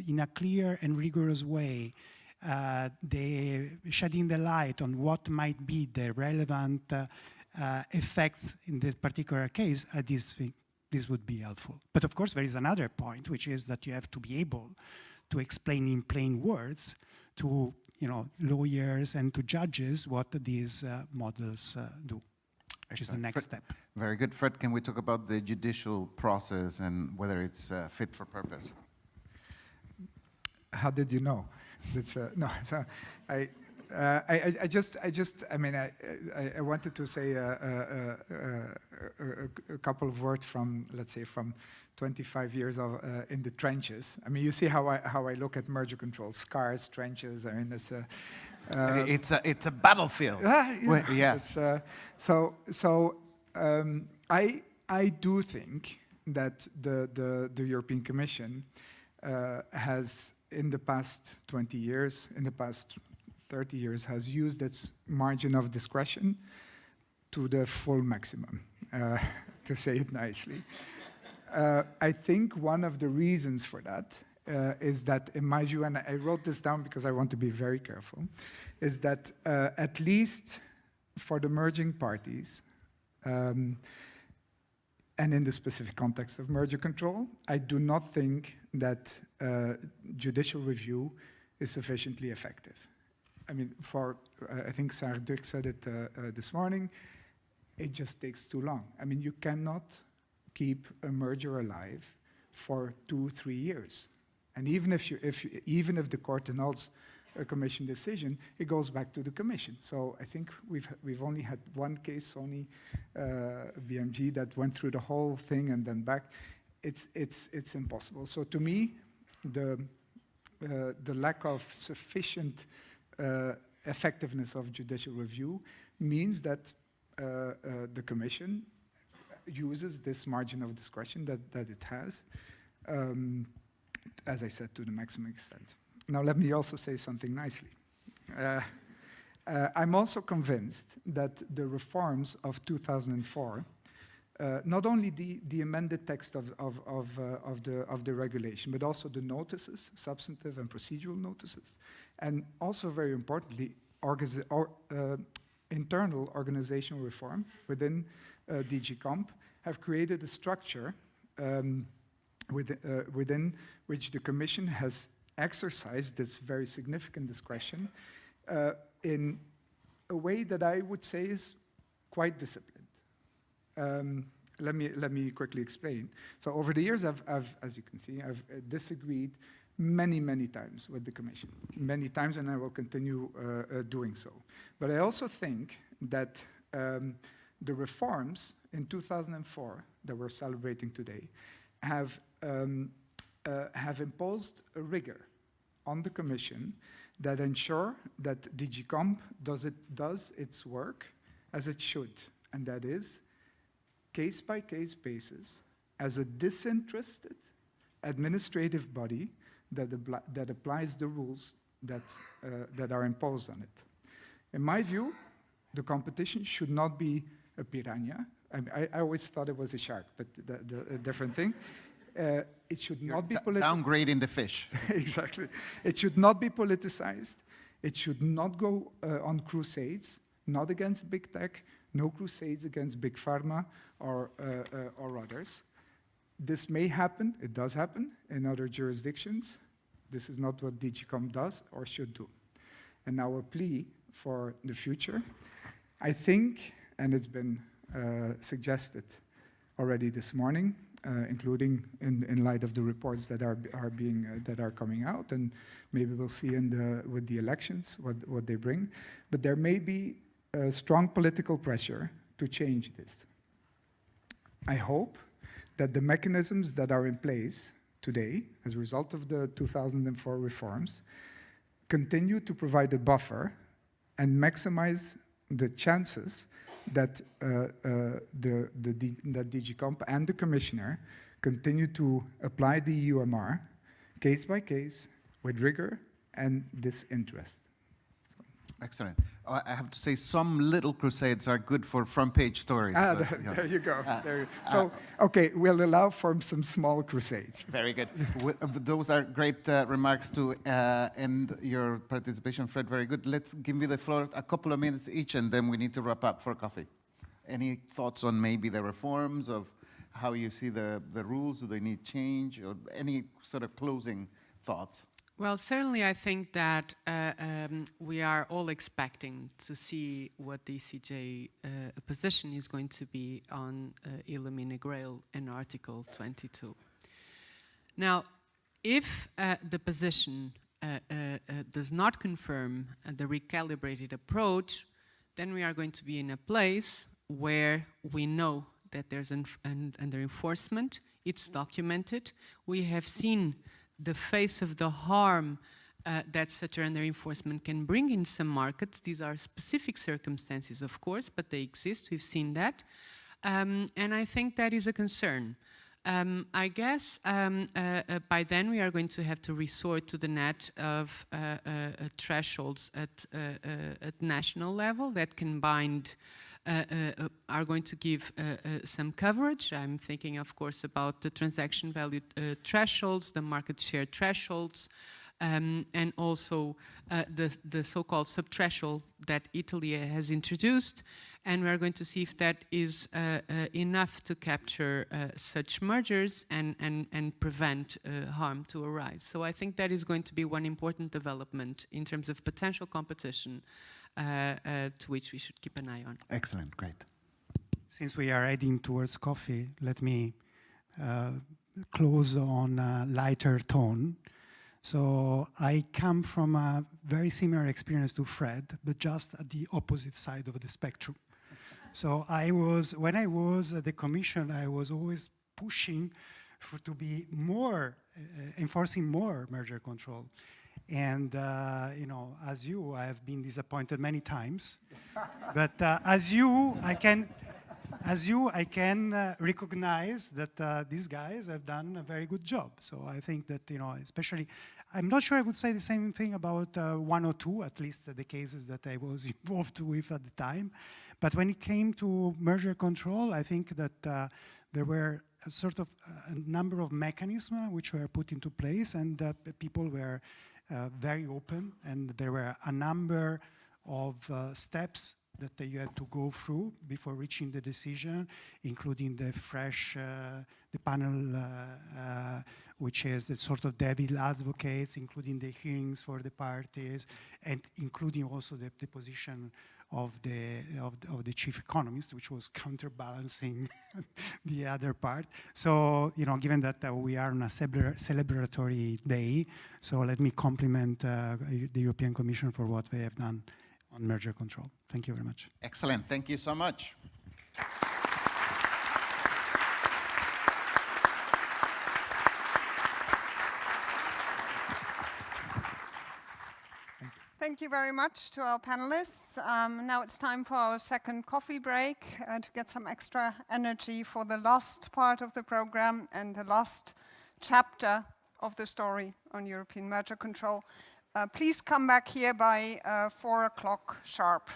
in a clear and rigorous way, shedding the light on what might be the relevant effects in the particular case, this would be helpful. But of course, there is another point, which is that you have to be able to explain in plain words to lawyers and to judges what these models do, which is the next step. Very good. Fred, can we talk about the judicial process and whether it's fit for purpose? How did you know? That's no. So I wanted to say a couple of words from, let's say, from 25 years of in the trenches. I mean, you see how I look at merger control, scars, trenches. I mean, it's a battlefield. Yes. I do think that the European Commission has, in the past 20 years, in the past 30 years, has used its margin of discretion to the full maximum, to say it nicely. I think one of the reasons for that is that, in my view, and I wrote this down because I want to be very careful, is that at least for the merging parties, and in the specific context of merger control, I do not think that judicial review is sufficiently effective. I mean, I think Sarah Dirk said it this morning, it just takes too long. I mean, you cannot keep a merger alive for 2-3 years. And even if the court annuls a commission decision, it goes back to the commission. So I think we've only had one case, Sony BMG, that went through the whole thing and then back. It's impossible. So to me, the lack of sufficient effectiveness of judicial review means that the commission uses this margin of discretion that it has, as I said, to the maximum extent. Now, let me also say something nicely. I'm also convinced that the reforms of 2004, not only the amended text of the regulation, but also the notices, substantive and procedural notices, and also very importantly, internal organizational reform within DG Comp have created a structure within which the Commission has exercised this very significant discretion in a way that I would say is quite disciplined. let me quickly explain. So over the years, as you can see, I've disagreed many times with the Commission, many times, and I will continue doing so. But I also think that the reforms in 2004 that we're celebrating today have imposed a rigor on the Commission that ensure that DG Comp does its work as it should, and that is case-by-case basis as a disinterested administrative body that applies the rules that are imposed on it. In my view, the competition should not be a piranha. I always thought it was a shark, but a different thing. It should not be downgrading the fish. Exactly. It should not be politicized. It should not go on crusades, not against big tech, no crusades against big pharma or others. This may happen, it does happen in other jurisdictions. This is not what DG Comp does or should do. And now a plea for the future. I think, and it's been suggested already this morning, including in light of the reports that are coming out, and maybe we'll see with the elections what they bring. But there may be a strong political pressure to change this. I hope that the mechanisms that are in place today, as a result of the 2004 reforms, continue to provide a buffer and maximize the chances that that DG Comp and the Commissioner continue to apply the EUMR case by case with rigor and disinterest. Excellent. I have to say, some little crusades are good for front-page stories. There you go. So, okay, we'll allow for some small crusades. Very good. Those are great remarks to end your participation, Fred. Very good. Let's give me the floor, a couple of minutes each, and then we need to wrap up for coffee. Any thoughts on maybe the reforms, of how you see the rules? Do they need change? Or any sort of closing thoughts? Well, certainly I think that we are all expecting to see what the ECJ position is going to be on Illumina Grail and Article 22. Now, if the position does not confirm the recalibrated approach, then we are going to be in a place where we know that there's under enforcement. It's documented. We have seen the face of the harm that such under enforcement can bring in some markets. These are specific circumstances, of course, but they exist. We've seen that. And I think that is a concern. I guess by then we are going to have to resort to the net of thresholds at national level that can bind, are going to give some coverage. I'm thinking, of course, about the transaction value thresholds, the market share thresholds, and also the so-called sub-threshold that Italy has introduced. And we're going to see if that is enough to capture such mergers and prevent harm to arise. So I think that is going to be one important development in terms of potential competition to which we should keep an eye on. Excellent, great. Since we are heading towards coffee, let me close on a lighter tone. So I come from a very similar experience to Fred, but just at the opposite side of the spectrum. So when I was at the Commission, I was always pushing to be more, enforcing more merger control. And, as you, I have been disappointed many times. But as you, I can recognize that these guys have done a very good job. So I think that, especially, I'm not sure I would say the same thing about 102, at least the cases that I was involved with at the time. But when it came to merger control, I think that there were a sort of a number of mechanisms which were put into place, and people were very open, and there were a number of steps that you had to go through before reaching the decision, including the panel, which is the sort of devil advocates, including the hearings for the parties, and including also the position of the chief economist, which was counterbalancing the other part. So, given that we are on a celebratory day, so let me compliment the European Commission for what they have done on merger control. Thank you very much. Excellent. Thank you so much. Thank you very much to our panelists. Now it's time for our second coffee break to get some extra energy for the last part of the program and the last chapter of the story on European merger control. Please come back here by 4 o'clock sharp.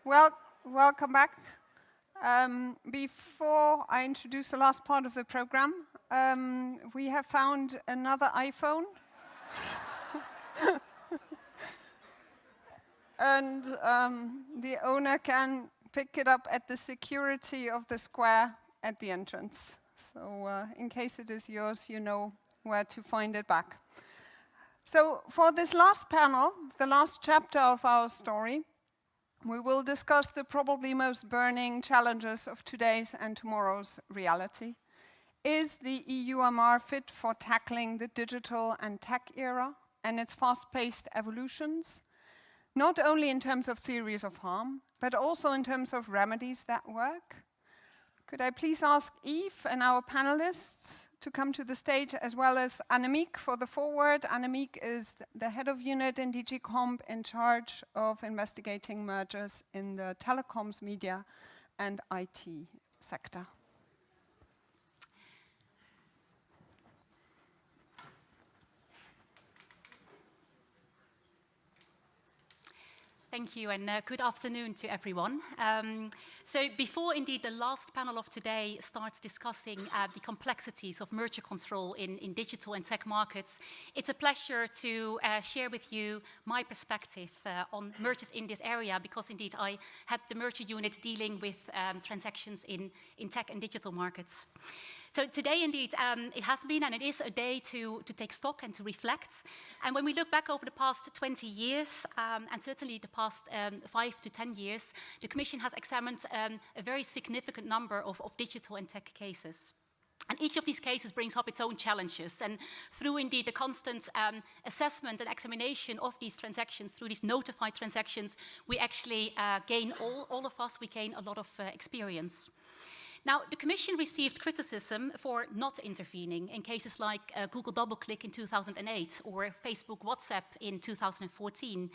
Welcome back. Before I introduce the last part of the program, we have found another iPhone. And the owner can pick it up at the security of the square at the entrance. So in case it is yours, you know where to find it back. So for this last panel, the last chapter of our story, we will discuss the probably most burning challenges of today's and tomorrow's reality. Is the EUMR fit for tackling the digital and tech era and its fast-paced evolutions? Not only in terms of theories of harm, but also in terms of remedies that work. Could I please ask Yves and our panelists to come to the stage, as well as Annemiek for the forward. Annemiek is the head of unit in DG Comp in charge of investigating mergers in the telecoms, media, and IT sector. Thank you, and good afternoon to everyone. So before indeed the last panel of today starts discussing the complexities of merger control in digital and tech markets, it's a pleasure to share with you my perspective on mergers in this area, because indeed I had the merger unit dealing with transactions in tech and digital markets. So today, indeed, it has been and it is a day to take stock and to reflect. And when we look back over the past 20 years, and certainly the past 5 to 10 years, the Commission has examined a very significant number of digital and tech cases. And each of these cases brings up its own challenges. And through, indeed, the constant assessment and examination of these transactions, through these notified transactions, we actually gain, all of us, we gain a lot of experience. Now, the Commission received criticism for not intervening in cases like Google DoubleClick in 2008 or Facebook WhatsApp in 2014.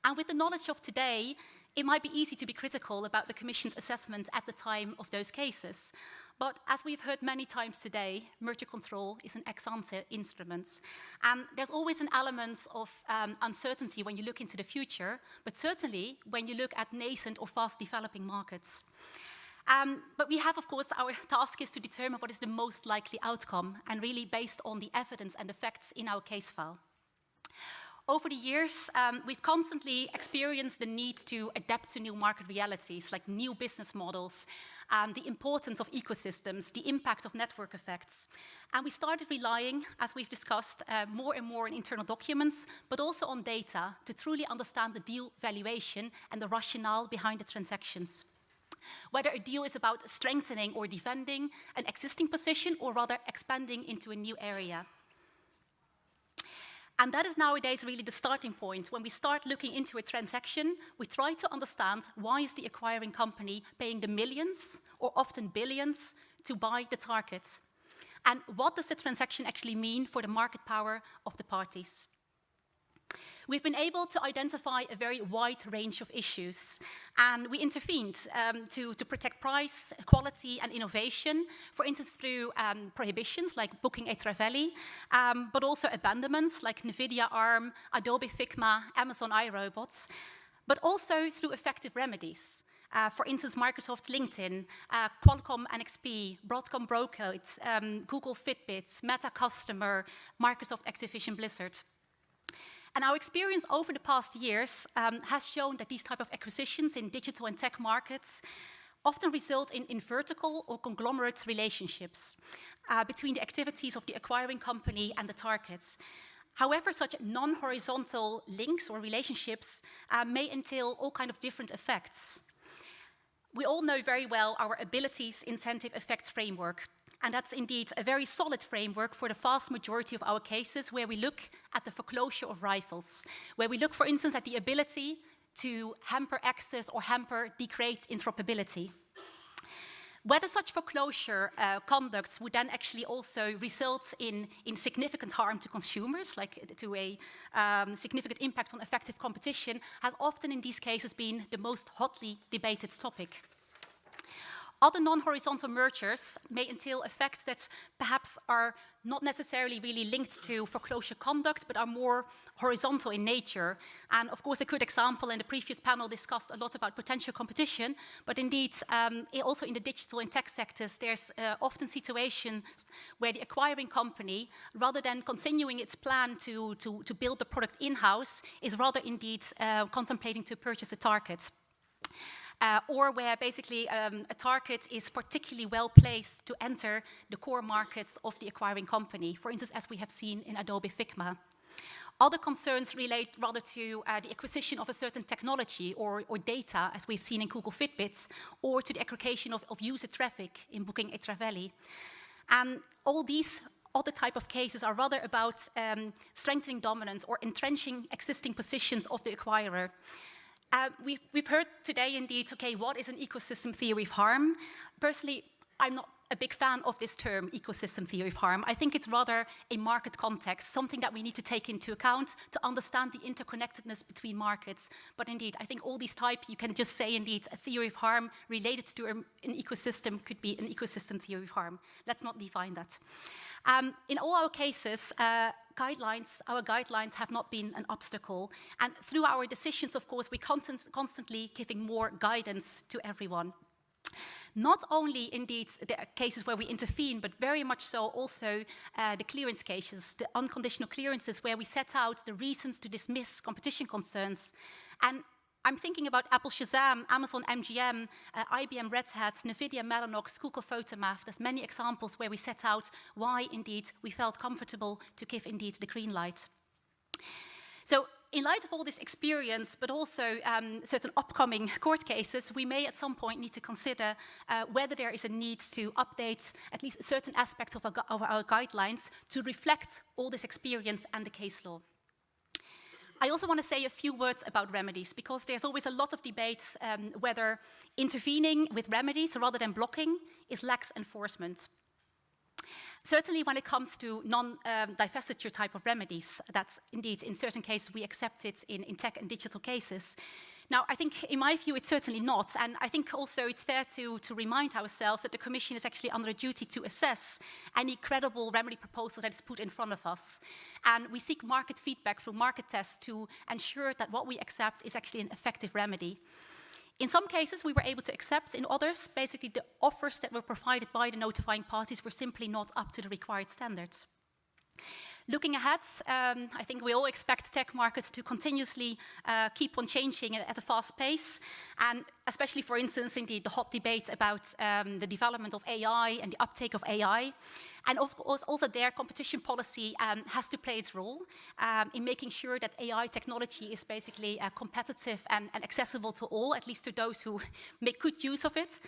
And with the knowledge of today, it might be easy to be critical about the Commission's assessment at the time of those cases. But as we've heard many times today, merger control is an ex-ante instrument. And there's always an element of uncertainty when you look into the future, but certainly when you look at nascent or fast-developing markets. But we have, of course, our task is to determine what is the most likely outcome, and really based on the evidence and the facts in our case file. Over the years, we've constantly experienced the need to adapt to new market realities, like new business models, the importance of ecosystems, the impact of network effects. And we started relying, as we've discussed, more and more on internal documents, but also on data to truly understand the deal valuation and the rationale behind the transactions. Whether a deal is about strengthening or defending an existing position, or rather expanding into a new area. And that is nowadays really the starting point. When we start looking into a transaction, we try to understand why is the acquiring company paying the millions, or often billions, to buy the target? And what does the transaction actually mean for the market power of the parties? We've been able to identify a very wide range of issues, and we intervened to protect price, quality, and innovation, for instance, through prohibitions like booking a Travelli, but also abandonments like NVIDIA ARM, Adobe Figma, Amazon iRobots, but also through effective remedies. For instance, Microsoft LinkedIn, Qualcomm NXP, Broadcom Brocode, Google Fitbit, Meta Customer, Microsoft Activision Blizzard. And our experience over the past years has shown that these type of acquisitions in digital and tech markets often result in vertical or conglomerate relationships between the activities of the acquiring company and the targets. However, such non-horizontal links or relationships may entail all kinds of different effects. We all know very well our abilities incentive effect framework. And that's indeed a very solid framework for the vast majority of our cases, where we look at the foreclosure of rivals, where we look, for instance, at the ability to hamper access or hamper, degrade interoperability. Whether such foreclosure conducts would then actually also result in significant harm to consumers, like to a significant impact on effective competition, has often in these cases been the most hotly debated topic. Other non-horizontal mergers may entail effects that perhaps are not necessarily really linked to foreclosure conduct, but are more horizontal in nature. And of course, a good example in the previous panel discussed a lot about potential competition, but indeed, also in the digital and tech sectors, there's often situations where the acquiring company, rather than continuing its plan to build the product in-house, is rather indeed contemplating to purchase a target. Or where basically a target is particularly well placed to enter the core markets of the acquiring company, for instance, as we have seen in Adobe Figma. Other concerns relate rather to the acquisition of a certain technology or data, as we've seen in Google Fitbits, or to the aggregation of user traffic in Booking et Travelli. And all these other type of cases are rather about strengthening dominance or entrenching existing positions of the acquirer. We've heard today, indeed, okay, what is an ecosystem theory of harm? Personally, I'm not a big fan of this term, ecosystem theory of harm. I think it's rather a market context, something that we need to take into account to understand the interconnectedness between markets. But indeed, I think all these types, you can just say, indeed, a theory of harm related to an ecosystem could be an ecosystem theory of harm. Let's not define that. In all our cases, our guidelines have not been an obstacle. And through our decisions, of course, we're constantly giving more guidance to everyone. Not only, indeed, the cases where we intervene, but very much so also the clearance cases, the unconditional clearances where we set out the reasons to dismiss competition concerns. And I'm thinking about Apple Shazam, Amazon MGM, IBM Red Hat, NVIDIA Mellanox, Google Photomath. There's many examples where we set out why, indeed, we felt comfortable to give, indeed, the green light. So, in light of all this experience, but also certain upcoming court cases, we may at some point need to consider whether there is a need to update at least a certain aspect of our guidelines to reflect all this experience and the case law. I also want to say a few words about remedies, because there's always a lot of debate whether intervening with remedies rather than blocking is lax enforcement. Certainly when it comes to non-divestiture type of remedies, that's indeed, in certain cases, we accept it in tech and digital cases. Now, I think, in my view, it's certainly not. And I think also it's fair to remind ourselves that the Commission is actually under a duty to assess any credible remedy proposal that is put in front of us. And we seek market feedback through market tests to ensure that what we accept is actually an effective remedy. In some cases, we were able to accept. In others, basically, the offers that were provided by the notifying parties were simply not up to the required standards. Looking ahead, I think we all expect tech markets to continuously keep on changing at a fast pace, and especially, for instance, indeed, the hot debate about the development of AI and the uptake of AI. And of course, also there, competition policy has to play its role in making sure that AI technology is basically competitive and accessible to all, at least to those who make good use of it.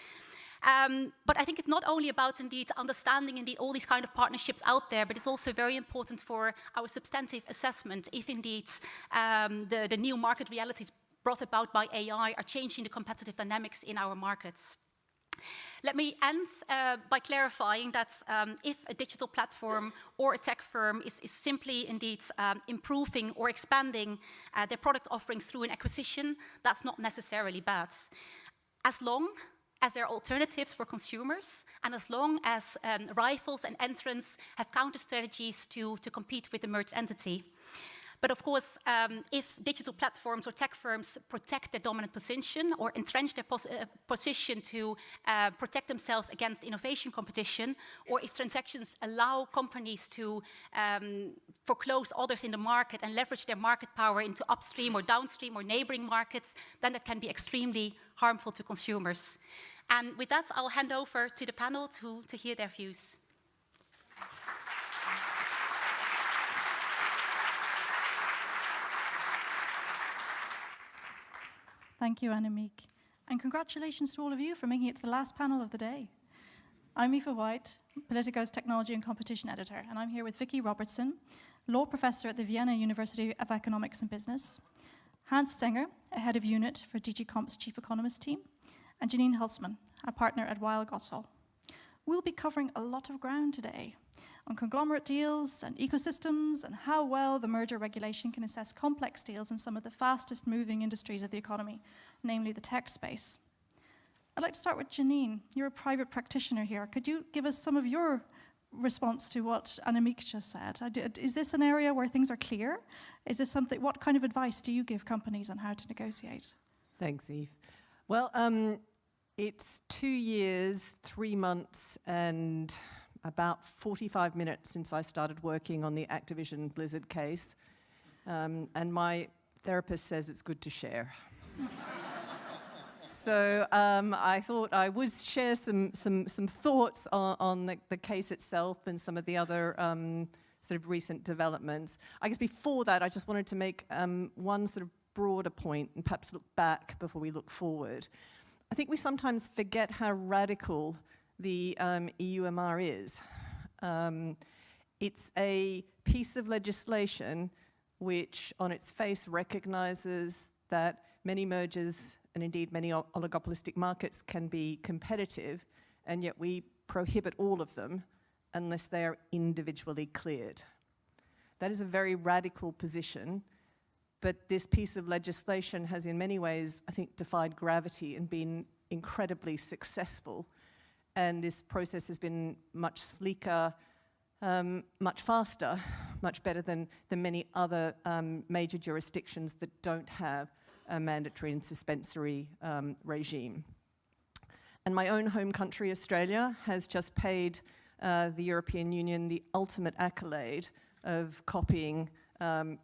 But I think it's not only about, indeed, understanding, indeed, all these kind of partnerships out there, but it's also very important for our substantive assessment if, indeed, the new market realities brought about by AI are changing the competitive dynamics in our markets. Let me end by clarifying that if a digital platform or a tech firm is simply, indeed, improving or expanding their product offerings through an acquisition, that's not necessarily bad. As long as there are alternatives for consumers, and as long as rivals and entrants have counter strategies to compete with the merged entity. But of course, if digital platforms or tech firms protect their dominant position or entrench their position to protect themselves against innovation competition, or if transactions allow companies to foreclose others in the market and leverage their market power into upstream or downstream or neighboring markets, then that can be extremely harmful to consumers. And with that, I'll hand over to the panel to hear their views. Thank you, Annemiek. And congratulations to all of you for making it to the last panel of the day. I'm Aoife White, Politico's Technology and Competition Editor, and I'm here with Vicky Robertson, Law Professor at the Vienna University of Economics and Business, Hans Stenger, a Head of Unit for DG Comp's Chief Economist team, and Janine Hulsman, a partner at Weil Gotshal. We'll be covering a lot of ground today on conglomerate deals and ecosystems and how well the merger regulation can assess complex deals in some of the fastest moving industries of the economy, namely the tech space. I'd like to start with Janine. You're a private practitioner here. Could you give us some of your response to what Annemiek just said? Is this an area where things are clear? Is this something, what kind of advice do you give companies on how to negotiate? Thanks, Eve. Well, it's 2 years, 3 months, and about 45 minutes since I started working on the Activision Blizzard case. And my therapist says it's good to share. So I thought I would share some thoughts on the case itself and some of the other sort of recent developments. I guess before that, I just wanted to make one sort of broader point and perhaps look back before we look forward. I think we sometimes forget how radical the EUMR is. It's a piece of legislation which on its face recognizes that many mergers and indeed many oligopolistic markets can be competitive, and yet we prohibit all of them unless they are individually cleared. That is a very radical position, but this piece of legislation has in many ways, I think, defied gravity and been incredibly successful. And this process has been much sleeker, much faster, much better than many other major jurisdictions that don't have a mandatory and suspensory regime. And my own home country, Australia, has just paid the European Union the ultimate accolade of copying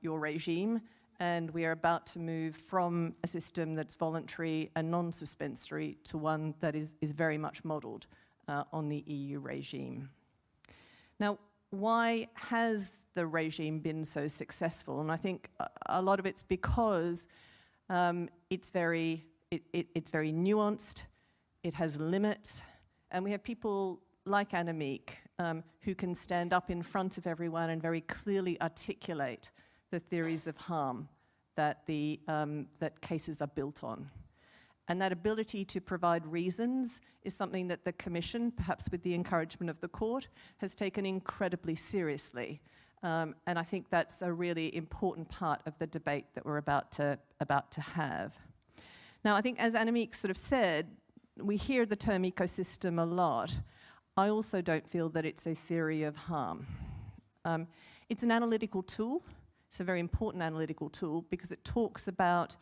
your regime, and we are about to move from a system that's voluntary and non-suspensory to one that is very much modelled on the EU regime. Now, why has the regime been so successful? And I think a lot of it's because it's very nuanced, it has limits, and we have people like Annemiek who can stand up in front of everyone and very clearly articulate the theories of harm that that cases are built on. And that ability to provide reasons is something that the Commission, perhaps with the encouragement of the Court, has taken incredibly seriously. And I think that's a really important part of the debate that we're about to have. Now, I think as Annemiek sort of said, we hear the term ecosystem a lot. I also don't feel that it's a theory of harm. It's an analytical tool. It's a very important analytical tool because it talks about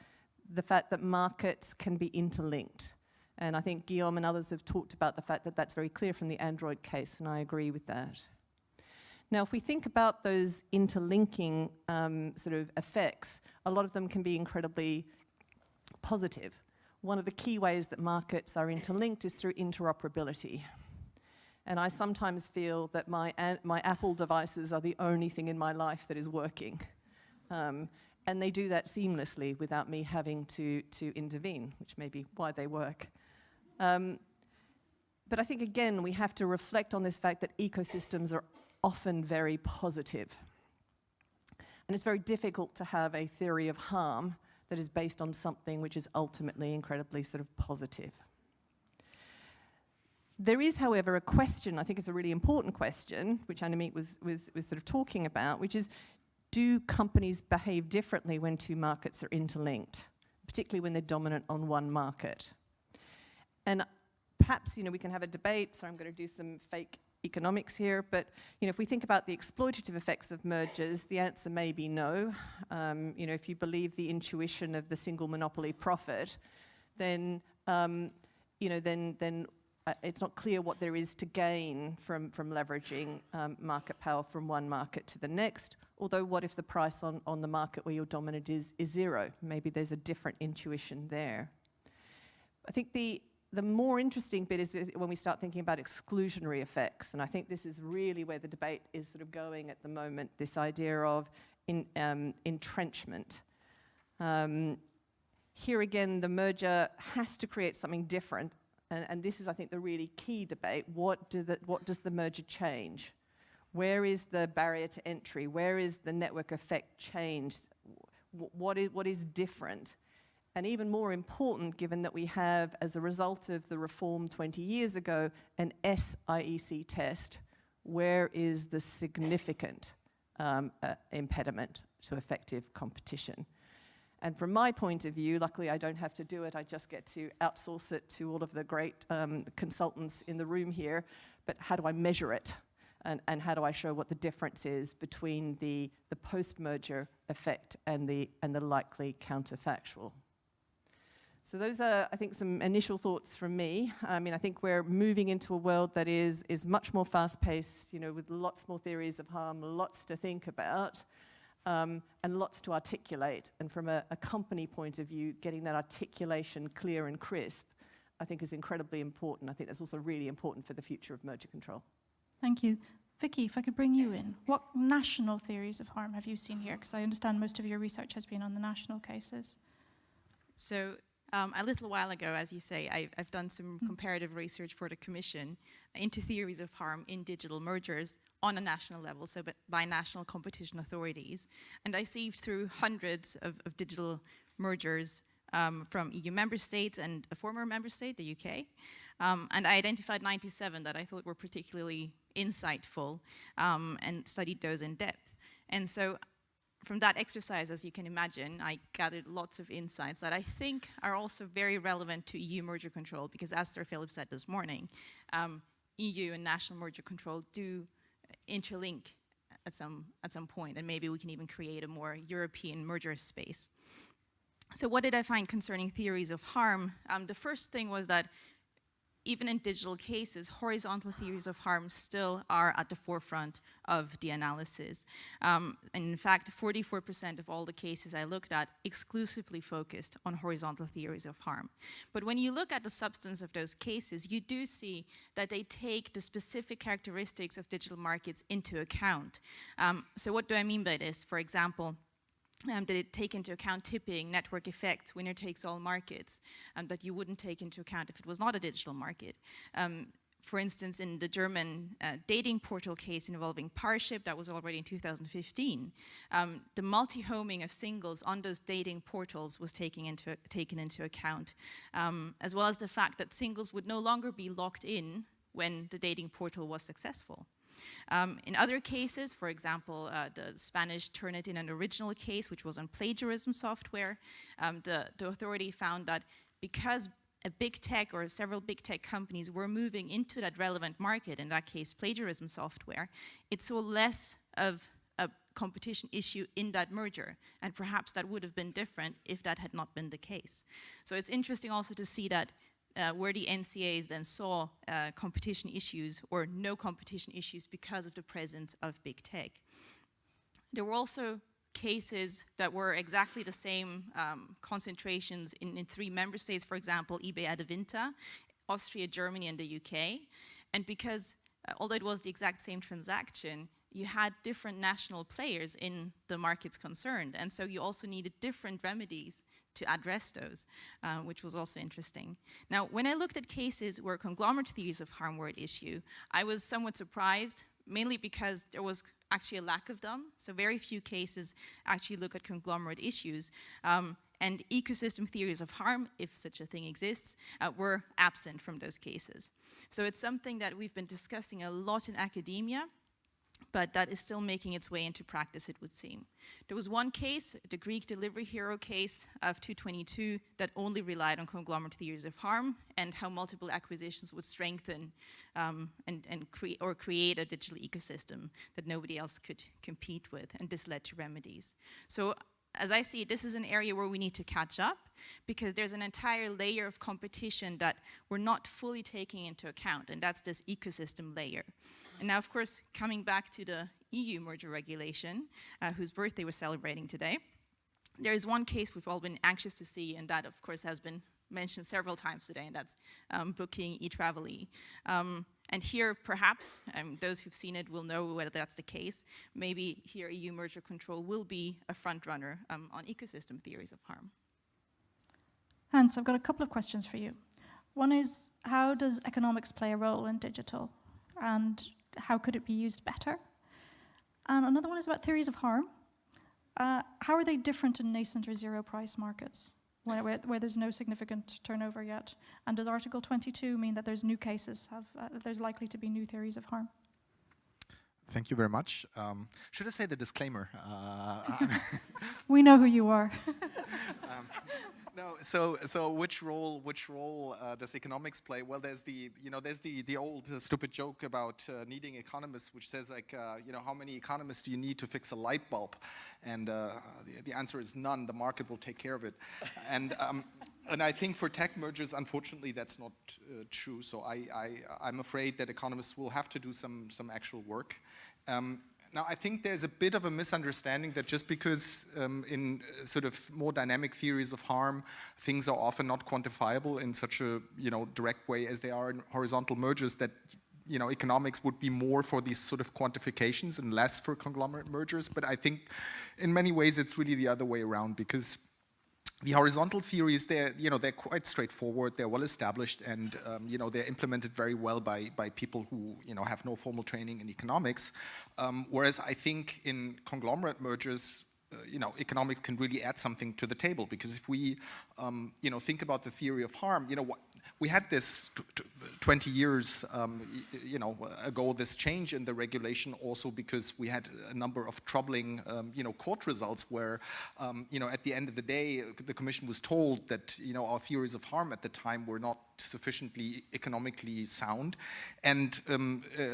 the fact that markets can be interlinked. And I think Guillaume and others have talked about the fact that that's very clear from the Android case, and I agree with that. Now, if we think about those interlinking sort of effects, a lot of them can be incredibly positive. One of the key ways that markets are interlinked is through interoperability. And I sometimes feel that my Apple devices are the only thing in my life that is working. And they do that seamlessly without me having to intervene, which may be why they work. But I think, again, we have to reflect on this fact that ecosystems are often very positive. And it's very difficult to have a theory of harm that is based on something which is ultimately incredibly sort of positive. There is, however, a question, I think it's a really important question, which Annemiek was sort of talking about, which is, do companies behave differently when two markets are interlinked, particularly when they're dominant on one market? And perhaps, we can have a debate, so I'm going to do some fake economics here, but if we think about the exploitative effects of mergers, the answer may be no. If you believe the intuition of the single monopoly profit, then it's not clear what there is to gain from leveraging market power from one market to the next. Although, what if the price on the market where you're dominant is zero? Maybe there's a different intuition there. I think the more interesting bit is when we start thinking about exclusionary effects, and I think this is really where the debate is sort of going at the moment, this idea of entrenchment. Here again, the merger has to create something different, and this is, I think, the really key debate. What does the merger change? Where is the barrier to entry? Where is the network effect changed? What is different? And even more important, given that we have, as a result of the reform 20 years ago, an SIEC test, where is the significant impediment to effective competition? And from my point of view, luckily I don't have to do it, I just get to outsource it to all of the great consultants in the room here. But how do I measure it? And how do I show what the difference is between the post-merger effect and the likely counterfactual? So those are, I think, some initial thoughts from me. I mean, I think we're moving into a world that is much more fast-paced, you know, with lots more theories of harm, lots to think about, and lots to articulate. And from a company point of view, getting that articulation clear and crisp, I think is incredibly important. I think that's also really important for the future of merger control. Thank you. Vicky, if I could bring you in, what national theories of harm have you seen here? Because I understand most of your research has been on the national cases. So a little while ago, as you say, I've done some comparative research for the Commission into theories of harm in digital mergers on a national level, so by national competition authorities. And I sieved through hundreds of digital mergers from EU member states and a former member state, the UK. And I identified 97 that I thought were particularly insightful and studied those in depth. And so from that exercise, as you can imagine, I gathered lots of insights that I think are also very relevant to EU merger control, because as Sir Philip said this morning, EU and national merger control do interlink at some point, and maybe we can even create a more European merger space. So what did I find concerning theories of harm? The first thing was that even in digital cases, horizontal theories of harm still are at the forefront of the analysis. And in fact, 44% of all the cases I looked at exclusively focused on horizontal theories of harm. But when you look at the substance of those cases, you do see that they take the specific characteristics of digital markets into account. So what do I mean by this? For example, did it take into account tipping, network effects, winner-takes-all markets that you wouldn't take into account if it was not a digital market? For instance, in the German dating portal case involving Parship, that was already in 2015, the multi-homing of singles on those dating portals was taken into account, as well as the fact that singles would no longer be locked in when the dating portal was successful. In other cases, for example, the Spanish Turnitin and Original case, which was on plagiarism software, the authority found that because a big tech or several big tech companies were moving into that relevant market, in that case plagiarism software, it saw less of a competition issue in that merger, and perhaps that would have been different if that had not been the case. So it's interesting also to see that where the NCAs then saw competition issues or no competition issues because of the presence of big tech. There were also cases that were exactly the same concentrations in 3 member states, for example, eBay Adevinta, Austria, Germany, and the UK. And because, although it was the exact same transaction, you had different national players in the markets concerned. And so you also needed different remedies to address those, which was also interesting. Now, when I looked at cases where conglomerate theories of harm were at issue, I was somewhat surprised, mainly because there was actually a lack of them. So very few cases actually look at conglomerate issues. And ecosystem theories of harm, if such a thing exists, were absent from those cases. So it's something that we've been discussing a lot in academia, but that is still making its way into practice, it would seem. There was one case, the Greek delivery hero case of 222, that only relied on conglomerate theories of harm and how multiple acquisitions would strengthen and create a digital ecosystem that nobody else could compete with, and this led to remedies. So as I see it, this is an area where we need to catch up, because there's an entire layer of competition that we're not fully taking into account, and that's this ecosystem layer. And now, of course, coming back to the EU merger regulation, whose birthday we're celebrating today, there is one case we've all been anxious to see, and that, of course, has been mentioned several times today, and that's Booking eTraveli. And here, perhaps, those who've seen it will know whether that's the case. Maybe here EU merger control will be a front runner on ecosystem theories of harm. Hans, I've got a couple of questions for you. One is, how does economics play a role in digital? And how could it be used better? And another one is about theories of harm. How are they different in nascent or zero price markets where there's no significant turnover yet? And does Article 22 mean that there's new cases, there's likely to be new theories of harm? Thank you very much. Should I say the disclaimer? We know who you are. So which role does economics play? Well, there's the old stupid joke about needing economists, which says like, how many economists do you need to fix a light bulb? And the answer is none. The market will take care of it. And I think for tech mergers, unfortunately, that's not true. So I'm afraid that economists will have to do some actual work. Now, I think there's a bit of a misunderstanding that just because in sort of more dynamic theories of harm, things are often not quantifiable in such a direct way as they are in horizontal mergers, that economics would be more for these sort of quantifications and less for conglomerate mergers. But I think in many ways it's really the other way around, because the horizontal theories, they're quite straightforward, they're well established, and they're implemented very well by people who have no formal training in economics. Whereas I think in conglomerate mergers, economics can really add something to the table, because if we think about the theory of harm, we had this 20 years ago, this change in the regulation, also because we had a number of troubling court results where at the end of the day the Commission was told that our theories of harm at the time were not sufficiently economically sound. And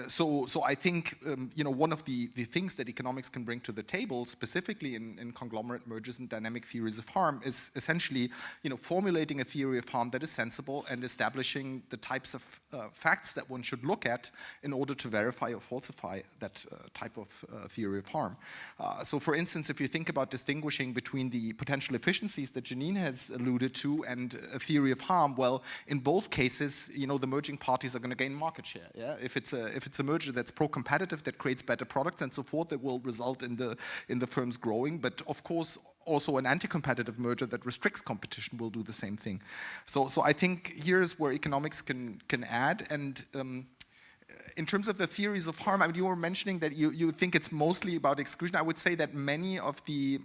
so I think one of the things that economics can bring to the table, specifically in conglomerate mergers and dynamic theories of harm, is essentially formulating a theory of harm that is sensible and establishing the types of facts that one should look at in order to verify or falsify that type of theory of harm. So for instance, if you think about distinguishing between the potential efficiencies that Janine has alluded to and a theory of harm, well, in both cases, the merging parties are going to gain market share. Yeah? If it's a merger that's pro-competitive, that creates better products and so forth, that will result in the firms growing. But of course, also an anti-competitive merger that restricts competition will do the same thing. So I think here's where economics can add. And in terms of the theories of harm, I mean, you were mentioning that you think it's mostly about exclusion. I would say that many of the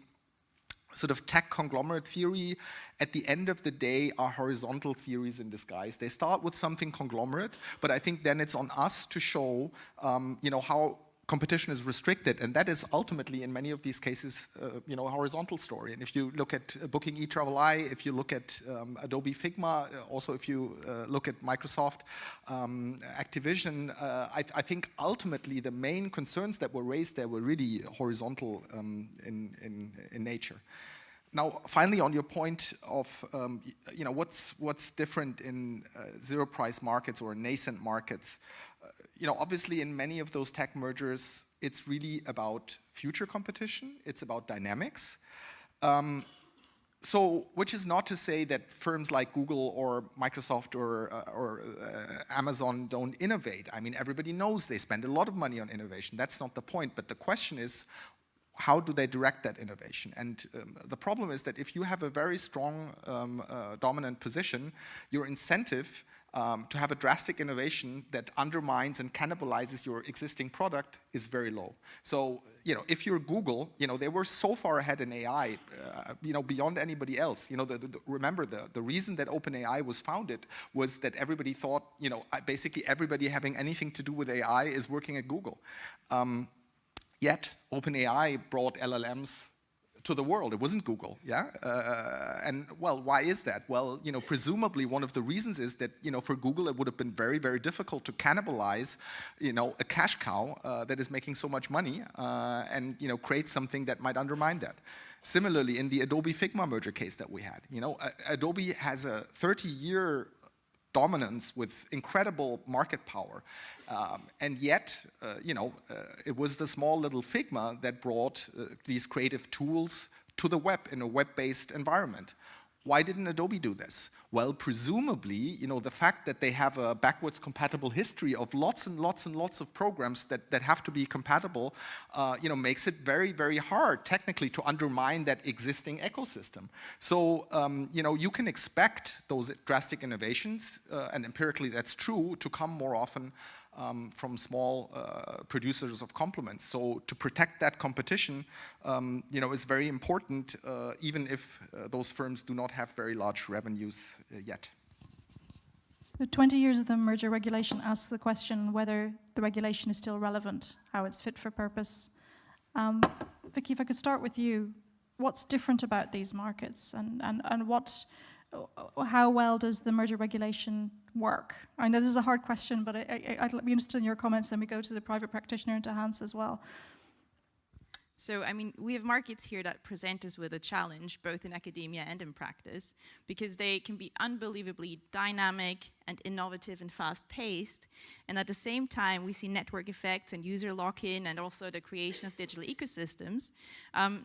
sort of tech conglomerate theory, at the end of the day, are horizontal theories in disguise. They start with something conglomerate, but I think then it's on us to show, how competition is restricted, and that is ultimately, in many of these cases, a horizontal story. And if you look at Booking eTravel, if you look at Adobe Figma, also if you look at Microsoft, Activision, I think ultimately the main concerns that were raised there were really horizontal in nature. Now, finally, on your point of what's different in zero-price markets or nascent markets, obviously in many of those tech mergers, it's really about future competition. It's about dynamics. Which is not to say that firms like Google or Microsoft or Amazon don't innovate. I mean, everybody knows they spend a lot of money on innovation. That's not the point. But the question is, how do they direct that innovation? And the problem is that if you have a very strong dominant position, your incentive to have a drastic innovation that undermines and cannibalizes your existing product is very low. So, if you're Google, they were so far ahead in AI, beyond anybody else. Remember, the reason that OpenAI was founded was that everybody thought, basically everybody having anything to do with AI is working at Google. Yet, OpenAI brought LLMs to the world. It wasn't Google, yeah? And, well, why is that? Well, presumably one of the reasons is that, for Google, it would have been very, very difficult to cannibalize, a cash cow that is making so much money and, create something that might undermine that. Similarly, in the Adobe Figma merger case that we had, Adobe has a 30-year dominance with incredible market power. And yet, it was the small little Figma that brought these creative tools to the web in a web-based environment. Why didn't Adobe do this? Well, presumably, the fact that they have a backwards compatible history of lots and lots and lots of programs that have to be compatible, makes it very, very hard technically to undermine that existing ecosystem. So, you can expect those drastic innovations, and empirically that's true, to come more often from small producers of complements. So to protect that competition, is very important, even if those firms do not have very large revenues yet. The 20 years of the merger regulation asks the question whether the regulation is still relevant, how it's fit for purpose. Vicky, if I could start with you, what's different about these markets, and what how well does the merger regulation work? I know this is a hard question, but I'd be interested in your comments, then we go to the private practitioner and to Hans as well. So, I mean, we have markets here that present us with a challenge, both in academia and in practice, because they can be unbelievably dynamic and innovative and fast-paced. And at the same time, we see network effects and user lock-in and also the creation of digital ecosystems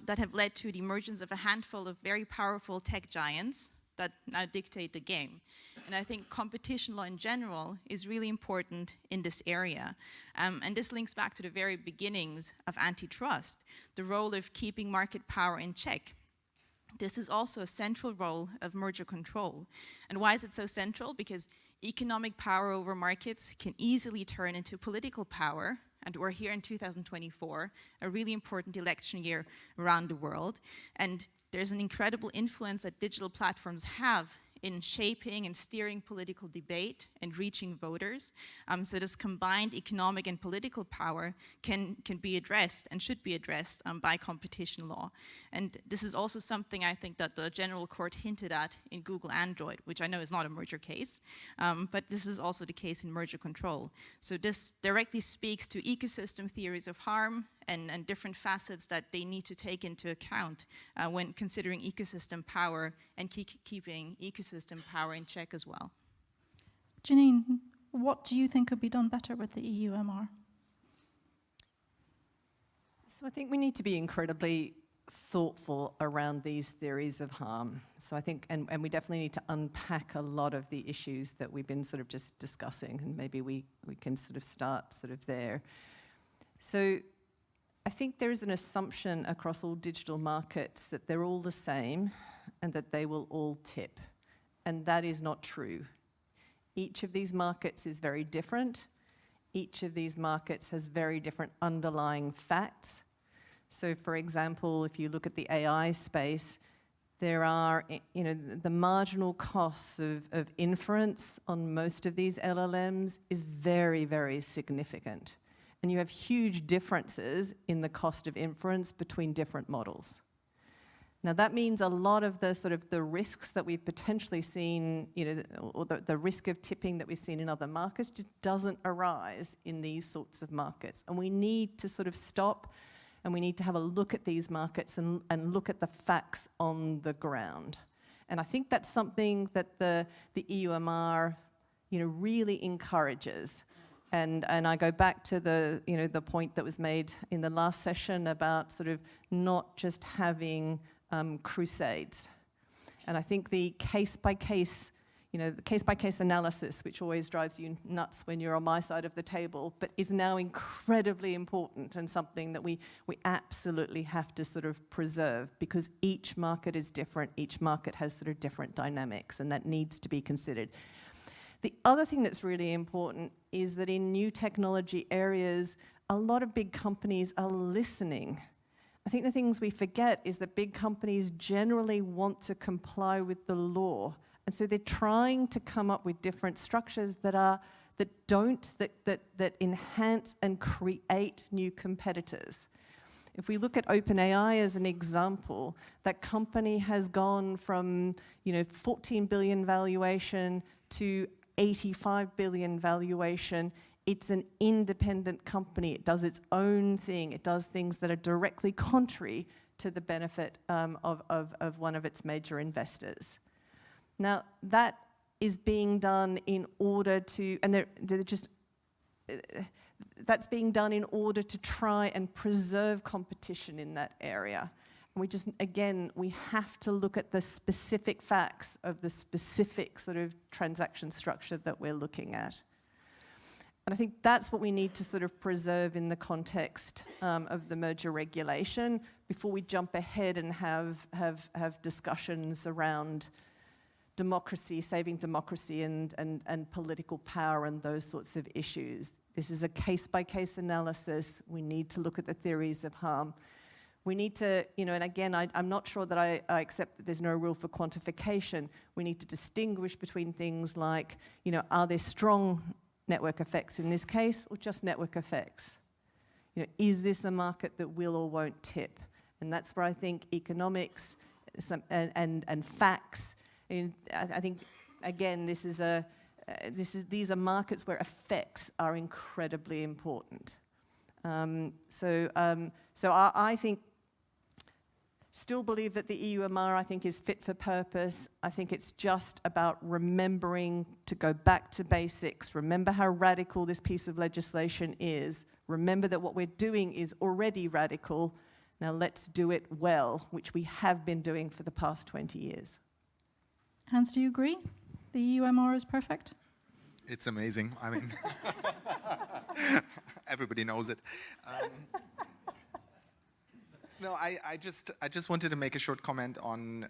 that have led to the emergence of a handful of very powerful tech giants that now dictate the game. And I think competition law in general is really important in this area. And this links back to the very beginnings of antitrust, the role of keeping market power in check. This is also a central role of merger control. And why is it so central? Because economic power over markets can easily turn into political power. And we're here in 2024, a really important election year around the world. And there's an incredible influence that digital platforms have in shaping and steering political debate and reaching voters. So this combined economic and political power can be addressed and should be addressed by competition law. And this is also something I think that the General Court hinted at in Google Android, which I know is not a merger case, but this is also the case in merger control. So this directly speaks to ecosystem theories of harm and different facets that they need to take into account when considering ecosystem power and keeping ecosystem power in check as well. Janine, what do you think could be done better with the EUMR? So I think we need to be incredibly thoughtful around these theories of harm. So I think, and we definitely need to unpack a lot of the issues that we've been sort of just discussing, and maybe we can sort of start sort of there. So I think there is an assumption across all digital markets that they're all the same and that they will all tip. And that is not true. Each of these markets is very different. Each of these markets has very different underlying facts. So for example, if you look at the AI space, there are, the marginal costs of inference on most of these LLMs is very, very significant. And you have huge differences in the cost of inference between different models. Now that means a lot of the sort of the risks that we've potentially seen, or the risk of tipping that we've seen in other markets just doesn't arise in these sorts of markets. And we need to sort of stop and we need to have a look at these markets and look at the facts on the ground. And I think that's something that the EUMR, really encourages. And I go back to the point that was made in the last session about sort of not just having crusades. And I think the case-by-case, the case-by-case analysis, which always drives you nuts when you're on my side of the table, but is now incredibly important and something that we absolutely have to sort of preserve, because each market is different, each market has sort of different dynamics, and that needs to be considered. The other thing that's really important is that in new technology areas, a lot of big companies are listening. I think the things we forget is that big companies generally want to comply with the law. And so they're trying to come up with different structures that enhance and create new competitors. If we look at OpenAI as an example, that company has gone from 14 billion valuation to 85 billion valuation. It's an independent company. It does its own thing. It does things that are directly contrary to the benefit of one of its major investors. Now, that is being done in order to, and that's being done in order to try and preserve competition in that area. And we just, again, we have to look at the specific facts of the specific sort of transaction structure that we're looking at. And I think that's what we need to sort of preserve in the context of the merger regulation before we jump ahead and have discussions around democracy, saving democracy and political power and those sorts of issues. This is a case-by-case analysis. We need to look at the theories of harm. We need to, and again, I'm not sure that I accept that there's no rule for quantification. We need to distinguish between things like, are there strong network effects in this case, or just network effects? Is this a market that will or won't tip? And that's where I think economics and facts I think, again, these are markets where effects are incredibly important. So I think, still believe that the EUMR, I think, is fit for purpose. I think it's just about remembering to go back to basics, remember how radical this piece of legislation is, remember that what we're doing is already radical. Now let's do it well, which we have been doing for the past 20 years. Hans, do you agree? The EUMR is perfect? It's amazing. I mean, everybody knows it. No, I just wanted to make a short comment on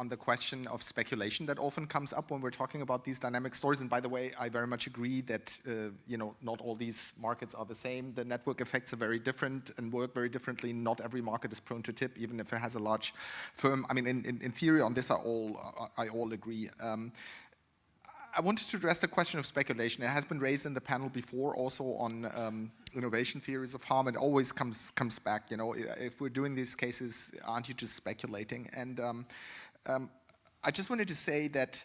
the question of speculation that often comes up when we're talking about these dynamic stores. And by the way, I very much agree that not all these markets are the same. The network effects are very different and work very differently. Not every market is prone to tip, even if it has a large firm. I mean, in theory, on this, I all agree. I wanted to address the question of speculation. It has been raised in the panel before, also on innovation theories of harm. It always comes back. If we're doing these cases, aren't you just speculating? And I just wanted to say that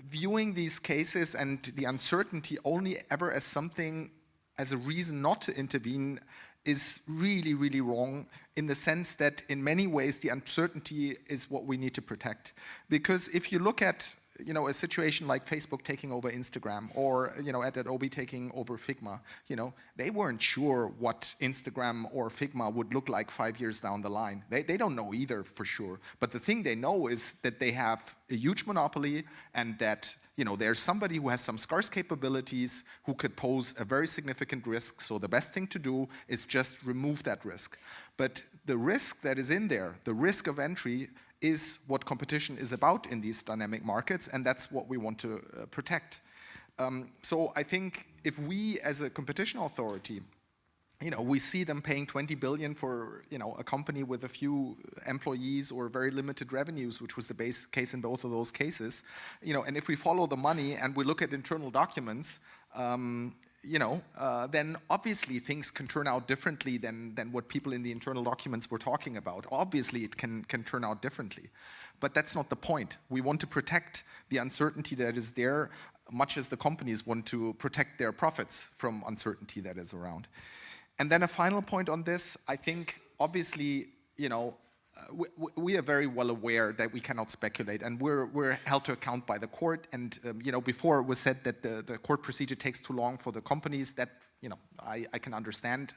viewing these cases and the uncertainty only ever as something, as a reason not to intervene, is really, really wrong, in the sense that in many ways the uncertainty is what we need to protect. Because if you look at a situation like Facebook taking over Instagram, or at Adobe taking over Figma, they weren't sure what Instagram or Figma would look like 5 years down the line. They don't know either, for sure. But the thing they know is that they have a huge monopoly, and that there's somebody who has some scarce capabilities who could pose a very significant risk. So the best thing to do is just remove that risk. But the risk that is in there, the risk of entry, is what competition is about in these dynamic markets, and that's what we want to protect. So I think if we, as a competition authority, we see them paying 20 billion for a company with a few employees or very limited revenues, which was the base case in both of those cases, and if we follow the money and we look at internal documents, then obviously things can turn out differently than what people in the internal documents were talking about. Obviously it can turn out differently. But that's not the point. We want to protect the uncertainty that is there, much as the companies want to protect their profits from uncertainty that is around. And then a final point on this, I think obviously, we are very well aware that we cannot speculate, and we're held to account by the court. And before it was said that the court procedure takes too long for the companies. That I can understand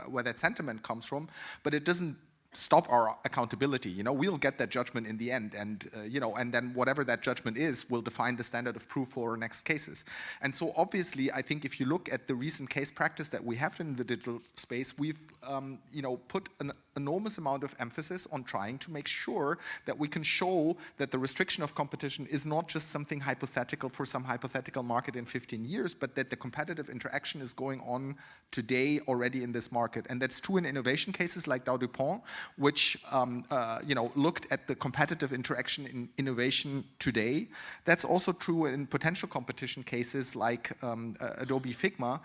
where that sentiment comes from, but it doesn't stop our accountability. We'll get that judgment in the end, and and then whatever that judgment is will define the standard of proof for our next cases. And so obviously, I think if you look at the recent case practice that we have in the digital space, we've put an enormous amount of emphasis on trying to make sure that we can show that the restriction of competition is not just something hypothetical for some hypothetical market in 15 years, but that the competitive interaction is going on today already in this market. And that's true in innovation cases like Dow DuPont, which looked at the competitive interaction in innovation today. That's also true in potential competition cases like Adobe Figma,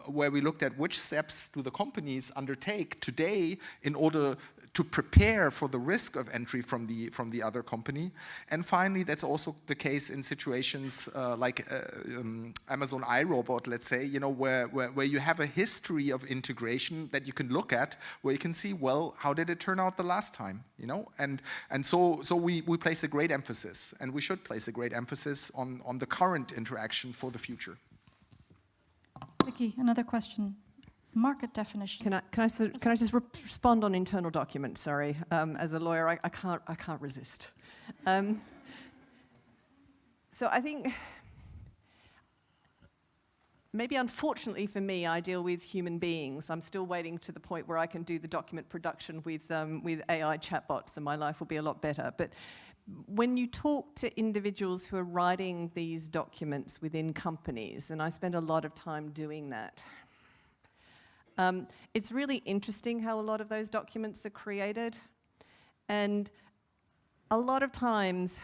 where we looked at which steps do the companies undertake today in order to prepare for the risk of entry from the other company. And finally, that's also the case in situations like Amazon iRobot, let's say, where you have a history of integration that you can look at, where you can see, well, how did it turn out the last time, And so we place a great emphasis, and we should place a great emphasis on the current interaction for the future. Vicky, another question. Market definition. Can I just respond on internal documents? Sorry, as a lawyer, I can't resist. So I think maybe unfortunately for me, I deal with human beings. I'm still waiting to the point where I can do the document production with AI chatbots, and my life will be a lot better. But when you talk to individuals who are writing these documents within companies, and I spend a lot of time doing that, it's really interesting how a lot of those documents are created. And a lot of times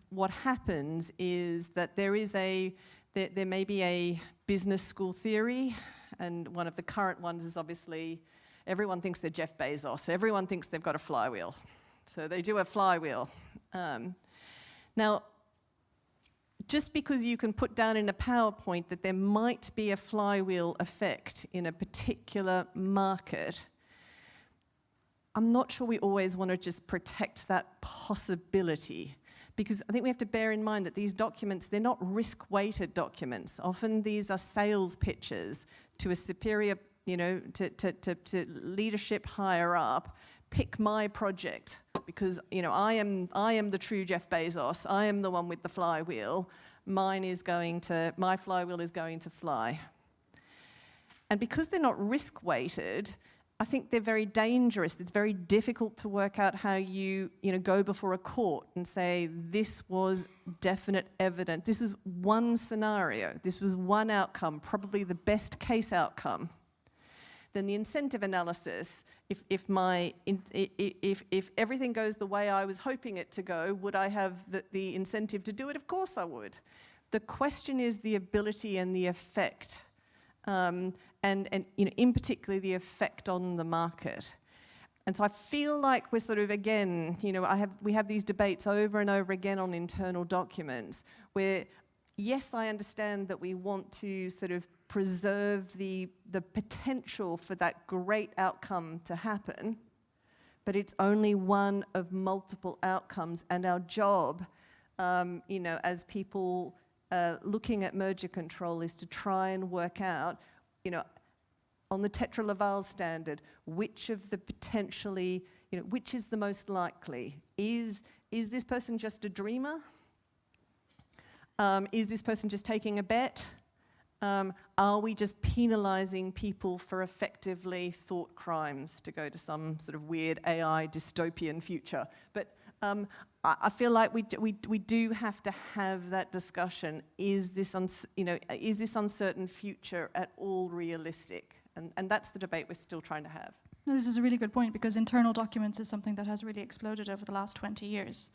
what happens is that there may be a business school theory, and one of the current ones is obviously everyone thinks they're Jeff Bezos. Everyone thinks they've got a flywheel. So they do a flywheel. Now, just because you can put down in a PowerPoint that there might be a flywheel effect in a particular market, I'm not sure we always want to just protect that possibility, because I think we have to bear in mind that these documents, they're not risk-weighted documents. Often these are sales pitches to a superior, you know, to leadership higher up. Pick my project, because, you know, I am the true Jeff Bezos. I am the one with the flywheel. My flywheel is going to fly. And because they're not risk-weighted, I think they're very dangerous. It's very difficult to work out how you go before a court and say, this was definite evidence. This was one scenario. This was one outcome, probably the best case outcome. Then the incentive analysis, if everything goes the way I was hoping it to go, would I have the incentive to do it? Of course I would. The question is the ability and the effect. And in particular, the effect on the market. And so I feel like we're sort of, again, we have these debates over and over again on internal documents where, yes, I understand that we want to sort of preserve the potential for that great outcome to happen, but it's only one of multiple outcomes, and our job, as people looking at merger control is to try and work out, on the Tetra Laval standard, which of the potentially, which is the most likely? Is this person just a dreamer? Is this person just taking a bet? Are we just penalizing people for effectively thought crimes, to go to some sort of weird AI dystopian future? But I feel like we do have to have that discussion. Is this uncertain future at all realistic? And that's the debate we're still trying to have. No, this is a really good point, because internal documents is something that has really exploded over the last 20 years.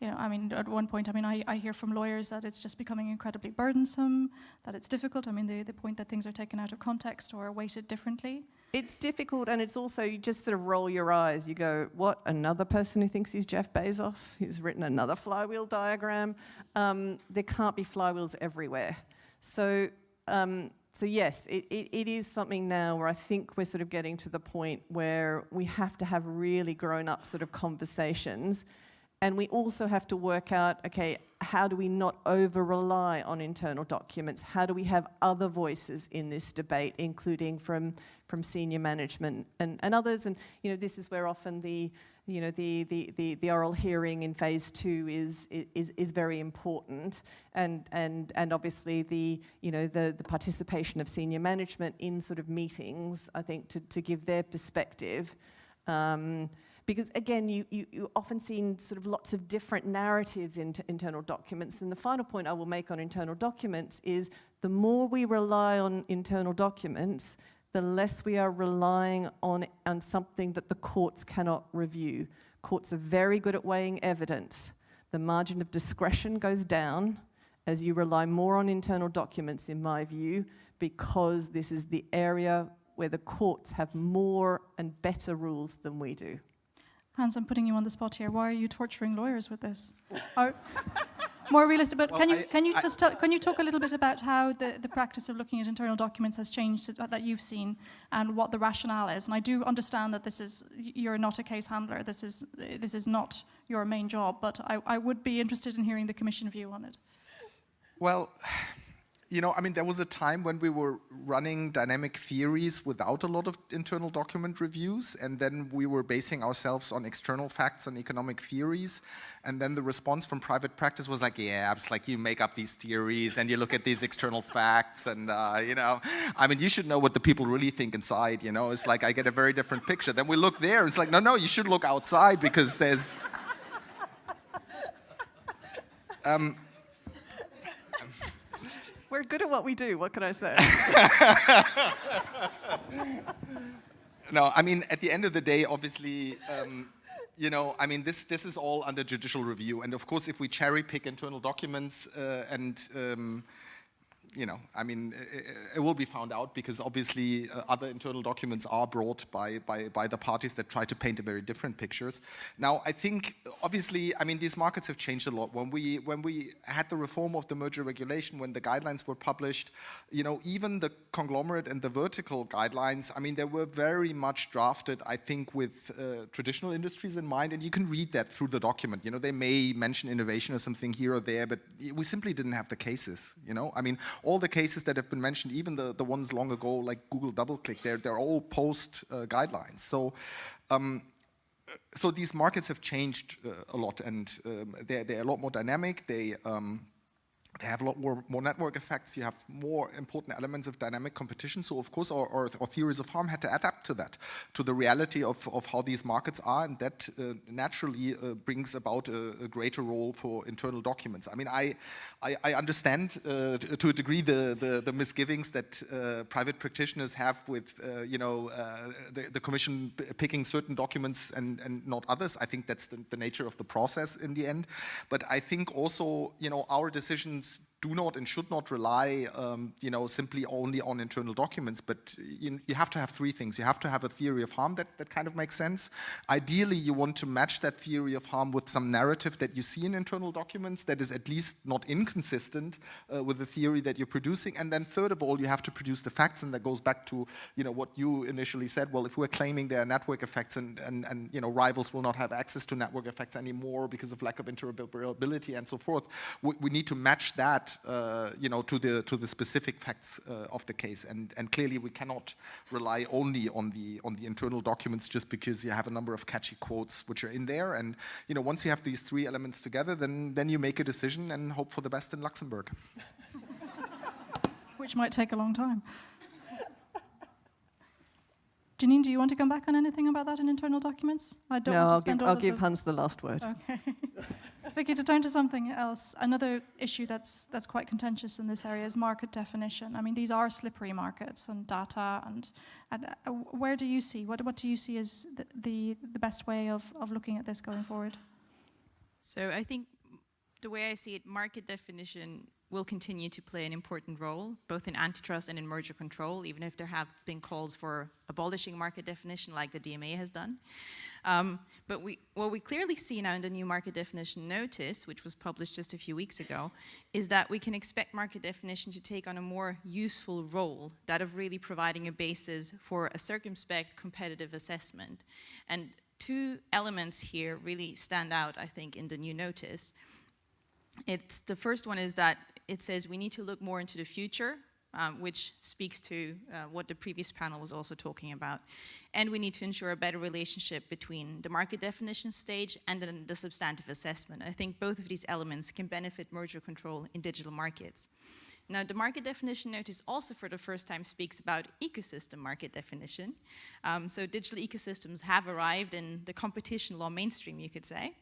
At one point, I hear from lawyers that it's just becoming incredibly burdensome, that it's difficult. The point that things are taken out of context or weighted differently. It's difficult, and it's also, you just sort of roll your eyes. You go, what, another person who thinks he's Jeff Bezos, who's written another flywheel diagram? There can't be flywheels everywhere. So yes, it is something now where I think we're sort of getting to the point where we have to have really grown-up sort of conversations. And we also have to work out, okay, how do we not over-rely on internal documents? How do we have other voices in this debate, including from senior management and others? And this is where often the oral hearing in phase 2 is very important, and obviously the participation of senior management in sort of meetings, I think, to give their perspective. Because again, you often see sort of lots of different narratives in internal documents. And the final point I will make on internal documents is the more we rely on internal documents, the less we are relying on something that the courts cannot review. Courts are very good at weighing evidence. The margin of discretion goes down as you rely more on internal documents, in my view, because this is the area where the courts have more and better rules than we do. Hans, I'm putting you on the spot here. Why are you torturing lawyers with this? More realistic, but well, can you talk a little bit about how the practice of looking at internal documents has changed that you've seen, and what the rationale is? And I do understand that you're not a case handler. This is not your main job, but I would be interested in hearing the Commission view on it. Well, there was a time when we were running dynamic theories without a lot of internal document reviews, and then we were basing ourselves on external facts and economic theories, and then the response from private practice was like, yeah, it's like you make up these theories and you look at these external facts, and you should know what the people really think inside, it's like I get a very different picture. Then we look there, it's like, no, you should look outside, because there's... We're good at what we do, what can I say? No, at the end of the day, obviously, this is all under judicial review. And of course, if we cherry pick internal documents and I mean, it will be found out because obviously other internal documents are brought by the parties that try to paint a very different pictures. Now, I think, obviously, I mean, these markets have changed a lot. When we had the reform of the merger regulation, when the guidelines were published, even the conglomerate and the vertical guidelines, I mean, they were very much drafted, I think, with traditional industries in mind, and you can read that through the document. They may mention innovation or something here or there, but we simply didn't have the cases, I mean, all the cases that have been mentioned, even the ones long ago, like Google DoubleClick, they're all post guidelines. So these markets have changed a lot, and they're a lot more dynamic. They have a lot more network effects. You have more important elements of dynamic competition. So of course our theories of harm had to adapt to that, to the reality of how these markets are, and that naturally brings about a greater role for internal documents. I mean, I understand to a degree the misgivings that private practitioners have with the Commission picking certain documents and not others. I think that's the nature of the process in the end. But I think also our decisions do not and should not rely, simply only on internal documents, but you have to have three things. You have to have a theory of harm that kind of makes sense. Ideally, you want to match that theory of harm with some narrative that you see in internal documents that is at least not inconsistent with the theory that you're producing. And then third of all, you have to produce the facts, and that goes back to what you initially said. Well, if we're claiming there are network effects and rivals will not have access to network effects anymore because of lack of interoperability and so forth, we need to match that to the specific facts of the case, and clearly we cannot rely only on the internal documents just because you have a number of catchy quotes which are in there. And once you have these three elements together, then you make a decision and hope for the best in Luxembourg. Which might take a long time. Janine, do you want to come back on anything about that in internal documents? I don't want to spend all I'll give Hans the last word. Okay. Vicky, to turn to something else, another issue that's quite contentious in this area is market definition. I mean, these are slippery markets and data, and where do you see, what do you see as the best way of looking at this going forward? So I think the way I see it, market definition will continue to play an important role, both in antitrust and in merger control, even if there have been calls for abolishing market definition like the DMA has done. But what we clearly see now in the new market definition notice, which was published just a few weeks ago, is that we can expect market definition to take on a more useful role, that of really providing a basis for a circumspect competitive assessment. And two elements here really stand out, I think, in the new notice. The first one is that it says we need to look more into the future, which speaks to what the previous panel was also talking about. And we need to ensure a better relationship between the market definition stage and then the substantive assessment. I think both of these elements can benefit merger control in digital markets. Now, the market definition notice also for the first time speaks about ecosystem market definition. So digital ecosystems have arrived in the competition law mainstream, you could say.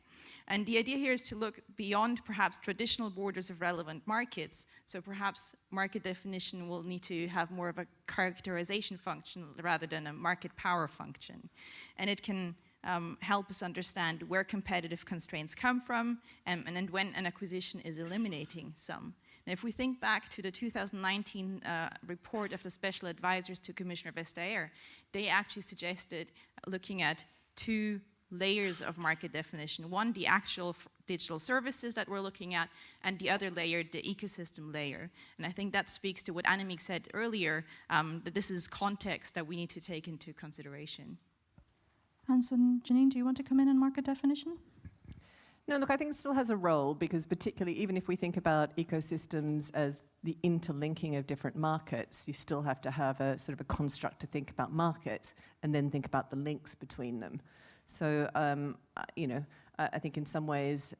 And the idea here is to look beyond perhaps traditional borders of relevant markets. So perhaps market definition will need to have more of a characterization function rather than a market power function. And it can help us understand where competitive constraints come from and when an acquisition is eliminating some. Now, if we think back to the 2019 report of the special advisors to Commissioner Vestager, they actually suggested looking at two layers of market definition. One, the actual digital services that we're looking at, and the other layer, the ecosystem layer. And I think that speaks to what Annemiek said earlier, that this is context that we need to take into consideration. Hans and Janine, do you want to come in on market definition? No, look, I think it still has a role, because particularly even if we think about ecosystems as the interlinking of different markets, you still have to have a sort of a construct to think about markets and then think about the links between them. So, I think in some ways,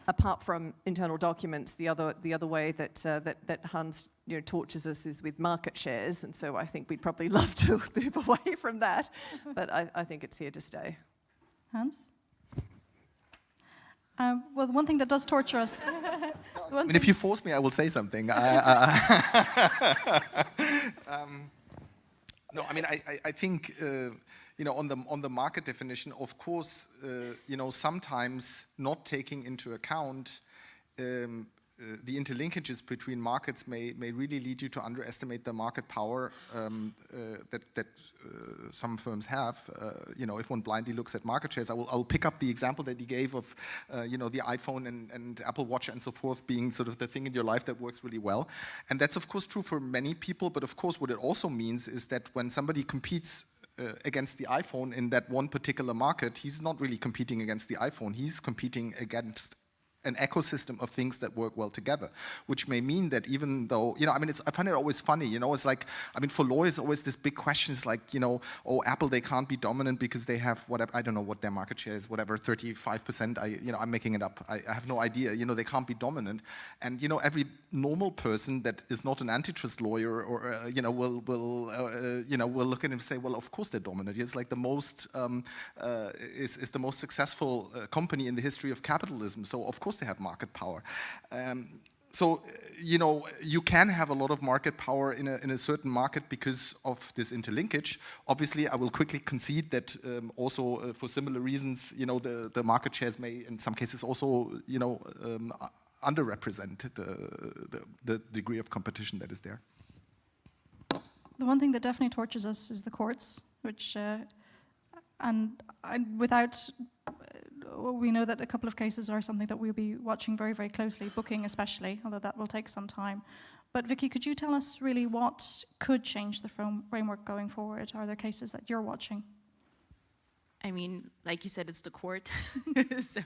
apart from internal documents, the other way that Hans tortures us is with market shares, and so I think we'd probably love to move away from that, but I think it's here to stay. Hans? Well, one thing that does torture us. I mean, if you force me, I will say something. No, I mean, I think, on the market definition, of course, sometimes not taking into account the interlinkages between markets may really lead you to underestimate the market power that some firms have. If one blindly looks at market shares, I will pick up the example that he gave of the iPhone and Apple Watch and so forth being sort of the thing in your life that works really well. And that's of course true for many people, but of course what it also means is that when somebody competes against the iPhone in that one particular market, he's not really competing against the iPhone, he's competing against an ecosystem of things that work well together, which may mean that even though, I find it always funny, it's like, for lawyers, always this big question is like, Apple, they can't be dominant because they have whatever, I don't know what their market share is, whatever, 35%, I'm making it up, I have no idea, they can't be dominant. And, every normal person that is not an antitrust lawyer or, will look at it and say, well, of course they're dominant. It's like the most, is the most successful company in the history of capitalism. So, of course, they have market power. So, you can have a lot of market power in a certain market because of this interlinkage. Obviously, I will quickly concede that also for similar reasons, the market shares may, in some cases, also, underrepresent the degree of competition that is there. The one thing that definitely tortures us is the courts, which, we know that a couple of cases are something that we'll be watching very, very closely, booking especially, although that will take some time. But Vicky, could you tell us really what could change the framework going forward? Are there cases that you're watching? Like you said, it's the court. So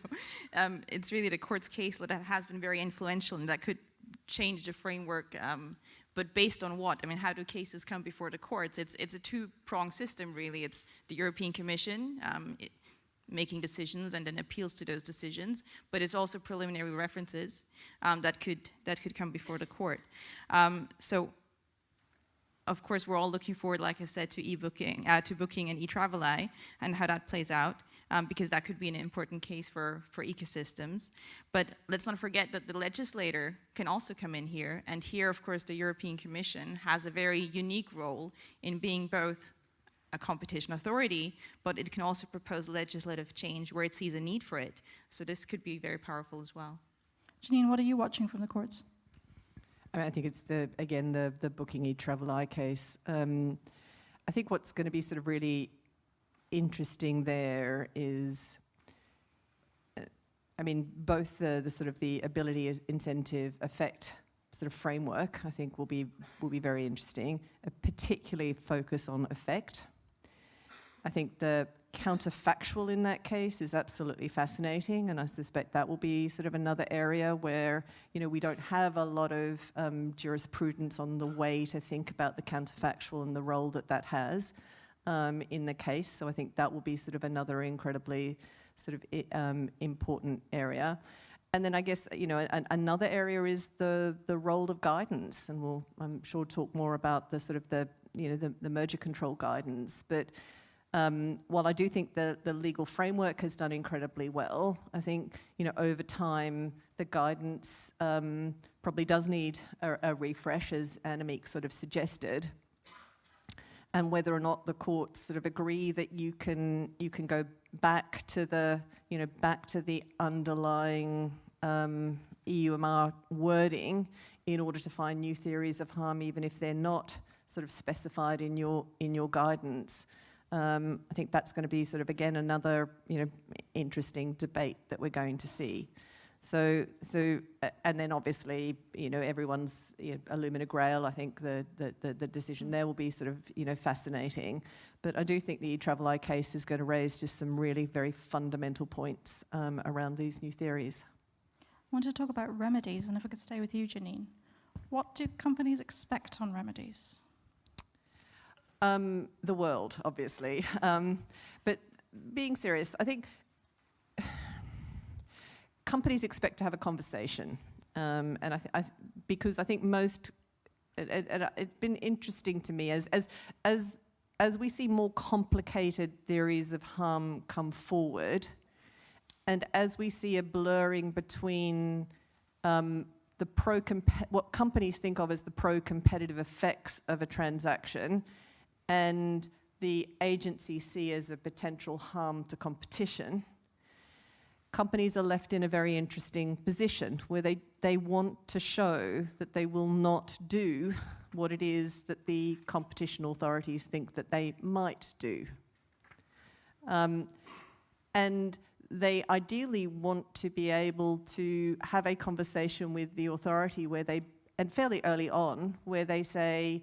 it's really the court's case that has been very influential and that could change the framework. But based on what? How do cases come before the courts? It's a two-pronged system, really. It's the European Commission making decisions and then appeals to those decisions, but it's also preliminary references that could come before the court. So, of course, we're all looking forward, like I said, to e-booking, to booking and e-Traveleye and how that plays out, because that could be an important case for ecosystems. But let's not forget that the legislator can also come in here, and here, of course, the European Commission has a very unique role in being both a competition authority, but it can also propose legislative change where it sees a need for it. So this could be very powerful as well. Janine, what are you watching from the courts? I think it's the booking e-Traveleye case. I think what's going to be sort of really interesting there is, both the sort of the ability as incentive effect sort of framework, I think will be very interesting, particularly focus on effect. I think the counterfactual in that case is absolutely fascinating, and I suspect that will be sort of another area where, we don't have a lot of jurisprudence on the way to think about the counterfactual and the role that has in the case. So I think that will be sort of another incredibly sort of important area. And then I guess, another area is the role of guidance, and we'll, I'm sure, talk more about the sort of the merger control guidance. But while I do think the legal framework has done incredibly well, I think, over time, the guidance probably does need a refresh, as Annemiek sort of suggested. And whether or not the courts sort of agree that you can go back to the underlying EUMR wording in order to find new theories of harm, even if they're not sort of specified in your guidance. I think that's going to be sort of, again, another interesting debate that we're going to see. So and then obviously, everyone's Illumina Grail. I think the decision there will be sort of fascinating. But I do think the e-Traveleye case is going to raise just some really very fundamental points around these new theories. I want to talk about remedies, and if I could stay with you, Janine. What do companies expect on remedies? The world, obviously. But being serious, I think companies expect to have a conversation, and because I think most, it's been interesting to me as we see more complicated theories of harm come forward, and as we see a blurring between what companies think of as the pro-competitive effects of a transaction and the agency see as a potential harm to competition, companies are left in a very interesting position where they want to show that they will not do what it is that the competition authorities think that they might do. And they ideally want to be able to have a conversation with the authority where they, and fairly early on, where they say,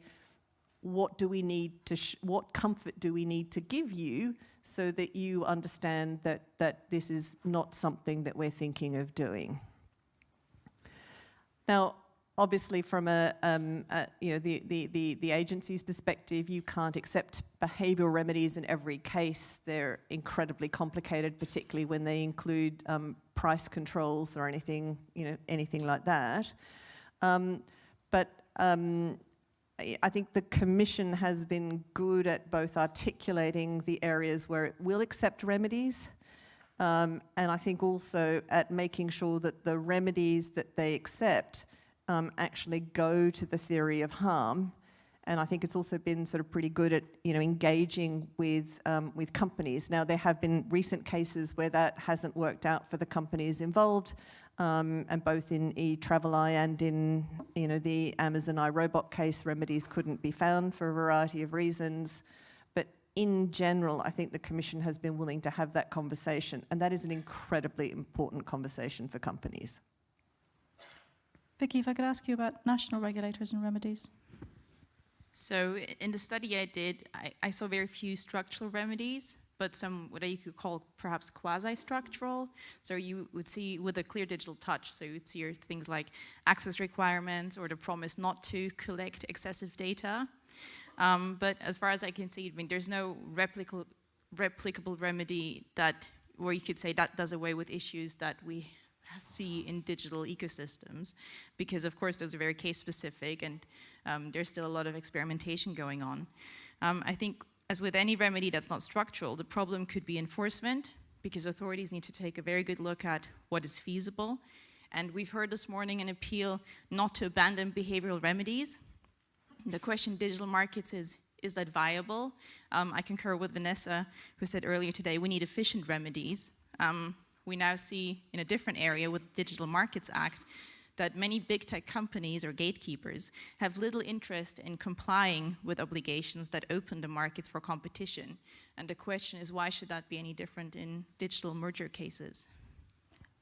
what do we need to, what comfort do we need to give you so that you understand that this is not something that we're thinking of doing. Now, obviously, from the agency's perspective, you can't accept behavioural remedies in every case. They're incredibly complicated, particularly when they include price controls or anything, anything like that. I think the Commission has been good at both articulating the areas where it will accept remedies, and I think also at making sure that the remedies that they accept actually go to the theory of harm. And I think it's also been sort of pretty good at engaging with companies. Now, there have been recent cases where that hasn't worked out for the companies involved, and both in eTravelI and in the Amazon iRobot case, remedies couldn't be found for a variety of reasons. But in general, I think the Commission has been willing to have that conversation, and that is an incredibly important conversation for companies. Vicky, if I could ask you about national regulators and remedies. So in the study I did, I saw very few structural remedies, but some what you could call perhaps quasi-structural. So you would see with a clear digital touch, so you would see things like access requirements or the promise not to collect excessive data. But as far as I can see, there's no replicable remedy where you could say that does away with issues that we see in digital ecosystems, because of course those are very case specific, and there's still a lot of experimentation going on. I think as with any remedy that's not structural, the problem could be enforcement, because authorities need to take a very good look at what is feasible. And we've heard this morning an appeal not to abandon behavioral remedies. The question in digital markets is that viable? I concur with Vanessa, who said earlier today, we need efficient remedies. We now see in a different area with the Digital Markets Act that many big tech companies or gatekeepers have little interest in complying with obligations that open the markets for competition. And the question is, why should that be any different in digital merger cases?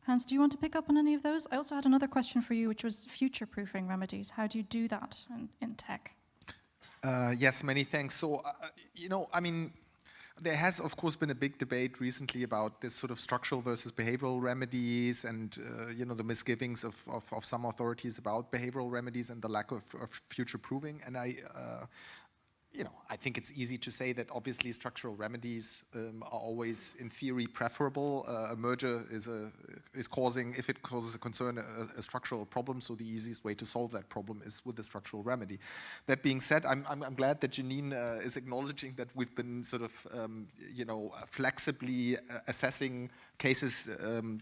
Hans, do you want to pick up on any of those? I also had another question for you, which was future-proofing remedies. How do you do that in tech? Yes, many thanks. So, there has, of course, been a big debate recently about this sort of structural versus behavioral remedies, and the misgivings of some authorities about behavioral remedies and the lack of future-proofing. And I think it's easy to say that obviously structural remedies are always, in theory, preferable. A merger is causing, if it causes a concern, a structural problem. So the easiest way to solve that problem is with a structural remedy. That being said, I'm glad that Janine is acknowledging that we've been sort of, flexibly assessing cases,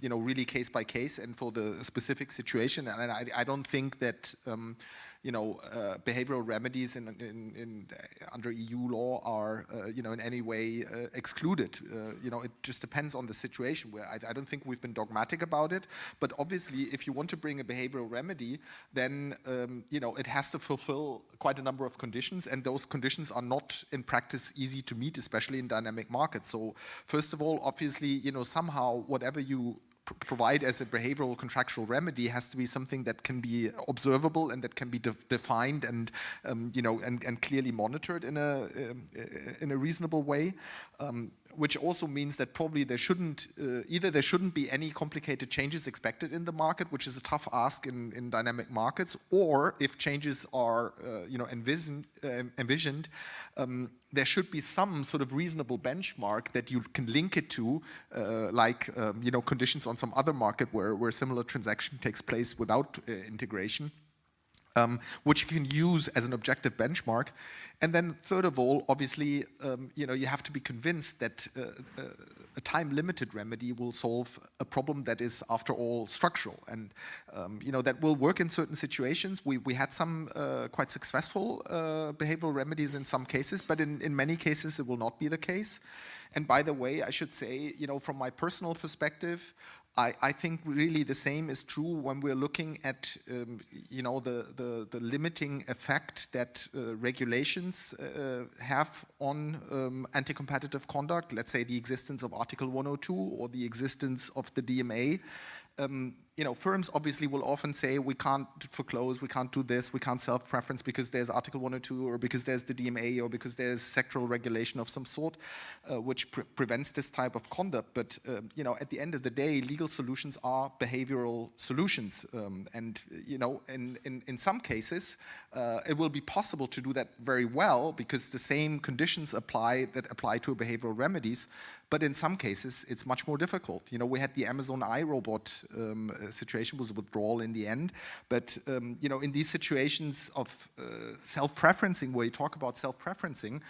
really case by case and for the specific situation. And I don't think that. Behavioral remedies under EU law are, in any way excluded. It just depends on the situation. Where I don't think we've been dogmatic about it. But obviously, if you want to bring a behavioral remedy, then it has to fulfill quite a number of conditions, and those conditions are not in practice easy to meet, especially in dynamic markets. So first of all, obviously, somehow whatever you provide as a behavioral contractual remedy has to be something that can be observable and that can be defined and and clearly monitored in a reasonable way, which also means that probably there shouldn't be any complicated changes expected in the market, which is a tough ask in dynamic markets, or if changes are envisioned, there should be some sort of reasonable benchmark that you can link it to, like conditions on some other market where similar transaction takes place without integration, which you can use as an objective benchmark. And then third of all, obviously, you have to be convinced that a time-limited remedy will solve a problem that is, after all, structural. And, that will work in certain situations. We had some quite successful behavioral remedies in some cases, but in many cases it will not be the case. And by the way, I should say, from my personal perspective, I think really the same is true when we're looking at the limiting effect that regulations have on anti-competitive conduct. Let's say the existence of Article 102 or the existence of the DMA. Firms obviously will often say we can't foreclose, we can't do this, we can't self-preference because there's Article 102 or because there's the DMA or because there's sectoral regulation of some sort, which prevents this type of conduct. But at the end of the day, legal solutions are behavioral solutions, and in some cases, it will be possible to do that very well because the same conditions apply to behavioral remedies. But in some cases, it's much more difficult. We had the Amazon iRobot situation, was withdrawal in the end. But in these situations of self-preferencing, where you talk about self-preferencing,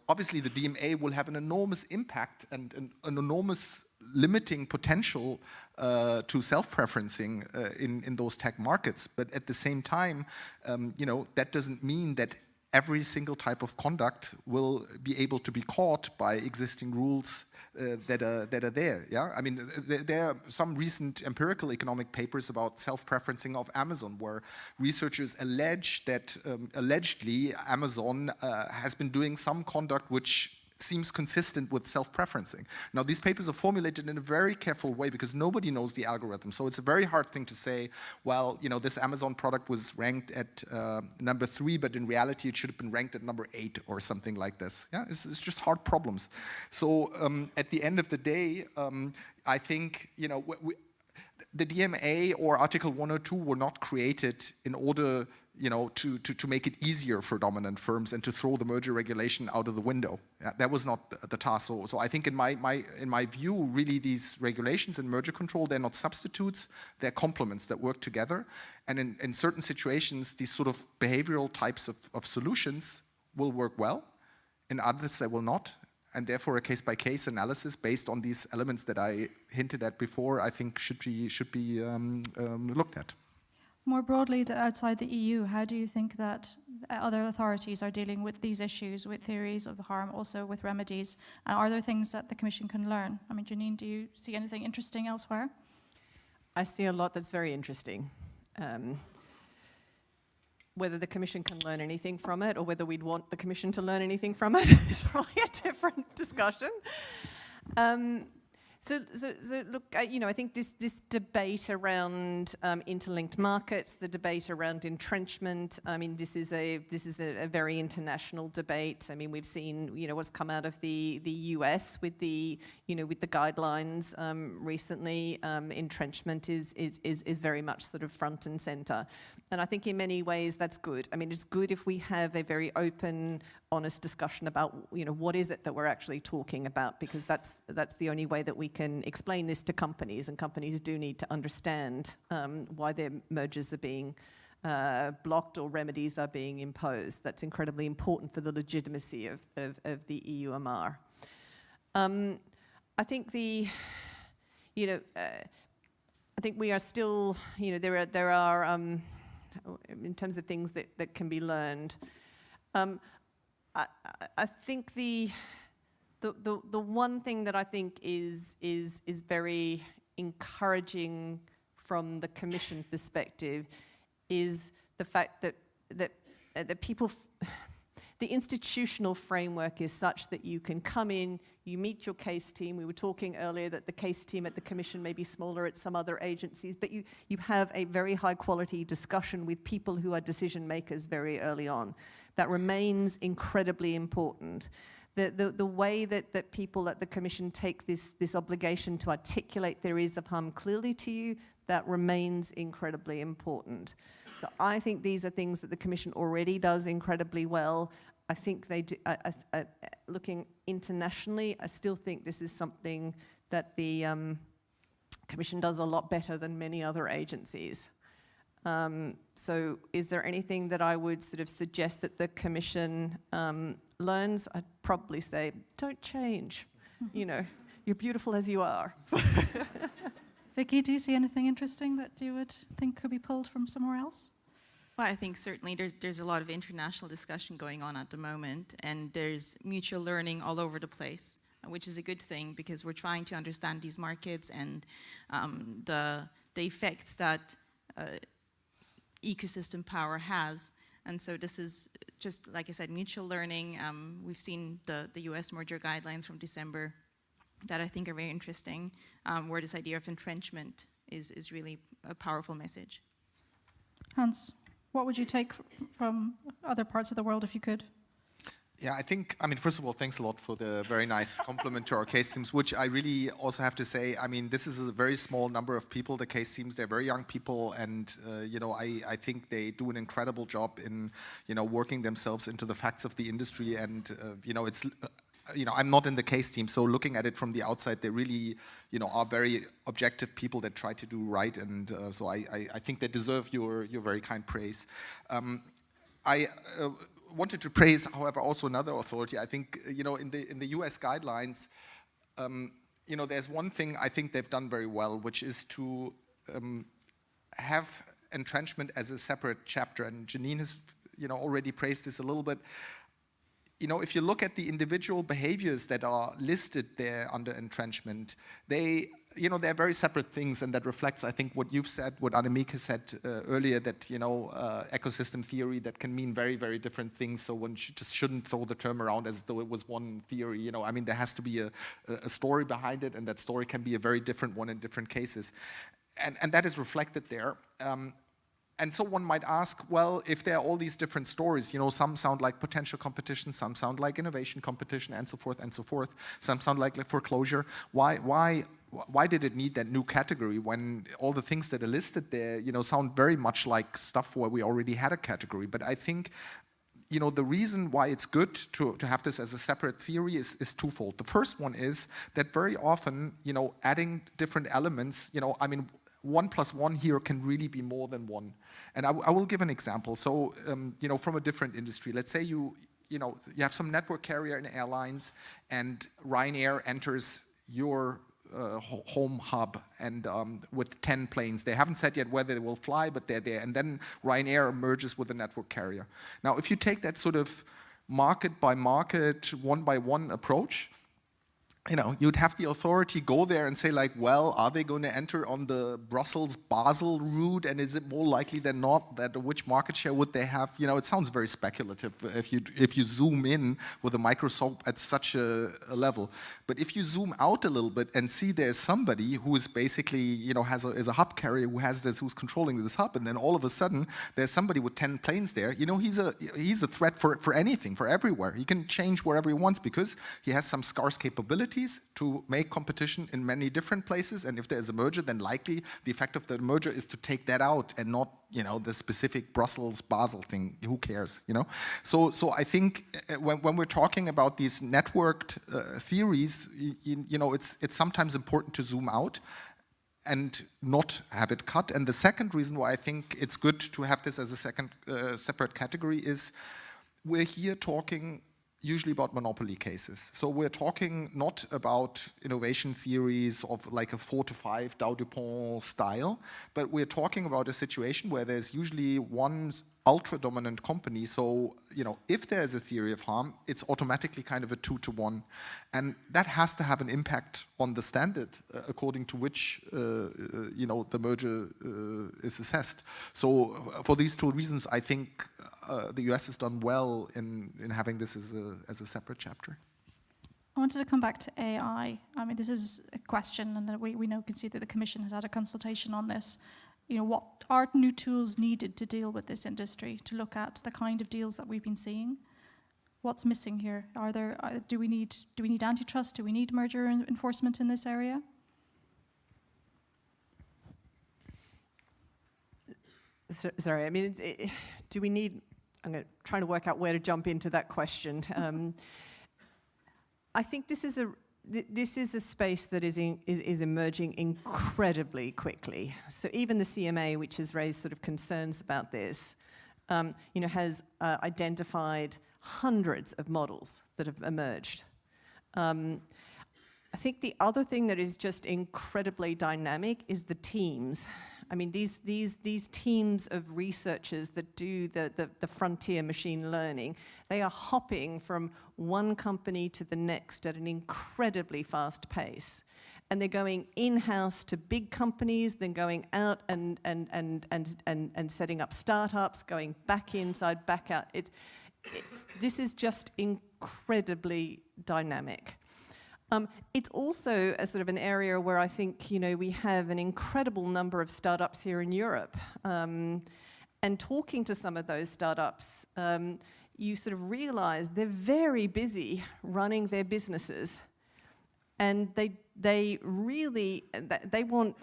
obviously the DMA will have an enormous impact and an enormous limiting potential to self-preferencing in those tech markets. But at the same time, that doesn't mean that every single type of conduct will be able to be caught by existing rules that are there. Yeah, I mean, there are some recent empirical economic papers about self-preferencing of Amazon, where researchers allege that allegedly Amazon has been doing some conduct which seems consistent with self-preferencing. Now, these papers are formulated in a very careful way because nobody knows the algorithm. So it's a very hard thing to say, well, this Amazon product was ranked at number 3, but in reality, it should have been ranked at number 8 or something like this. Yeah, it's just hard problems. So at the end of the day, I think, the DMA or Article 102 were not created in order to make it easier for dominant firms and to throw the merger regulation out of the window. Yeah, that was not the task. So I think in my view, really these regulations and merger control, they're not substitutes, they're complements that work together. And in certain situations, these sort of behavioral types of solutions will work well. In others, they will not. And therefore, a case-by-case analysis based on these elements that I hinted at before, I think should be looked at. More broadly, outside the EU, how do you think that other authorities are dealing with these issues, with theories of harm, also with remedies? And are there things that the Commission can learn? I mean, Janine, do you see anything interesting elsewhere? I see a lot that's very interesting. Whether the Commission can learn anything from it or whether we'd want the Commission to learn anything from it is probably a different discussion. So look, I think this debate around interlinked markets, the debate around entrenchment. I mean, this is a very international debate. I mean, we've seen what's come out of the US with the guidelines recently. Entrenchment is very much sort of front and center, and I think in many ways that's good. I mean, it's good if we have a very open, honest discussion about what is it that we're actually talking about, because that's the only way that we can explain this to companies, and companies do need to understand why their mergers are being blocked or remedies are being imposed. That's incredibly important for the legitimacy of the EUMR. I think I think we are still, there are in terms of things that can be learned. I think the one thing that I think is very encouraging from the Commission perspective is the fact that people, the institutional framework is such that you can come in, you meet your case team. We were talking earlier that the case team at the Commission may be smaller at some other agencies, but you have a very high quality discussion with people who are decision makers very early on. That remains incredibly important. The way that people at the Commission take this obligation to articulate theories of harm clearly to you, that remains incredibly important. So I think these are things that the Commission already does incredibly well. I think they do, looking internationally, I still think this is something that the Commission does a lot better than many other agencies. So is there anything that I would sort of suggest that the Commission learns? I'd probably say, don't change. You're beautiful as you are. Vicky, do you see anything interesting that you would think could be pulled from somewhere else? Well, I think certainly there's a lot of international discussion going on at the moment, and there's mutual learning all over the place. which is a good thing because we're trying to understand these markets and the effects that ecosystem power has. And so this is just, like I said, mutual learning. We've seen the US merger guidelines from December that I think are very interesting, where this idea of entrenchment is really a powerful message. Hans, what would you take from other parts of the world if you could? Yeah, I mean, first of all, thanks a lot for the very nice compliment to our case teams, which I really also have to say, I mean, this is a very small number of people, the case teams, they're very young people, and, you know, I think they do an incredible job in, you know, working themselves into the facts of the industry, and, you know, it's, you know, I'm not in the case team, so looking at it from the outside, they really, you know, are very objective people that try to do right, and so I think they deserve your very kind praise. I wanted to praise, however, also another authority. I think, you know, in the US guidelines, you know, there's one thing I think they've done very well, which is to have entrenchment as a separate chapter. And Janine has, you know, already praised this a little bit. You know, if you look at the individual behaviors that are listed there under entrenchment, they, you know, they're very separate things, and that reflects, I think, what you've said, what Annemiek has said earlier, that, you know, ecosystem theory, that can mean very, very different things, so one just shouldn't throw the term around as though it was one theory, you know. I mean, there has to be a story behind it, and that story can be a very different one in different cases. And that is reflected there. And so one might ask, well, if there are all these different stories, you know, some sound like potential competition, some sound like innovation competition, and so forth and so forth. Some sound like foreclosure. Why did it need that new category when all the things that are listed there, you know, sound very much like stuff where we already had a category? But I think, you know, the reason why it's good to have this as a separate theory is twofold. The first one is that very often, you know, adding different elements, you know, I mean, 1 + 1 here can really be more than 1. And I will give an example. So, you know, from a different industry, let's say you have some network carrier in airlines, and Ryanair enters your home hub, and with 10 planes. They haven't said yet whether they will fly, but they're there. And then Ryanair merges with the network carrier. Now, if you take that sort of market by market, one by one approach, you know, you'd have the authority go there and say, like, well, are they going to enter on the Brussels-Basel route, and is it more likely than not that which market share would they have? You know, it sounds very speculative if you zoom in with a microscope at such a level. But if you zoom out a little bit and see there's somebody who is basically, you know, is a hub carrier who has this, who's controlling this hub, and then all of a sudden there's somebody with 10 planes there, you know, he's a threat for anything, for everywhere. He can change wherever he wants because he has some scarce capability to make competition in many different places, and if there is a merger, then likely the effect of the merger is to take that out and not, you know, the specific Brussels-Basel thing. Who cares, you know? So I think when we're talking about these networked theories, you know, it's sometimes important to zoom out and not have it cut. And the second reason why I think it's good to have this as a second separate category is we're here talking usually about monopoly cases. So we're talking not about innovation theories of like a 4 to 5 Dow DuPont style, but we're talking about a situation where there's usually one ultra-dominant company. So, you know, if there's a theory of harm, it's automatically kind of a 2 to 1. And that has to have an impact on the standard according to which, you know, the merger is assessed. So for these two reasons, I think the US has done well in having this as a separate chapter. I wanted to come back to AI. I mean, this is a question, and we can see that the Commission has had a consultation on this. You know, what are new tools needed to deal with this industry, to look at the kind of deals that we've been seeing? What's missing here? Do we need antitrust? Do we need merger enforcement in this area? Sorry, I mean, do we need? I'm trying to work out where to jump into that question. I think this is a space that is emerging incredibly quickly. So even the CMA, which has raised sort of concerns about this, you know, has identified hundreds of models that have emerged. I think the other thing that is just incredibly dynamic is the teams. I mean, these teams of researchers that do the frontier machine learning, They are hopping from one company to the next at an incredibly fast pace. And they're going in-house to big companies, then going out and setting up startups, going back inside, back out. This is just incredibly dynamic. It's also a sort of an area where I think, you know, we have an incredible number of startups here in Europe. And talking to some of those startups, you sort of realize they're very busy running their businesses. And they really, they want,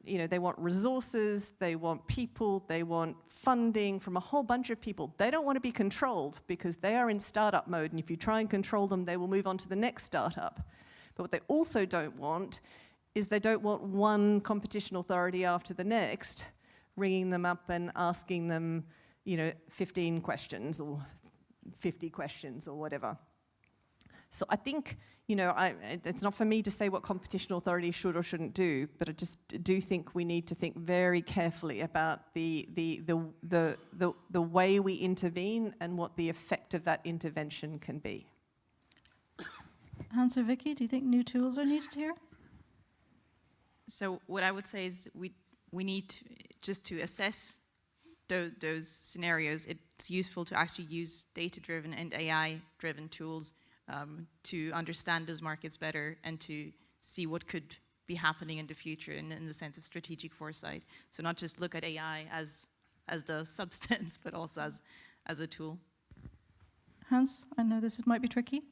you know, they want resources, they want people, they want funding from a whole bunch of people. They don't want to be controlled because they are in startup mode, and if you try and control them, they will move on to the next startup. But what they also don't want is they don't want one competition authority after the next ringing them up and asking them, you know, 15 questions or 50 questions or whatever. So I think, you know, it's not for me to say what competition authorities should or shouldn't do, but I just do think we need to think very carefully about the way we intervene and what the effect of that intervention can be. Hans or Vicky, do you think new tools are needed here? So what I would say is we need just to assess those scenarios. It's useful to actually use data-driven and AI-driven tools to understand those markets better and to see what could be happening in the future in the sense of strategic foresight. So not just look at AI as the substance, but also as a tool. Hans, I know this might be tricky.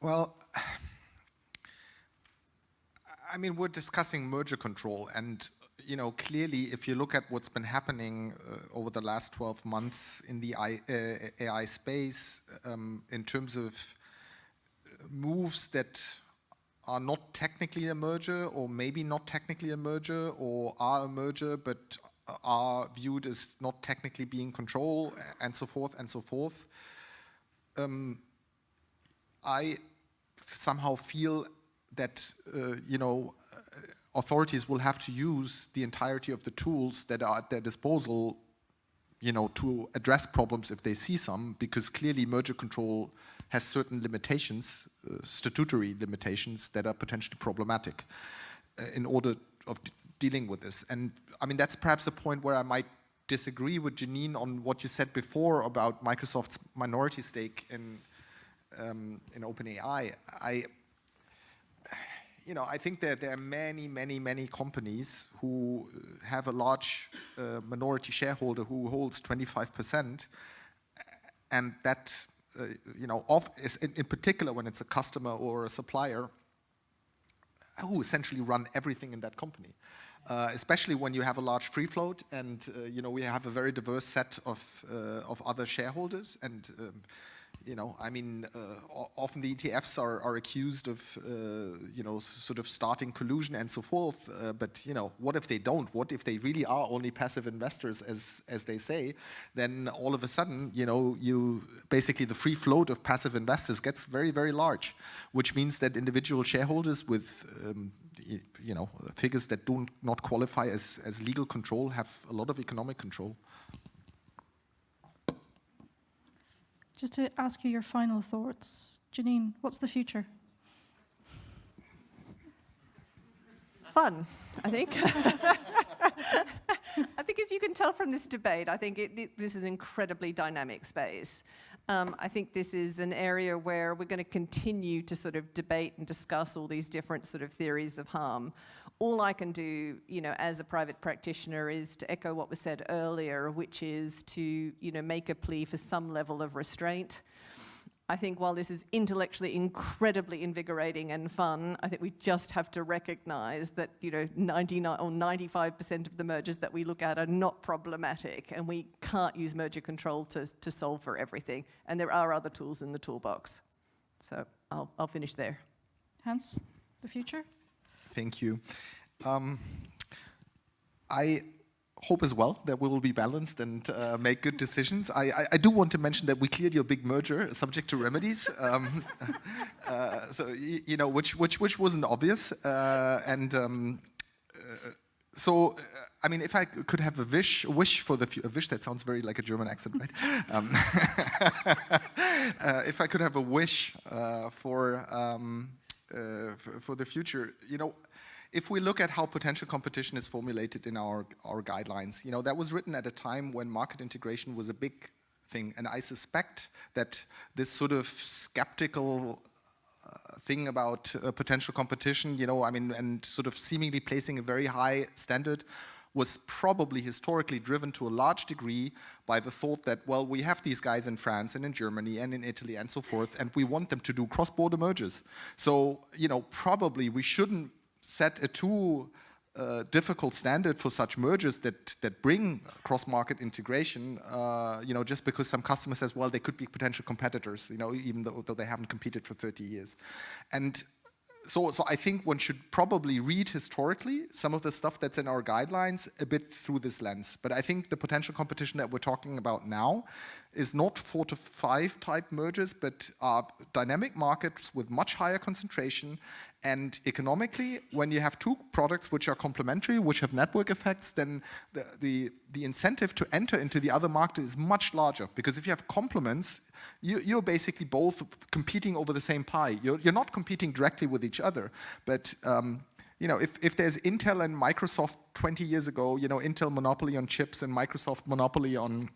Well, I mean, we're discussing merger control, and you know, clearly, if you look at what's been happening over the last 12 months in the AI space, in terms of moves that are not technically a merger, or maybe not technically a merger, or are a merger but are viewed as not technically being control, and so forth and so forth. I somehow feel that you know, authorities will have to use the entirety of the tools that are at their disposal, you know, to address problems if they see some, because clearly merger control has certain limitations, statutory limitations that are potentially problematic in order of dealing with this. And I mean, that's perhaps a point where I might disagree with Janine on what you said before about Microsoft's minority stake in OpenAI. You know, I think that there are many companies who have a large minority shareholder who holds 25%, and that, you know, is in particular when it's a customer or a supplier, who essentially run everything in that company. Especially when you have a large free float, and you know, we have a very diverse set of other shareholders, and you know, I mean, often the ETFs are accused of, you know, sort of starting collusion and so forth. But you know, what if they don't? What if they really are only passive investors, as they say? Then all of a sudden, you know, basically the free float of passive investors gets very large, which means that individual shareholders with you know, figures that do not qualify as legal control have a lot of economic control. Just to ask you your final thoughts. Janine, what's the future? Fun, I think. I think as you can tell from this debate, I think this is an incredibly dynamic space. I think this is an area where we're going to continue to sort of debate and discuss all these different sort of theories of harm. All I can do, you know, as a private practitioner is to echo what was said earlier, which is to, you know, make a plea for some level of restraint. I think while this is intellectually incredibly invigorating and fun, I think we just have to recognize that, you know, 99 or 95% of the mergers that we look at are not problematic, and we can't use merger control to solve for everything. And there are other tools in the toolbox. So I'll finish there. Hans, the future? Thank you. I hope as well that we will be balanced and make good decisions. I do want to mention that we cleared your big merger subject to remedies. So you know, which wasn't obvious, so I mean, if I could have a wish for the a wish, that sounds very like a German accent, right? If I could have a wish for the future, you know, if we look at how potential competition is formulated in our guidelines, you know, that was written at a time when market integration was a big thing, and I suspect that this sort of skeptical thing about potential competition, you know, I mean, and sort of seemingly placing a very high standard was probably historically driven to a large degree by the thought that, well, we have these guys in France and in Germany and in Italy and so forth, and we want them to do cross-border mergers. So, you know, probably we shouldn't set a too difficult standard for such mergers that bring cross-market integration, you know, just because some customer says, well, they could be potential competitors, you know, even though they haven't competed for 30 years. And so I think one should probably read historically some of the stuff that's in our guidelines a bit through this lens. But I think the potential competition that we're talking about now is not 4 to 5 type mergers, but dynamic markets with much higher concentration. And economically, when you have two products which are complementary, which have network effects, then the incentive to enter into the other market is much larger. Because if you have complements, you're basically both competing over the same pie. You're not competing directly with each other, but you know, if there's Intel and Microsoft 20 years ago, you know, Intel monopoly on chips and Microsoft monopoly on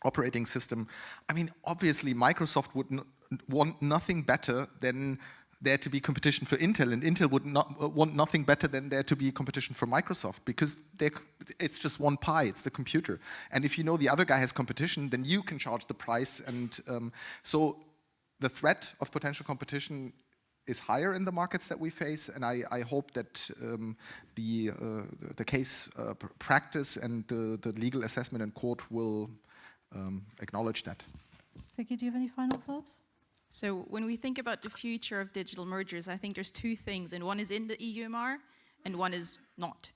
operating system, I mean, obviously Microsoft would want nothing better than there to be competition for Intel, and Intel would not want nothing better than there to be competition for Microsoft, because it's just one pie, it's the computer. And if you know the other guy has competition, then you can charge the price. And so the threat of potential competition is higher in the markets that we face, and I hope that the case practice and the legal assessment in court will acknowledge that. Vicky, do you have any final thoughts? So when we think about the future of digital mergers, I think there's two things, and one is in the EUMR and one is not.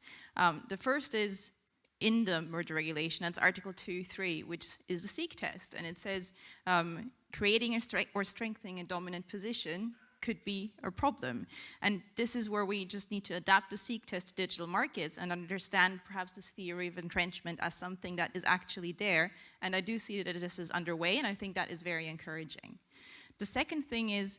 The first is in the merger regulation, that's Article 2.3, which is the seek test, and it says creating or strengthening a dominant position could be a problem. And this is where we just need to adapt the seek test to digital markets and understand perhaps this theory of entrenchment as something that is actually there. And I do see that this is underway, and I think that is very encouraging. The second thing is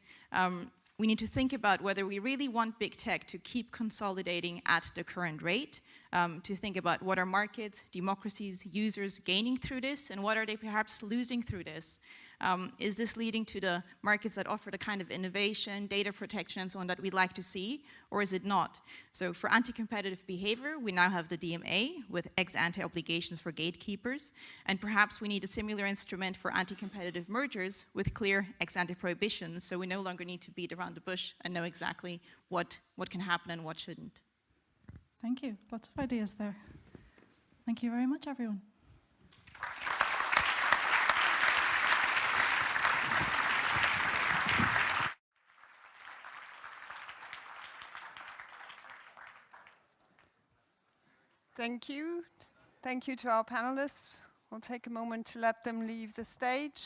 we need to think about whether we really want big tech to keep consolidating at the current rate, to think about what are markets, democracies, users gaining through this, and what are they perhaps losing through this. Is this leading to the markets that offer the kind of innovation, data protection, and so on that we'd like to see, or is it not? So for anti-competitive behavior, we now have the DMA with ex-ante obligations for gatekeepers, and perhaps we need a similar instrument for anti-competitive mergers with clear ex-ante prohibitions, so we no longer need to beat around the bush and know exactly what can happen and what shouldn't. Thank you. Lots of ideas there. Thank you very much, everyone. Thank you. Thank you to our panelists. We'll take a moment to let them leave the stage.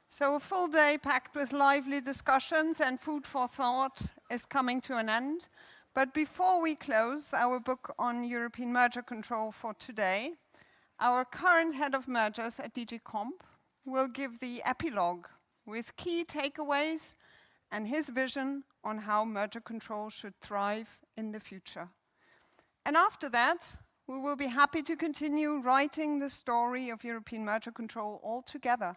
So a full day packed with lively discussions and food for thought is coming to an end. But before we close our book on European merger control for today, our current head of mergers at DG Comp will give the epilogue with key takeaways and his vision on how merger control should thrive in the future. And after that, we will be happy to continue writing the story of European merger control all together,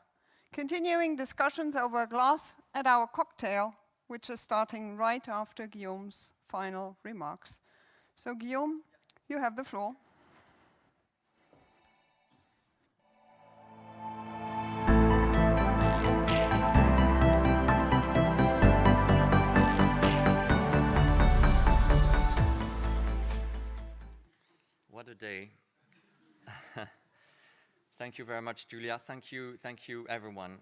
continuing discussions over a glass at our cocktail, which is starting right after Guillaume's final remarks. So Guillaume, you have the floor. What a day. Thank you very much, Julia. Thank you, everyone.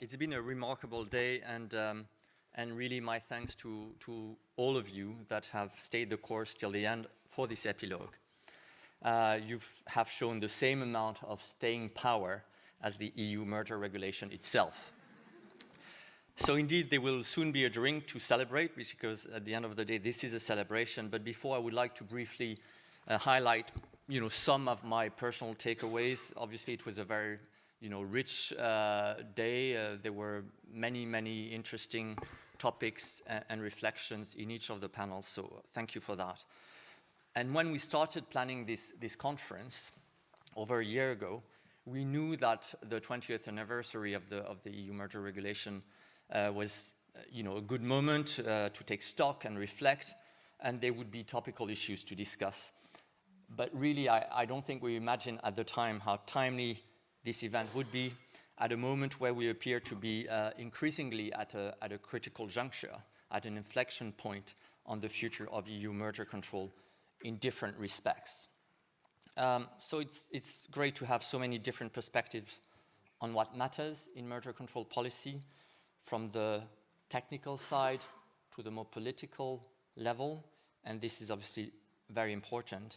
It's been a remarkable day, and really my thanks to all of you that have stayed the course till the end for this epilogue. You have shown the same amount of staying power as the EU merger regulation itself. So indeed, there will soon be a drink to celebrate, because at the end of the day, this is a celebration. But before, I would like to briefly highlight, some of my personal takeaways. Obviously, it was a very, rich day. There were many, many interesting topics and reflections in each of the panels. So thank you for that. And when we started planning this conference over a year ago, we knew that the 20th anniversary of the EU merger regulation was, a good moment to take stock and reflect, and there would be topical issues to discuss. But really, I don't think we imagined at the time how timely this event would be at a moment where we appear to be increasingly at a critical juncture, at an inflection point on the future of EU merger control in different respects. So it's great to have so many different perspectives on what matters in merger control policy, from the technical side to the more political level, and this is obviously very important.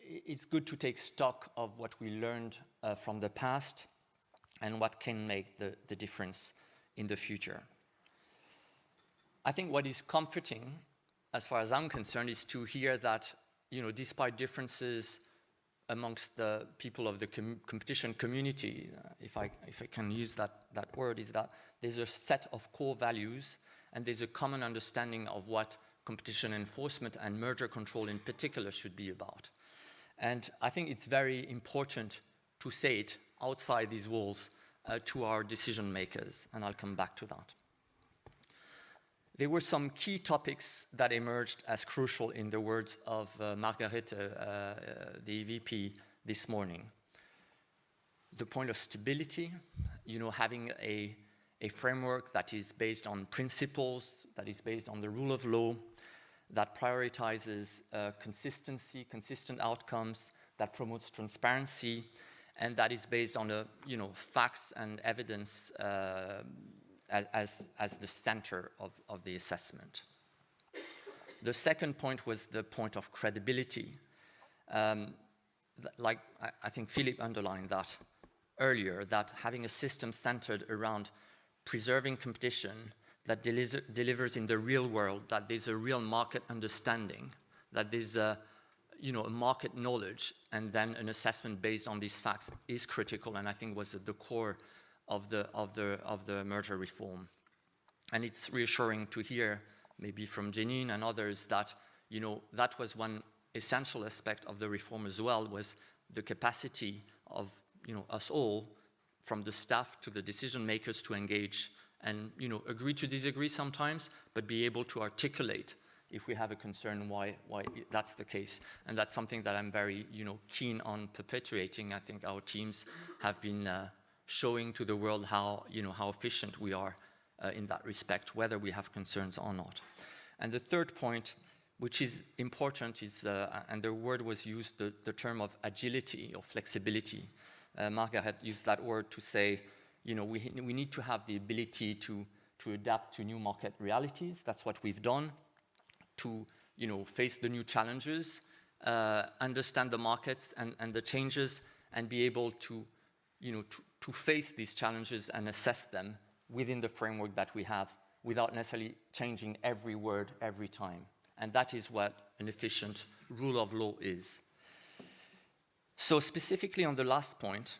It's good to take stock of what we learned from the past and what can make the difference in the future. I think what is comforting, as far as I'm concerned, is to hear that, despite differences amongst the people of the competition community, if I can use that word, is that there's a set of core values and there's a common understanding of what competition enforcement and merger control in particular should be about. And I think it's very important to say it outside these walls to our decision makers, and I'll come back to that. There were some key topics that emerged as crucial in the words of Margarethe, the EVP, this morning. The point of stability, having a framework that is based on principles, that is based on the rule of law, that prioritizes consistency, consistent outcomes, that promotes transparency, and that is based on facts and evidence as the center of the assessment. The second point was the point of credibility. Like I think Philippe underlined that earlier, that having a system centered around preserving competition that delivers in the real world, that there's a real market understanding, that there's a market knowledge, and then an assessment based on these facts is critical, and I think was at the core of the merger reform. And it's reassuring to hear, maybe from Janine and others, that that was one essential aspect of the reform as well, was the capacity of us all, from the staff to the decision makers, to engage and agree to disagree sometimes, but be able to articulate if we have a concern why that's the case. And that's something that I'm very keen on perpetuating. I think our teams have been showing to the world how efficient we are in that respect, whether we have concerns or not. And the third point, which is important, is, and the word was used, the term of agility or flexibility. Margaret used that word to say, we need to have the ability to adapt to new market realities. That's what we've done, to face the new challenges, understand the markets and the changes, and be able to face these challenges and assess them within the framework that we have, without necessarily changing every word every time. And that is what an efficient rule of law is. So specifically on the last point,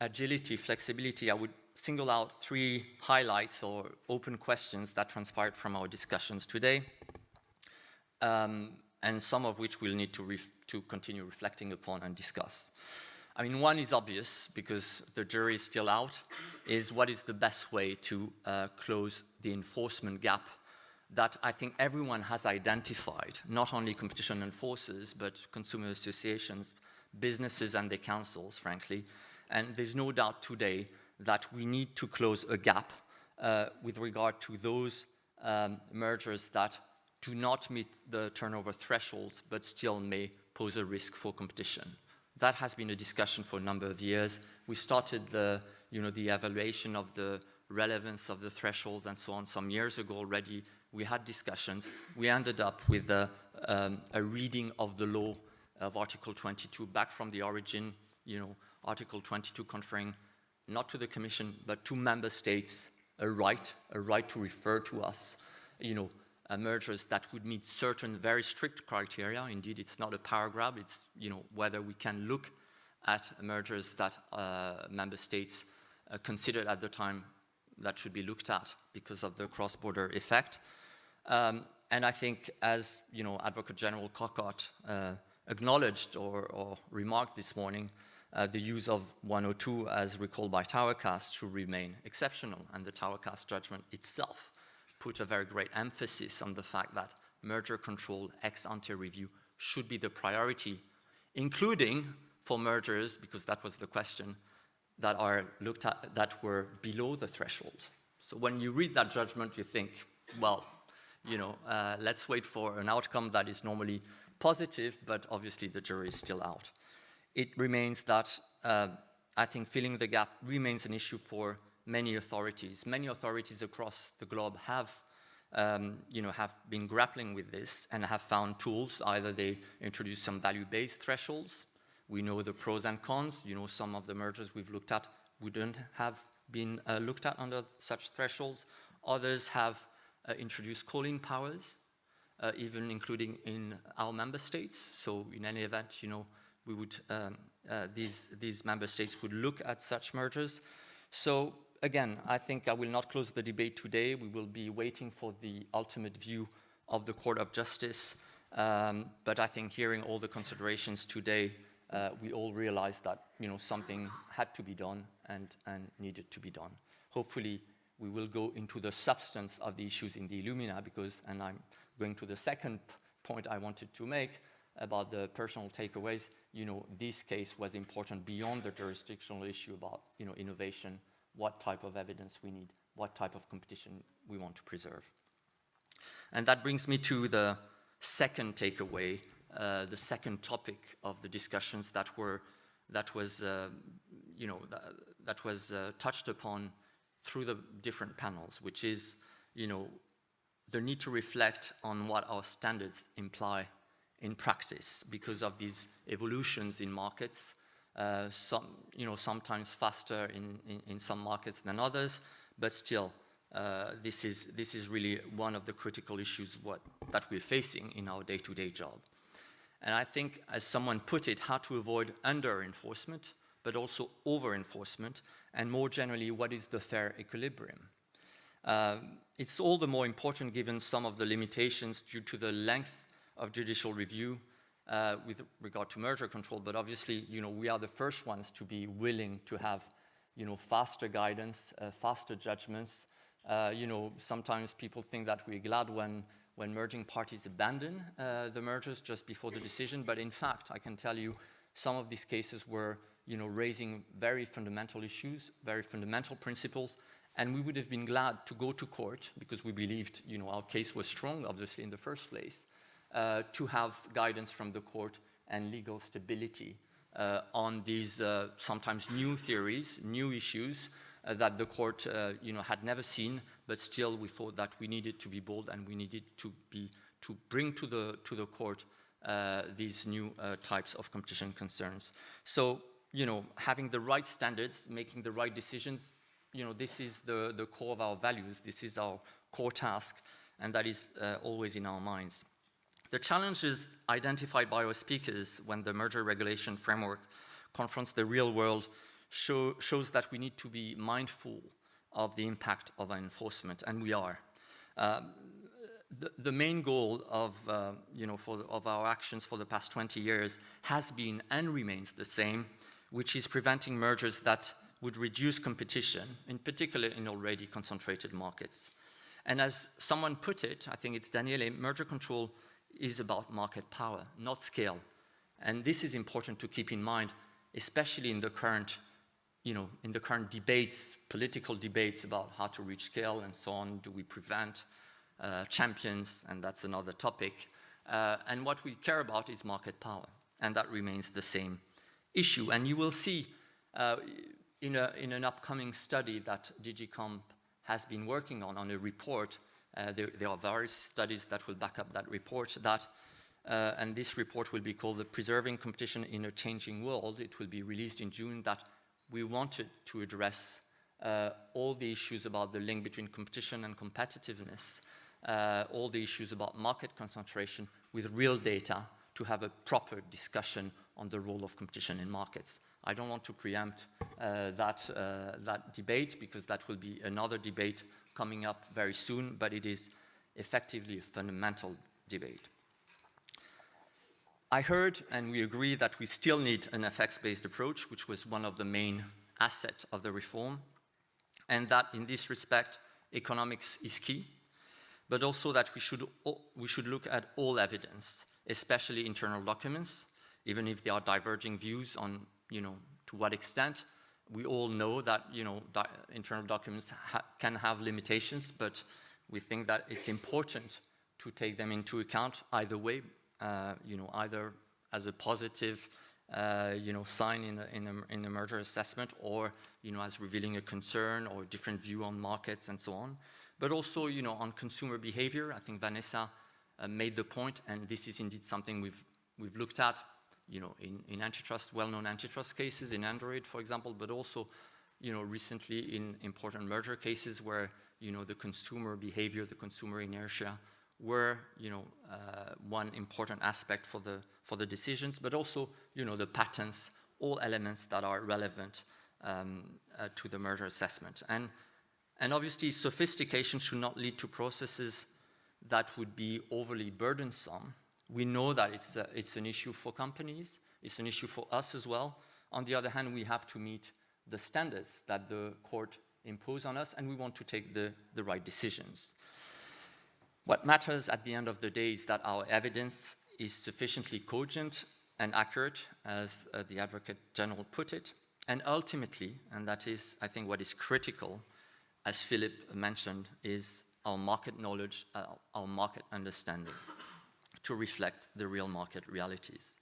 agility, flexibility, I would single out 3 highlights or open questions that transpired from our discussions today, and some of which we'll need to continue reflecting upon and discuss. I mean, one is obvious, because the jury is still out, is what is the best way to close the enforcement gap that I think everyone has identified, not only competition enforcers, but consumer associations, businesses and their councils, frankly. And there's no doubt today that we need to close a gap with regard to those mergers that do not meet the turnover thresholds, but still may pose a risk for competition. That has been a discussion for a number of years. We started the evaluation of the relevance of the thresholds and so on some years ago already. We had discussions. We ended up with a reading of the law of Article 22 back from the origin, Article 22 conferring not to the Commission, but to member states a right to refer to us, mergers that would meet certain very strict criteria. Indeed, it's not a power grab. It's whether we can look at mergers that member states considered at the time that should be looked at because of the cross-border effect. And I think, as Advocate General Cockart acknowledged or remarked this morning, the use of 102, as recalled by Towercast, should remain exceptional, and the Towercast judgment itself put a very great emphasis on the fact that merger control ex-ante review should be the priority, including for mergers, because that was the question, that are looked at that were below the threshold. So when you read that judgment, you think, well, let's wait for an outcome that is normally positive, but obviously the jury is still out. It remains that I think filling the gap remains an issue for many authorities. Many authorities across the globe have been grappling with this and have found tools. Either they introduce some value-based thresholds. We know the pros and cons. Some of the mergers we've looked at wouldn't have been looked at under such thresholds. Others have introduced calling powers, even including in our member states. So in any event, we would these member states would look at such mergers. So again, I think I will not close the debate today. We will be waiting for the ultimate view of the Court of Justice. But I think hearing all the considerations today, we all realize that something had to be done and needed to be done. Hopefully, we will go into the substance of the issues in the Illumina and I'm going to the second point I wanted to make about the personal takeaways. This case was important beyond the jurisdictional issue about innovation, what type of evidence we need, what type of competition we want to preserve. And that brings me to the second takeaway, the second topic of the discussions that was touched upon through the different panels, which is the need to reflect on what our standards imply in practice because of these evolutions in markets. Sometimes faster in some markets than others, but still, this is really one of the critical issues that we're facing in our day-to-day job. And I think, as someone put it, how to avoid under-enforcement, but also over-enforcement, and more generally, what is the fair equilibrium? It's all the more important given some of the limitations due to the length of judicial review with regard to merger control, but obviously, we are the first ones to be willing to have, faster guidance, faster judgments. Sometimes people think that we're glad when merging parties abandon the mergers just before the decision, but in fact, I can tell you, some of these cases were, raising very fundamental issues, very fundamental principles, and we would have been glad to go to court because we believed, our case was strong, obviously, in the first place. To have guidance from the court and legal stability on these sometimes new theories, new issues that the court had never seen, but still we thought that we needed to be bold and we needed to bring to the court these new types of competition concerns. So having the right standards, making the right decisions, this is the core of our values. This is our core task, and that is always in our minds. The challenges identified by our speakers when the merger regulation framework confronts the real world shows that we need to be mindful of the impact of our enforcement, and we are. The main goal of our actions for the past 20 years has been and remains the same, which is preventing mergers that would reduce competition, in particular in already concentrated markets. And as someone put it, I think it's Daniele, merger control is about market power, not scale. And this is important to keep in mind, especially in the current, debates, political debates about how to reach scale and so on. Do we prevent champions? And that's another topic. And what we care about is market power, and that remains the same issue. And you will see in an upcoming study that DG Comp has been working on a report. There are various studies that will back up that report, and this report will be called the Preserving Competition in a Changing World. It will be released in June, that we wanted to address all the issues about the link between competition and competitiveness, all the issues about market concentration with real data to have a proper discussion on the role of competition in markets. I don't want to preempt that debate because that will be another debate coming up very soon, but it is effectively a fundamental debate. I heard, and we agree, that we still need an FX-based approach, which was one of the main assets of the reform, and that in this respect, economics is key, but also that we should look at all evidence, especially internal documents, even if there are diverging views on, to what extent. We all know that, internal documents can have limitations, but we think that it's important to take them into account either way, either as a positive, sign in the merger assessment, or, as revealing a concern or a different view on markets and so on. But also, on consumer behavior. I think Vanessa made the point, and this is indeed something we've looked at, in antitrust, well-known antitrust cases in Android, for example, but also, recently in important merger cases where, the consumer behavior, the consumer inertia were, one important aspect for the decisions, but also, the patents, all elements that are relevant to the merger assessment. And obviously, sophistication should not lead to processes that would be overly burdensome. We know that it's an issue for companies, it's an issue for us as well. On the other hand, we have to meet the standards that the court impose on us, and we want to take the right decisions. What matters at the end of the day is that our evidence is sufficiently cogent and accurate, as the Advocate General put it, and ultimately, and that is, I think, what is critical, as Philip mentioned, is our market knowledge, our market understanding, to reflect the real market realities.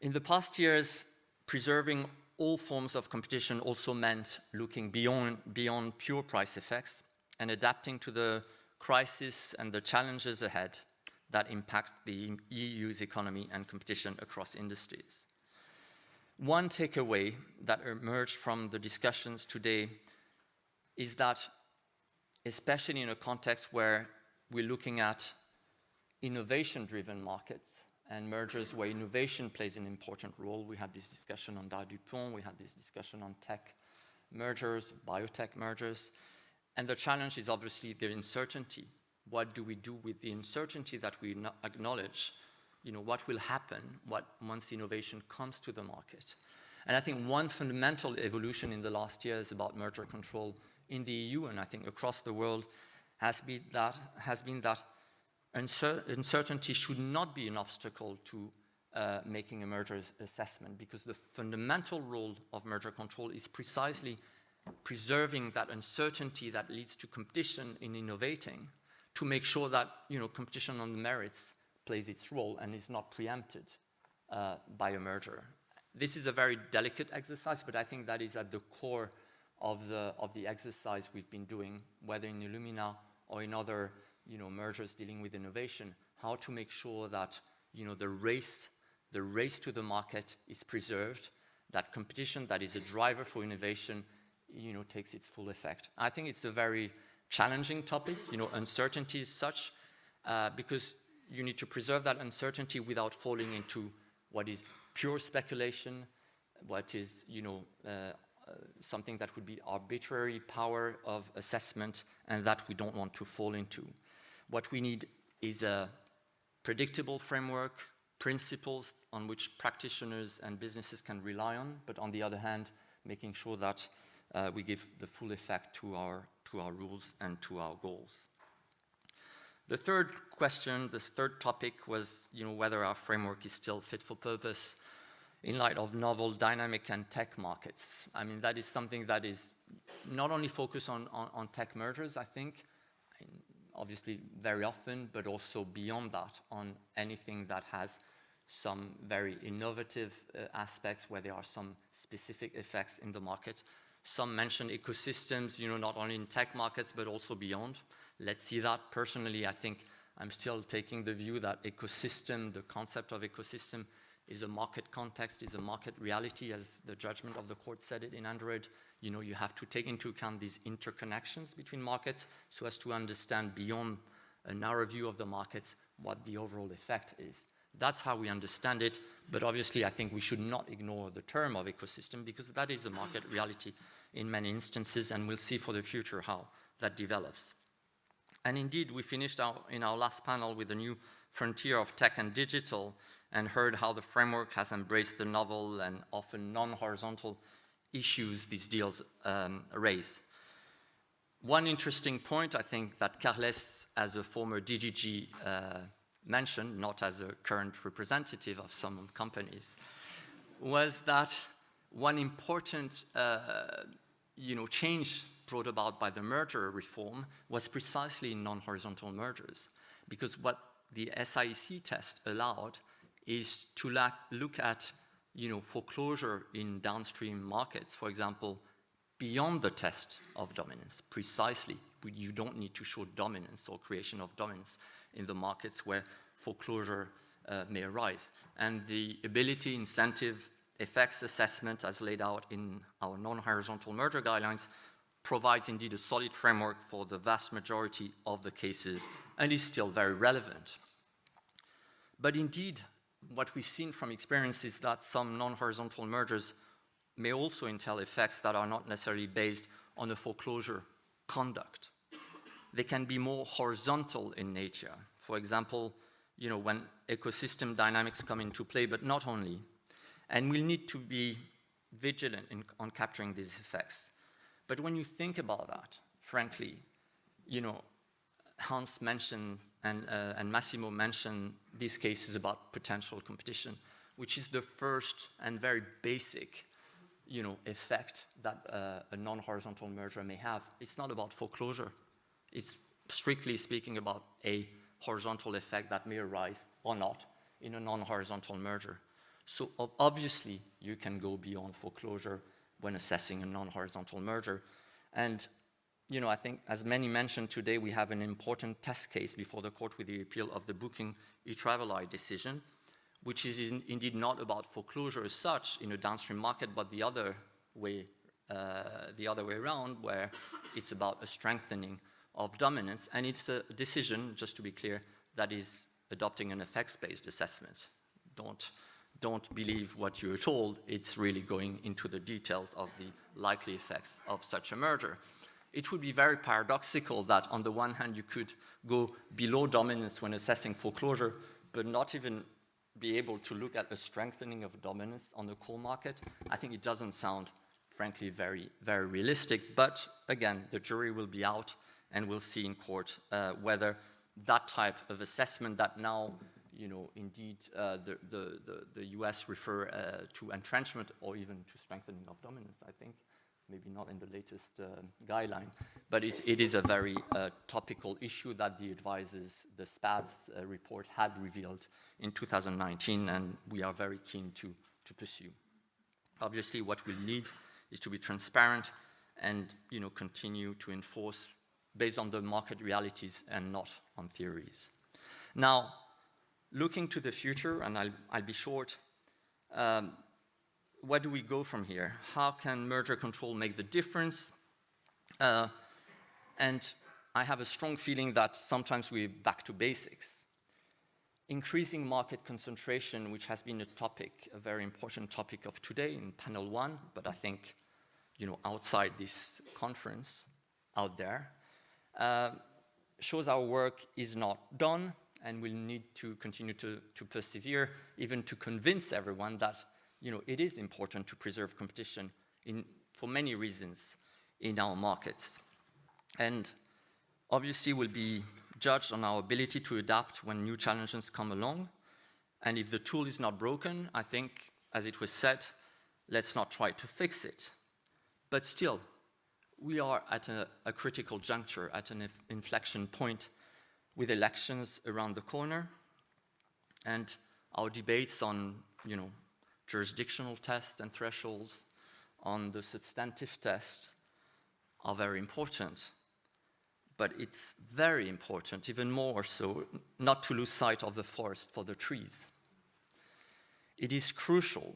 In the past years, preserving all forms of competition also meant looking beyond pure price effects and adapting to the crisis and the challenges ahead that impact the EU's economy and competition across industries. One takeaway that emerged from the discussions today is that, especially in a context where we're looking at innovation-driven markets and mergers where innovation plays an important role. We had this discussion on DuPont, we had this discussion on tech mergers, biotech mergers, and the challenge is obviously the uncertainty. What do we do with the uncertainty that we acknowledge? What will happen once innovation comes to the market? And I think one fundamental evolution in the last years about merger control in the EU, and I think across the world, has been that uncertainty should not be an obstacle to making a merger assessment, because the fundamental role of merger control is precisely preserving that uncertainty that leads to competition in innovating, to make sure that competition on the merits plays its role and is not preempted by a merger. This is a very delicate exercise, but I think that is at the core of the exercise we've been doing, whether in Illumina or in other mergers dealing with innovation, how to make sure that the race to the market is preserved, that competition that is a driver for innovation takes its full effect. I think it's a very challenging topic. Uncertainty is such, because you need to preserve that uncertainty without falling into what is pure speculation, what is something that would be arbitrary power of assessment, and that we don't want to fall into. What we need is a predictable framework, principles on which practitioners and businesses can rely on, but on the other hand, making sure that we give the full effect to our rules and to our goals. The third question, the third topic was whether our framework is still fit for purpose in light of novel, dynamic, and tech markets. I mean, that is something that is not only focused on tech mergers, I think, obviously very often, but also beyond that, on anything that has some very innovative aspects where there are some specific effects in the market. Some mention ecosystems, not only in tech markets, but also beyond. Let's see that. Personally, I think I'm still taking the view that ecosystem, the concept of ecosystem, is a market context, is a market reality, as the judgment of the court said it in Android. You know, you have to take into account these interconnections between markets so as to understand beyond a narrow view of the markets what the overall effect is. That's how we understand it, but obviously I think we should not ignore the term of ecosystem because that is a market reality in many instances, and we'll see for the future how that develops. And indeed, we finished in our last panel with a new frontier of tech and digital and heard how the framework has embraced the novel and often non-horizontal issues these deals raise. One interesting point, I think, that Carles, as a former DGG, mentioned, not as a current representative of some companies, was that one important change brought about by the merger reform was precisely in non-horizontal mergers, because what the SIEC test allowed is to look at foreclosure in downstream markets, for example, beyond the test of dominance, precisely. You don't need to show dominance or creation of dominance in the markets where foreclosure may arise. And the ability, incentive, effects assessment as laid out in our non-horizontal merger guidelines provides indeed a solid framework for the vast majority of the cases and is still very relevant. But indeed, what we've seen from experience is that some non-horizontal mergers may also entail effects that are not necessarily based on a foreclosure conduct. They can be more horizontal in nature. For example, when ecosystem dynamics come into play, but not only. And we'll need to be vigilant on capturing these effects. But when you think about that, frankly, Hans mentioned and Massimo mentioned these cases about potential competition, which is the first and very basic effect that a non-horizontal merger may have. It's not about foreclosure. It's strictly speaking about a horizontal effect that may arise or not in a non-horizontal merger. So obviously, you can go beyond foreclosure when assessing a non-horizontal merger. And I think, as many mentioned today, we have an important test case before the court with the appeal of the Booking e-Travel decision, which is indeed not about foreclosure as such in a downstream market, but the other way around, where it's about a strengthening of dominance. And it's a decision, just to be clear, that is adopting an effects-based assessment. Don't believe what you're told. It's really going into the details of the likely effects of such a merger. It would be very paradoxical that on the one hand you could go below dominance when assessing foreclosure, but not even be able to look at a strengthening of dominance on the core market. I think it doesn't sound, frankly, very, very realistic. But again, the jury will be out and we'll see in court whether that type of assessment that now, indeed the US refer to entrenchment or even to strengthening of dominance, I think. Maybe not in the latest guideline, but it is a very topical issue that the advisors, the SPADS report had revealed in 2019, and we are very keen to pursue. Obviously, what we'll need is to be transparent and continue to enforce based on the market realities and not on theories. Now, looking to the future, and I'll be short, where do we go from here? How can merger control make the difference? And I have a strong feeling that sometimes we're back to basics. Increasing market concentration, which has been a very important topic of today in panel 1, but I think, outside this conference, out there, shows our work is not done, and we'll need to continue to persevere, even to convince everyone that it is important to preserve competition for many reasons in our markets. And obviously we'll be judged on our ability to adapt when new challenges come along. And if the tool is not broken, I think, as it was said, let's not try to fix it. But still, we are at a critical juncture, at an inflection point with elections around the corner. And our debates on, jurisdictional tests and thresholds, on the substantive tests are very important. But it's very important, even more so, not to lose sight of the forest for the trees. It is crucial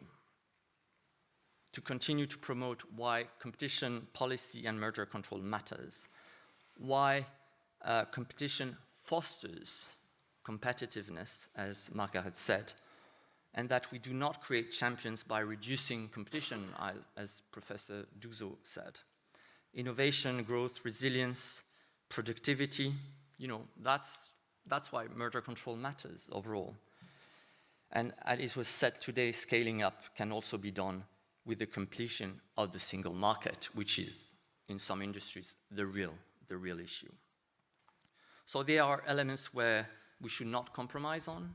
to continue to promote why competition policy and merger control matters, why competition fosters competitiveness, as Margaret said, and that we do not create champions by reducing competition, as Professor Duzo said. Innovation, growth, resilience, productivity, that's why merger control matters overall. And as it was said today, scaling up can also be done with the completion of the single market, which is, in some industries, the real issue. So there are elements where we should not compromise on.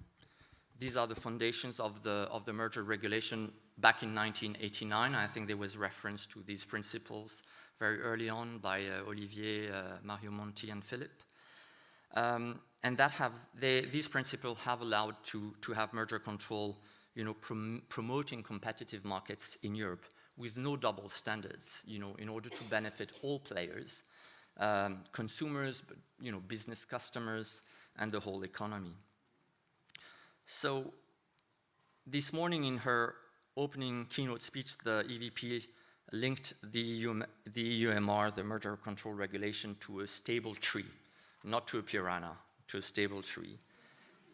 These are the foundations of the merger regulation back in 1989. I think there was reference to these principles very early on by Olivier, Mario Monti, and Philip. And these principles have allowed to have merger control, promoting competitive markets in Europe with no double standards, in order to benefit all players, consumers, but, business customers, and the whole economy. So this morning in her opening keynote speech, the EVP linked the EUMR, the merger control regulation, to a stable tree, not to a piranha, to a stable tree,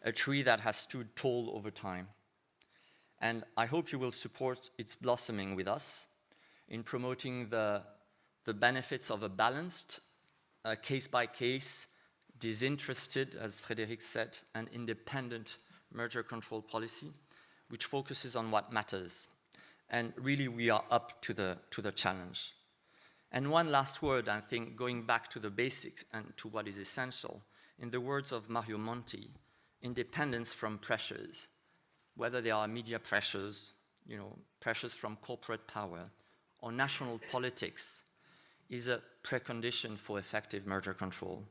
a tree that has stood tall over time. And I hope you will support its blossoming with us in promoting the benefits of a balanced, case-by-case, disinterested, as Frédéric said, and independent merger control policy, which focuses on what matters. And really, we are up to the challenge. And one last word, I think, going back to the basics and to what is essential. In the words of Mario Monti, independence from pressures, whether they are media pressures, pressures from corporate power or national politics, is a precondition for effective merger control.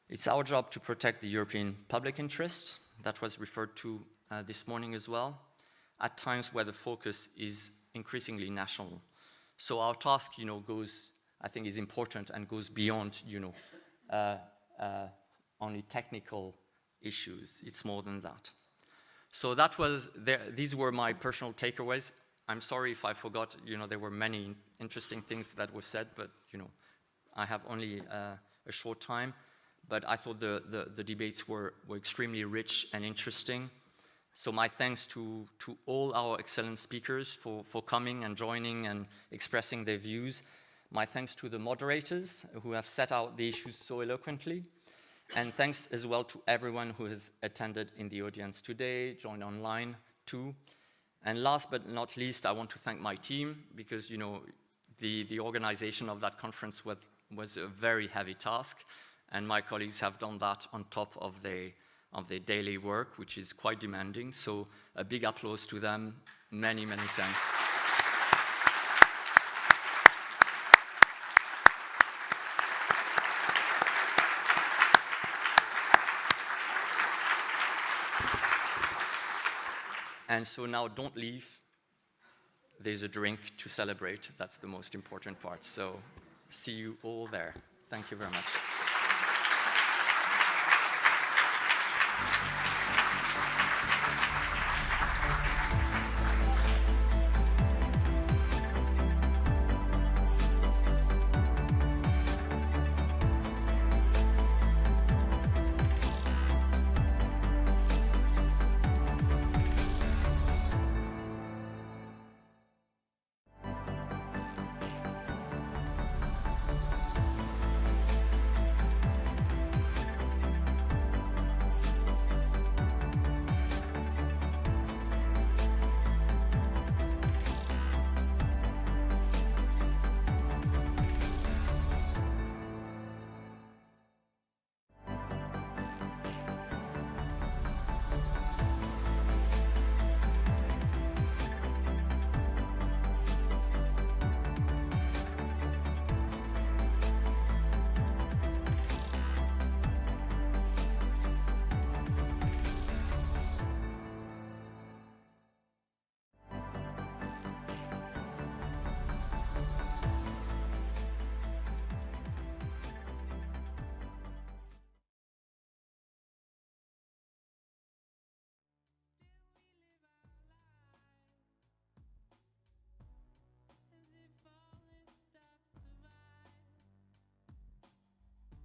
It's our job to protect the European public interest, that was referred to this morning as well, at times where the focus is increasingly national. So our task, I think is important and goes beyond, only technical issues. It's more than that. So these were my personal takeaways. I'm sorry if I forgot, there were many interesting things that were said, but, I have only a short time. But I thought the debates were extremely rich and interesting. So my thanks to all our excellent speakers for coming and joining and expressing their views. My thanks to the moderators who have set out the issues so eloquently. And thanks as well to everyone who has attended in the audience today, joined online too. And last but not least, I want to thank my team because, the organization of that conference was a very heavy task. And my colleagues have done that on top of their daily work, which is quite demanding. So a big applause to them. Many, many thanks. And so now don't leave. There's a drink to celebrate. That's the most important part. So see you all there. Thank you very much.